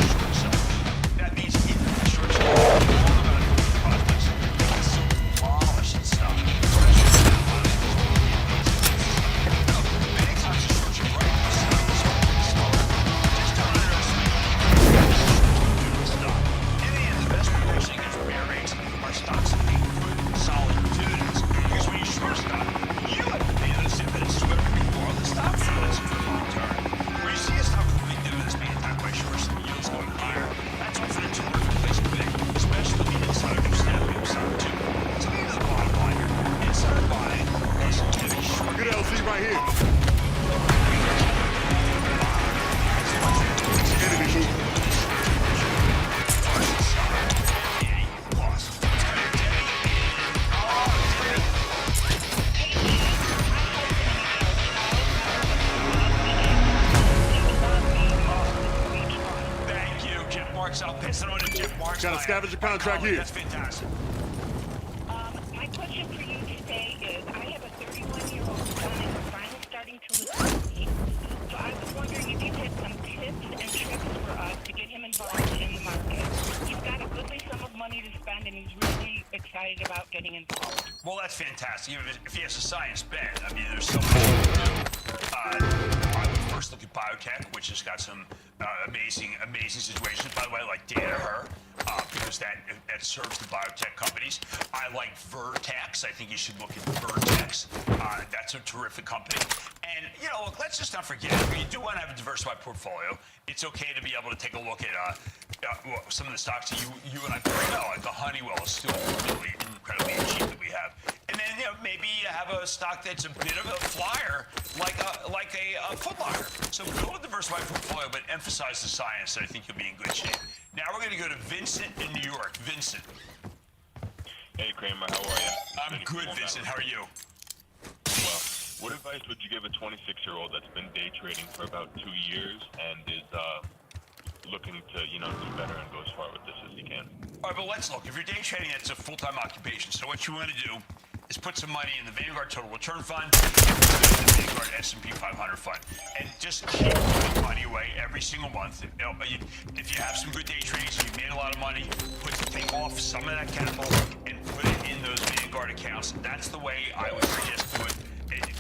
short sellers. That means even the short sellers are wrong about prospects, they can still demolish the stock. Many times the shorts are right, the stock is smaller. Just don't underestimate the stock. In the end, the best protection against bear rates are stocks that make good, solid dividends. Because when you short stock, you have to pay those dividends to whoever you borrow the stock from. That's a good return. When you see a stock with big dividends being attacked by shorts and yields going higher, that's often a terrific place to be, especially when the insiders are snapping up stock too. So maybe the bottom line here, insider buying plus heavy short. Good LC right here. Enemy movement. I'll pass it on to Jim Marks. Got a scavenger contract here. That's fantastic. My question for you today is, I have a 31-year-old son and we're finally starting to listen to me. So I was wondering if you had some tips and tricks for us to get him involved in the market. He's got a goodly sum of money to spend and he's really excited about getting involved. Well, that's fantastic. Even if he has a science bent, I mean, there's so much to do. I would first look at biotech, which has got some amazing situations. By the way, I like Danaher, because that serves the biotech companies. I like Vertex. I think you should look at Vertex. That's a terrific company. And, you know, look, let's just not forget, you do want to have a diversified portfolio. It's okay to be able to take a look at some of the stocks that you and I bring out, like the Honeywell is still really incredibly cheap that we have. And then, you know, maybe you have a stock that's a bit of a flyer, like a Foot Locker. So build a diversified portfolio, but emphasize the science, and I think you'll be in good shape. Now we're going to go to Vincent in New York. Vincent. Hey, Kramer, how are you? I'm good, Vincent. How are you? Well, what advice would you give a 26-year-old that's been day trading for about 2 years and is looking to, you know, do better and go as far with this as he can? All right, but let's look. If you're day trading, it's a full-time occupation. So what you want to do is put some money in the Vanguard Total Return Fund, and the Vanguard S&P 500 Fund, and just keep putting money away every single month. If you have some good day trades and you've made a lot of money, take off some of that capital and put it in those Vanguard accounts. That's the way I would suggest do it,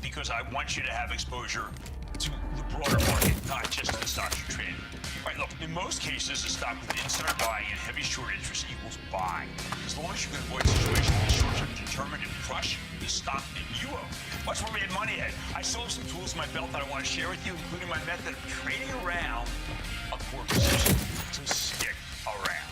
because I want you to have exposure to the broader market, not just to the stocks you're trading. All right, look, in most cases, a stock with insider buying and heavy short interest equals buy. As long as you can avoid situations where the shorts are determined to crush the stock that you own. Much more made money at. I still have some tools in my belt that I want to share with you, including my method of trading around a core position. So stick around.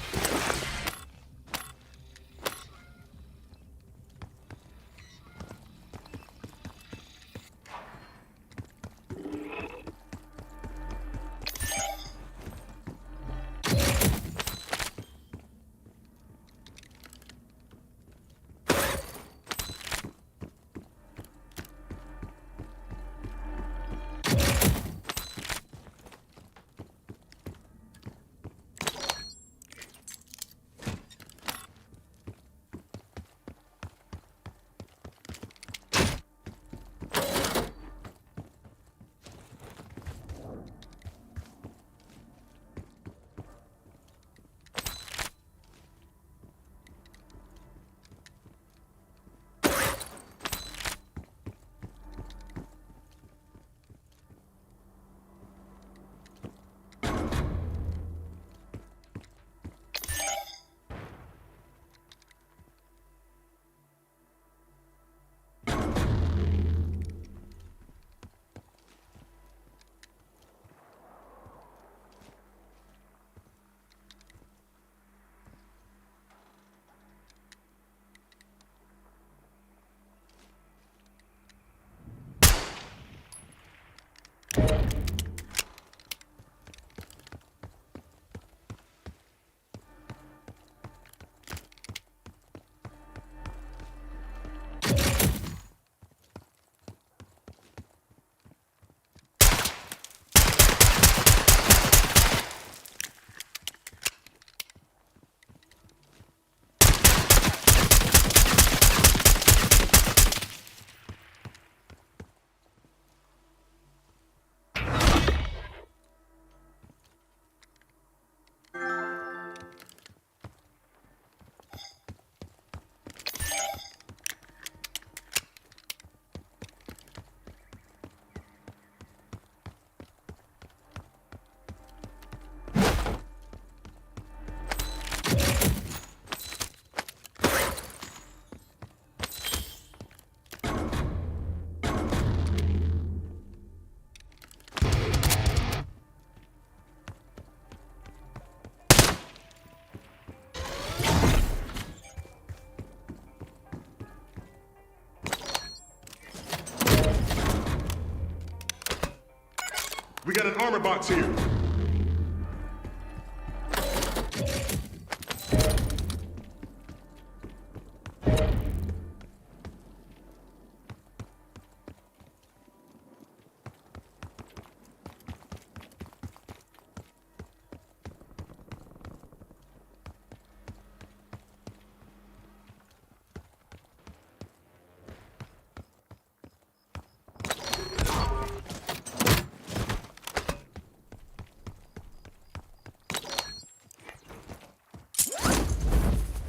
got an armor box here.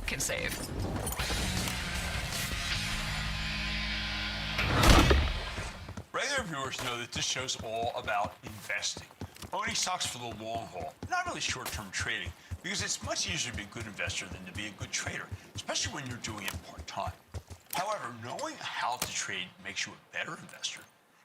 Can save. Regular viewers know that this show's all about investing. Owning stocks for the long haul, not really short-term trading, because it's much easier to be a good investor than to be a good trader, especially when you're doing it part-time. However, knowing how to trade makes you a better investor.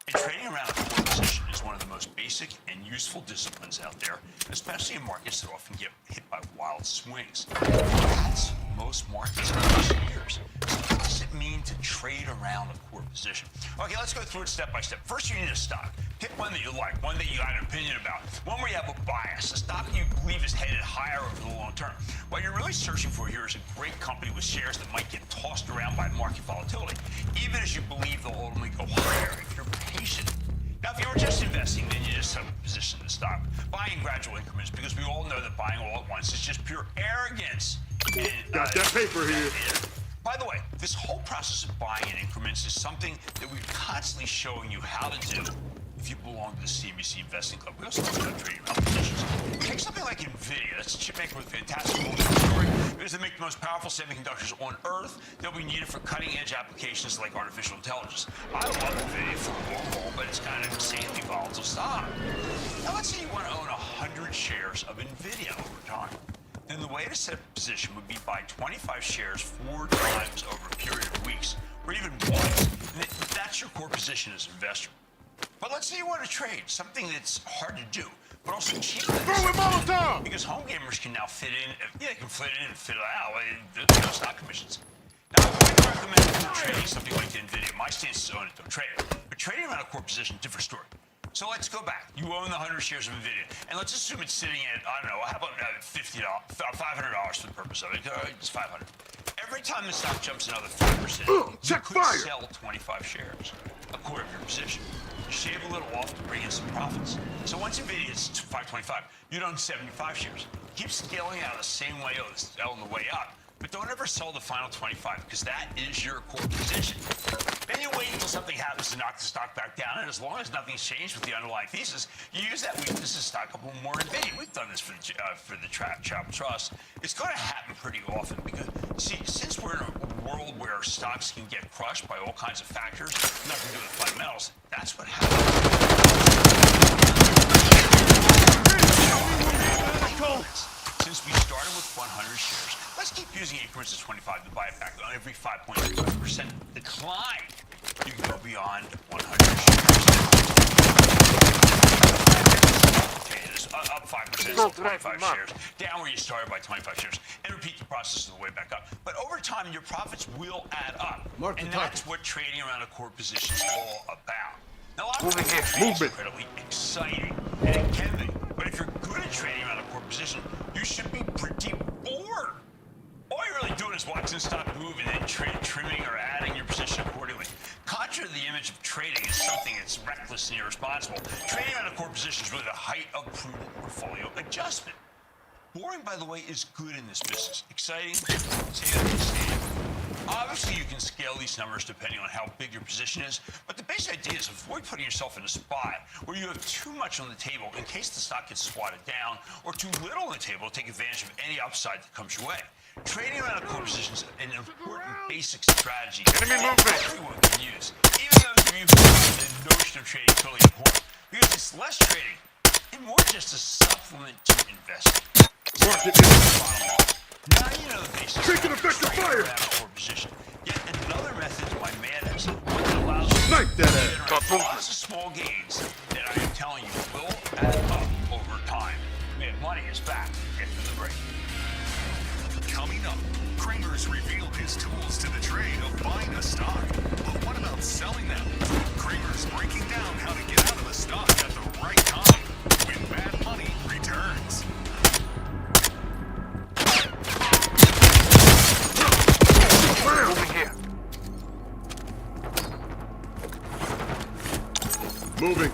And trading around a core position is one of the most basic and useful disciplines out there, especially in markets that often get hit by wild swings. That's most markets in recent years. So what does it mean to trade around a core position? Okay, let's go through it step by step. First, you need a stock. Pick one that you like, one that you got an opinion about, one where you have a bias, a stock you believe is headed higher over the long term. What you're really searching for here is a great company with shares that might get tossed around by market volatility, even as you believe they'll ultimately go higher if you're patient. Now, if you were just investing, then you just have a position in the stock. Buying in gradual increments, because we all know that buying all at once is just pure arrogance. And, Got that paper here. By the way, this whole process of buying in increments is something that we're constantly showing you how to do if you belong to the CNBC Investing Club. We also talk about trading around positions. Take something like NVIDIA. That's a chip maker with fantastic story because they make the most powerful semiconductors on Earth that we needed for cutting-edge applications like artificial intelligence. I love NVIDIA for the long haul, but it's kind of insanely volatile stock. Now, let's say you want to own 100 shares of NVIDIA over time. Then the way to set a position would be buy 25 shares 4 times over a period of weeks, or even once. That's your core position as an investor. But let's say you want to trade, something that's hard to do, but also cheap. Because home gamers can now fit in, they can fit in and fit it out. There's no stock commissions. Now, I would recommend trading something like NVIDIA. My stance is own it, don't trade it. But trading around a core position, different story. So let's go back. You own the 100 shares of NVIDIA, and let's assume it's sitting at, I don't know, how about $50, $500 for the purpose of it, just $500. Every time the stock jumps another 5%, you could sell 25 shares, a quarter of your position. You shave a little off to bring in some profits. So once NVIDIA is 525, you'd own 75 shares. Keep scaling out the same way on the way up, but don't ever sell the final 25 because that is your core position. Then you wait until something happens to knock the stock back down, and as long as nothing's changed with the underlying thesis, you use that weakness to stock up on more NVIDIA. We've done this for the Chapel Trust. It's going to happen pretty often because, see, since we're in a world where stocks can get crushed by all kinds of factors, nothing to do with fundamentals, that's what happens. Since we started with 100 shares, let's keep using increments of 25 to buy it back on every 5.2% decline. You can go beyond 100 shares. Okay, this up 5%, so 25 shares. Down where you started by 25 shares. And repeat the process of the way back up. But over time, your profits will add up. And that's what trading around a core position is all about. Now, a lot of people trading is incredibly exciting, and it can be. But if you're good at trading around a core position, you should be pretty bored. All you're really doing is watching the stock move and then trimming or adding your position accordingly. Contrary to the image of trading as something that's reckless and irresponsible, trading around a core position is really the height of prudent portfolio adjustment. Boring, by the way, is good in this business. Exciting? Say that again. Obviously, you can scale these numbers depending on how big your position is, but the basic idea is avoid putting yourself in a spot where you have too much on the table in case the stock gets swatted down, or too little on the table to take advantage of any upside that comes your way. Trading around a core position is an important basic strategy that everyone can use, even those of you who find the notion of trading totally important, because it's less trading and more just a supplement to investing. Now you know the basics. Take an effective fire! Position. Yet another method to my madness, one that allows you to generate lots of small gains that I am telling you will add up over time. Mad Money is back after the break. Coming up, Kramer's revealed his tools to the trade of buying a stock. But what about selling them? Kramer's breaking down how to get out of a stock at the right time. when Mad Money returns. Moving here. Moving.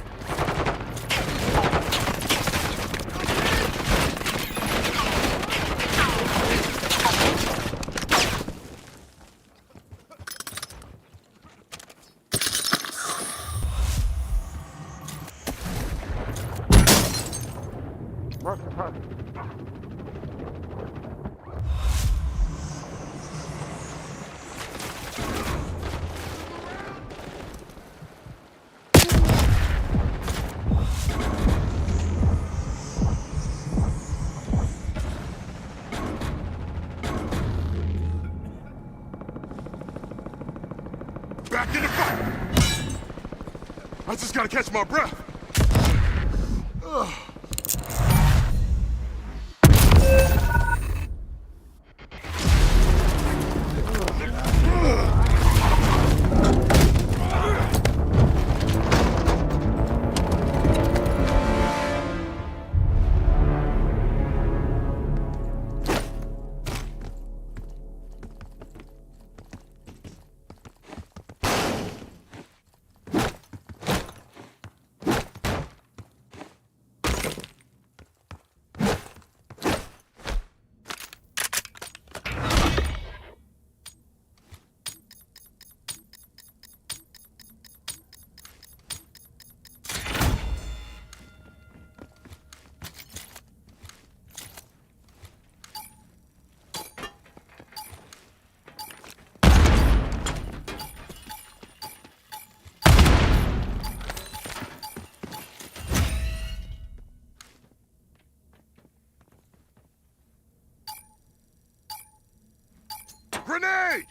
Back in the fight! I just gotta catch my breath. Ugh. Grenade!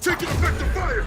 Taking effective fire!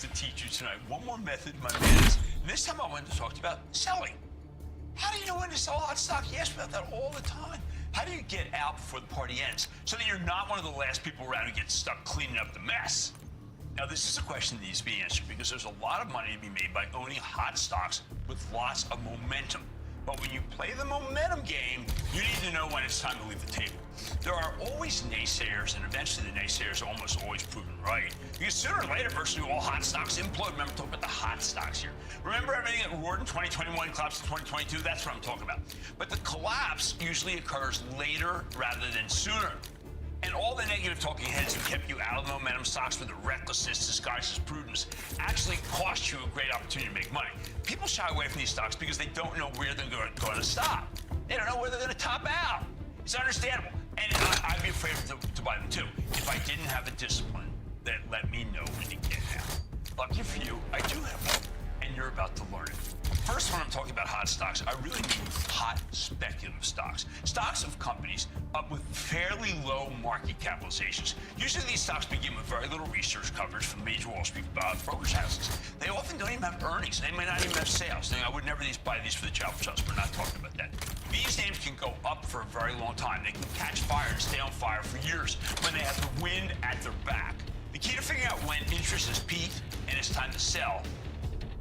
To teach you tonight. One more method, my man. And this time I wanted to talk to you about selling. How do you know when to sell hot stock? You ask me about that all the time. How do you get out before the party ends so that you're not one of the last people around who gets stuck cleaning up the mess? Now, this is a question that needs to be answered because there's a lot of money to be made by owning hot stocks with lots of momentum. But when you play the momentum game, you need to know when it's time to leave the table. There are always naysayers, and eventually the naysayers are almost always proven right. Because sooner or later, virtually all hot stocks implode. Remember, talking about the hot stocks here. Remember everything that roared in 2021 collapsed in 2022? That's what I'm talking about. But the collapse usually occurs later rather than sooner. And all the negative talking heads who kept you out of the momentum stocks with a recklessness disguised as prudence actually cost you a great opportunity to make money. People shy away from these stocks because they don't know where they're going to stop. They don't know where they're going to top out. It's understandable. And I'd be afraid to buy them too if I didn't have a discipline that let me know when to get out. Lucky for you, I do have one, and you're about to learn it. First, when I'm talking about hot stocks, I really mean hot speculative stocks. Stocks of companies up with fairly low market capitalizations. Usually these stocks begin with very little research coverage from major Wall Street brokerage houses. They often don't even have earnings. They may not even have sales. I would never buy these for the chopper shops. We're not talking about that. These names can go up for a very long time. They can catch fire and stay on fire for years when they have the wind at their back. The key to figuring out when interest has peaked and it's time to sell,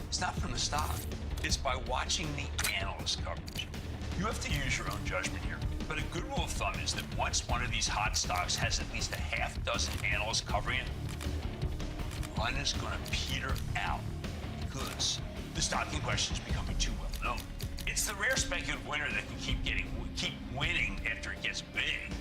it's not from the stock. It's by watching the analyst coverage. You have to use your own judgment here. But a good rule of thumb is that once one of these hot stocks has at least a half dozen analysts covering it, the run is going to peter out because the stock in question is becoming too well known. It's the rare speculative winner that can keep winning after it gets big.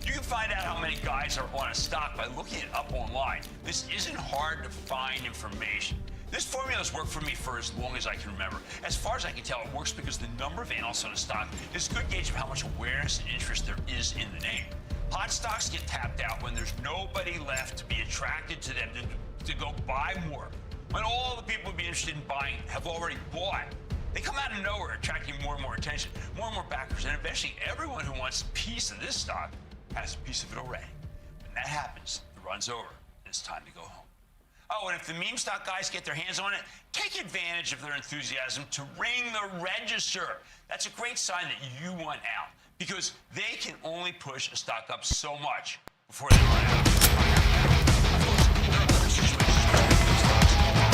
You can find out how many guys are on a stock by looking it up online. This isn't hard to find information. This formula's worked for me for as long as I can remember. As far as I can tell, it works because the number of analysts on a stock is a good gauge of how much awareness and interest there is in the name. Hot stocks get tapped out when there's nobody left to be attracted to them to go buy more. When all the people who'd be interested in buying have already bought. They come out of nowhere, attracting more and more attention, more and more backers, and eventually everyone who wants a piece of this stock has a piece of it already. When that happens, the run's over, and it's time to go home. Oh, and if the meme stock guys get their hands on it, take advantage of their enthusiasm to ring the register. That's a great sign that you want out, because they can only push a stock up so much before they run out. Of course, there are other situations where stocks go up.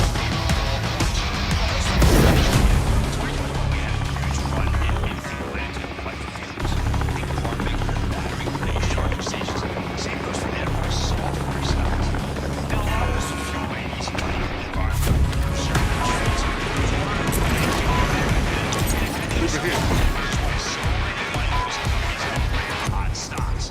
2021, we had a huge run in anything related to electric vehicles. Think car maker, battery, related charging stations. Same goes for enterprise software stocks. Now, a lot of us are feeling easy money in the environment. Over here. That's why so many money goes into these hot stocks.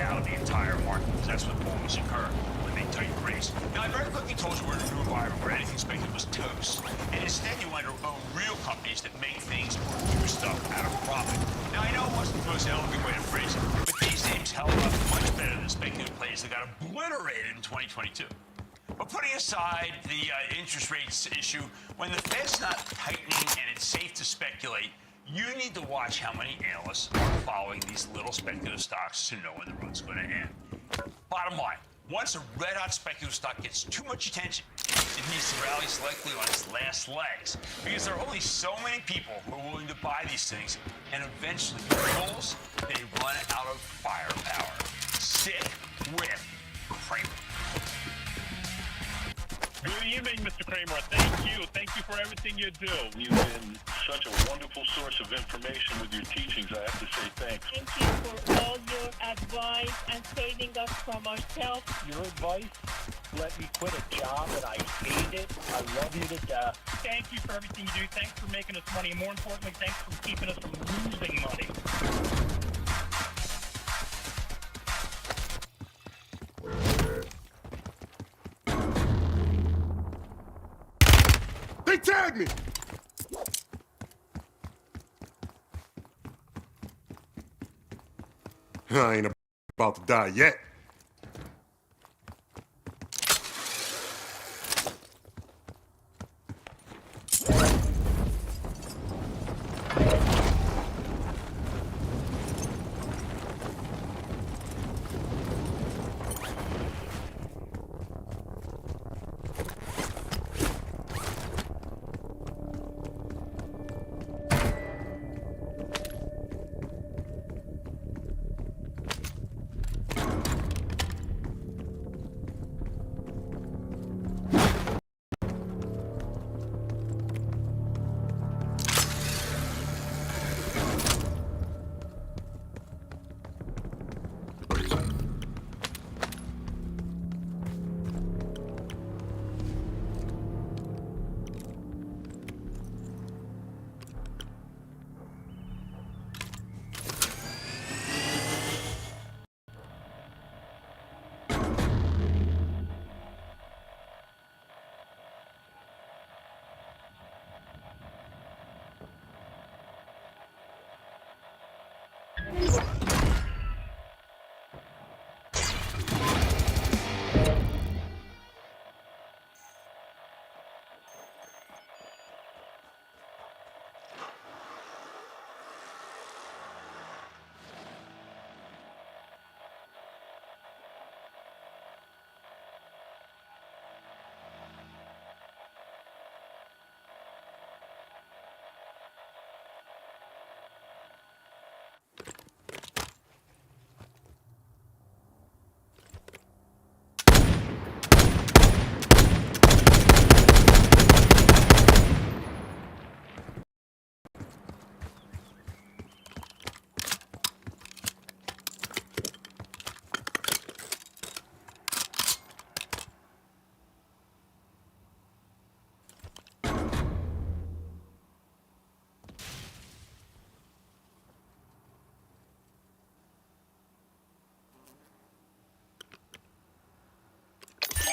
Out of the entire market, because that's what always occur when they tighten rates. Now, I very quickly told you we're in a new environment where anything speculative was toast, and instead you want to own real companies that make things or do stuff out of profit. Now, I know it wasn't the most elegant way to phrase it, but these names held up much better than speculative plays that got obliterated in 2022. But putting aside the interest rates issue, when the Fed's not tightening and it's safe to speculate, you need to watch how many analysts are following these little speculative stocks to know when the run's going to end. Bottom line, once a red-hot speculative stock gets too much attention, it means the rally's likely on its last legs, because there are only so many people who are willing to buy these things, and eventually, fools, they run out of firepower. Stick with Cramer. Good evening, Mr. Cramer. Thank you. Thank you for everything you do. You've been such a wonderful source of information with your teachings. I have to say thanks. Thank you for all your advice and saving us from ourselves. Your advice let me quit a job that I hated. I love you to death. Thank you for everything you do. Thanks for making us money. And more importantly, thanks for keeping us from losing money. They tagged me! I ain't about to die yet.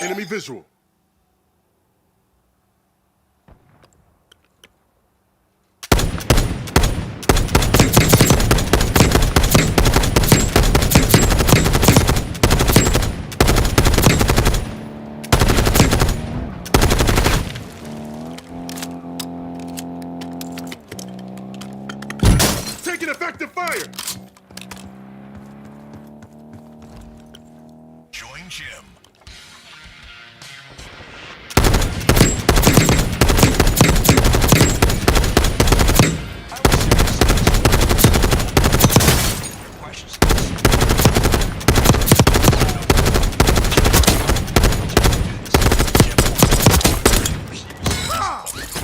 Enemy visual. Taking effective fire! Join Jim.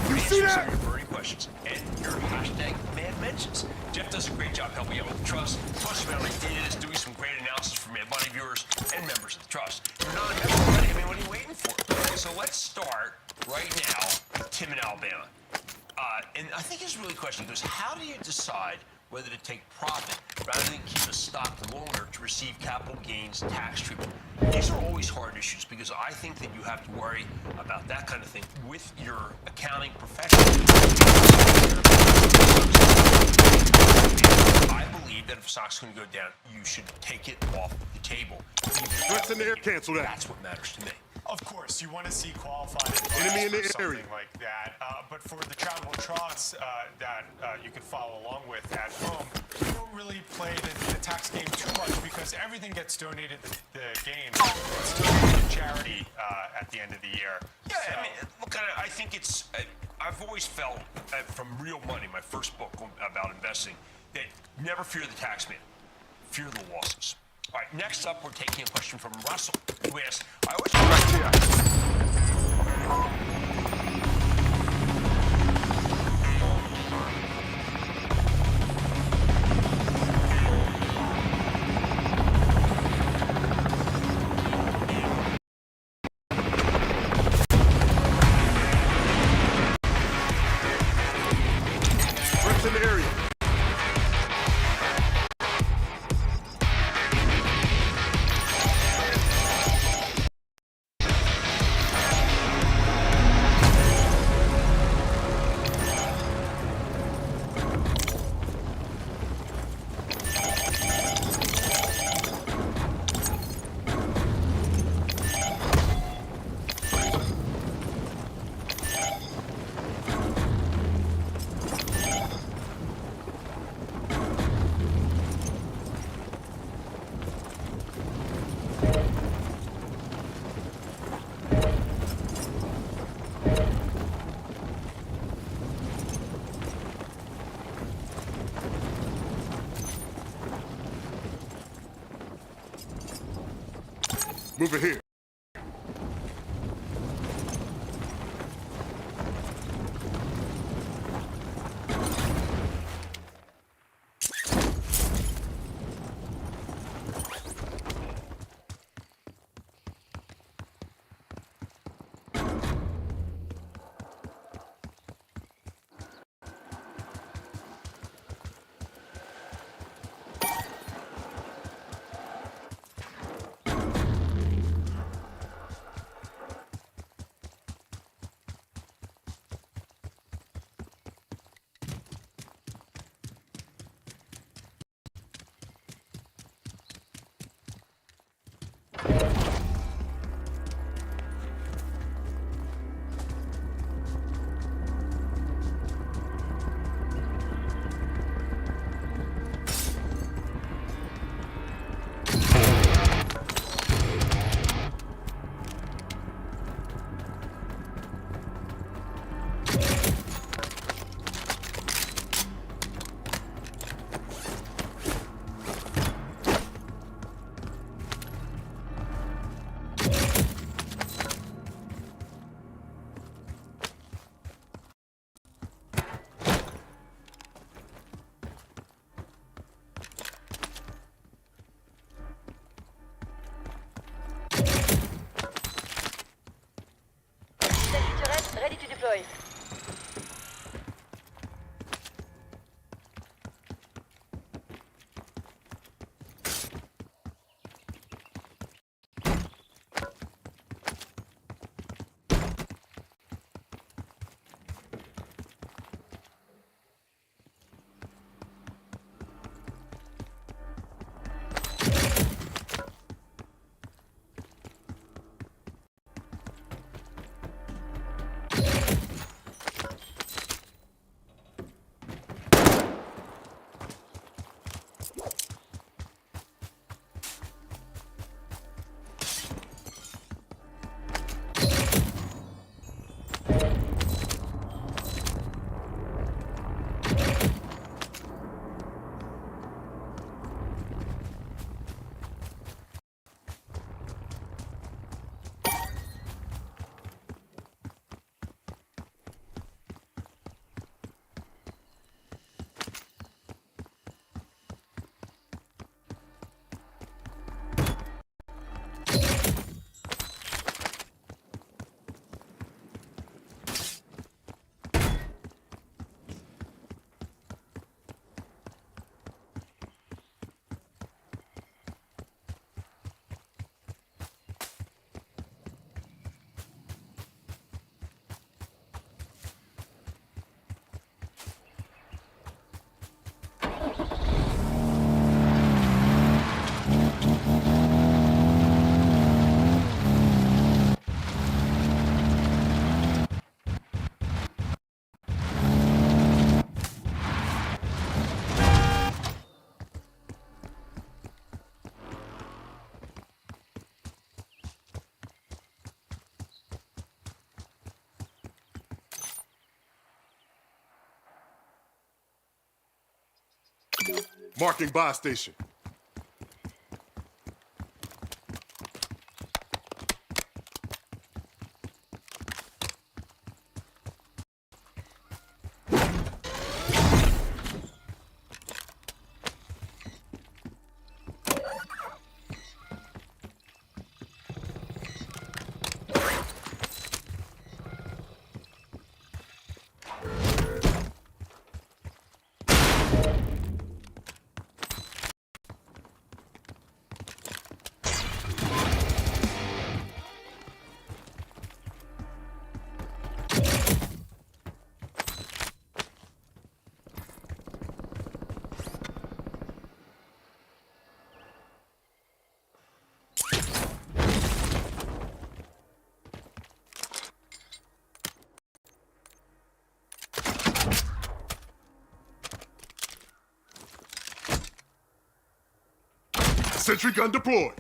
You see that? Your burning questions and your hashtag mad mentions. Jeff does a great job helping out with the trust. Plus, man, like Diddy is doing some great analysis for Mad Money viewers and members of the trust. If you're not a member already, I mean, what are you waiting for? Okay, so let's start right now with Tim in Alabama. And I think his really question goes, how do you decide whether to take profit rather than keep a stock longer to receive capital gains tax treatment? These are always hard issues because I think that you have to worry about that kind of thing with your accounting profession. I believe that if a stock's going to go down, you should take it off the table. Threats in the air, cancel that. That's what matters to me. Of course, you want to see qualified Enemy in the advice for area. something like that. But for the travel trusts that you can follow along with at home, you don't really play the tax game too much because everything gets donated to the games. It's donated to charity at the end of the year. Yeah, so. I mean, look, I think it's. I've always felt from Real Money, my first book about investing, that never fear the tax man, fear the losses. All right, next up, we're taking a question from Russell, who asks, I always... Threats in the area. Move it here. Ready to deploy. Marking buy station. Sentry gun deployed.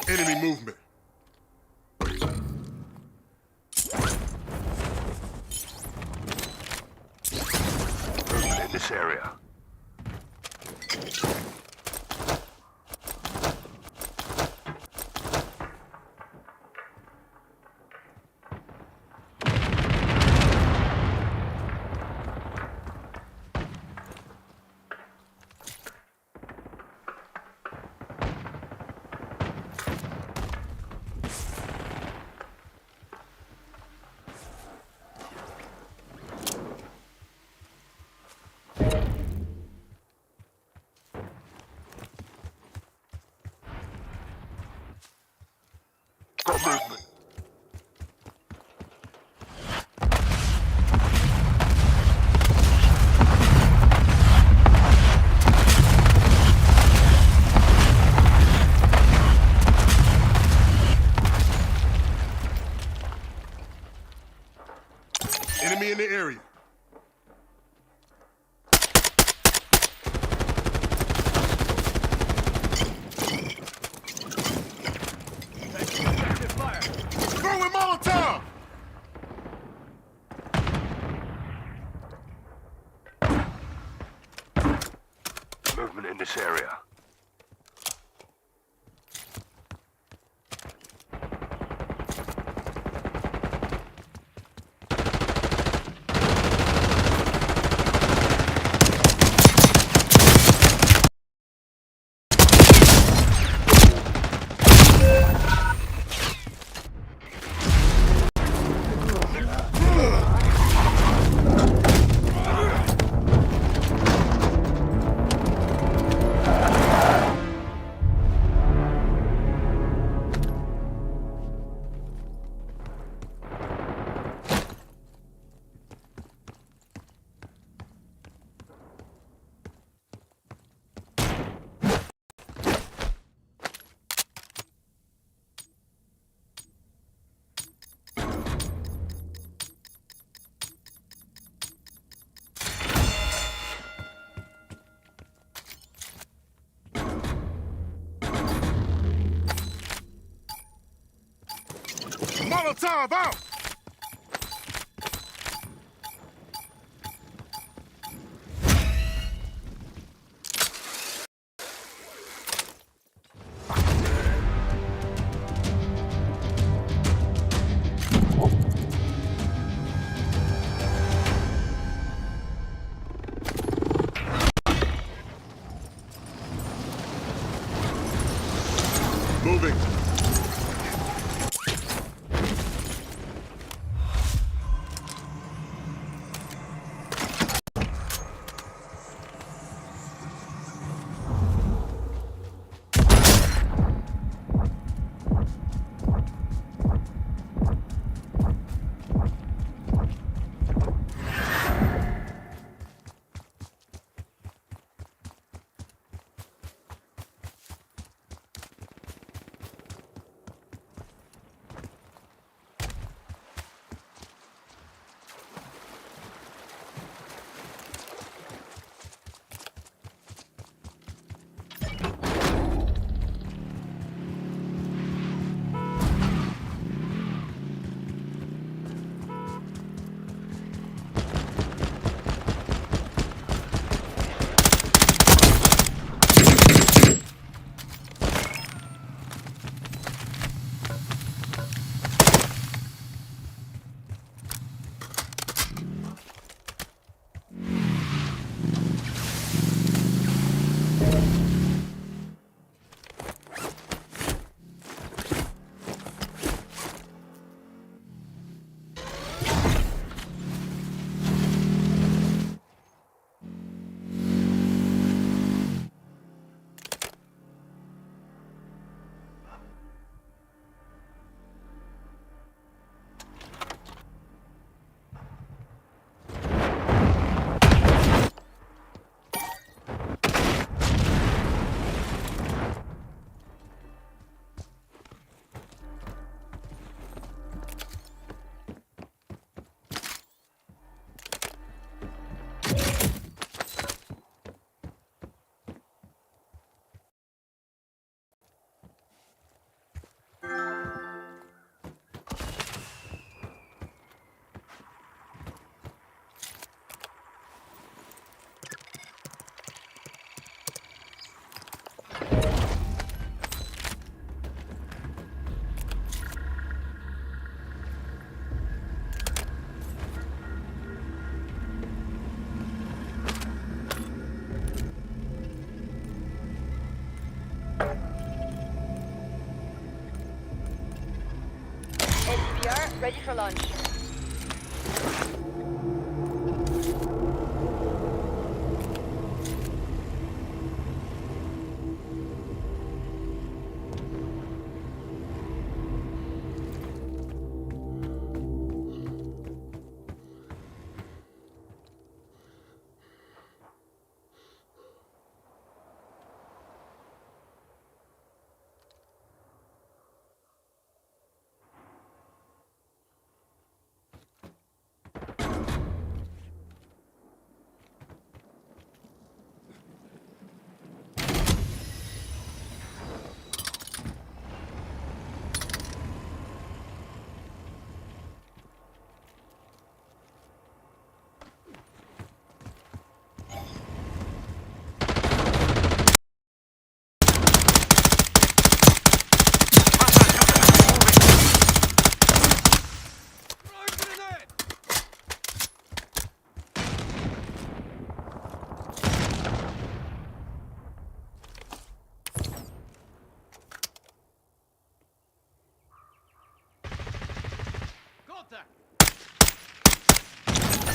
Enemy movement. Movement in this area. Got movement. Enemy in the area. Throwing Molotov! Movement in this area. Molotov out! Moving. SCVR ready for launch.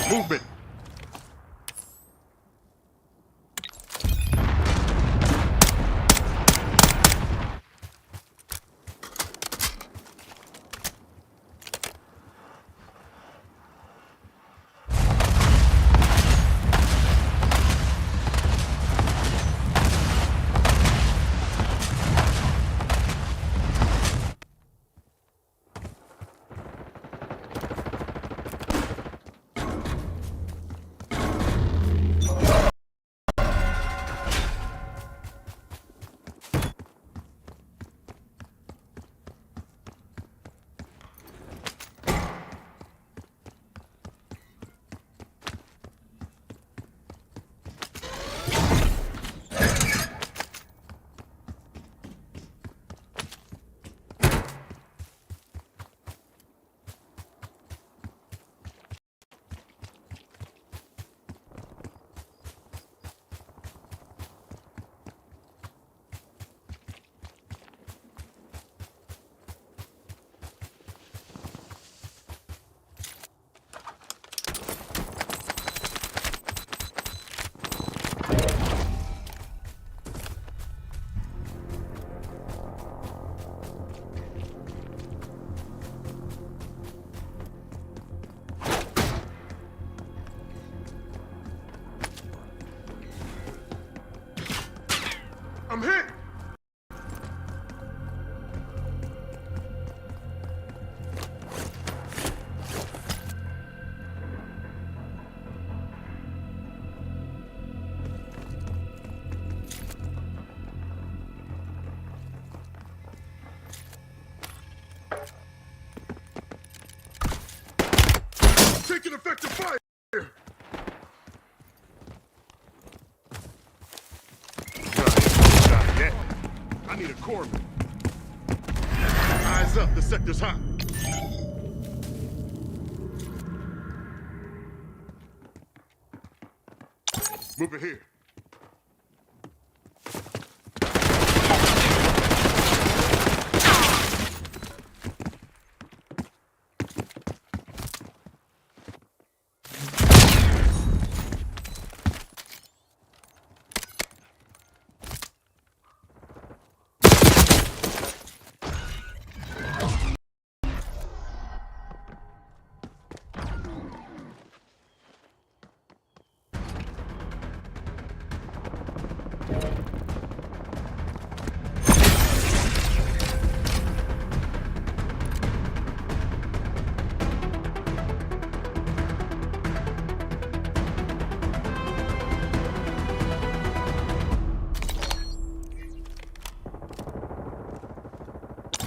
Movement. I'm hit! Taking effective fire! Not yet. I need a corpsman. Eyes up, the sector's hot. Move it here.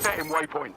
Setting waypoint.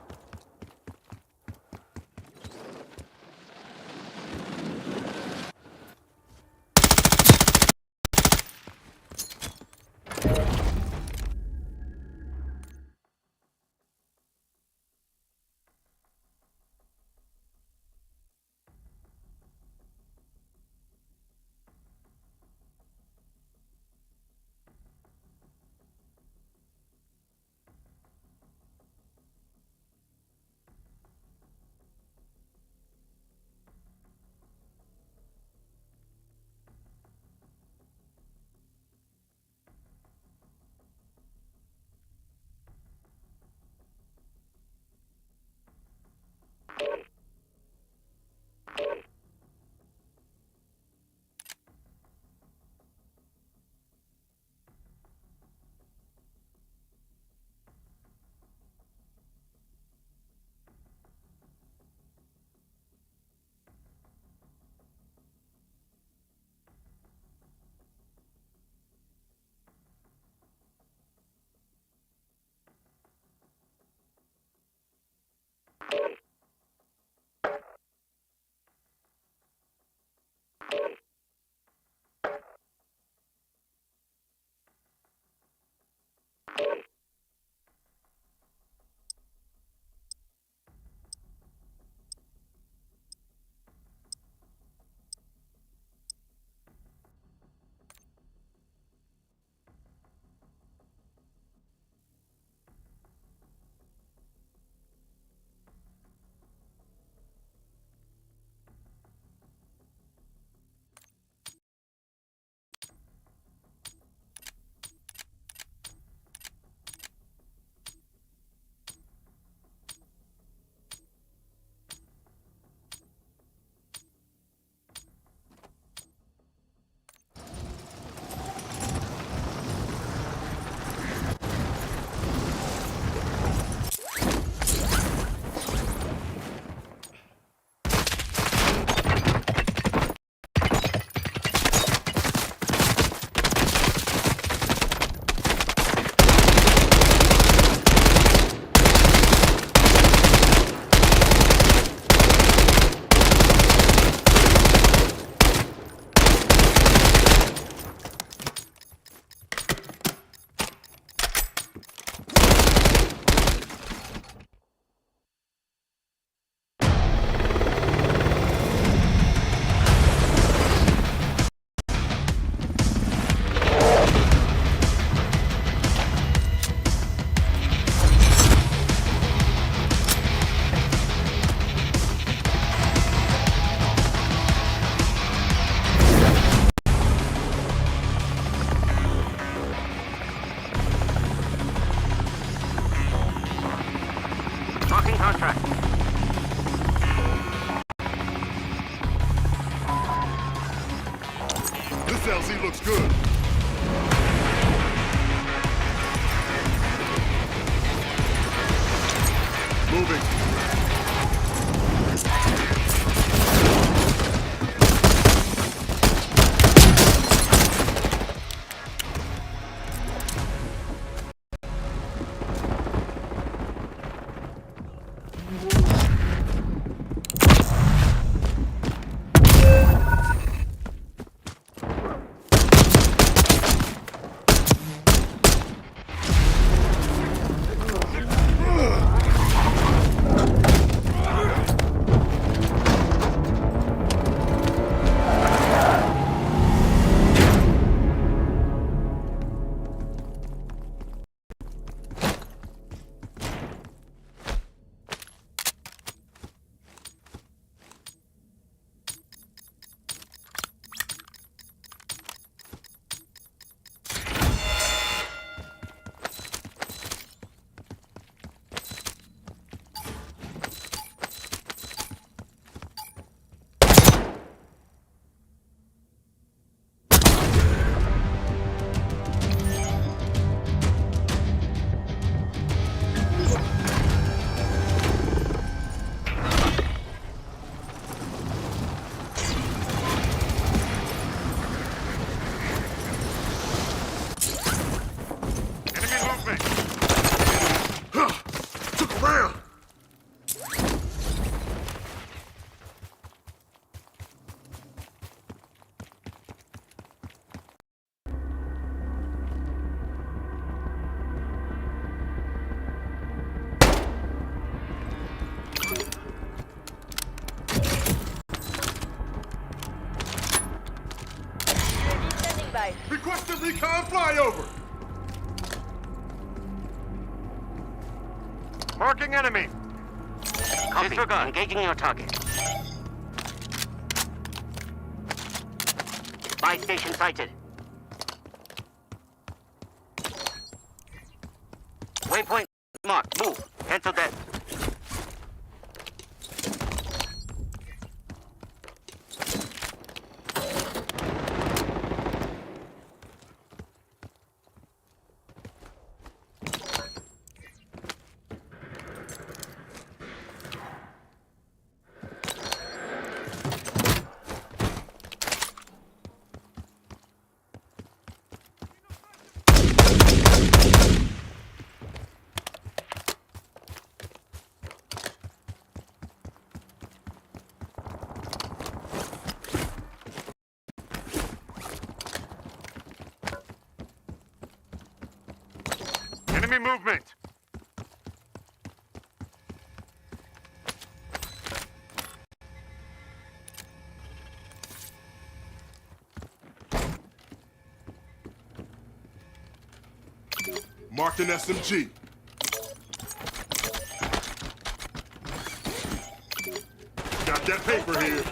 Marking enemy. Copy. Disregard. Engaging your target. Buy station sighted. Waypoint marked. Move. Cancel that. Enemy movement. Marked an SMG. Got that paper here.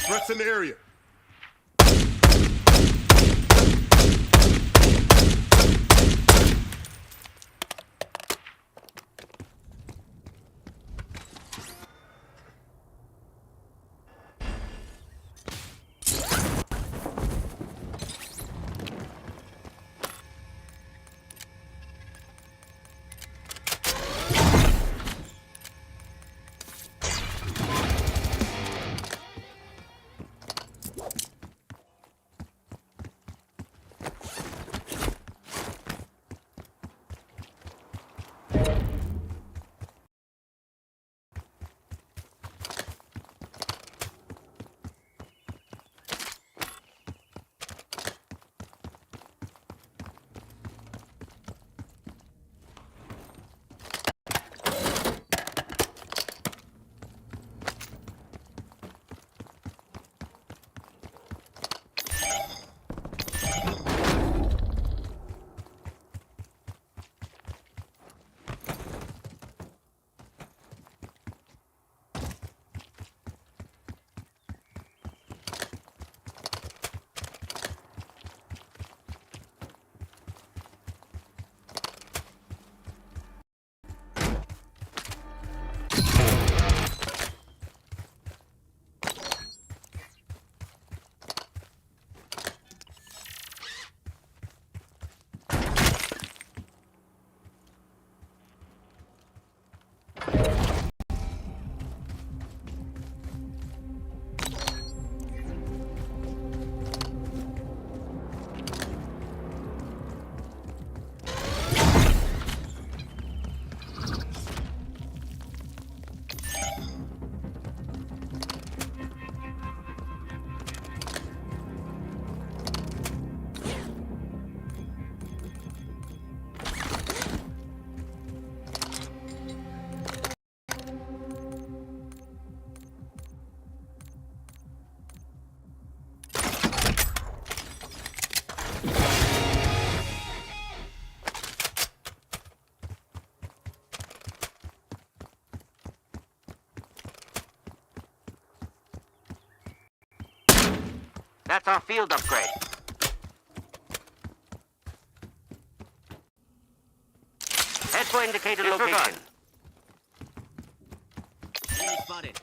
Threats in the area. That's our field upgrade. Head for indicated location. Enemy spotted.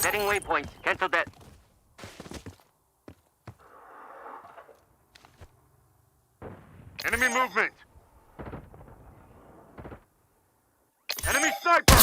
Setting waypoint. Cancel that. Enemy movement. Enemy sniper.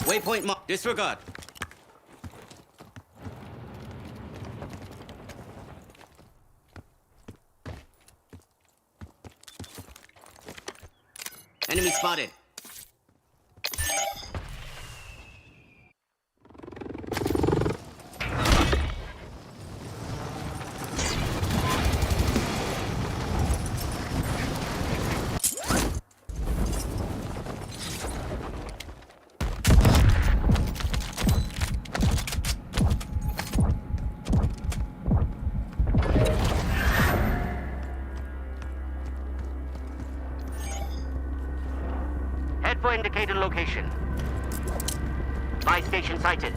Waypoint mark. Disregard. Enemy spotted. Head for indicated location. Buy station sighted.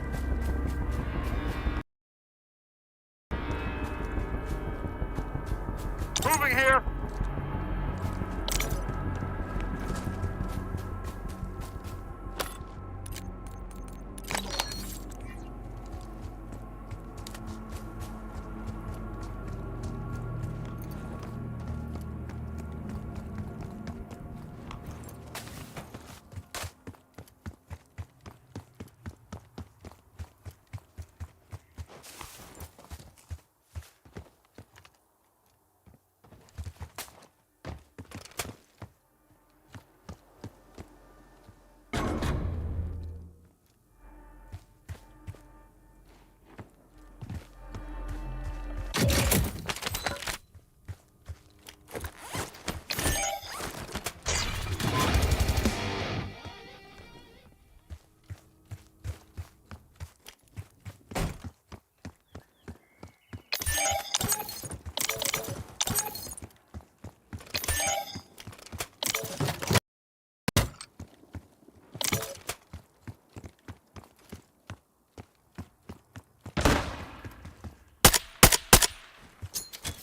Moving here.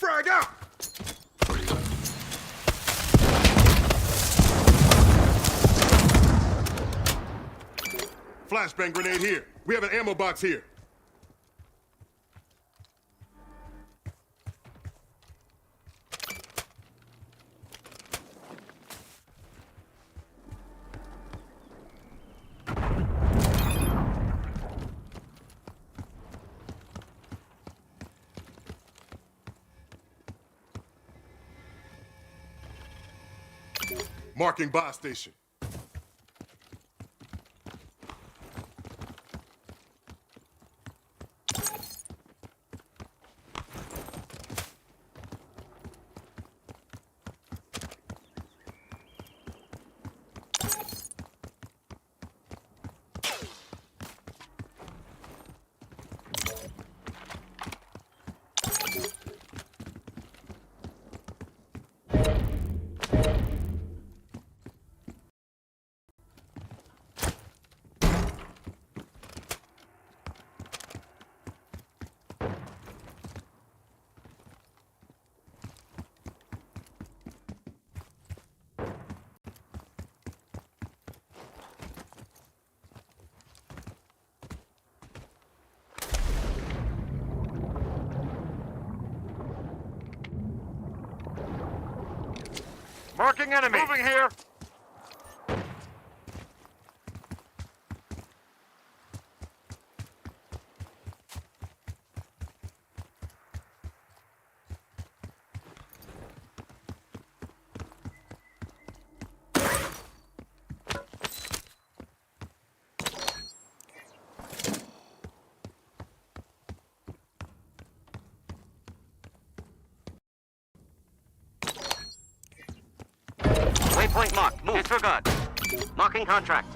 Frag out! Flashbang grenade here. We have an ammo box here. Marking buy station. Marking enemy. Moving here. Waypoint marked. Move. Disregard. Marking contract.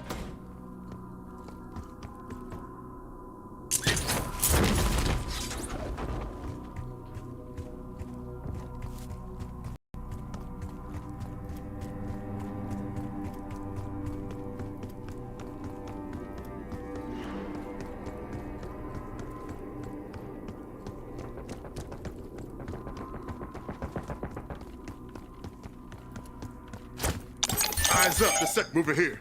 Eyes up, the sec mover here.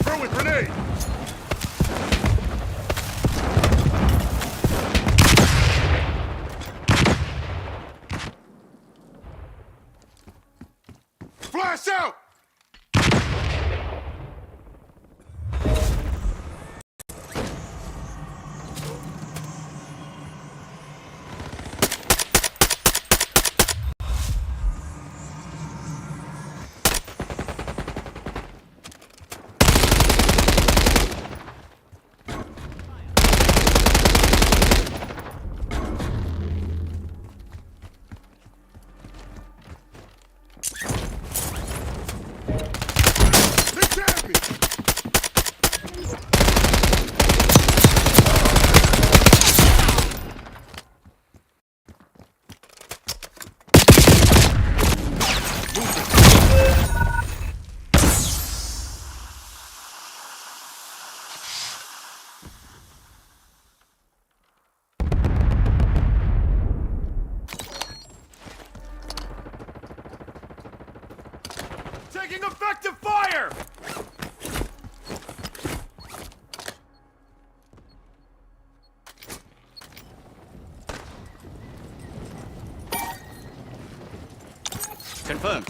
Throwing grenade! Flash out! Taking effective fire! Confirmed.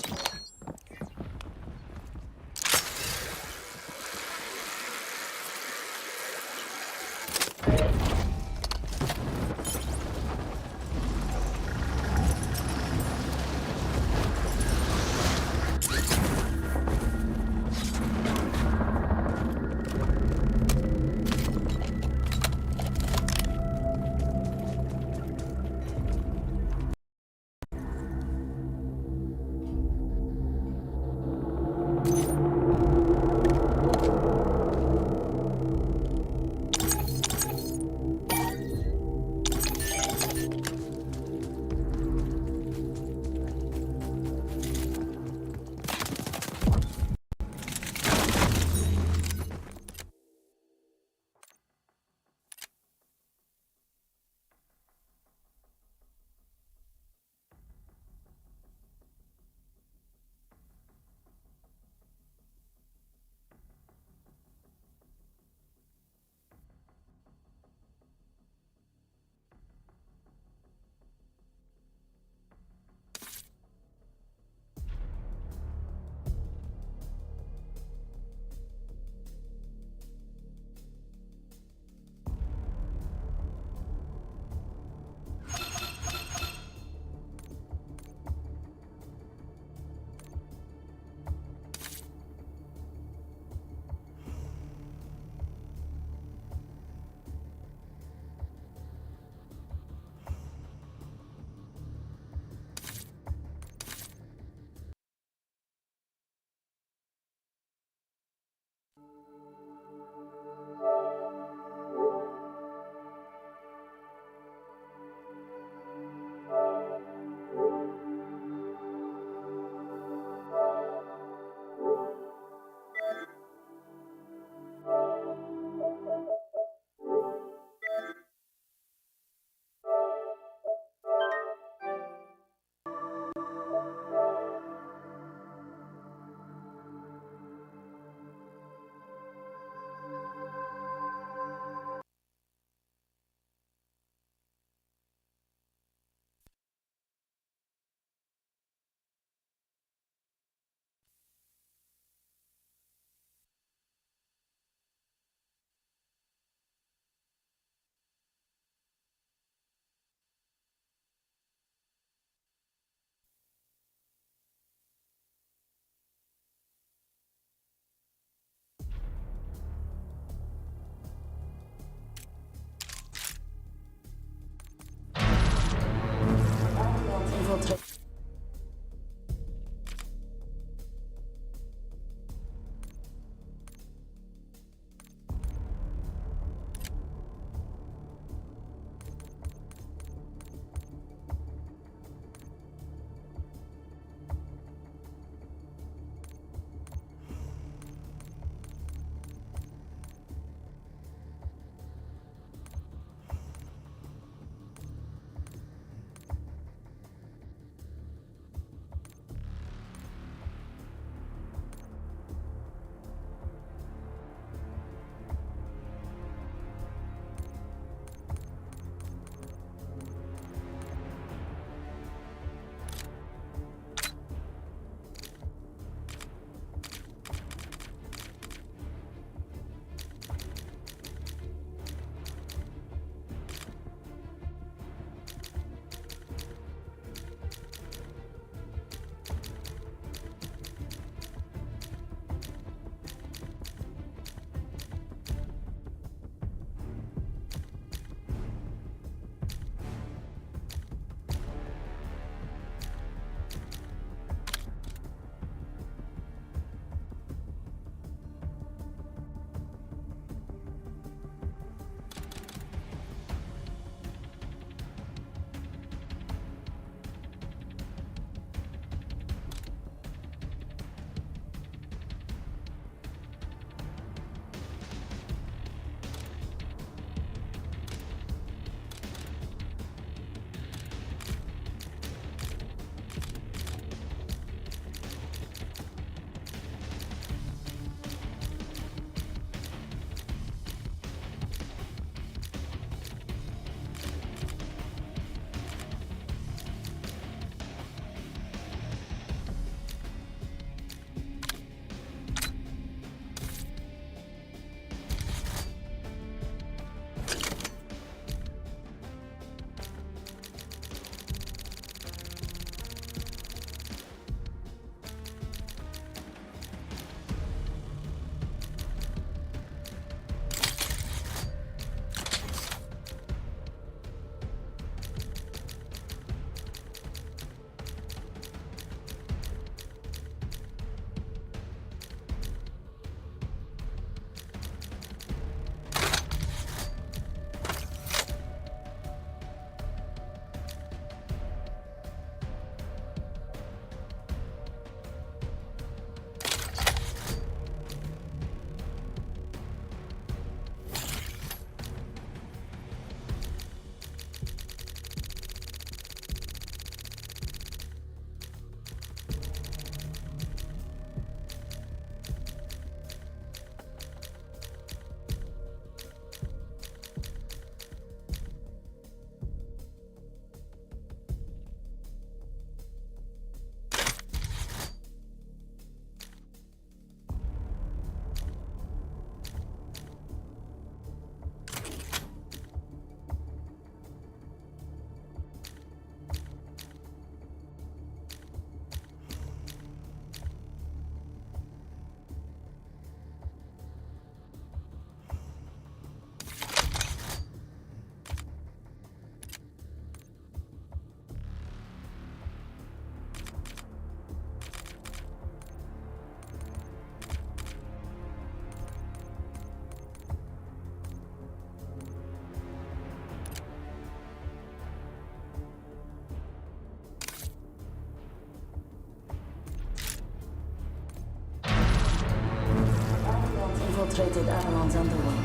infiltrated Avalon's underworld.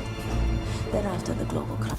They're after the global crime.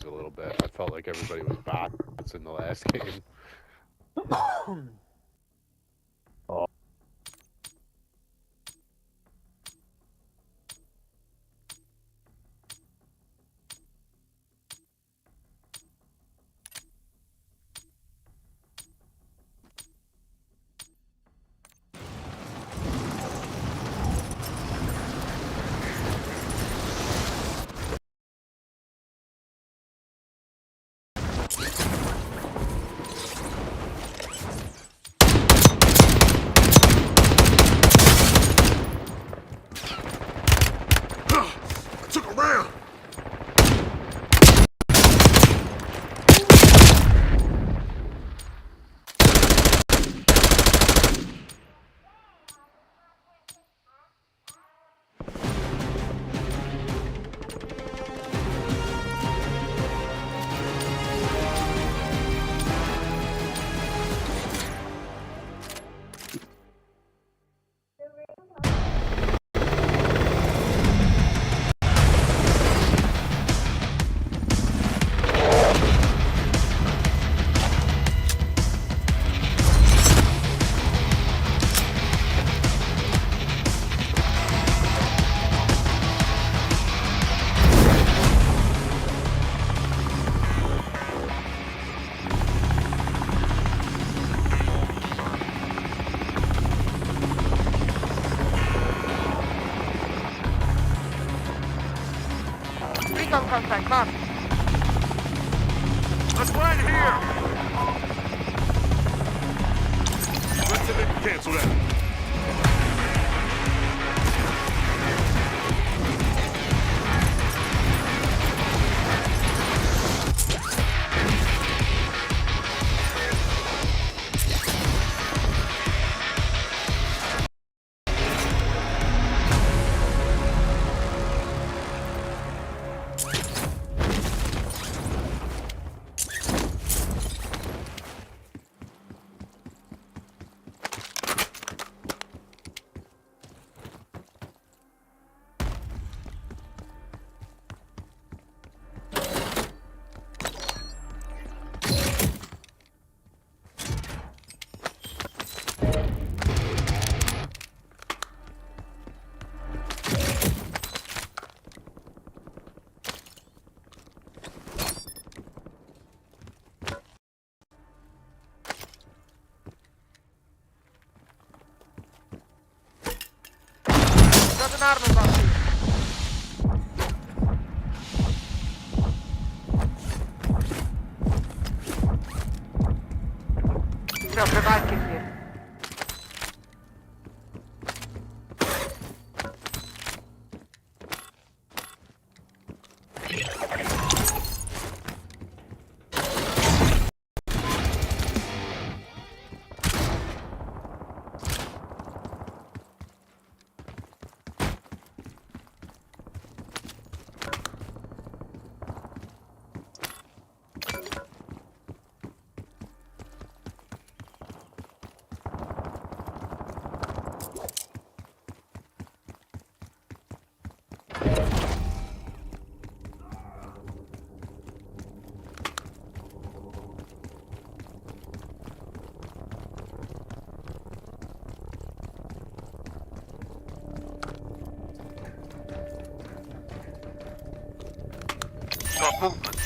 a little bit. I felt like everybody was bots in the last game. Took a round. Recon contact, marked. Let's land here. Let's see if they can cancel that. Got an armor box here. No, provide kit here. Got movement.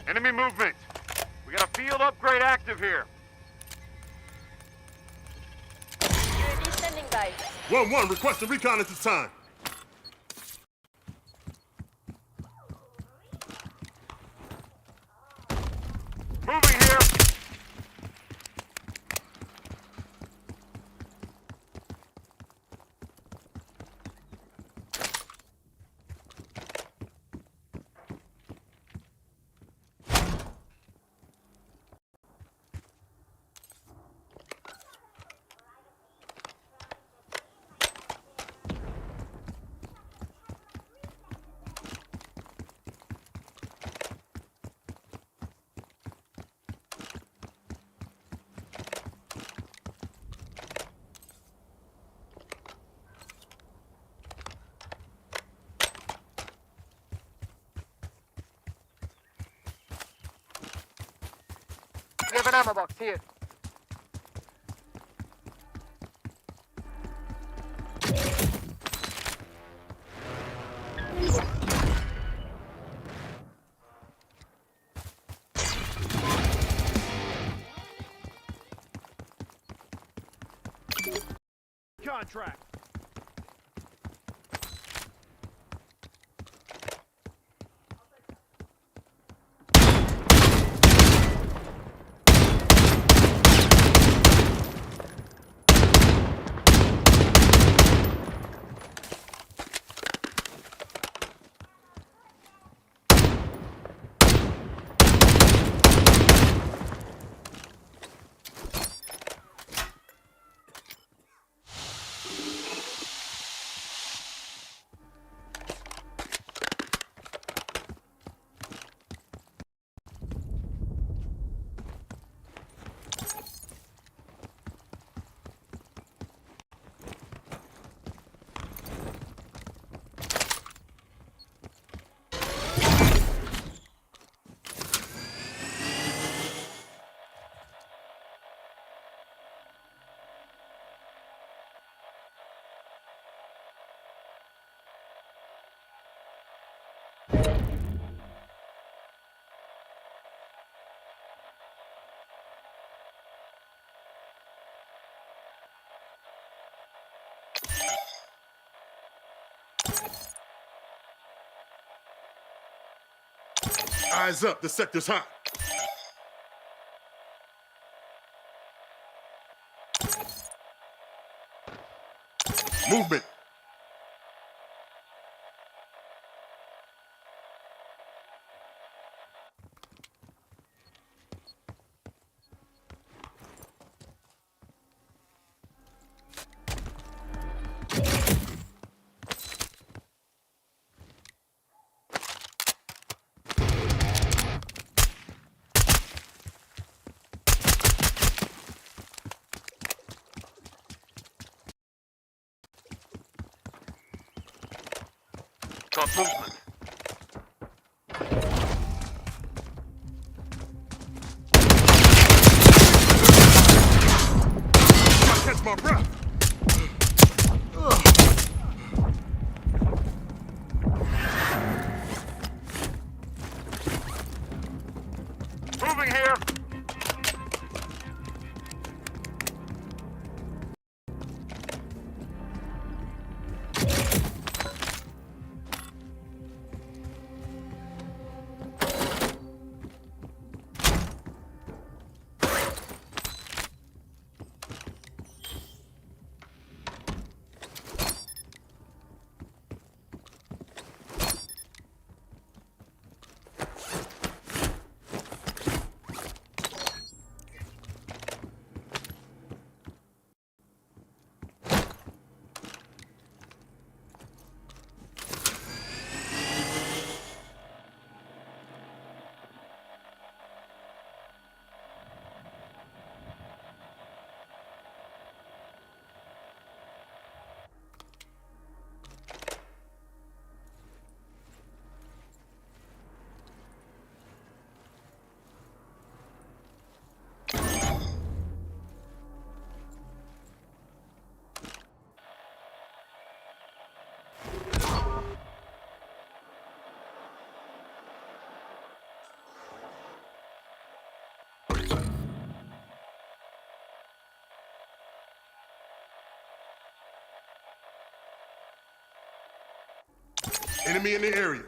Enemy movement. We got a field upgrade active here. UAV standing by. 1-1, requesting recon at this time. Moving here. have an ammo box here. Contract. Eyes up, the sector's hot. Movement. Got movement. Gotta catch my breath. Moving here. Enemy in the area.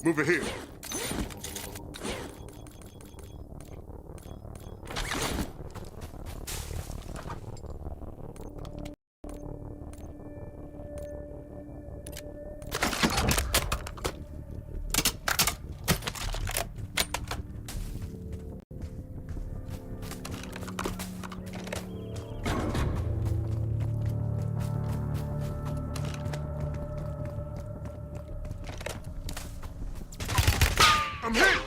Move it here. I'm hit!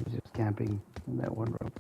He's just camping in that one room.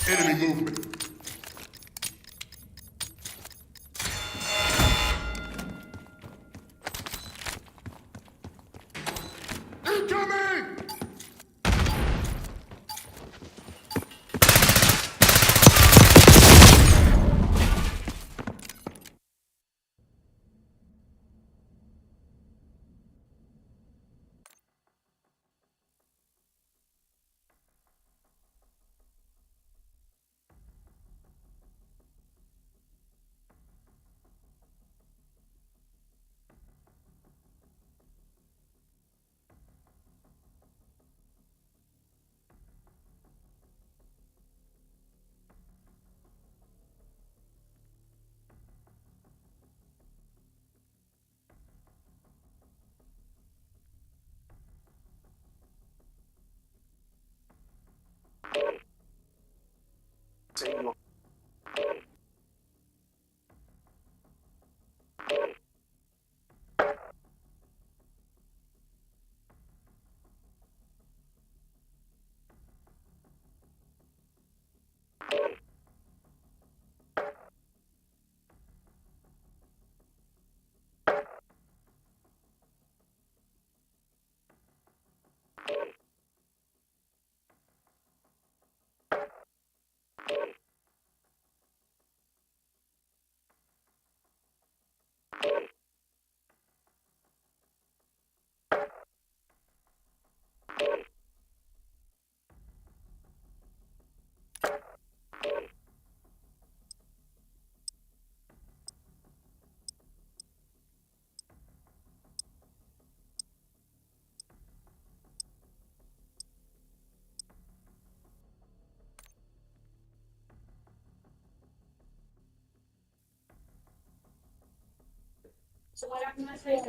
Enemy movement. Incoming!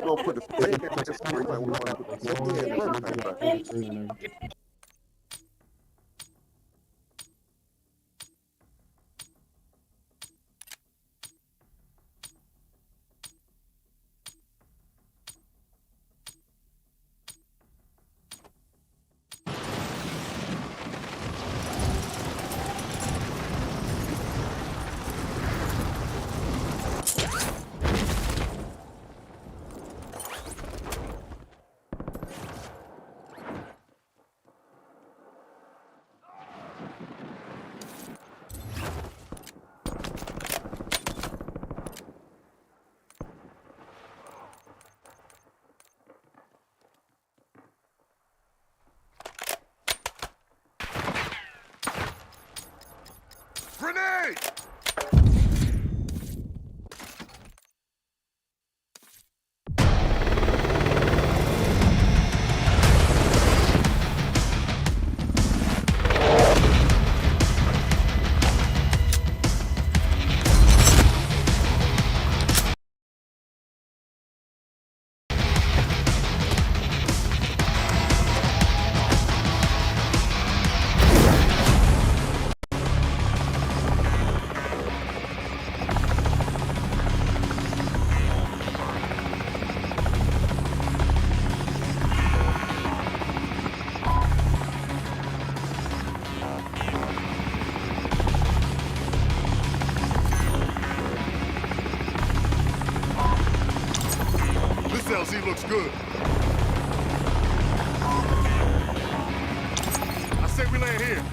Go put the say we land here?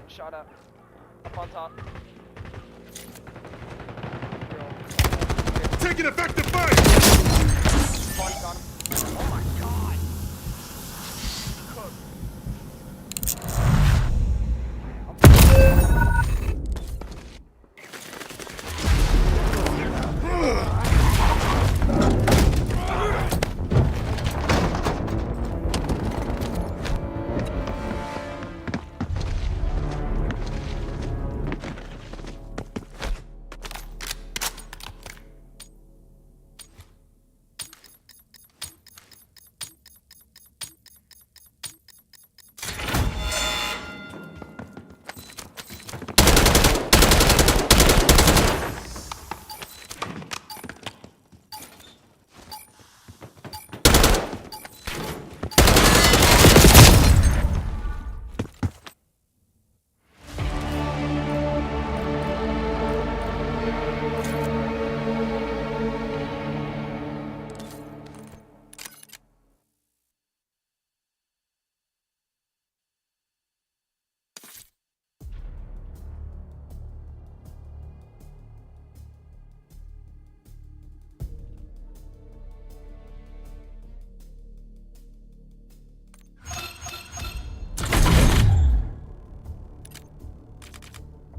Shot up. Up on top. Taking effective fire! Body got him. Oh my god!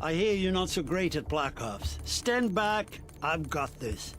I hear you're not so great at Black Ops. Stand back, I've got this.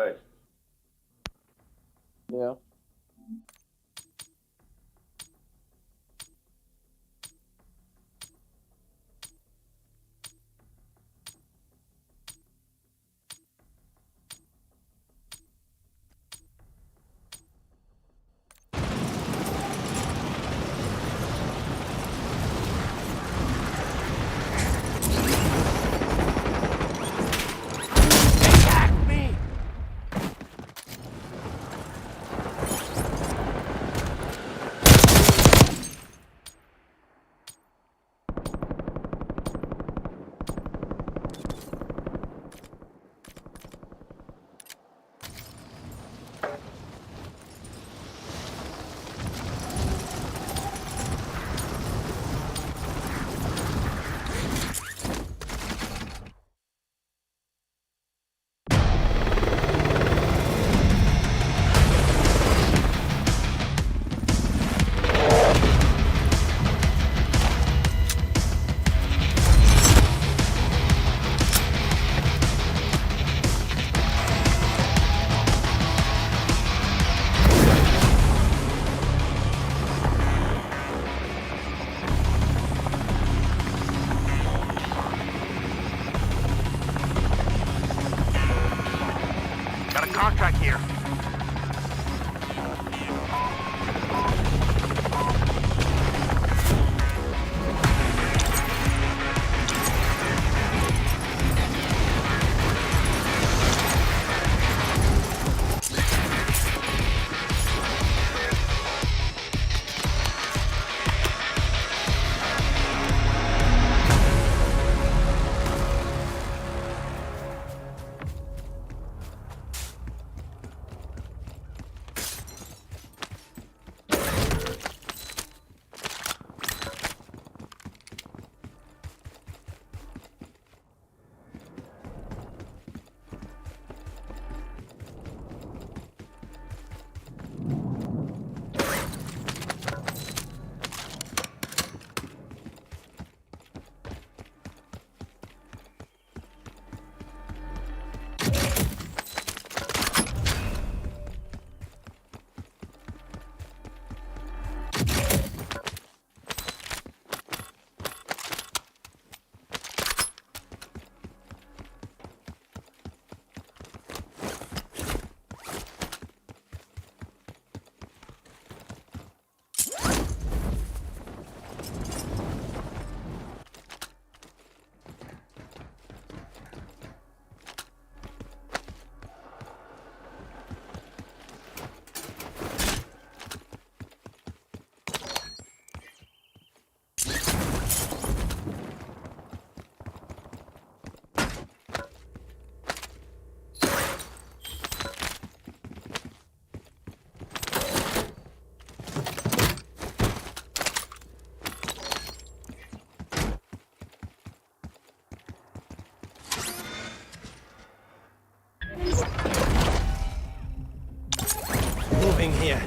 Okay. Yeah. Got a contract here. Moving here.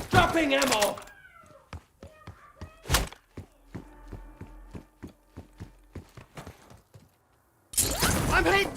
Dropping ammo! I'm hit!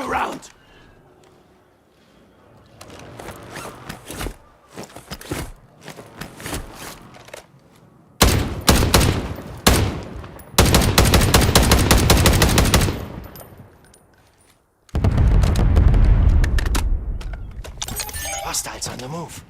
around! Hostiles on the move.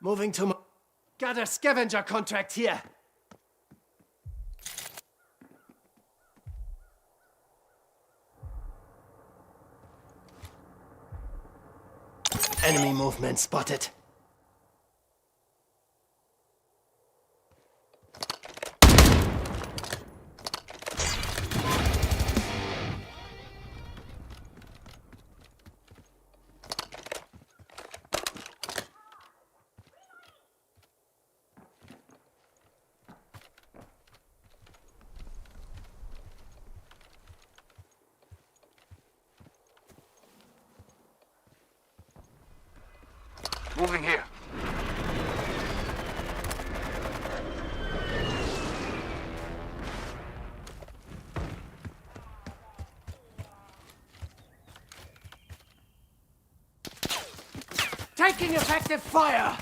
Moving to my... Got a scavenger contract here. Enemy movement spotted. Moving here. Taking effective fire!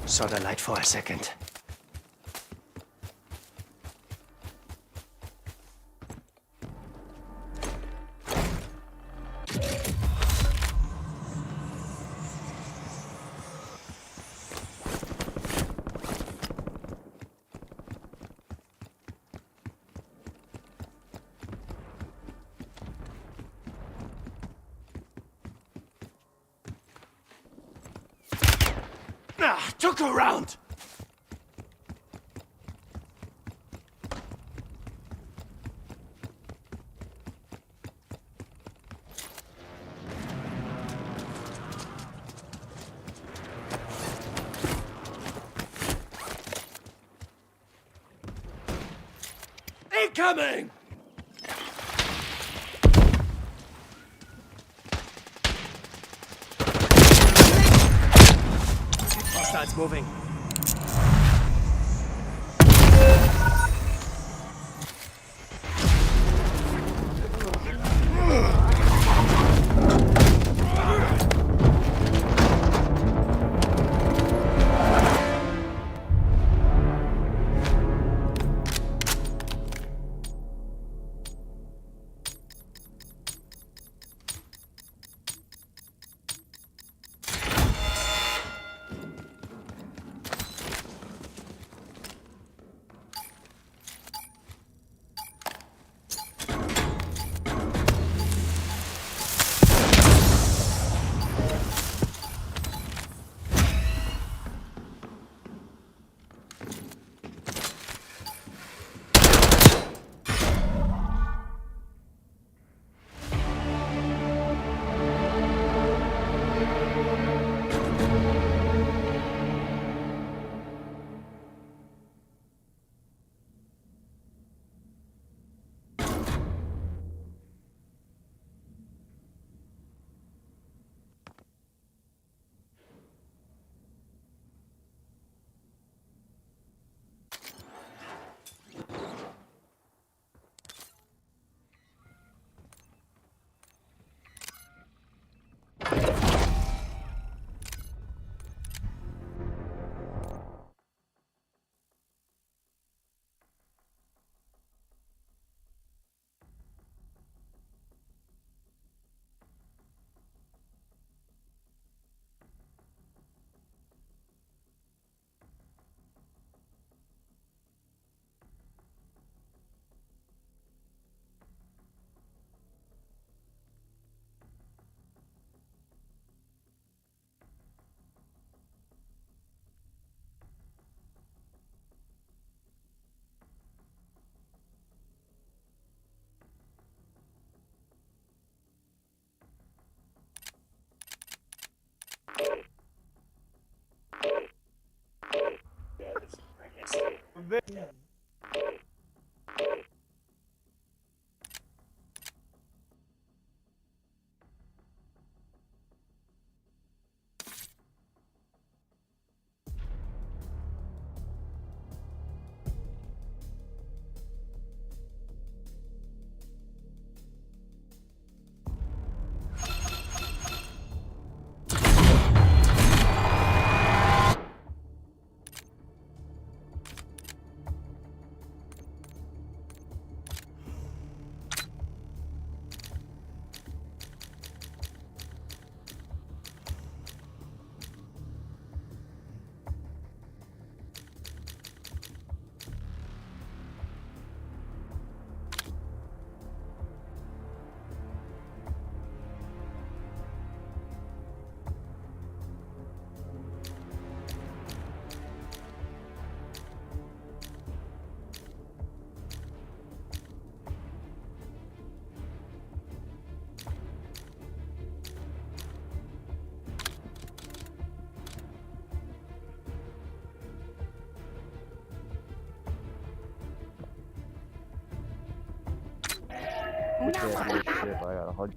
Saw the light for a second. Took a round! Incoming! Hostiles moving. this. I got a hug.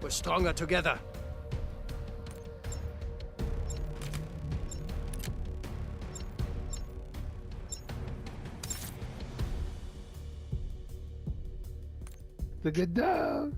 We're stronger together. Look at that.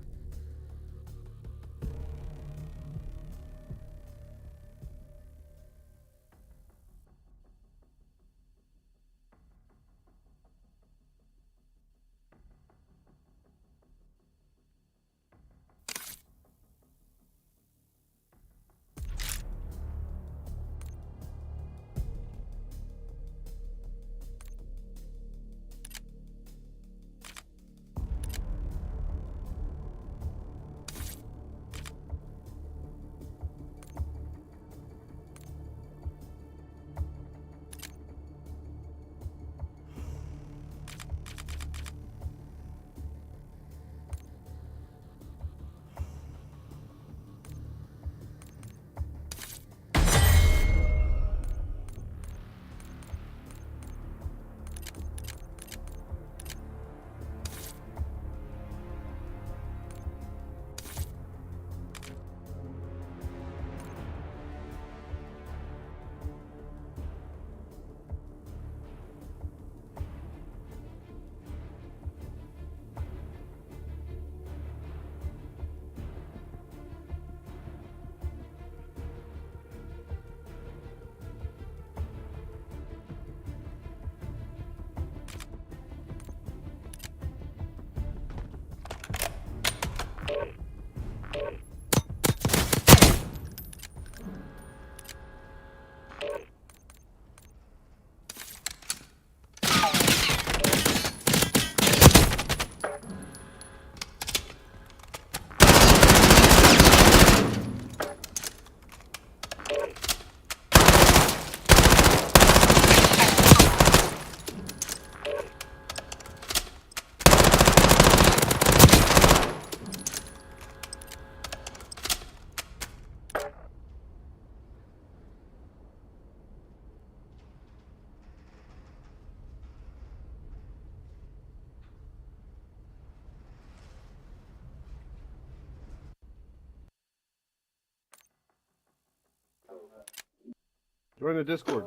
Join the Discord.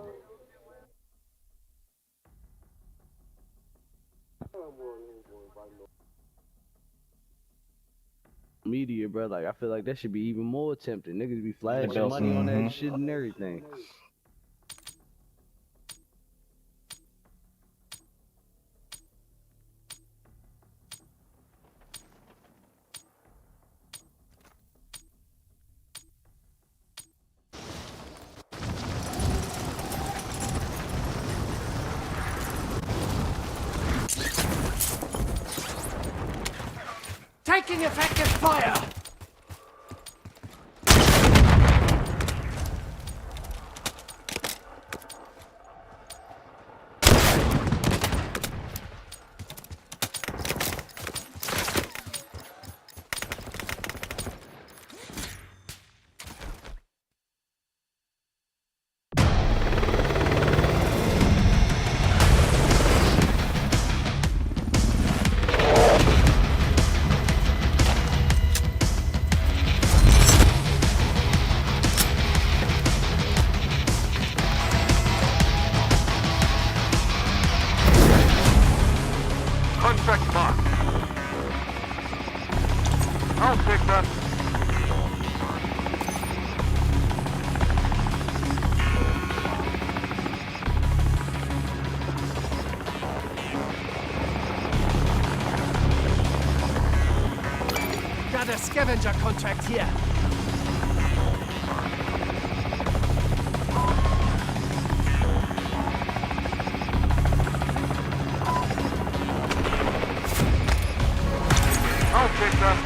Media, bro. Like I feel like that should be even more tempting. Niggas be flashing money on that shit and everything. Taking effective fire! Contract marked. I'll take that. Got a scavenger contract here. I'll take that.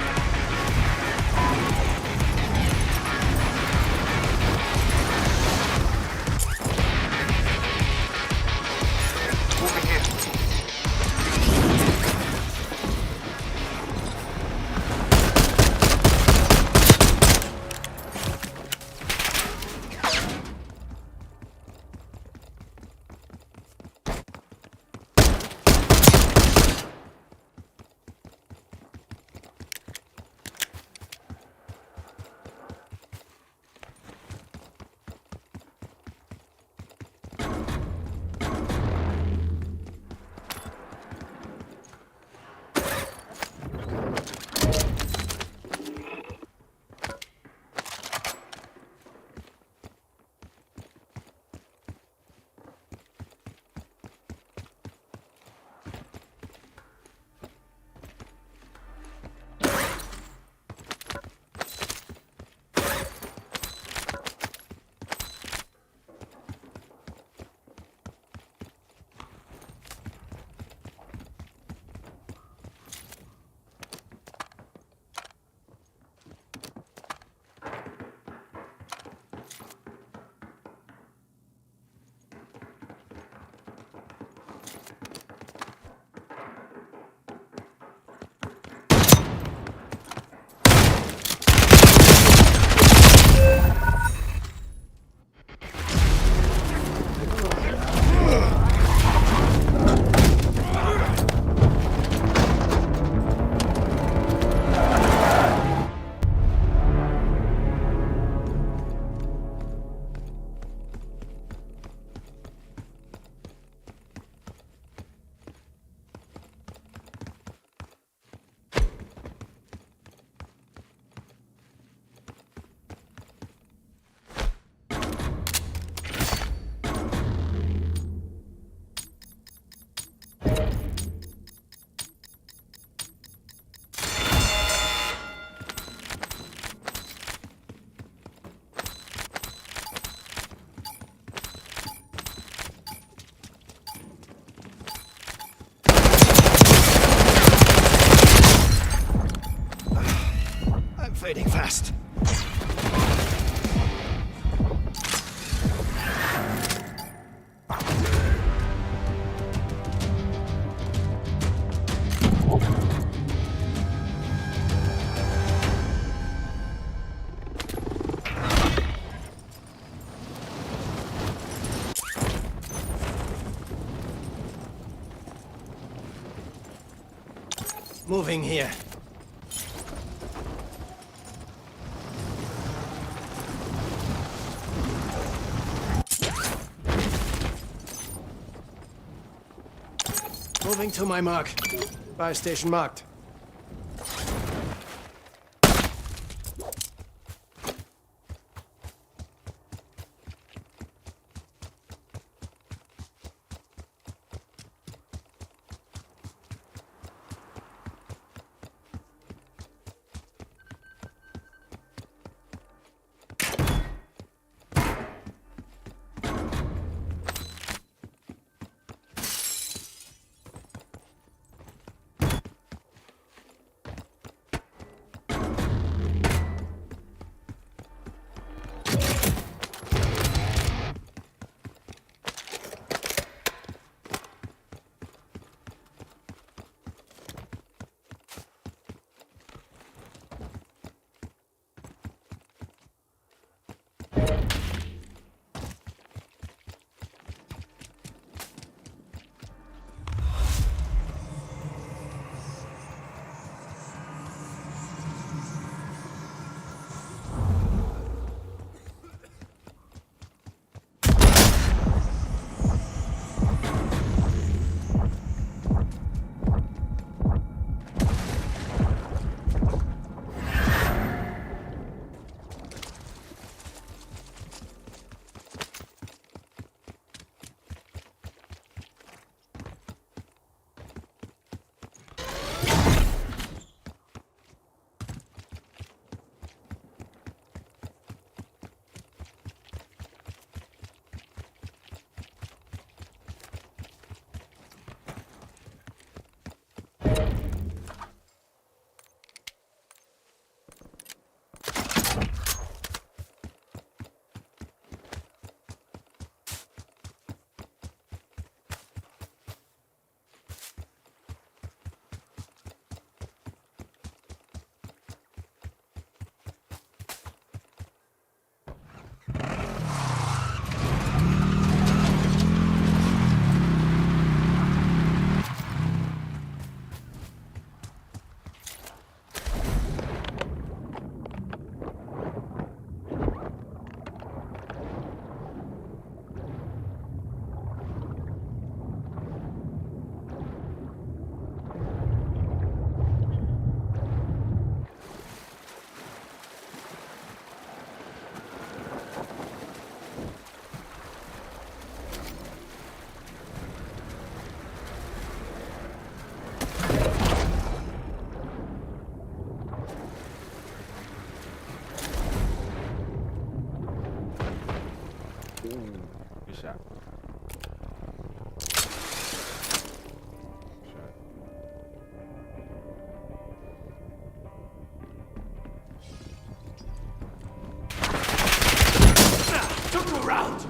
Moving in. Fading fast. Moving here. Moving to my mark. Buy station marked. Good shot. Took you around!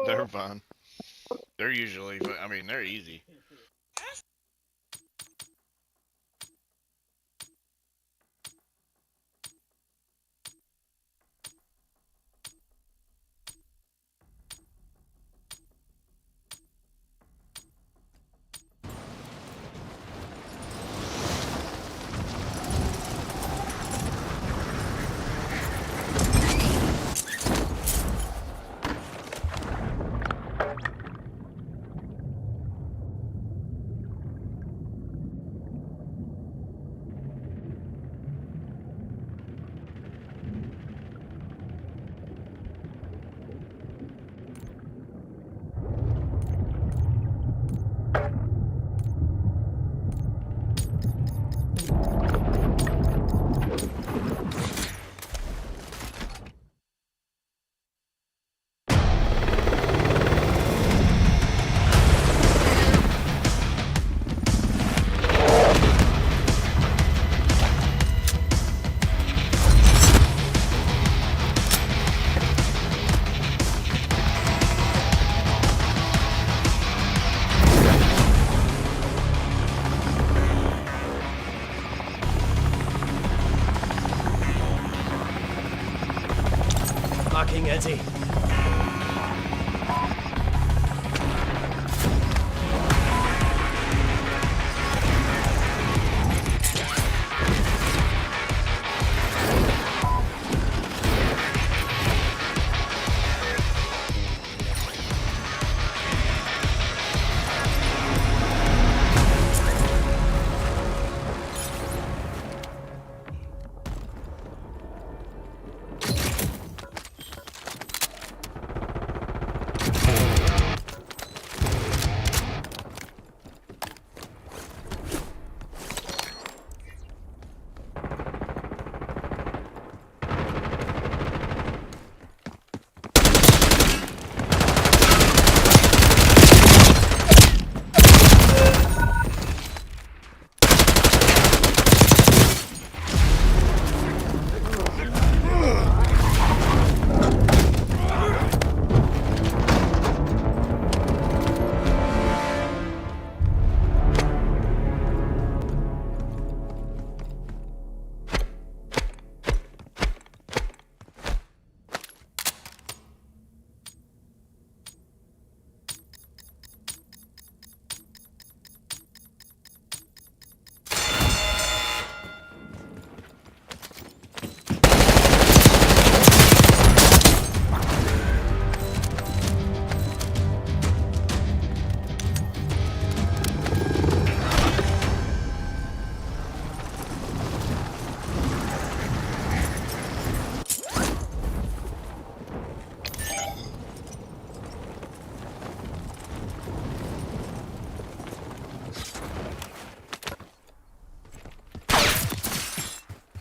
They're fun. They're usually, I mean, they're easy. Fucking Eddie.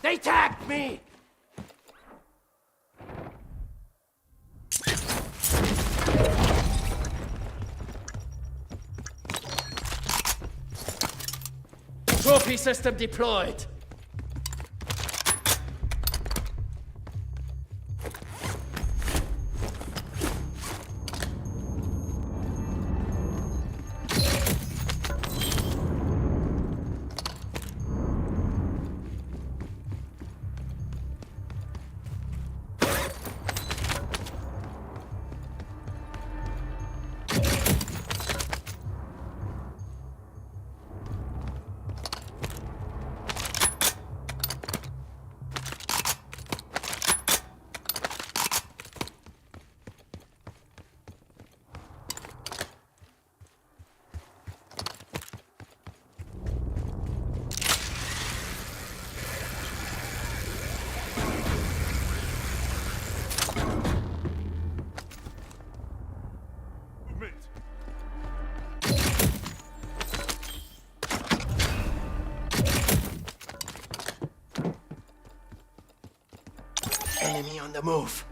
They tagged me! Trophy system deployed. Enemy on the move.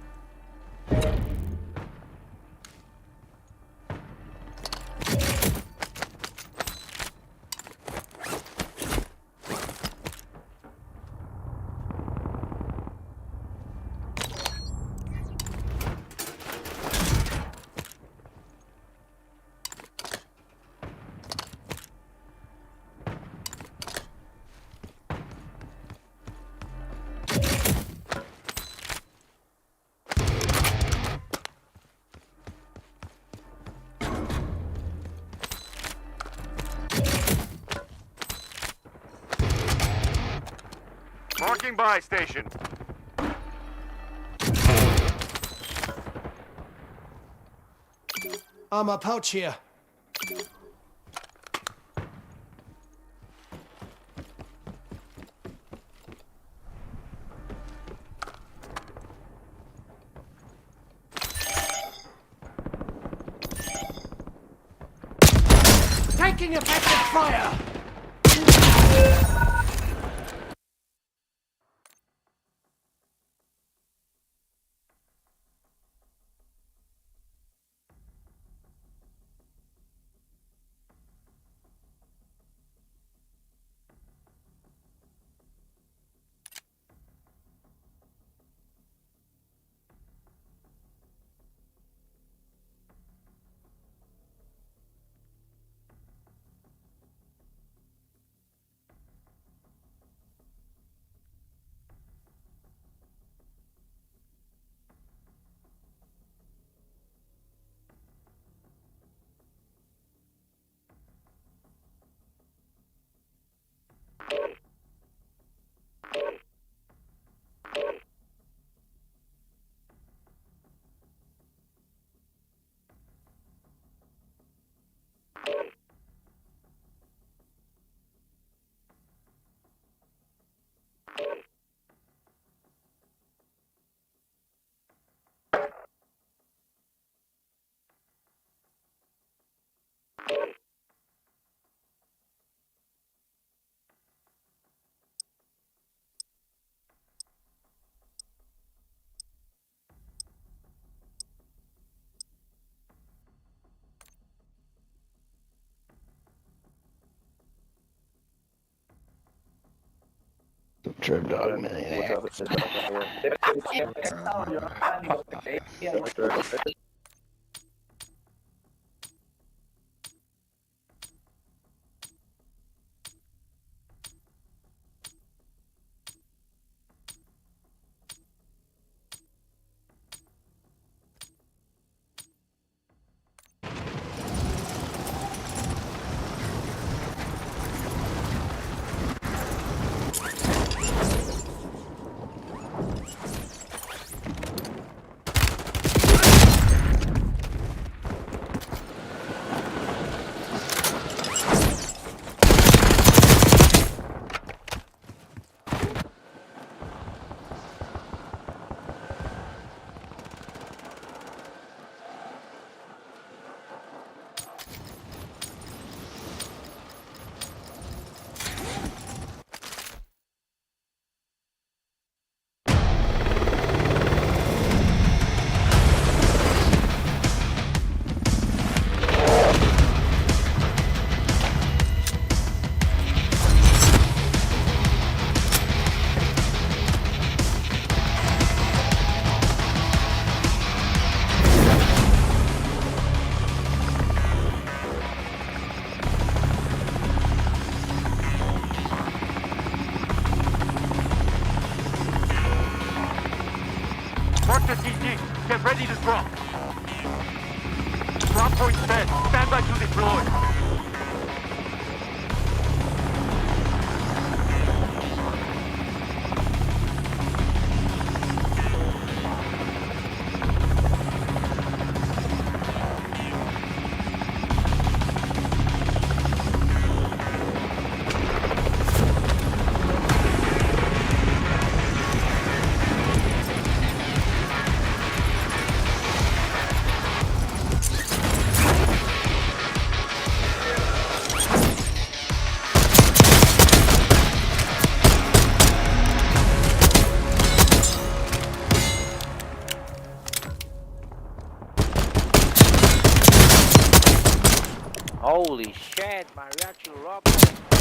Marking buy station. I'm a pouch here. Taking effective fire! Trip dog millionaire. Mark the TG. Get ready to drop. Drop point set. Stand by to deploy. Holy shit, my reaction rock.